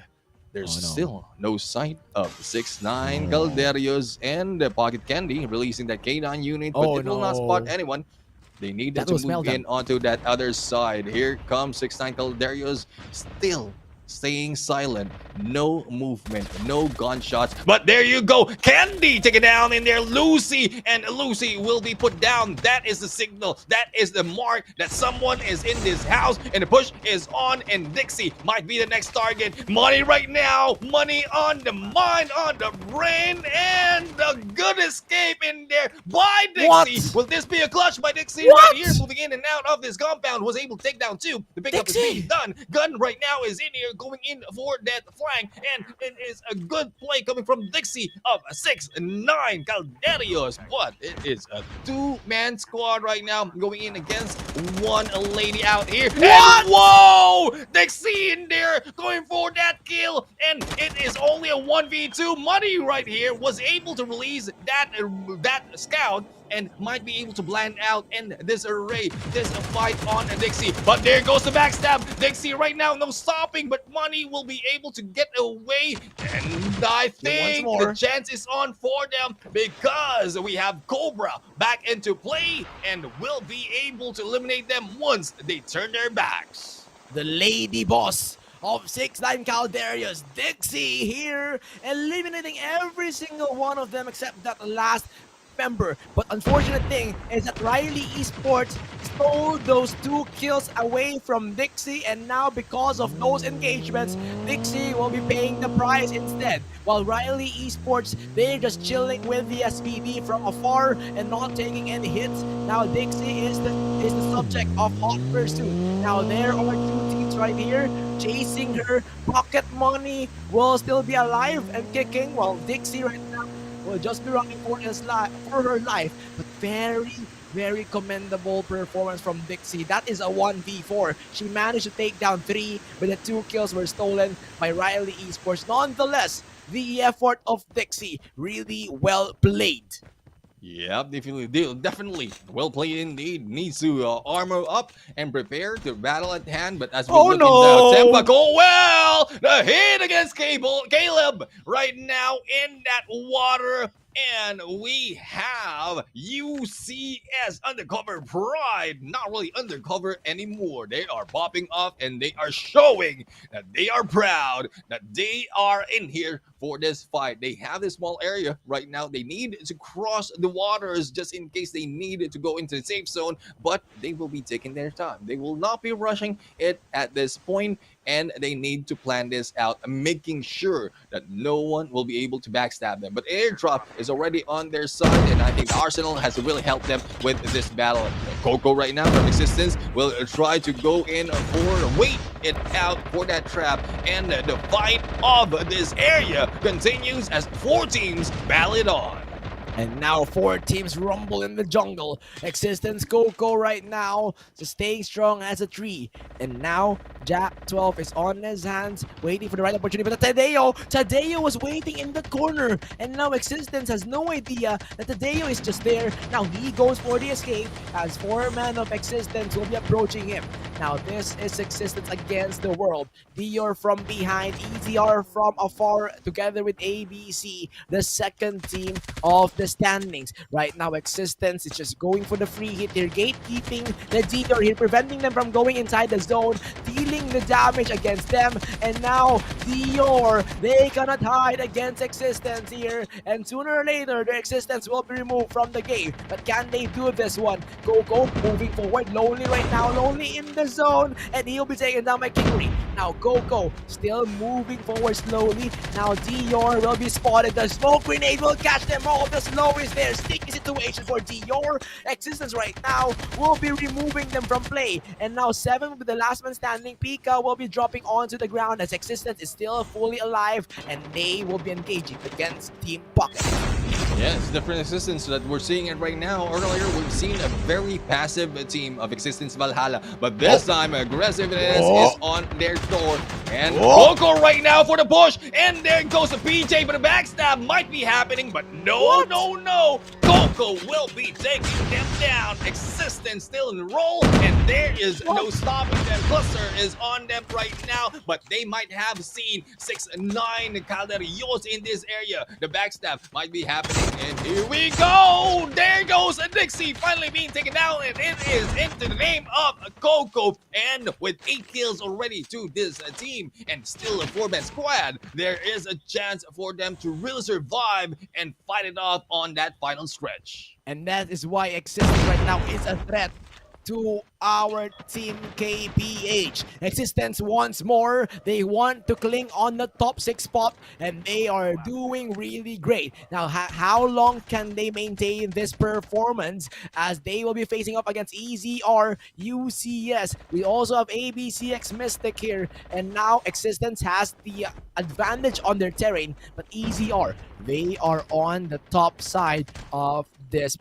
there's still no sight of 6'9 Calderios and Pocket Candy releasing that K9 unit, but it will not spot anyone. They needed to move in onto that other side. Here comes 6'9 Calderios, still staying silent. No movement, no gunshots. But there you go. Candy take it down in there. Lucy, and Lucy will be put down. That is the signal. That is the mark that someone is in this house, and the push is on, and Dixie might be the next target. Money right now. Money on the mind, on the brain, and the good escape in there by Dixie. Will this be a clutch by Dixie right here? Moving in and out of this compound, was able to take down 2. The pickup is being done. Gun right now is in here, going in for that flank, and it is a good play coming from Dixie of 6-9 Calderios, but it is a two-man squad right now going in against one lady out here. What? And whoa! Dixie in there going for that kill, and it is only a 1v2. Money right here was able to release that scout and might be able to blind out in this array, this fight on Dixie. But there goes the backstab. Dixie right now, no stopping, but Money will be able to get away. And I think the chance is on for them because we have Cobra back into play and will be able to eliminate them once they turn their backs. The lady boss of 6-9 Calderius, Dixie here, eliminating every single one of them except that last member. But unfortunate thing is that Riley Esports stole those 2 kills away from Dixie, and now because of those engagements, Dixie will be paying the price instead. While Riley Esports, they're just chilling with the SPV from afar and not taking any hits. Now Dixie is the subject of hot pursuit. Now there are 2 teams right here chasing her. Pocket Money will still be alive and kicking, while Dixie right now will just be running for her life. But very commendable performance from Dixie. That is a 1v4. She managed to take down 3, but the 2 kills were stolen by Riley Esports. Nonetheless, the effort of Dixie really well played. Yeah, definitely well played indeed. Needs to armor up and prepare to battle at hand. But as we look into Tempa, go well. The hit against Caleb right now in that water. And we have UCS Undercover Pride, not really undercover anymore. They are popping off and they are showing that they are proud that they are in here for this fight. They have this small area right now. They need to cross the waters just in case they need to go into the safe zone, but they will be taking their time. They will not be rushing it at this point, and they need to plan this out, making sure that no one will be able to backstab them. But airdrop is already on their side, and I think the Arsenal has really helped them with this battle. Coco right now from Existence will try to go in for wait it out for that trap, and the fight of this area continues as 4 teams battle it on. And now 4 teams rumble in the jungle. Existence Coco right now, so staying strong as a tree. And now Jack 12 is on his hands, waiting for the right opportunity. But Tadeo was waiting in the corner. And now Existence has no idea that Tadeo is just there. Now he goes for the escape as 4 men of Existence will be approaching him. Now this is Existence against the world. Dior from behind, EZR from afar, together with ABC, the second team of the standings. Right now Existence is just going for the free hit. They're gatekeeping the Dior here, preventing them from going inside the zone, dealing the damage against them. And now Dior, they cannot hide against Existence here, and sooner or later their Existence will be removed from the game. But can they do this one? Coco moving forward, Lonely right now, Lonely in the zone, and he'll be taken down by Kingery. Now Coco still moving forward slowly. Now Dior will be spotted. The smoke grenade will catch them all. The slow is there. Sticky situation for Dior. Existence right now will be removing them from play. And now 7 with the last man standing. Pika will be dropping onto the ground as Existence is still fully alive, and they will be engaging against Team Pocket. Yes, different Existence that we're seeing it right now. Earlier, we've seen a very passive team of Existence Valhalla, but this time aggressiveness is on their door. And Coco right now for the push, and there goes the PJ, but a backstab might be happening, but no. Coco will be taking them down. Existence still in the roll, and there is no stopping them. Cluster is on them right now, but they might have seen 6-9 Calderios in this area. The backstab might be happening, and here we go. There goes a Dixie finally being taken down, and it is into the name of Coco. And with 8 kills already to this team, and still a 4-man squad, there is a chance for them to really survive and fight it off on that final stretch. And that is why Existence right now is a threat to our team KPH. Existence once more. They want to cling on the top 6 spot, and they are doing really great. Now, how long can they maintain this performance as they will be facing up against EZR, UCS? We also have ABCX Mystic here, and now Existence has the advantage on their terrain, but EZR, they are on the top side of this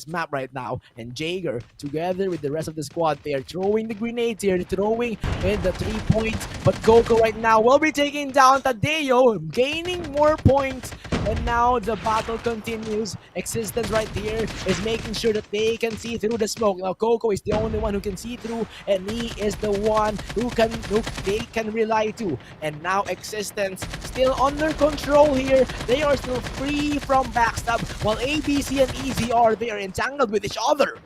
map right now, and Jaeger together with the rest of the squad, they are throwing the grenades here, throwing in the 3 points, but Goku right now will be taking down Tadeo, gaining more points, and now the battle continues. Existence right here is making sure that they can see through the smoke. Now Coco is the only one who can see through, and he is the one who they can rely to. And now Existence still under control here. They are still free from backstab, while ABC and EZR, they are entangled with each other.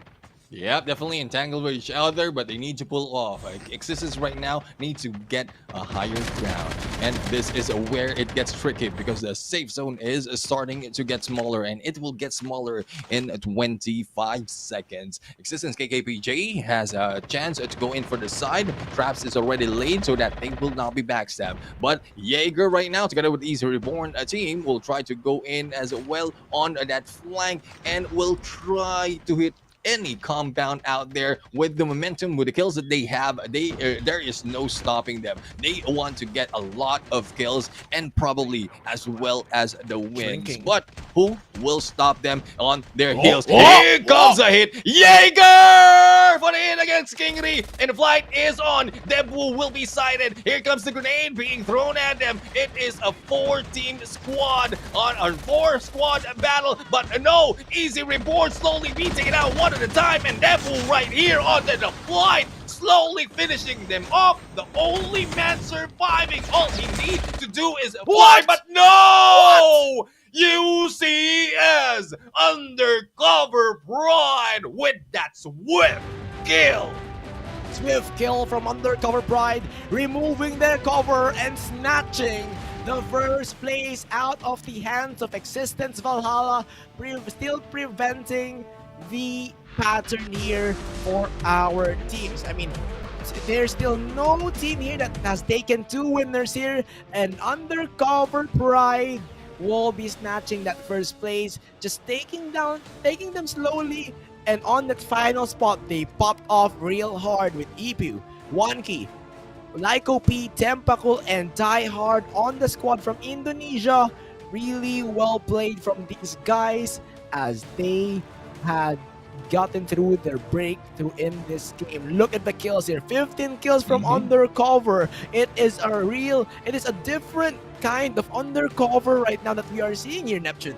Yep, definitely entangled with each other, but they need to pull off. Existence right now need to get a higher ground. And this is where it gets tricky because the safe zone is starting to get smaller, and it will get smaller in 25 seconds. Existence KKPJ has a chance to go in for the side. Traps is already laid so that they will not be backstabbed. But Jaeger right now, together with Easy Reborn team, will try to go in as well on that flank and will try to hit any compound out there with the momentum, with the kills that they have. There is no stopping them. They want to get a lot of kills and probably as well as the wins. Shrinking. But who will stop them on their heels? Here comes a hit. Jaeger for the hit against Kingri, and the flight is on. Debu will be sighted. Here comes the grenade being thrown at them. It is a 4-team squad on a 4-squad battle, but no, Easy Reborn slowly being taken out one at a time, and Debu right here on the flight, slowly finishing them off. The only man surviving. All he needs to do is fly, but no! UCS Undercover Pride with that swift kill. Swift kill from Undercover Pride, removing their cover and snatching the first place out of the hands of Existence Valhalla, still preventing the pattern here for our teams. I mean, there's still no team here that has taken 2 winners here, and Undercover Pride will be snatching that first place, just taking them slowly, and on that final spot, they popped off real hard with Ipu, Wanki, Lyco P, Tempakul, and Die Hard on the squad from Indonesia. Really well played from these guys as they had gotten through their breakthrough in this game. Look at the kills here. 15 kills from Undercover. It is a different kind of Undercover right now that we are seeing here, Neptune.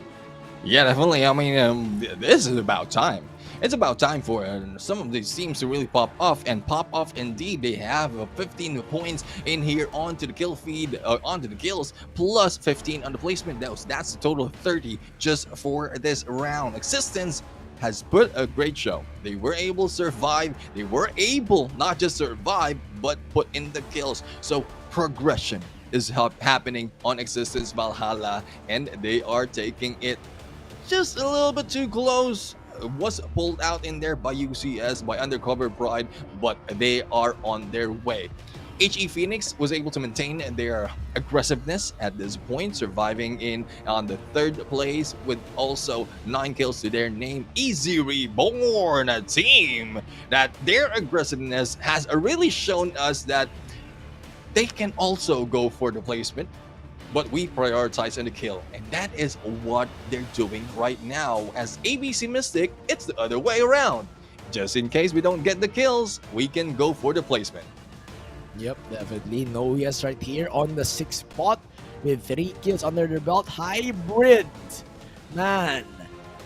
Yeah, definitely. I mean, this is about time. It's about time for some of these teams to really pop off, and pop off indeed. They have 15 points in here onto the kill feed, onto the kills, plus 15 on the placement. That's a total of 30 just for this round. Existence has put a great show. They were able to survive. They were able not just survive, but put in the kills. So progression is happening on Existence Valhalla, and they are taking it just a little bit too close. Was pulled out in there by UCS, by Undercover Pride, but they are on their way. HE Phoenix was able to maintain their aggressiveness at this point, surviving in on the 3rd place with also 9 kills to their name. Easy Reborn, a team that their aggressiveness has really shown us that they can also go for the placement, but we prioritize on the kill, and that is what they're doing right now. As ABC Mystic, it's the other way around. Just in case we don't get the kills, we can go for the placement. Yep, definitely. Novias right here on the 6th spot with 3 kills under their belt. Hybrid, man,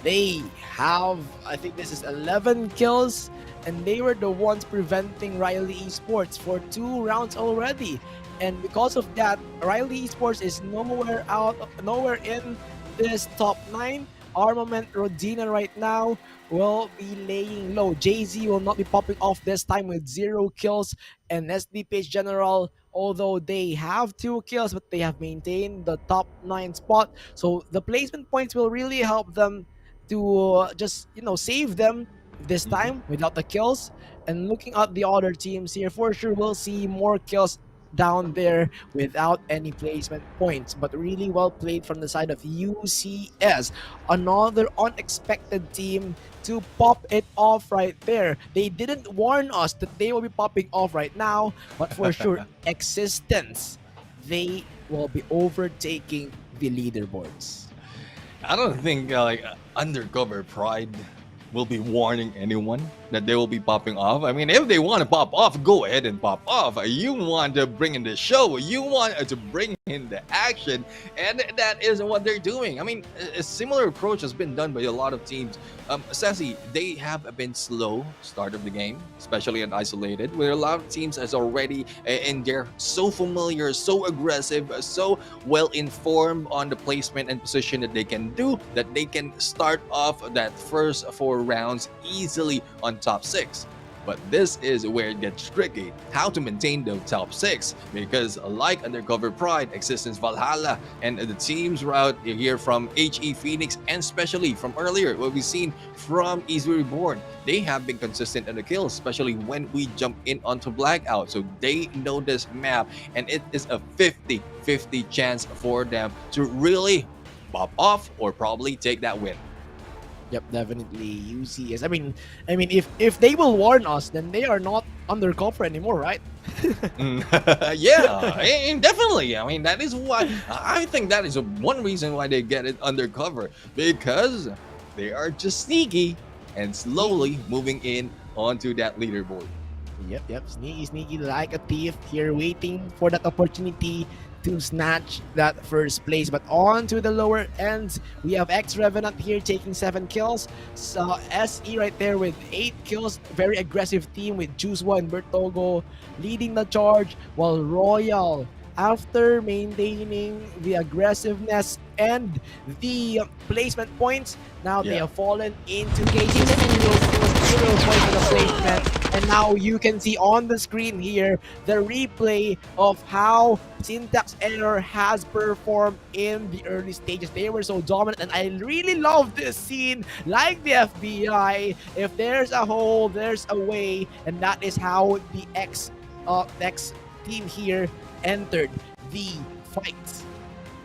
they have, I think this is 11 kills, and they were the ones preventing Riley Esports for 2 rounds already. And because of that, Riley Esports is nowhere in this top 9. Armament Rodina right now will be laying low. Jay-Z will not be popping off this time with 0 kills. And SDPH General, although they have 2 kills, but they have maintained the top 9 spot. So the placement points will really help them to just, save them this Mhm. time without the kills. And looking at the other teams here, for sure we'll see more kills down there without any placement points. But really well played from the side of UCS. Another unexpected team to pop it off right there. They didn't warn us that they will be popping off right now, but for sure, existence, they will be overtaking the leaderboards. I don't think undercover pride will be warning anyone that they will be popping off. I mean, if they want to pop off, go ahead and pop off. You want to bring in the show, you want to bring in the action, and that is what they're doing. I mean, a similar approach has been done by a lot of teams. Sassy, they have been slow start of the game, especially in isolated, where a lot of teams is already in there so familiar, so aggressive, so well informed on the placement and position that they can do, that they can start off that first 4 rounds easily on top 6. But this is where it gets tricky, how to maintain the top 6, because like Undercover Pride, Existence Valhalla, and the teams route here from HE Phoenix, and especially from earlier what we've seen from Easy Reborn, they have been consistent in the kills, especially when we jump in onto Blackout. So they know this map, and it is a 50-50 chance for them to really pop off or probably take that win. Yep, definitely UCS. I mean, if they will warn us, then they are not undercover anymore, right? Yeah, and definitely. I mean, that is why I think that is one reason why they get it undercover, because they are just sneaky and slowly moving in onto that leaderboard. Yep. Sneaky like a thief here, waiting for that opportunity to snatch that first place. But on to the lower ends, we have X Revenant here taking 7 kills. So SE right there with 8 kills. Very aggressive team with Juswa and Bertogo leading the charge, while Royal, after maintaining the aggressiveness and the placement points, now they Yeah. have fallen into cages. Zero points on the placement. And now you can see on the screen here the replay of how Syntax Error has performed in the early stages. They were so dominant, and I really love this scene. Like the FBI, if there's a hole, there's a way, and that is how the X team here entered the fight.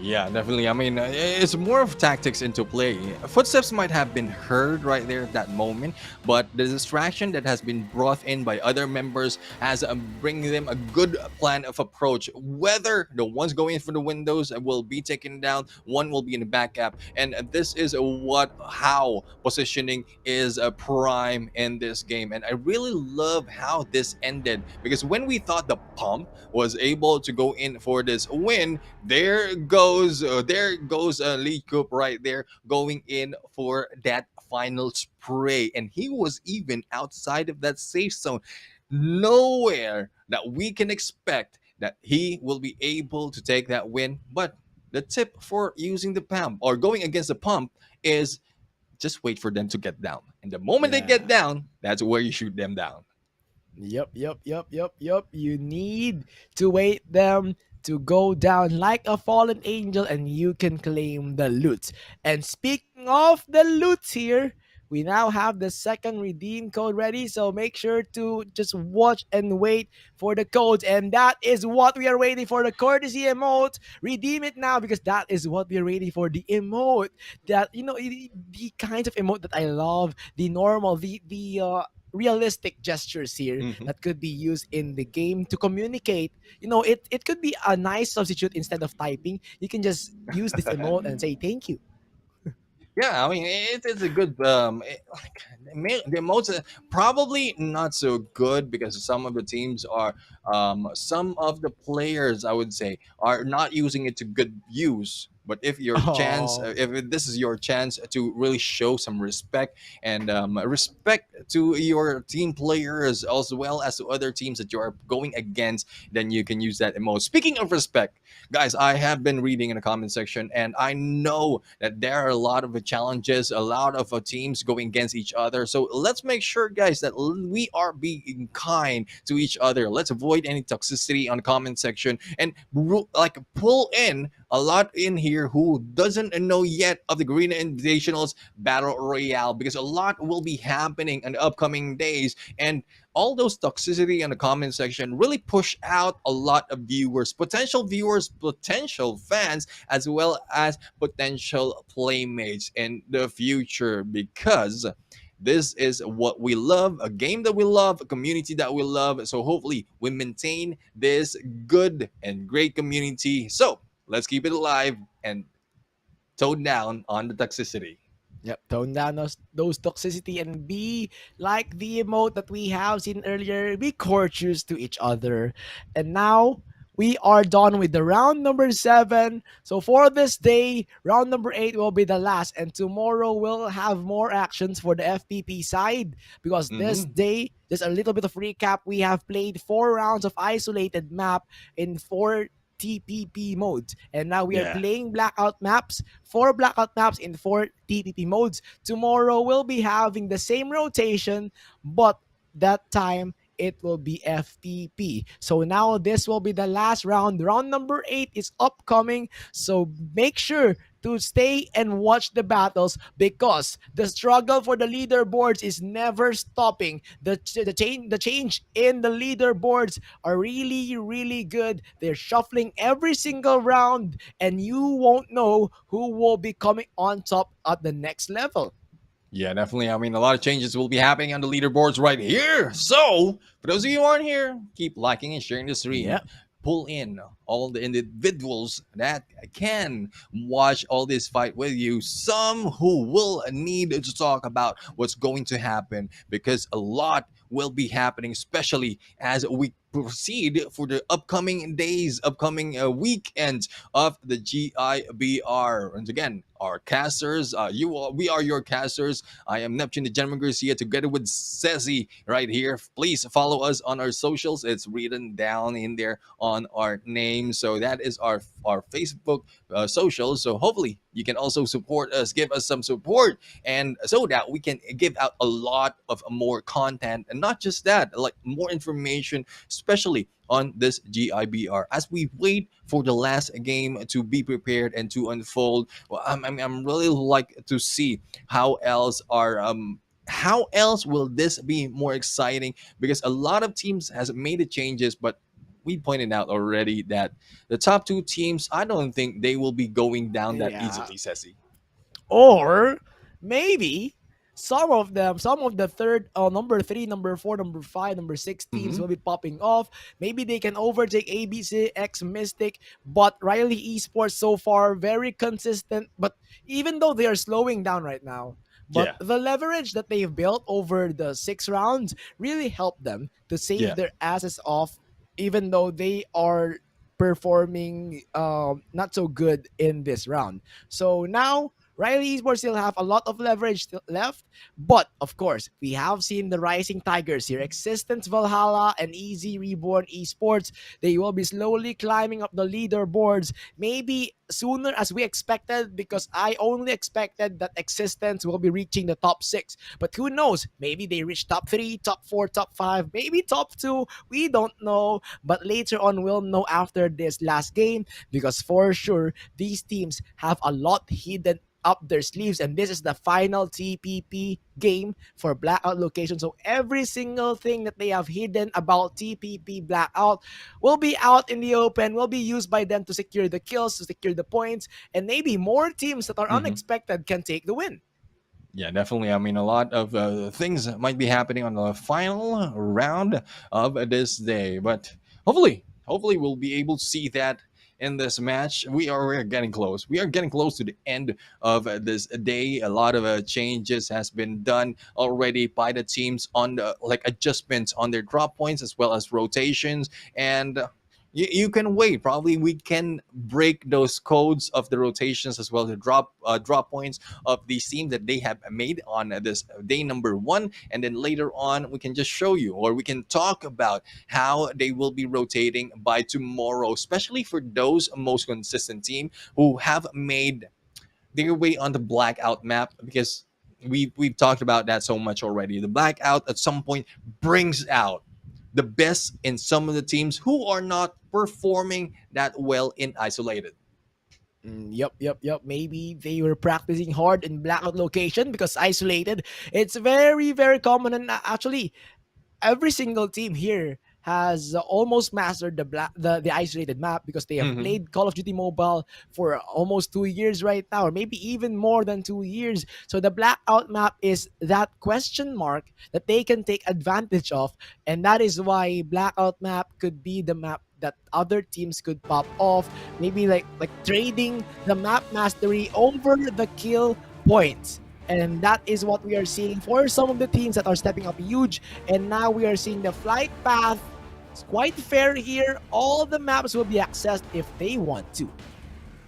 Yeah, definitely. I mean, it's more of tactics into play. Footsteps might have been heard right there at that moment, but the distraction that has been brought in by other members has bring them a good plan of approach. Whether the ones going for the windows will be taken down, one will be in the back gap, and this is how positioning is a prime in this game. And I really love how this ended, because when we thought the pump was able to go in for this win, there goes Lee Coop right there going in for that final spray, and he was even outside of that safe zone. Nowhere that we can expect that he will be able to take that win. But the tip for using the pump or going against the pump is just wait for them to get down, and the moment they get down, that's where you shoot them down. Yep. You need to wait them to go down like a fallen angel, and you can claim the loot. And speaking of the loot here, we now have the second redeem code ready, so make sure to just watch and wait for the codes. And that is what we are waiting for, the courtesy emote. Redeem it now, because that is what we are waiting for, the emote. That, the kinds of emote that I love, the normal, the realistic gestures here Mhm. that could be used in the game to communicate. It could be a nice substitute. Instead of typing, you can just use this emote and say thank you. Yeah, I mean, it is a good like the most probably not so good, because some of the teams are some of the players, I would say, are not using it to good use. But if your chance, Oh. if this is your chance to really show some respect, and respect to your team players as well as to other teams that you are going against, then you can use that emote. Speaking of respect, guys, I have been reading in the comment section, and I know that there are a lot of challenges, a lot of teams going against each other. So let's make sure, guys, that we are being kind to each other. Let's avoid any toxicity on the comment section, and like pull in a lot in here who doesn't know yet of the Garena Invitational's Battle Royale, because a lot will be happening in the upcoming days, and all those toxicity in the comment section really push out a lot of viewers, potential fans, as well as potential playmates in the future, because this is what we love, a game that we love, a community that we love. So hopefully we maintain this good and great community. So let's keep it alive and tone down on the toxicity. Yep, tone down those toxicity and be like the emote that we have seen earlier. Be courteous to each other. And now we are done with the round number 7. So for this day, round number 8 will be the last. And tomorrow we'll have more actions for the FPP side, because this Mhm. day, just a little bit of recap, we have played 4 rounds of isolated map in 4 TPP modes. And now we are Yeah. playing blackout maps, 4 blackout maps in 4 TPP modes. Tomorrow we'll be having the same rotation, but that time it will be FPP. So now this will be the last round. Round number 8 is upcoming. So make sure to stay and watch the battles, because the struggle for the leaderboards is never stopping. The change in the leaderboards are really good. They're shuffling every single round, and you won't know who will be coming on top at the next level. Yeah, definitely. I mean, a lot of changes will be happening on the leaderboards right here. So, for those of you who aren't here, keep liking and sharing the stream. Yep. Pull in all the individuals that can watch all this fight with you. Some who will need to talk about what's going to happen, because a lot will be happening, especially as we proceed for the upcoming days, upcoming weekends of the GIBR. Once again, our casters, we are your casters. I am Neptune, the Gentleman Garcia, together with Ceci right here. Please follow us on our socials. It's written down in there on our name. So that is our Facebook socials. So hopefully you can also support us, give us some support, and so that we can give out a lot of more content, and not just that, like more information, especially on this GIBR, as we wait for the last game to be prepared and to unfold. Well, I'm really like to see how else will this be more exciting, because a lot of teams has made the changes, but we pointed out already that the top 2 teams, I don't think they will be going down that Yeah. easily, Ceci. Or maybe some of the third, number 3, number 4, number 5, number 6 teams Mhm. will be popping off. Maybe they can overtake ABC, X Mystic, but Riley Esports so far very consistent. But even though they are slowing down right now, but Yeah. the leverage that they've built over the 6 rounds really helped them to save Yeah. their asses off, even though they are performing not so good in this round. So now Riley Esports still have a lot of leverage left, but of course, we have seen the rising tigers here. Existence Valhalla and Easy Reborn Esports, they will be slowly climbing up the leaderboards, maybe sooner as we expected, because I only expected that Existence will be reaching the top 6. But who knows? Maybe they reach top 3, top 4, top 5, maybe top 2. We don't know. But later on, we'll know after this last game, because for sure, these teams have a lot hidden up their sleeves, and this is the final TPP game for Blackout location. So every single thing that they have hidden about TPP Blackout will be out in the open, will be used by them to secure the kills, to secure the points, and maybe more teams that are Mhm. unexpected can take the win. Yeah, definitely. I mean, a lot of things might be happening on the final round of this day, but hopefully, we'll be able to see that in this match. We are getting close. We are getting close to the end of this day. A lot of changes has been done already by the teams on the like adjustments on their drop points, as well as rotations, and you can wait. Probably we can break those codes of the rotations, as well as the drop points of the team that they have made on this day number 1, and then later on we can just show you, or we can talk about how they will be rotating by tomorrow, especially for those most consistent team who have made their way on the blackout map, because we've talked about that so much already. The blackout at some point brings out the best in some of the teams who are not performing that well in isolated. Yep. Maybe they were practicing hard in blackout location because isolated. It's very, very common, and actually, every single team here has almost mastered the isolated map because they have Mhm. played Call of Duty Mobile for almost 2 years right now, or maybe even more than 2 years. So the blackout map is that question mark that they can take advantage of, and that is why blackout map could be the map that other teams could pop off, maybe like trading the map mastery over the kill points. And that is what we are seeing for some of the teams that are stepping up huge. And now we are seeing the flight path. It's quite fair here. All the maps will be accessed if they want to.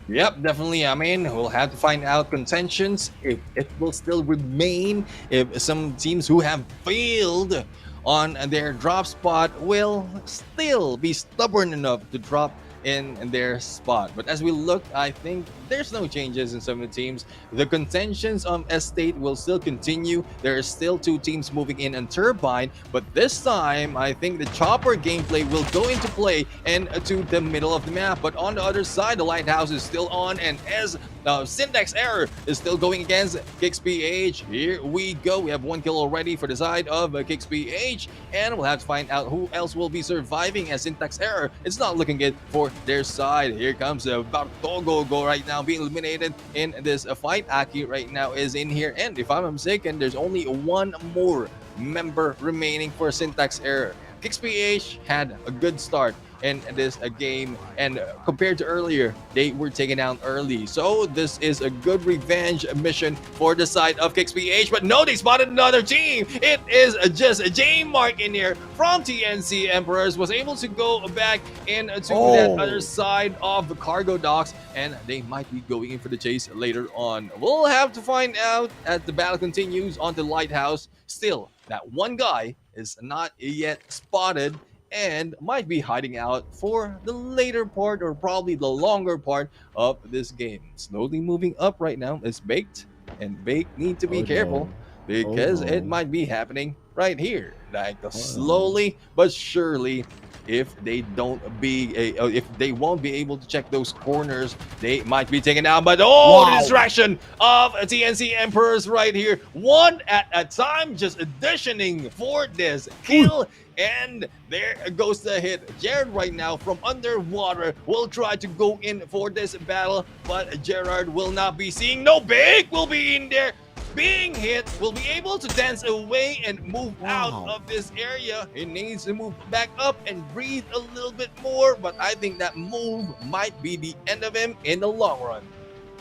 Yep, definitely. I mean, we'll have to find out contentions if it will still remain, if some teams who have failed on their drop spot will still be stubborn enough to drop in their spot. But as we look, I think there's no changes in some of the teams. The contentions on Estate will still continue. There are still two teams moving in on Turbine, but this time I think the chopper gameplay will go into play and to the middle of the map. But on the other side, the lighthouse is still on, and as syntax error is still going against KixPH. Here we go. We have one kill already for the side of KixPH, and we'll have to find out who else will be surviving as syntax error. It's not looking good for their side. Here comes Bartogo right now being eliminated in this fight. Aki right now is in here, and if I'm not mistaken, there's only one more member remaining for syntax error. KixPH had a good start in this game, and compared to earlier, they were taken down early. So this is a good revenge mission for the side of KixPH. But no, they spotted another team. It is just J Mark in here from TNC Emperors, was able to go back into that other side of the cargo docks, and they might be going in for the chase later on. We'll have to find out as the battle continues on the lighthouse. Still, that one guy is not yet spotted and might be hiding out for the later part or probably the longer part of this game. Slowly moving up right now is Baked, and Baked need to be careful because it might be happening right here. Like slowly but surely, if they won't be able to check those corners, they might be taken down. But the distraction of TNC Emperors right here, one at a time, just auditioning for this kill. And there goes the hit. Jared right now from underwater will try to go in for this battle, but Gerard will not be seeing. No, Big will be in there. Being hit, will be able to dance away and move out of this area. He needs to move back up and breathe a little bit more, but I think that move might be the end of him in the long run.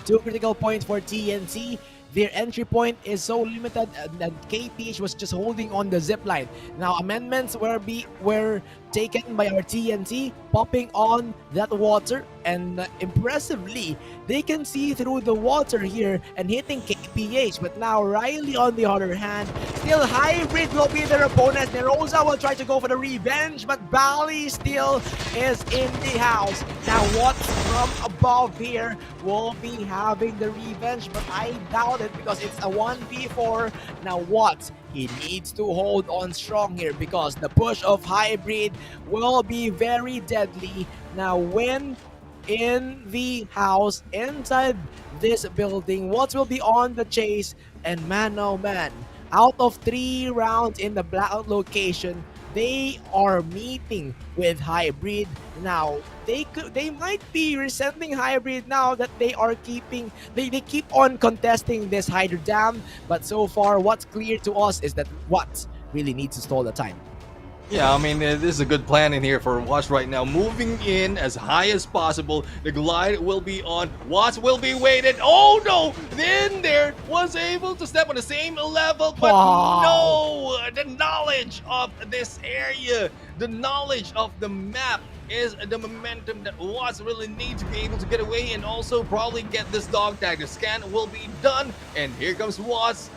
2 critical points for TNC. Their entry point is so limited that KPH was just holding on the zip line. Now amendments were taken by our TNT, popping on that water, and impressively they can see through the water here and hitting KPH. But now Riley on the other hand, still Hybrid will be their opponent. Nerosa will try to go for the revenge, but Bali still is in the house. Now what's from above here will be having the revenge, but I doubt it because it's a 1v4. Now what? He needs to hold on strong here because the push of Hybrid will be very deadly. Now when in the house, inside this building, what will be on the chase? And man, oh man, out of 3 rounds in the blackout location, they are meeting with Hybrid. Now they might be resenting Hybrid now that they keep on contesting this Hydro Dam, but so far what's clear to us is that Watts really needs to stall the time. Yeah, I mean, this is a good plan in here for Watts right now. Moving in as high as possible. The glide will be on. Watts will be weighted. Oh, no! Then there was able to step on the same level. But no! The knowledge of this area, the knowledge of the map is the momentum that Watts really needs to be able to get away and also probably get this dog tag. The scan will be done. And here comes Watts.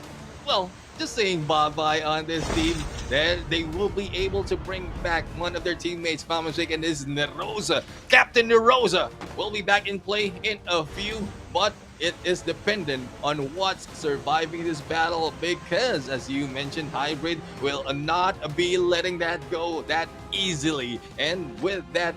Well, just saying bye-bye on this team. Then they will be able to bring back one of their teammates, if I'm mistaken, is Nerosa. Captain Nerosa will be back in play in a few, but it is dependent on what's surviving this battle because, as you mentioned, Hybrid will not be letting that go. That easily. And with that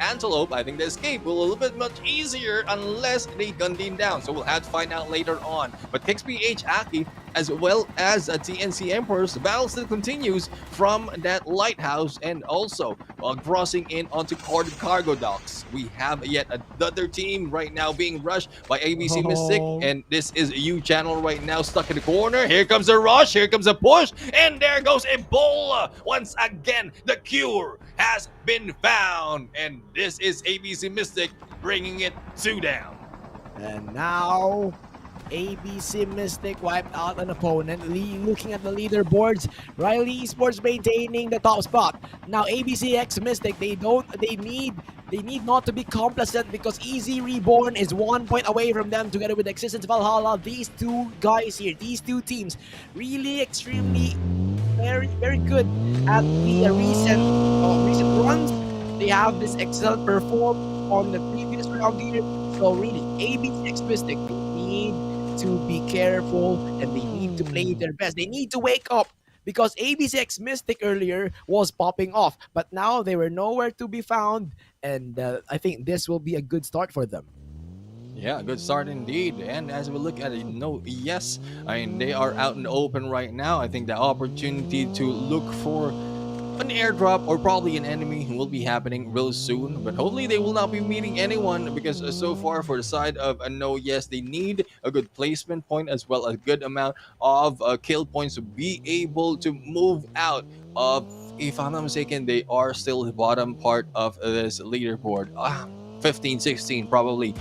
antelope, I think the escape will a little bit much easier unless they gun him down. So we'll have to find out later on. But KXPH Aki, as well as TNC Emperors, the battle still continues from that lighthouse, and also crossing in onto cargo docks. We have yet another team right now being rushed by ABC Mystic, and this is U Channel right now stuck in the corner. Here comes a rush, here comes a push, and there goes Ebola. Once again, the cure has been found, and this is ABC Mystic bringing it 2 down. And now, ABC Mystic wiped out an opponent. Looking at the leaderboards, Riley Esports maintaining the top spot. Now ABCX Mystic, they need not to be complacent because Easy Reborn is 1 point away from them together with Existence Valhalla. These two guys here, these two teams, really extremely very good at the recent runs. They have this excellent performance on the previous round here. So really, ABCX Mystic, they need to be careful and they need to play their best. They need to wake up because ABCX Mystic earlier was popping off, but now they were nowhere to be found, and I think this will be a good start for them. Yeah, good start indeed. And as we look at it, yes, I mean, they are out in the open right now. I think the opportunity to look for an airdrop or probably an enemy will be happening real soon, but hopefully they will not be meeting anyone because so far for the side of yes, they need a good placement point as well as a good amount of kill points to be able to move out of, if I'm not mistaken, they are still the bottom part of this leaderboard. 15, 16 probably.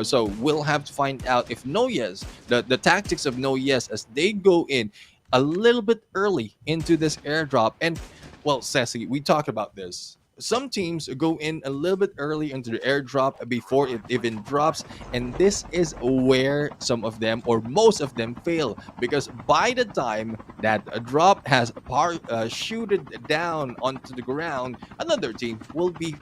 So we'll have to find out if yes, the tactics of yes as they go in a little bit early into this airdrop. And well, Sassy, we talked about this. Some teams go in a little bit early into the airdrop before it even drops, and this is where some of them or most of them fail, because by the time that a drop has shooted down onto the ground, another team will be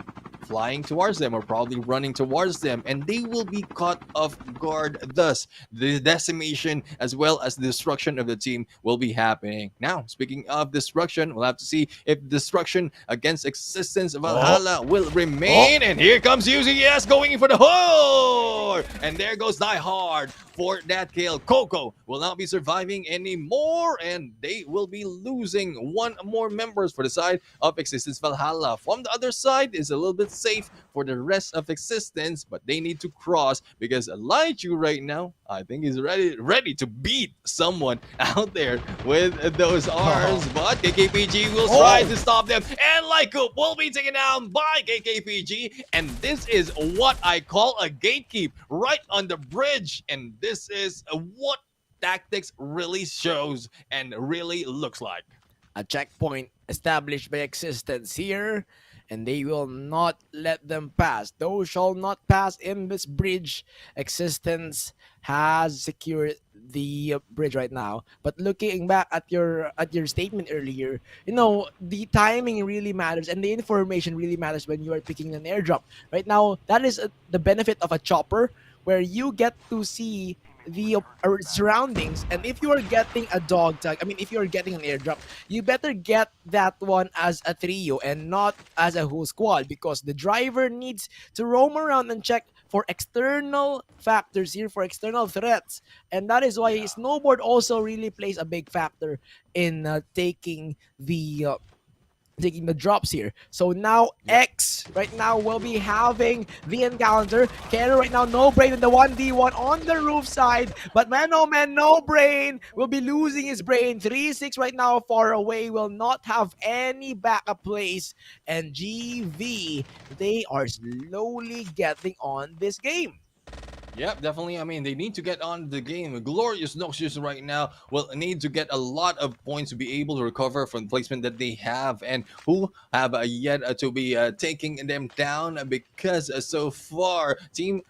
flying towards them or probably running towards them, and they will be caught off guard. Thus, the decimation as well as the destruction of the team will be happening. Now, speaking of destruction, we'll have to see if destruction against Existence Valhalla will remain. And here comes UCS going in for the hole, and there goes Die Hard for that kill. Coco will not be surviving anymore, and they will be losing one more members for the side of Existence Valhalla. From the other side is a little bit safe for the rest of Existence, but they need to cross because Elijah right now, I think, is ready to beat someone out there with those arms. But KKPG will try to stop them, and Lykup will be taken down by KKPG, and this is what I call a gatekeep right on the bridge, and this is what tactics really shows and really looks like. A checkpoint established by Existence here, and they will not let them pass. Those shall not pass in this bridge. Existence has secured the bridge right now. But looking back at your statement earlier, the timing really matters and the information really matters when you are picking an airdrop. Right now, that is the benefit of a chopper, where you get to see the surroundings, and if you are getting a dog tag, if you are getting an airdrop, you better get that one as a trio and not as a whole squad, because the driver needs to roam around and check for external factors here, for external threats, and that is why snowboard also really plays a big factor in taking the drops here. So now X right now will be having the encounter. Kero right now, no brain in the 1v1 on the roof side, but man, oh man, no brain will be losing his brain. 3-6 right now, far away, will not have any backup plays, and GV, they are slowly getting on this game. Yep, definitely. They need to get on the game. Glorious Noxious right now will need to get a lot of points to be able to recover from the placement that they have, and who have yet to be taking them down, because so far Team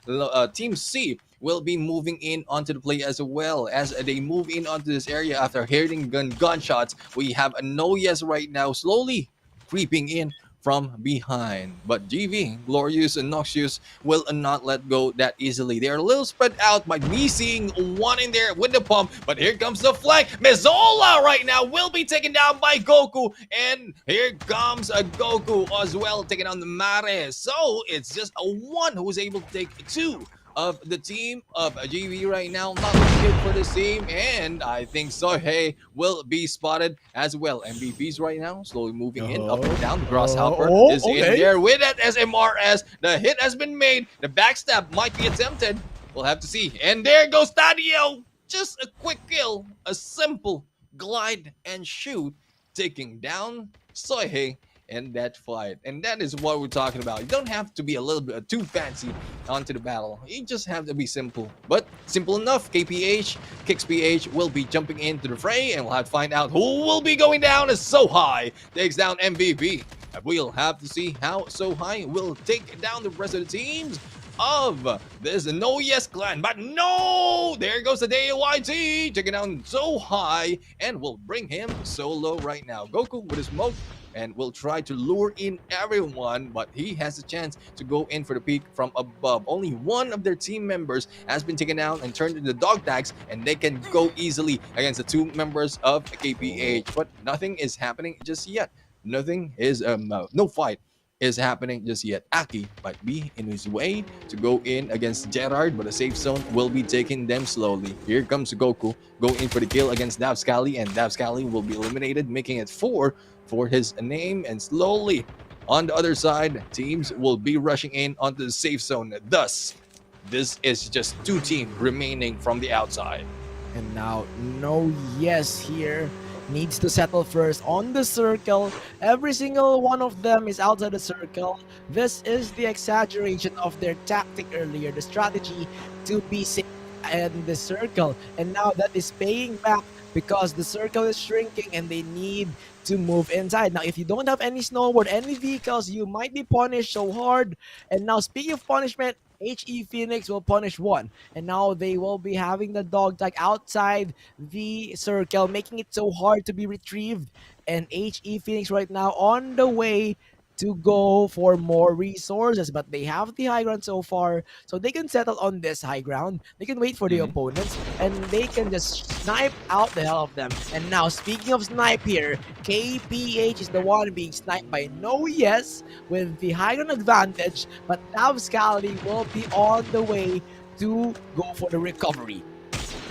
C will be moving in onto the play as well. As they move in onto this area after hearing gunshots, we have a yes right now slowly creeping in from behind. But GV, Glorious and Noxious will not let go that easily. They are a little spread out by me seeing one in there with the pump. But here comes the flank. Mizola right now will be taken down by Goku. And here comes a Goku as well taking on the Mare. So it's just a one who's able to take two of the team of GV right now. Not looking good for this team, and I think Sohei will be spotted as well. MVPs right now slowly moving in up and down. The Grasshopper is in there with that SMRS. The hit has been made. The backstab might be attempted. We'll have to see. And there goes Tadio. Just a quick kill, a simple glide and shoot, taking down Sohei in that fight. And that is what we're talking about. You don't have to be a little bit too fancy onto the battle. You just have to be simple. But simple enough. KPH, KixPH will be jumping into the fray, and we'll have to find out who will be going down as Sohei takes down MVP. We'll have to see how Sohei will take down the rest of the teams of this No Yes clan. But no, there goes the DayYT taking down Sohei, and will bring him solo right now. Goku with his smoke and will try to lure in everyone, but he has a chance to go in for the peak from above. Only one of their team members has been taken down and turned into dog tags, and they can go easily against the two members of KPH. But nothing is happening just yet. Nothing is no fight is happening just yet. Aki might be in his way to go in against Gerard, but the safe zone will be taking them slowly. Here comes Goku, go in for the kill against Davskali, and Davskali will be eliminated, making it 4 for his name. And slowly on the other side, teams will be rushing in onto the safe zone. Thus, this is just 2 teams remaining from the outside. And now, No Yes here needs to settle first on the circle. Every single one of them is outside the circle. This is the exaggeration of their tactic earlier, the strategy to be safe in the circle. And now that is paying back because the circle is shrinking and they need to move inside. Now, if you don't have any snowboard, any vehicles, you might be punished so hard. And now, speaking of punishment, HE Phoenix will punish one, and now they will be having the dog tag outside the circle, making it so hard to be retrieved. And HE Phoenix right now on the way to go for more resources, but they have the high ground so far, so they can settle on this high ground. They can wait for the opponents, and they can just snipe out the hell of them. And now, speaking of snipe here, KPH is the one being sniped by No Yes with the high ground advantage, but Davskali will be on the way to go for the recovery.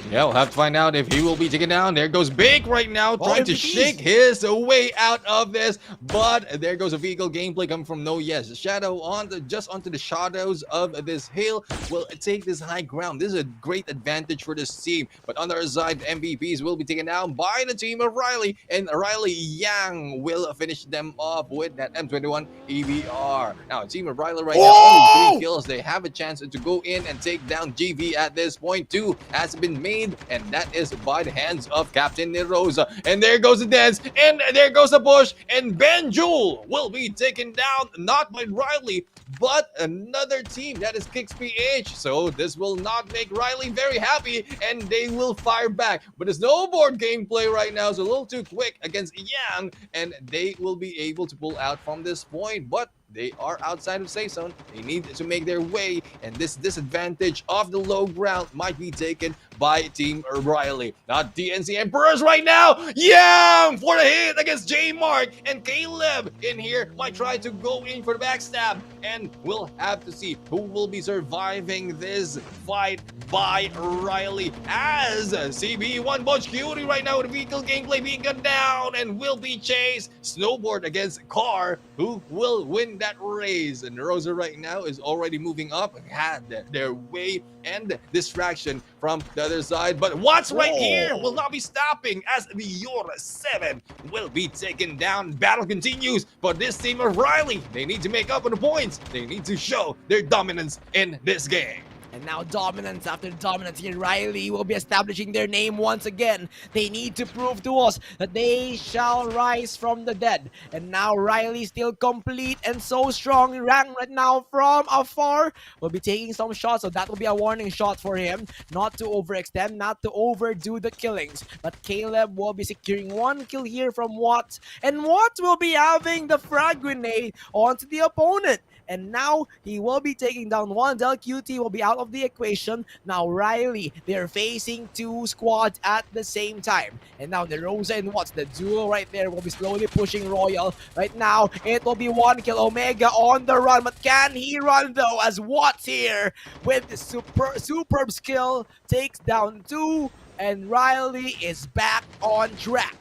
Yeah, we'll have to find out if he will be taken down. There goes Big right now, trying to shake his way out of this. But there goes a vehicle gameplay coming from No Yes. Shadow just onto the shadows of this hill will take this high ground. This is a great advantage for this team. But on the other side, the MVPs will be taken down by the team of Riley. And Riley Yang will finish them off with that M21 EBR. Now, team of Riley right now, only 3 kills. They have a chance to go in and take down GV at this point. 2 has been made, and that is by the hands of Captain Nirosa. And there goes the dance, and there goes the push, and Benjul will be taken down, not by Riley, but another team, that is KixPH. So this will not make Riley very happy, and they will fire back. But the snowboard gameplay right now is a little too quick against Yang, and they will be able to pull out from this point. But they are outside of safe zone. They need to make their way, and this disadvantage of the low ground might be taken by Team Riley. Not DNC Emperors right now. Yang for the hit against J Mark, and Caleb in here might try to go in for the backstab, and we'll have to see who will be surviving this fight by Riley, as CB1 Bunch Cutie right now with the vehicle gameplay being gunned down and will be chased. Snowboard against Car, who will win that race. And Rosa right now is already moving up, had their way and distraction from the other side. But what's right here will not be stopping, as the Yor 7 will be taken down. Battle continues, but this team of Riley, they need to make up on the points. They need to show their dominance in this game. And now dominance after dominance here. Riley will be establishing their name once again. They need to prove to us that they shall rise from the dead. And now Riley still complete and so strong. Rank right now from afar. Will be taking some shots, so that will be a warning shot for him. Not to overextend, not to overdo the killings. But Caleb will be securing 1 kill here from Watts. And Watts will be having the frag grenade onto the opponent. And now he will be taking down one. Del QT will be out of the equation. Now Riley, they're facing 2 squads at the same time. And now Nerosa and Watts, the duo right there, will be slowly pushing Royal. Right now, it will be 1 kill. Omega on the run, but can he run though? As Watts here with the superb skill takes down 2, and Riley is back on track.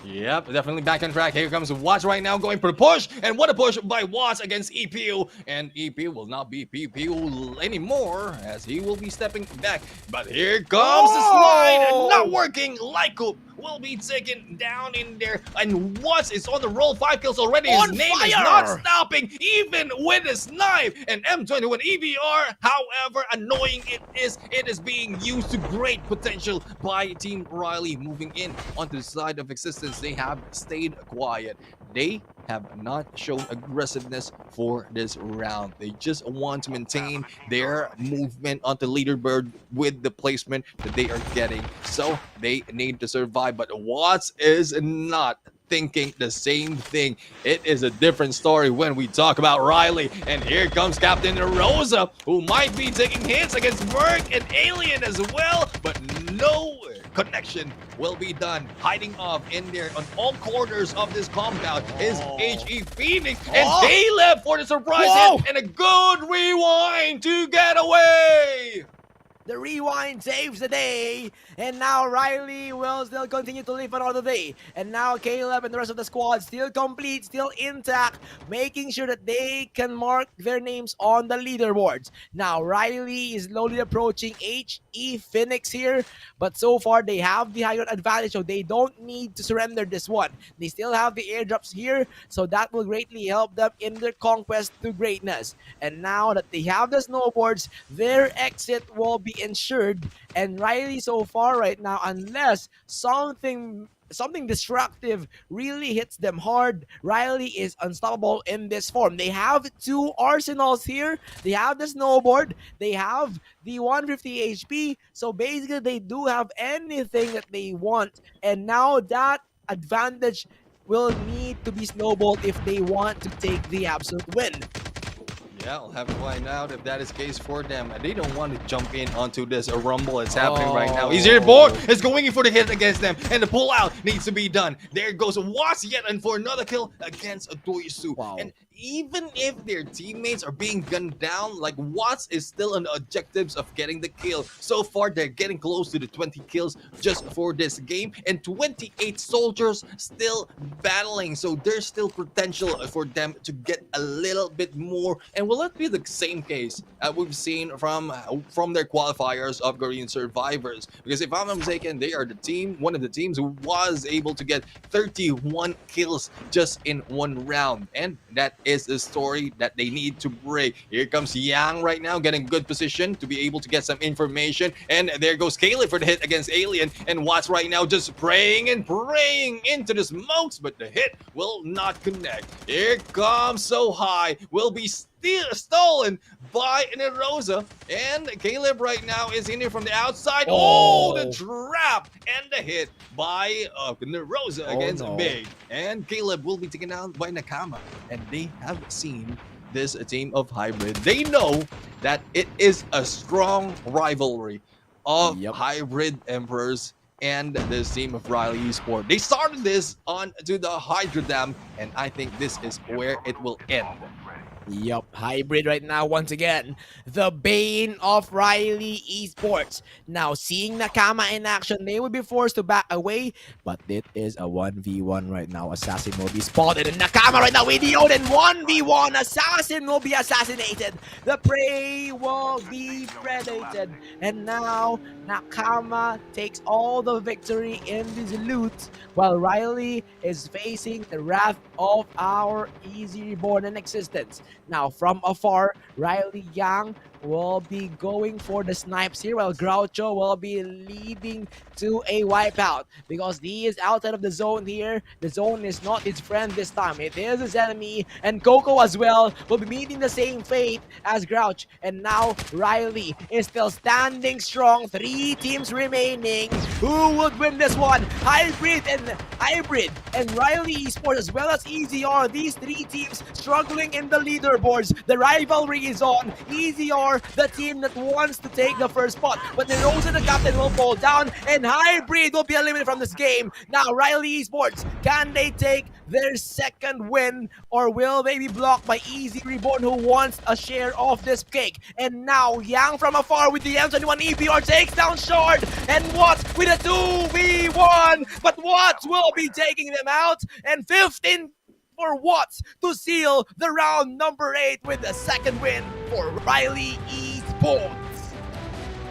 Yep, definitely back on track. Here comes Watts right now going for the push. And what a push by Watts against EPU. And EPU will not be PPU anymore as he will be stepping back. But here comes the slide. And not working. Lyko will be taken down in there. And Watts is on the roll. 5 kills already. His name is not stopping even with his knife. And M21 EVR, however annoying it is being used to great potential by Team Riley. Moving in onto the side of existence. They have stayed quiet. They have not shown aggressiveness for this round. They just want to maintain their movement on the leaderboard with the placement that they are getting. So they need to survive. But Watts is not thinking the same thing. It is a different story when we talk about Riley. And here comes Captain Rosa, who might be taking hits against Merc and Alien as well. But no connection will be done. Hiding off in there on all corners of this compound is HE Phoenix. And Caleb for the surprise hit and a good rewind to get away. The rewind saves the day, and now Riley will still continue to live another day. And now Caleb and the rest of the squad still complete, still intact, making sure that they can mark their names on the leaderboards. Now Riley is slowly approaching HE Phoenix here, but so far they have the higher advantage, so they don't need to surrender this one. They still have the airdrops here, so that will greatly help them in their conquest to greatness. And now that they have the snowboards, their exit will be ensured. And Riley so far right now, unless something destructive really hits them hard, Riley is unstoppable in this form. They have 2 arsenals here. They have the snowboard. They have the 150 HP. So basically they do have anything that they want. And now that advantage will need to be snowballed if they want to take the absolute win. Yeah, I'll have to find out if that is the case for them. They don't want to jump in onto this rumble that's happening right now. Easier board is going in for the hit against them, and the pull out needs to be done. There goes Watts yet and for another kill against Doisu. And even if their teammates are being gunned down, like Watts is still on the objectives of getting the kill. So far, they're getting close to the 20 kills just for this game, and 28 soldiers still battling. So there's still potential for them to get a little bit more. And will it be the same case we've seen from their qualifiers of Garena Survivors? Because if I'm not mistaken, they are the team, one of the teams who was able to get 31 kills just in 1 round, and that is the story that they need to break. Here comes Yang right now, getting good position to be able to get some information, and there goes Caleb for the hit against Alien, and Watts right now just praying and praying into the smokes, but the hit will not connect. Here comes So High, will be stolen by Nerosa, and Caleb right now is in here from the outside. Oh, the trap and the hit by Nerosa against Big, and Caleb will be taken out by Nakama. And they have seen this team of Hybrid. They know that it is a strong rivalry of Hybrid Emperors and this team of Riley Esports. They started this on to the Hydra Dam, and I think this is where it will end. Yup, Hybrid right now once again, the bane of Riley Esports. Now seeing Nakama in action, they will be forced to back away, but it is a 1v1 right now. Assassin will be spotted, and Nakama right now with the Odin 1v1. Assassin will be assassinated. The prey will be predated, and now Nakama takes all the victory in this loot, while Riley is facing the wrath of our Easy Reborn in existence. Now from afar, Riley Yang will be going for the snipes here, while Groucho will be leading to a wipeout because he is outside of the zone here. The zone is not his friend this time. It is his enemy, and Coco as well will be meeting the same fate as Grouch. And now Riley is still standing strong. 3 teams remaining. Who would win this one? Hybrid and Riley Esports as well as EZR. These 3 teams struggling in the leaderboards. The rivalry is on. EZR, the team that wants to take the first spot, but the Rosa, the captain, will fall down, and Hybrid will be eliminated from this game. Now Riley Esports, can they take their second win, or will they be blocked by Easy Reborn, who wants a share of this cake? And now Yang from afar with the M21 EPR takes down Shard, and Watts with a 2v1, but Watts will be taking them out, and 15 for Watts to seal the round number 8 with the second win for Riley Esports.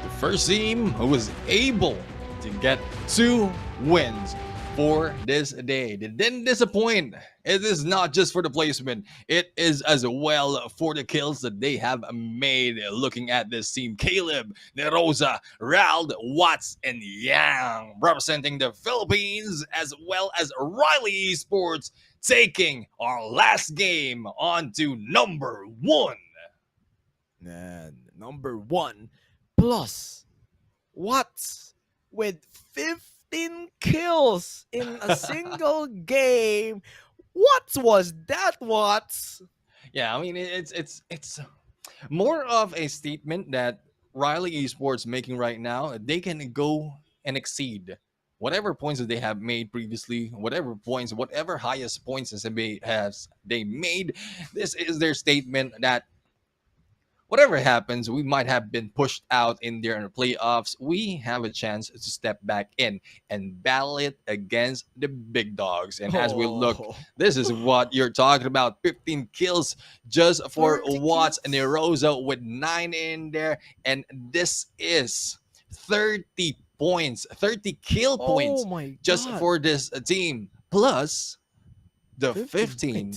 The first team who was able to get 2 wins for this day. They didn't disappoint. It is not just for the placement, it is as well for the kills that they have made. Looking at this team, Caleb, Nerosa, Rald, Watts, and Yang representing the Philippines, as well as Riley Esports taking our last game on to number 1. And number 1 plus Watts with 15 kills in a single game. What was that, Watts? Yeah, I mean it's more of a statement that Riley Esports making right now. They can go and exceed whatever points that they have made previously, whatever highest points has they made. This is their statement that whatever happens, we might have been pushed out in their playoffs. We have a chance to step back in and battle it against the big dogs. And as we look, this is what you're talking about. 15 kills just for Watts and Nerosa with 9 in there. And this is 30 points, 30 kill points just for this team. Plus the 15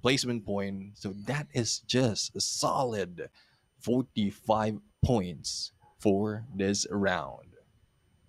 placement point. So that is just a solid 45 points for this round.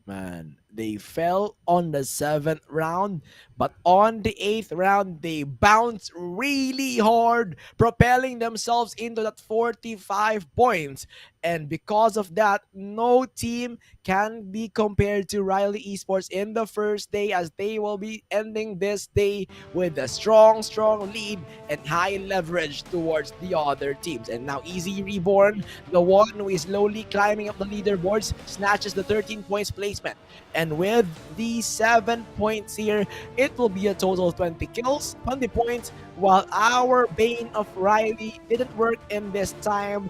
Man, they fell on the 7th round, but on the 8th round, they bounced really hard, propelling themselves into that 45 points. And because of that, no team can be compared to Riley Esports in the first day, as they will be ending this day with a strong lead and high leverage towards the other teams. And now Easy Reborn, the one who is slowly climbing up the leaderboards, snatches the 13 points placement. And with these 7 points here, it will be a total of 20 kills, 20 points, while our Bane of Riley didn't work in this time.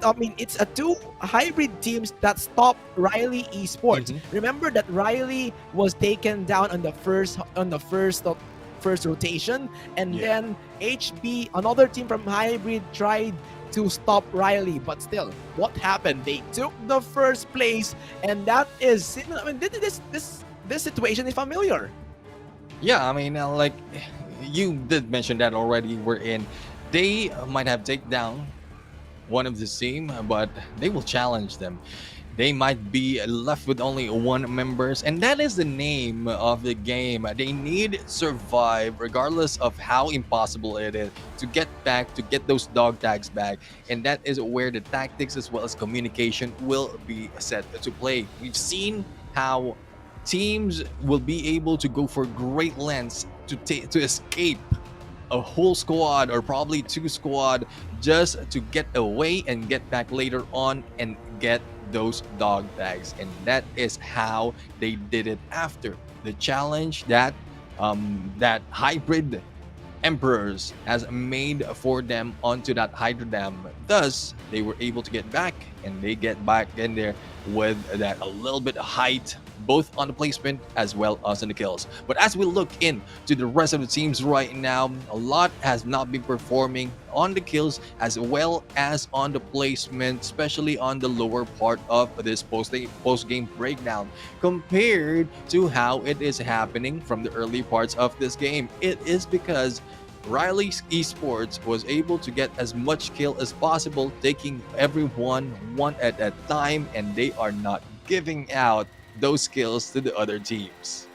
It's a 2 hybrid teams that stopped Riley Esports. Remember that Riley was taken down on the first rotation, and then HB, another team from hybrid, tried to stop Riley, but still, what happened? They took the first place, and that is, this situation is familiar. Yeah, I mean, like you did mention that already. They might have taken down one of the team, but they will challenge them. They might be left with only 1 members, and that is the name of the game. They need survive regardless of how impossible it is to get those dog tags back, and that is where the tactics as well as communication will be set to play. We've seen how teams will be able to go for great lengths to escape a whole squad or probably 2 squad just to get away and get back later on and get those dog tags. And that is how they did it after the challenge that hybrid emperors has made for them onto that hydro dam. Thus they were able to get back, and they get back in there with that a little bit of height, both on the placement as well as on the kills. But as we look into the rest of the teams right now, a lot has not been performing on the kills as well as on the placement, especially on the lower part of this post-game breakdown compared to how it is happening from the early parts of this game. It is because Riley's Esports was able to get as much kill as possible, taking everyone one at a time, and they are not giving out those kills to the other teams.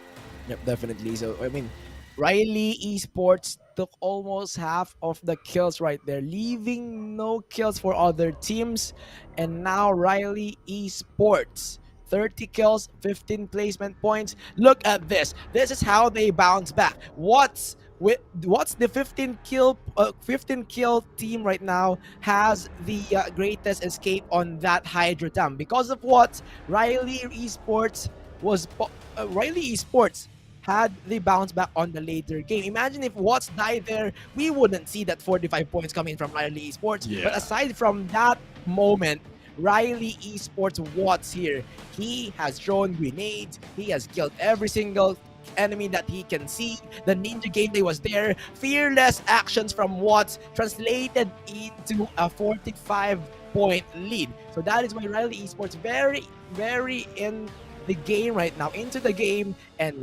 Yep, definitely. So, I mean, Riley Esports took almost half of the kills right there, leaving no kills for other teams. And now Riley Esports, 30 kills, 15 placement points. Look at this. This is how they bounce back. What's the 15 kill team right now has the greatest escape on that Hydra Dam? Because of what? Riley Esports Riley Esports had the bounce back on the later game. Imagine if Watts died there, we wouldn't see that 45 points coming from Riley Esports. Yeah. But aside from that moment, Riley Esports Watts here, he has thrown grenades, he has killed every single enemy that he can see. The ninja gameplay was there. Fearless actions from Watts translated into a 45-point lead. So that is why Riley Esports very in the game right now, into the game, and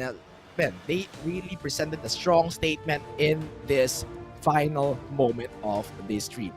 man, they really presented a strong statement in this final moment of the stream.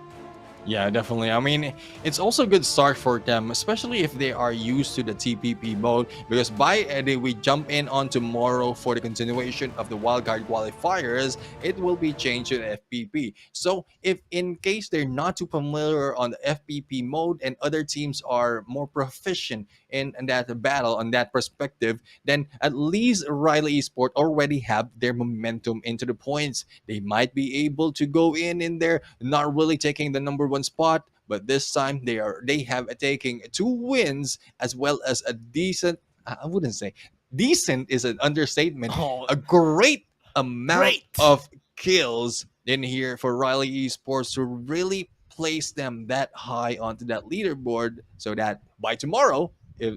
Yeah, definitely. I mean, it's also a good start for them, especially if they are used to the TPP mode, because by we jump in on tomorrow for the continuation of the wildcard qualifiers, it will be changed to the FPP. So if in case they're not too familiar on the FPP mode and other teams are more proficient in that battle, on that perspective, then at least Riley Esport already have their momentum into the points. They might be able to go in there, not really taking the number one spot, but this time they have taking 2 wins as well as a decent, I wouldn't say decent is an understatement, a great amount of kills in here for Riley Esports to really place them that high onto that leaderboard, so that by tomorrow,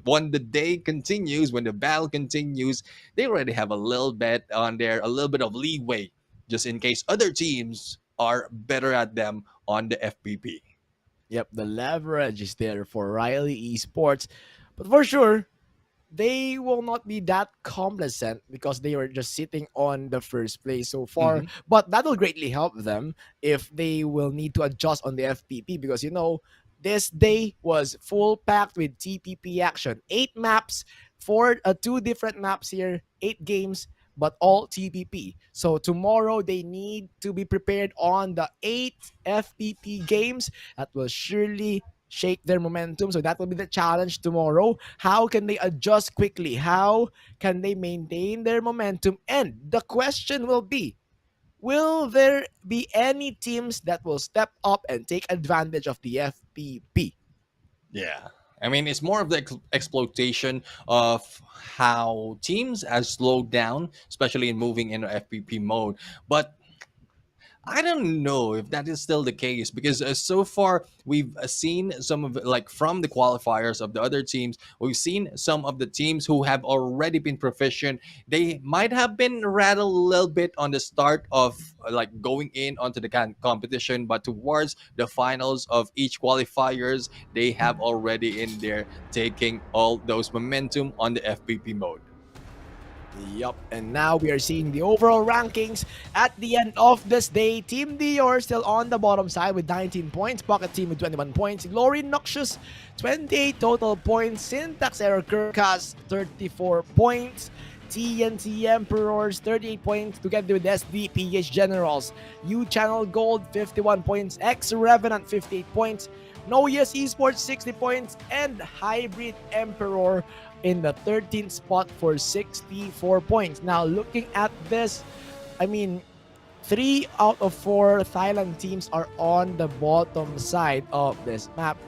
when the day continues, when the battle continues, they already have a little bit on there, a little bit of leeway, just in case other teams are better at them on the FPP. Yep, the leverage is there for Riley Esports. But for sure, they will not be that complacent because they were just sitting on the first place so far. But that will greatly help them if they will need to adjust on the FPP, because this day was full packed with TPP action. 8 maps, 2 different maps here, 8 games, but all TPP. So tomorrow they need to be prepared on the 8 FPP games. That will surely shake their momentum. So that will be the challenge tomorrow. How can they adjust quickly? How can they maintain their momentum? And the question will be, will there be any teams that will step up and take advantage of the FPP? Yeah. I mean, it's more of the exploitation of how teams have slowed down, especially in moving into FPP mode. But I don't know if that is still the case, because so far we've seen some of like from the qualifiers of the other teams, we've seen some of the teams who have already been proficient. They might have been rattled a little bit on the start of like going in onto the competition, but towards the finals of each qualifiers, they have already in there taking all those momentum on the FPP mode. Yup, and now we are seeing the overall rankings at the end of this day. Team Dior still on the bottom side with 19 points. Pocket Team with 21 points. Glory Noxious, 28 total points. Syntax Error Kirkas, 34 points. TNT Emperors, 38 points together with SDPH Generals. U-Channel Gold, 51 points. X-Revenant, 58 points. Noyes Esports, 60 points. And Hybrid Emperor in the 13th spot for 64 points. Now, looking at this, I mean, 3 out of 4 Thailand teams are on the bottom side of this map.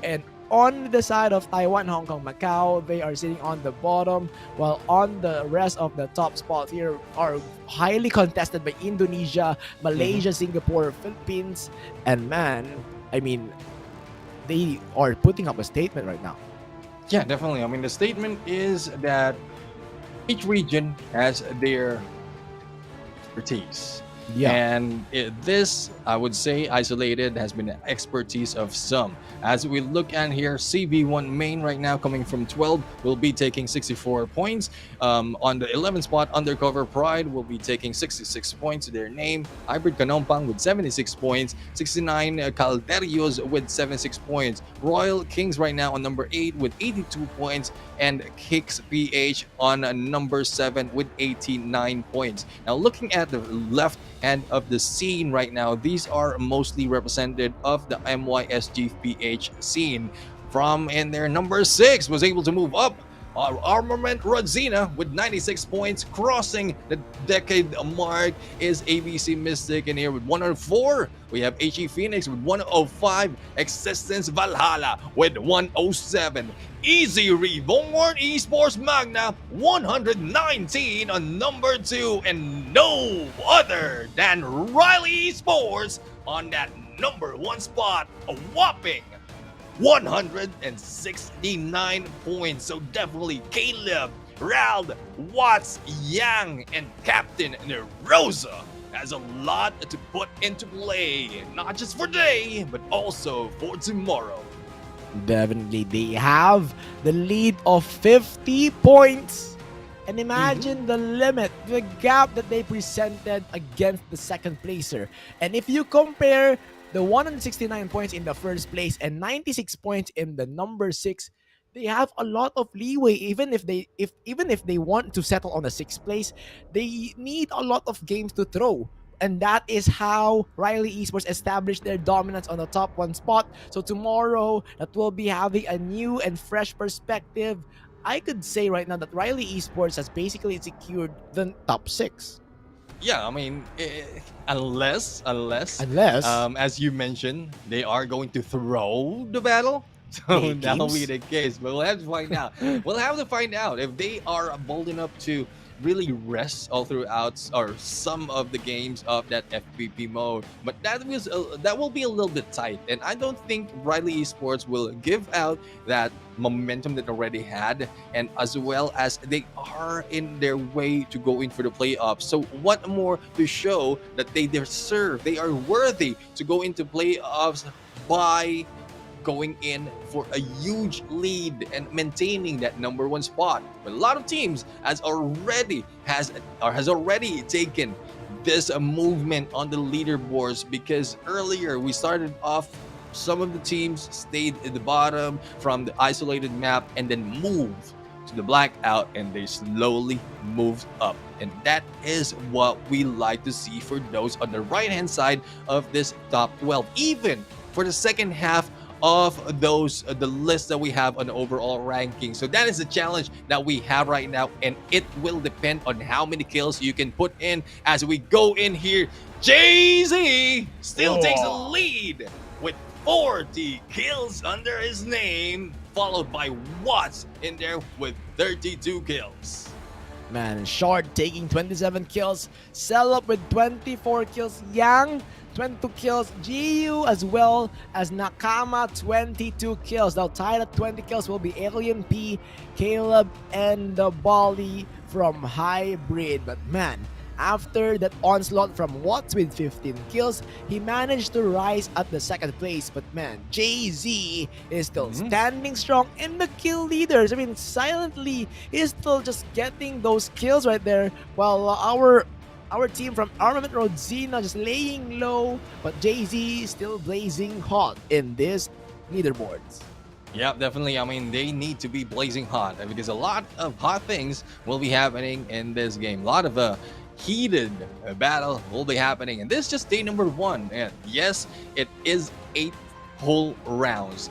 And on the side of Taiwan, Hong Kong, Macau, they are sitting on the bottom, while on the rest of the top spots here are highly contested by Indonesia, Malaysia, Singapore, Philippines, and man, I mean, they are putting up a statement right now. Yeah, definitely. I mean, the statement is that each region has their expertise. Yeah. And this, I would say, isolated has been the expertise of some. As we look at here, CB1 main right now coming from 12 will be taking 64 points. On the 11th spot, Undercover Pride will be taking 66 points to their name. Hybrid Kanompang with 76 points. 69 Calderios with 76 points. Royal Kings right now on number 8 with 82 points. And Kicks PH on number 7 with 89 points. Now, looking at the left hand of the scene right now, these are mostly represented of the MYSGPH scene. From in there, number 6 was able to move up. Armament Rodzina with 96 points, crossing the decade mark is ABC Mystic in here with 104. We have HE Phoenix with 105, Existence Valhalla with 107, Easy Reborn Esports Magna 119 on number 2, and no other than Riley Esports on that number 1 spot, a whopping 169 points. So definitely Caleb, Rald, Watts, Yang, and Captain Nerosa has a lot to put into play, not just for today, but also for tomorrow. Definitely, they have the lead of 50 points. And imagine the limit, the gap that they presented against the second placer. And if you compare the 169 points in the first place and 96 points in the number 6, they have a lot of leeway. Even if they want to settle on the 6th place, they need a lot of games to throw. And that is how Riley Esports established their dominance on the top 1 spot. So tomorrow, that will be having a new and fresh perspective. I could say right now that Riley Esports has basically secured the top 6. Yeah, I mean, unless Unless as you mentioned, they are going to throw the battle. So that'll be games. the case, but we'll have to find out. We'll have to find out if they are bold enough to really rest all throughout or some of the games of that FPP mode. But that will be a little bit tight, and I don't think Riley Esports will give out that momentum that they already had, and as well as they are in their way to go in for the playoffs. So what more to show that they deserve, they are worthy to go into playoffs by going in for a huge lead and maintaining that number 1 spot. But a lot of teams has already taken this movement on the leaderboards, because earlier we started off, some of the teams stayed at the bottom from the isolated map and then moved to the blackout, and they slowly moved up. And that is what we like to see for those on the right hand side of this top 12. Even for the second half of those the list that we have on the overall ranking. So that is the challenge that we have right now, and it will depend on how many kills you can put in as we go in here. Jay-Z still takes the lead with 40 kills under his name, followed by Watts in there with 32 kills. Man, Short taking 27 kills, Cell up with 24 kills, Yang 22 kills, GU as well as Nakama 22 kills. Now tied at 20 kills will be Alien P, Caleb, and the Bali from Hybrid. But man, after that onslaught from Watts with 15 kills, he managed to rise at the second place. But man, Jay-Z is still standing strong in the kill leaders. I mean, silently, he's still just getting those kills right there, while our team from Armament Rodzina just laying low, but Jay-Z is still blazing hot in this leaderboards. Yeah, definitely. I mean, they need to be blazing hot, because a lot of hot things will be happening in this game. A lot of heated battle will be happening, and this is just day number 1. And yes, it is 8 whole rounds.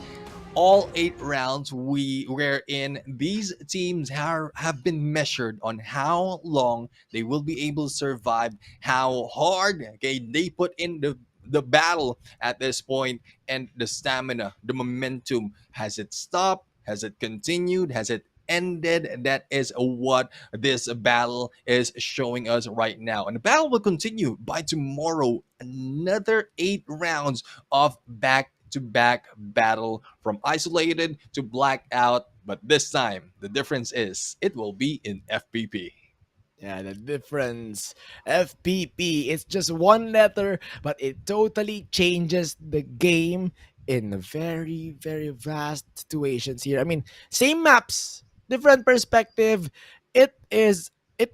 All 8 rounds wherein these teams have been measured on how long they will be able to survive, how hard they put in the battle at this point, and the stamina, the momentum. Has it stopped? Has it continued? Has it ended? That is what this battle is showing us right now. And the battle will continue by tomorrow. Another 8 rounds of back-to-back battle from isolated to blackout. But this time, the difference is it will be in FPP. Yeah, the difference. FPP is just one letter, but it totally changes the game in very, very vast situations here. I mean, same maps, different perspective. It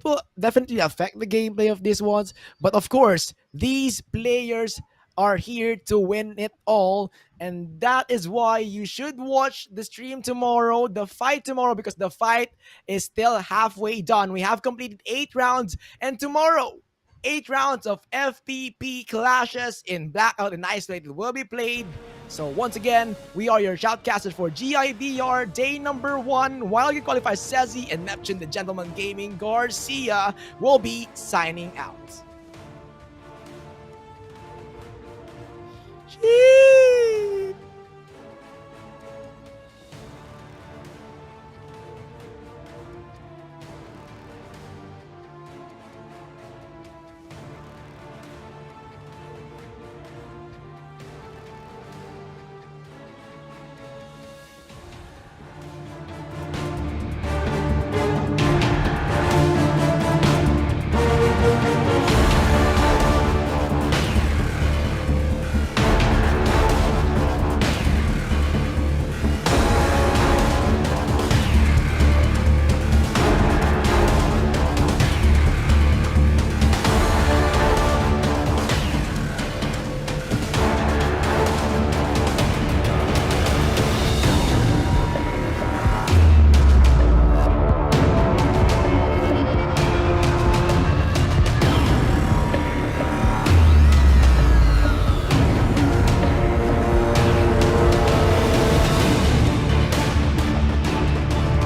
will definitely affect the gameplay of these ones, but of course, these players are here to win it all, and that is why you should watch the stream tomorrow, the fight tomorrow, because the fight is still halfway done. We have completed 8 rounds, and tomorrow, 8 rounds of FPP clashes in Blackout and Isolated will be played. So once again, we are your shoutcasters for GIBR day number 1. Wildcard qualifier Sezi and Neptune the Gentleman Gaming Garcia will be signing out. Sheesh.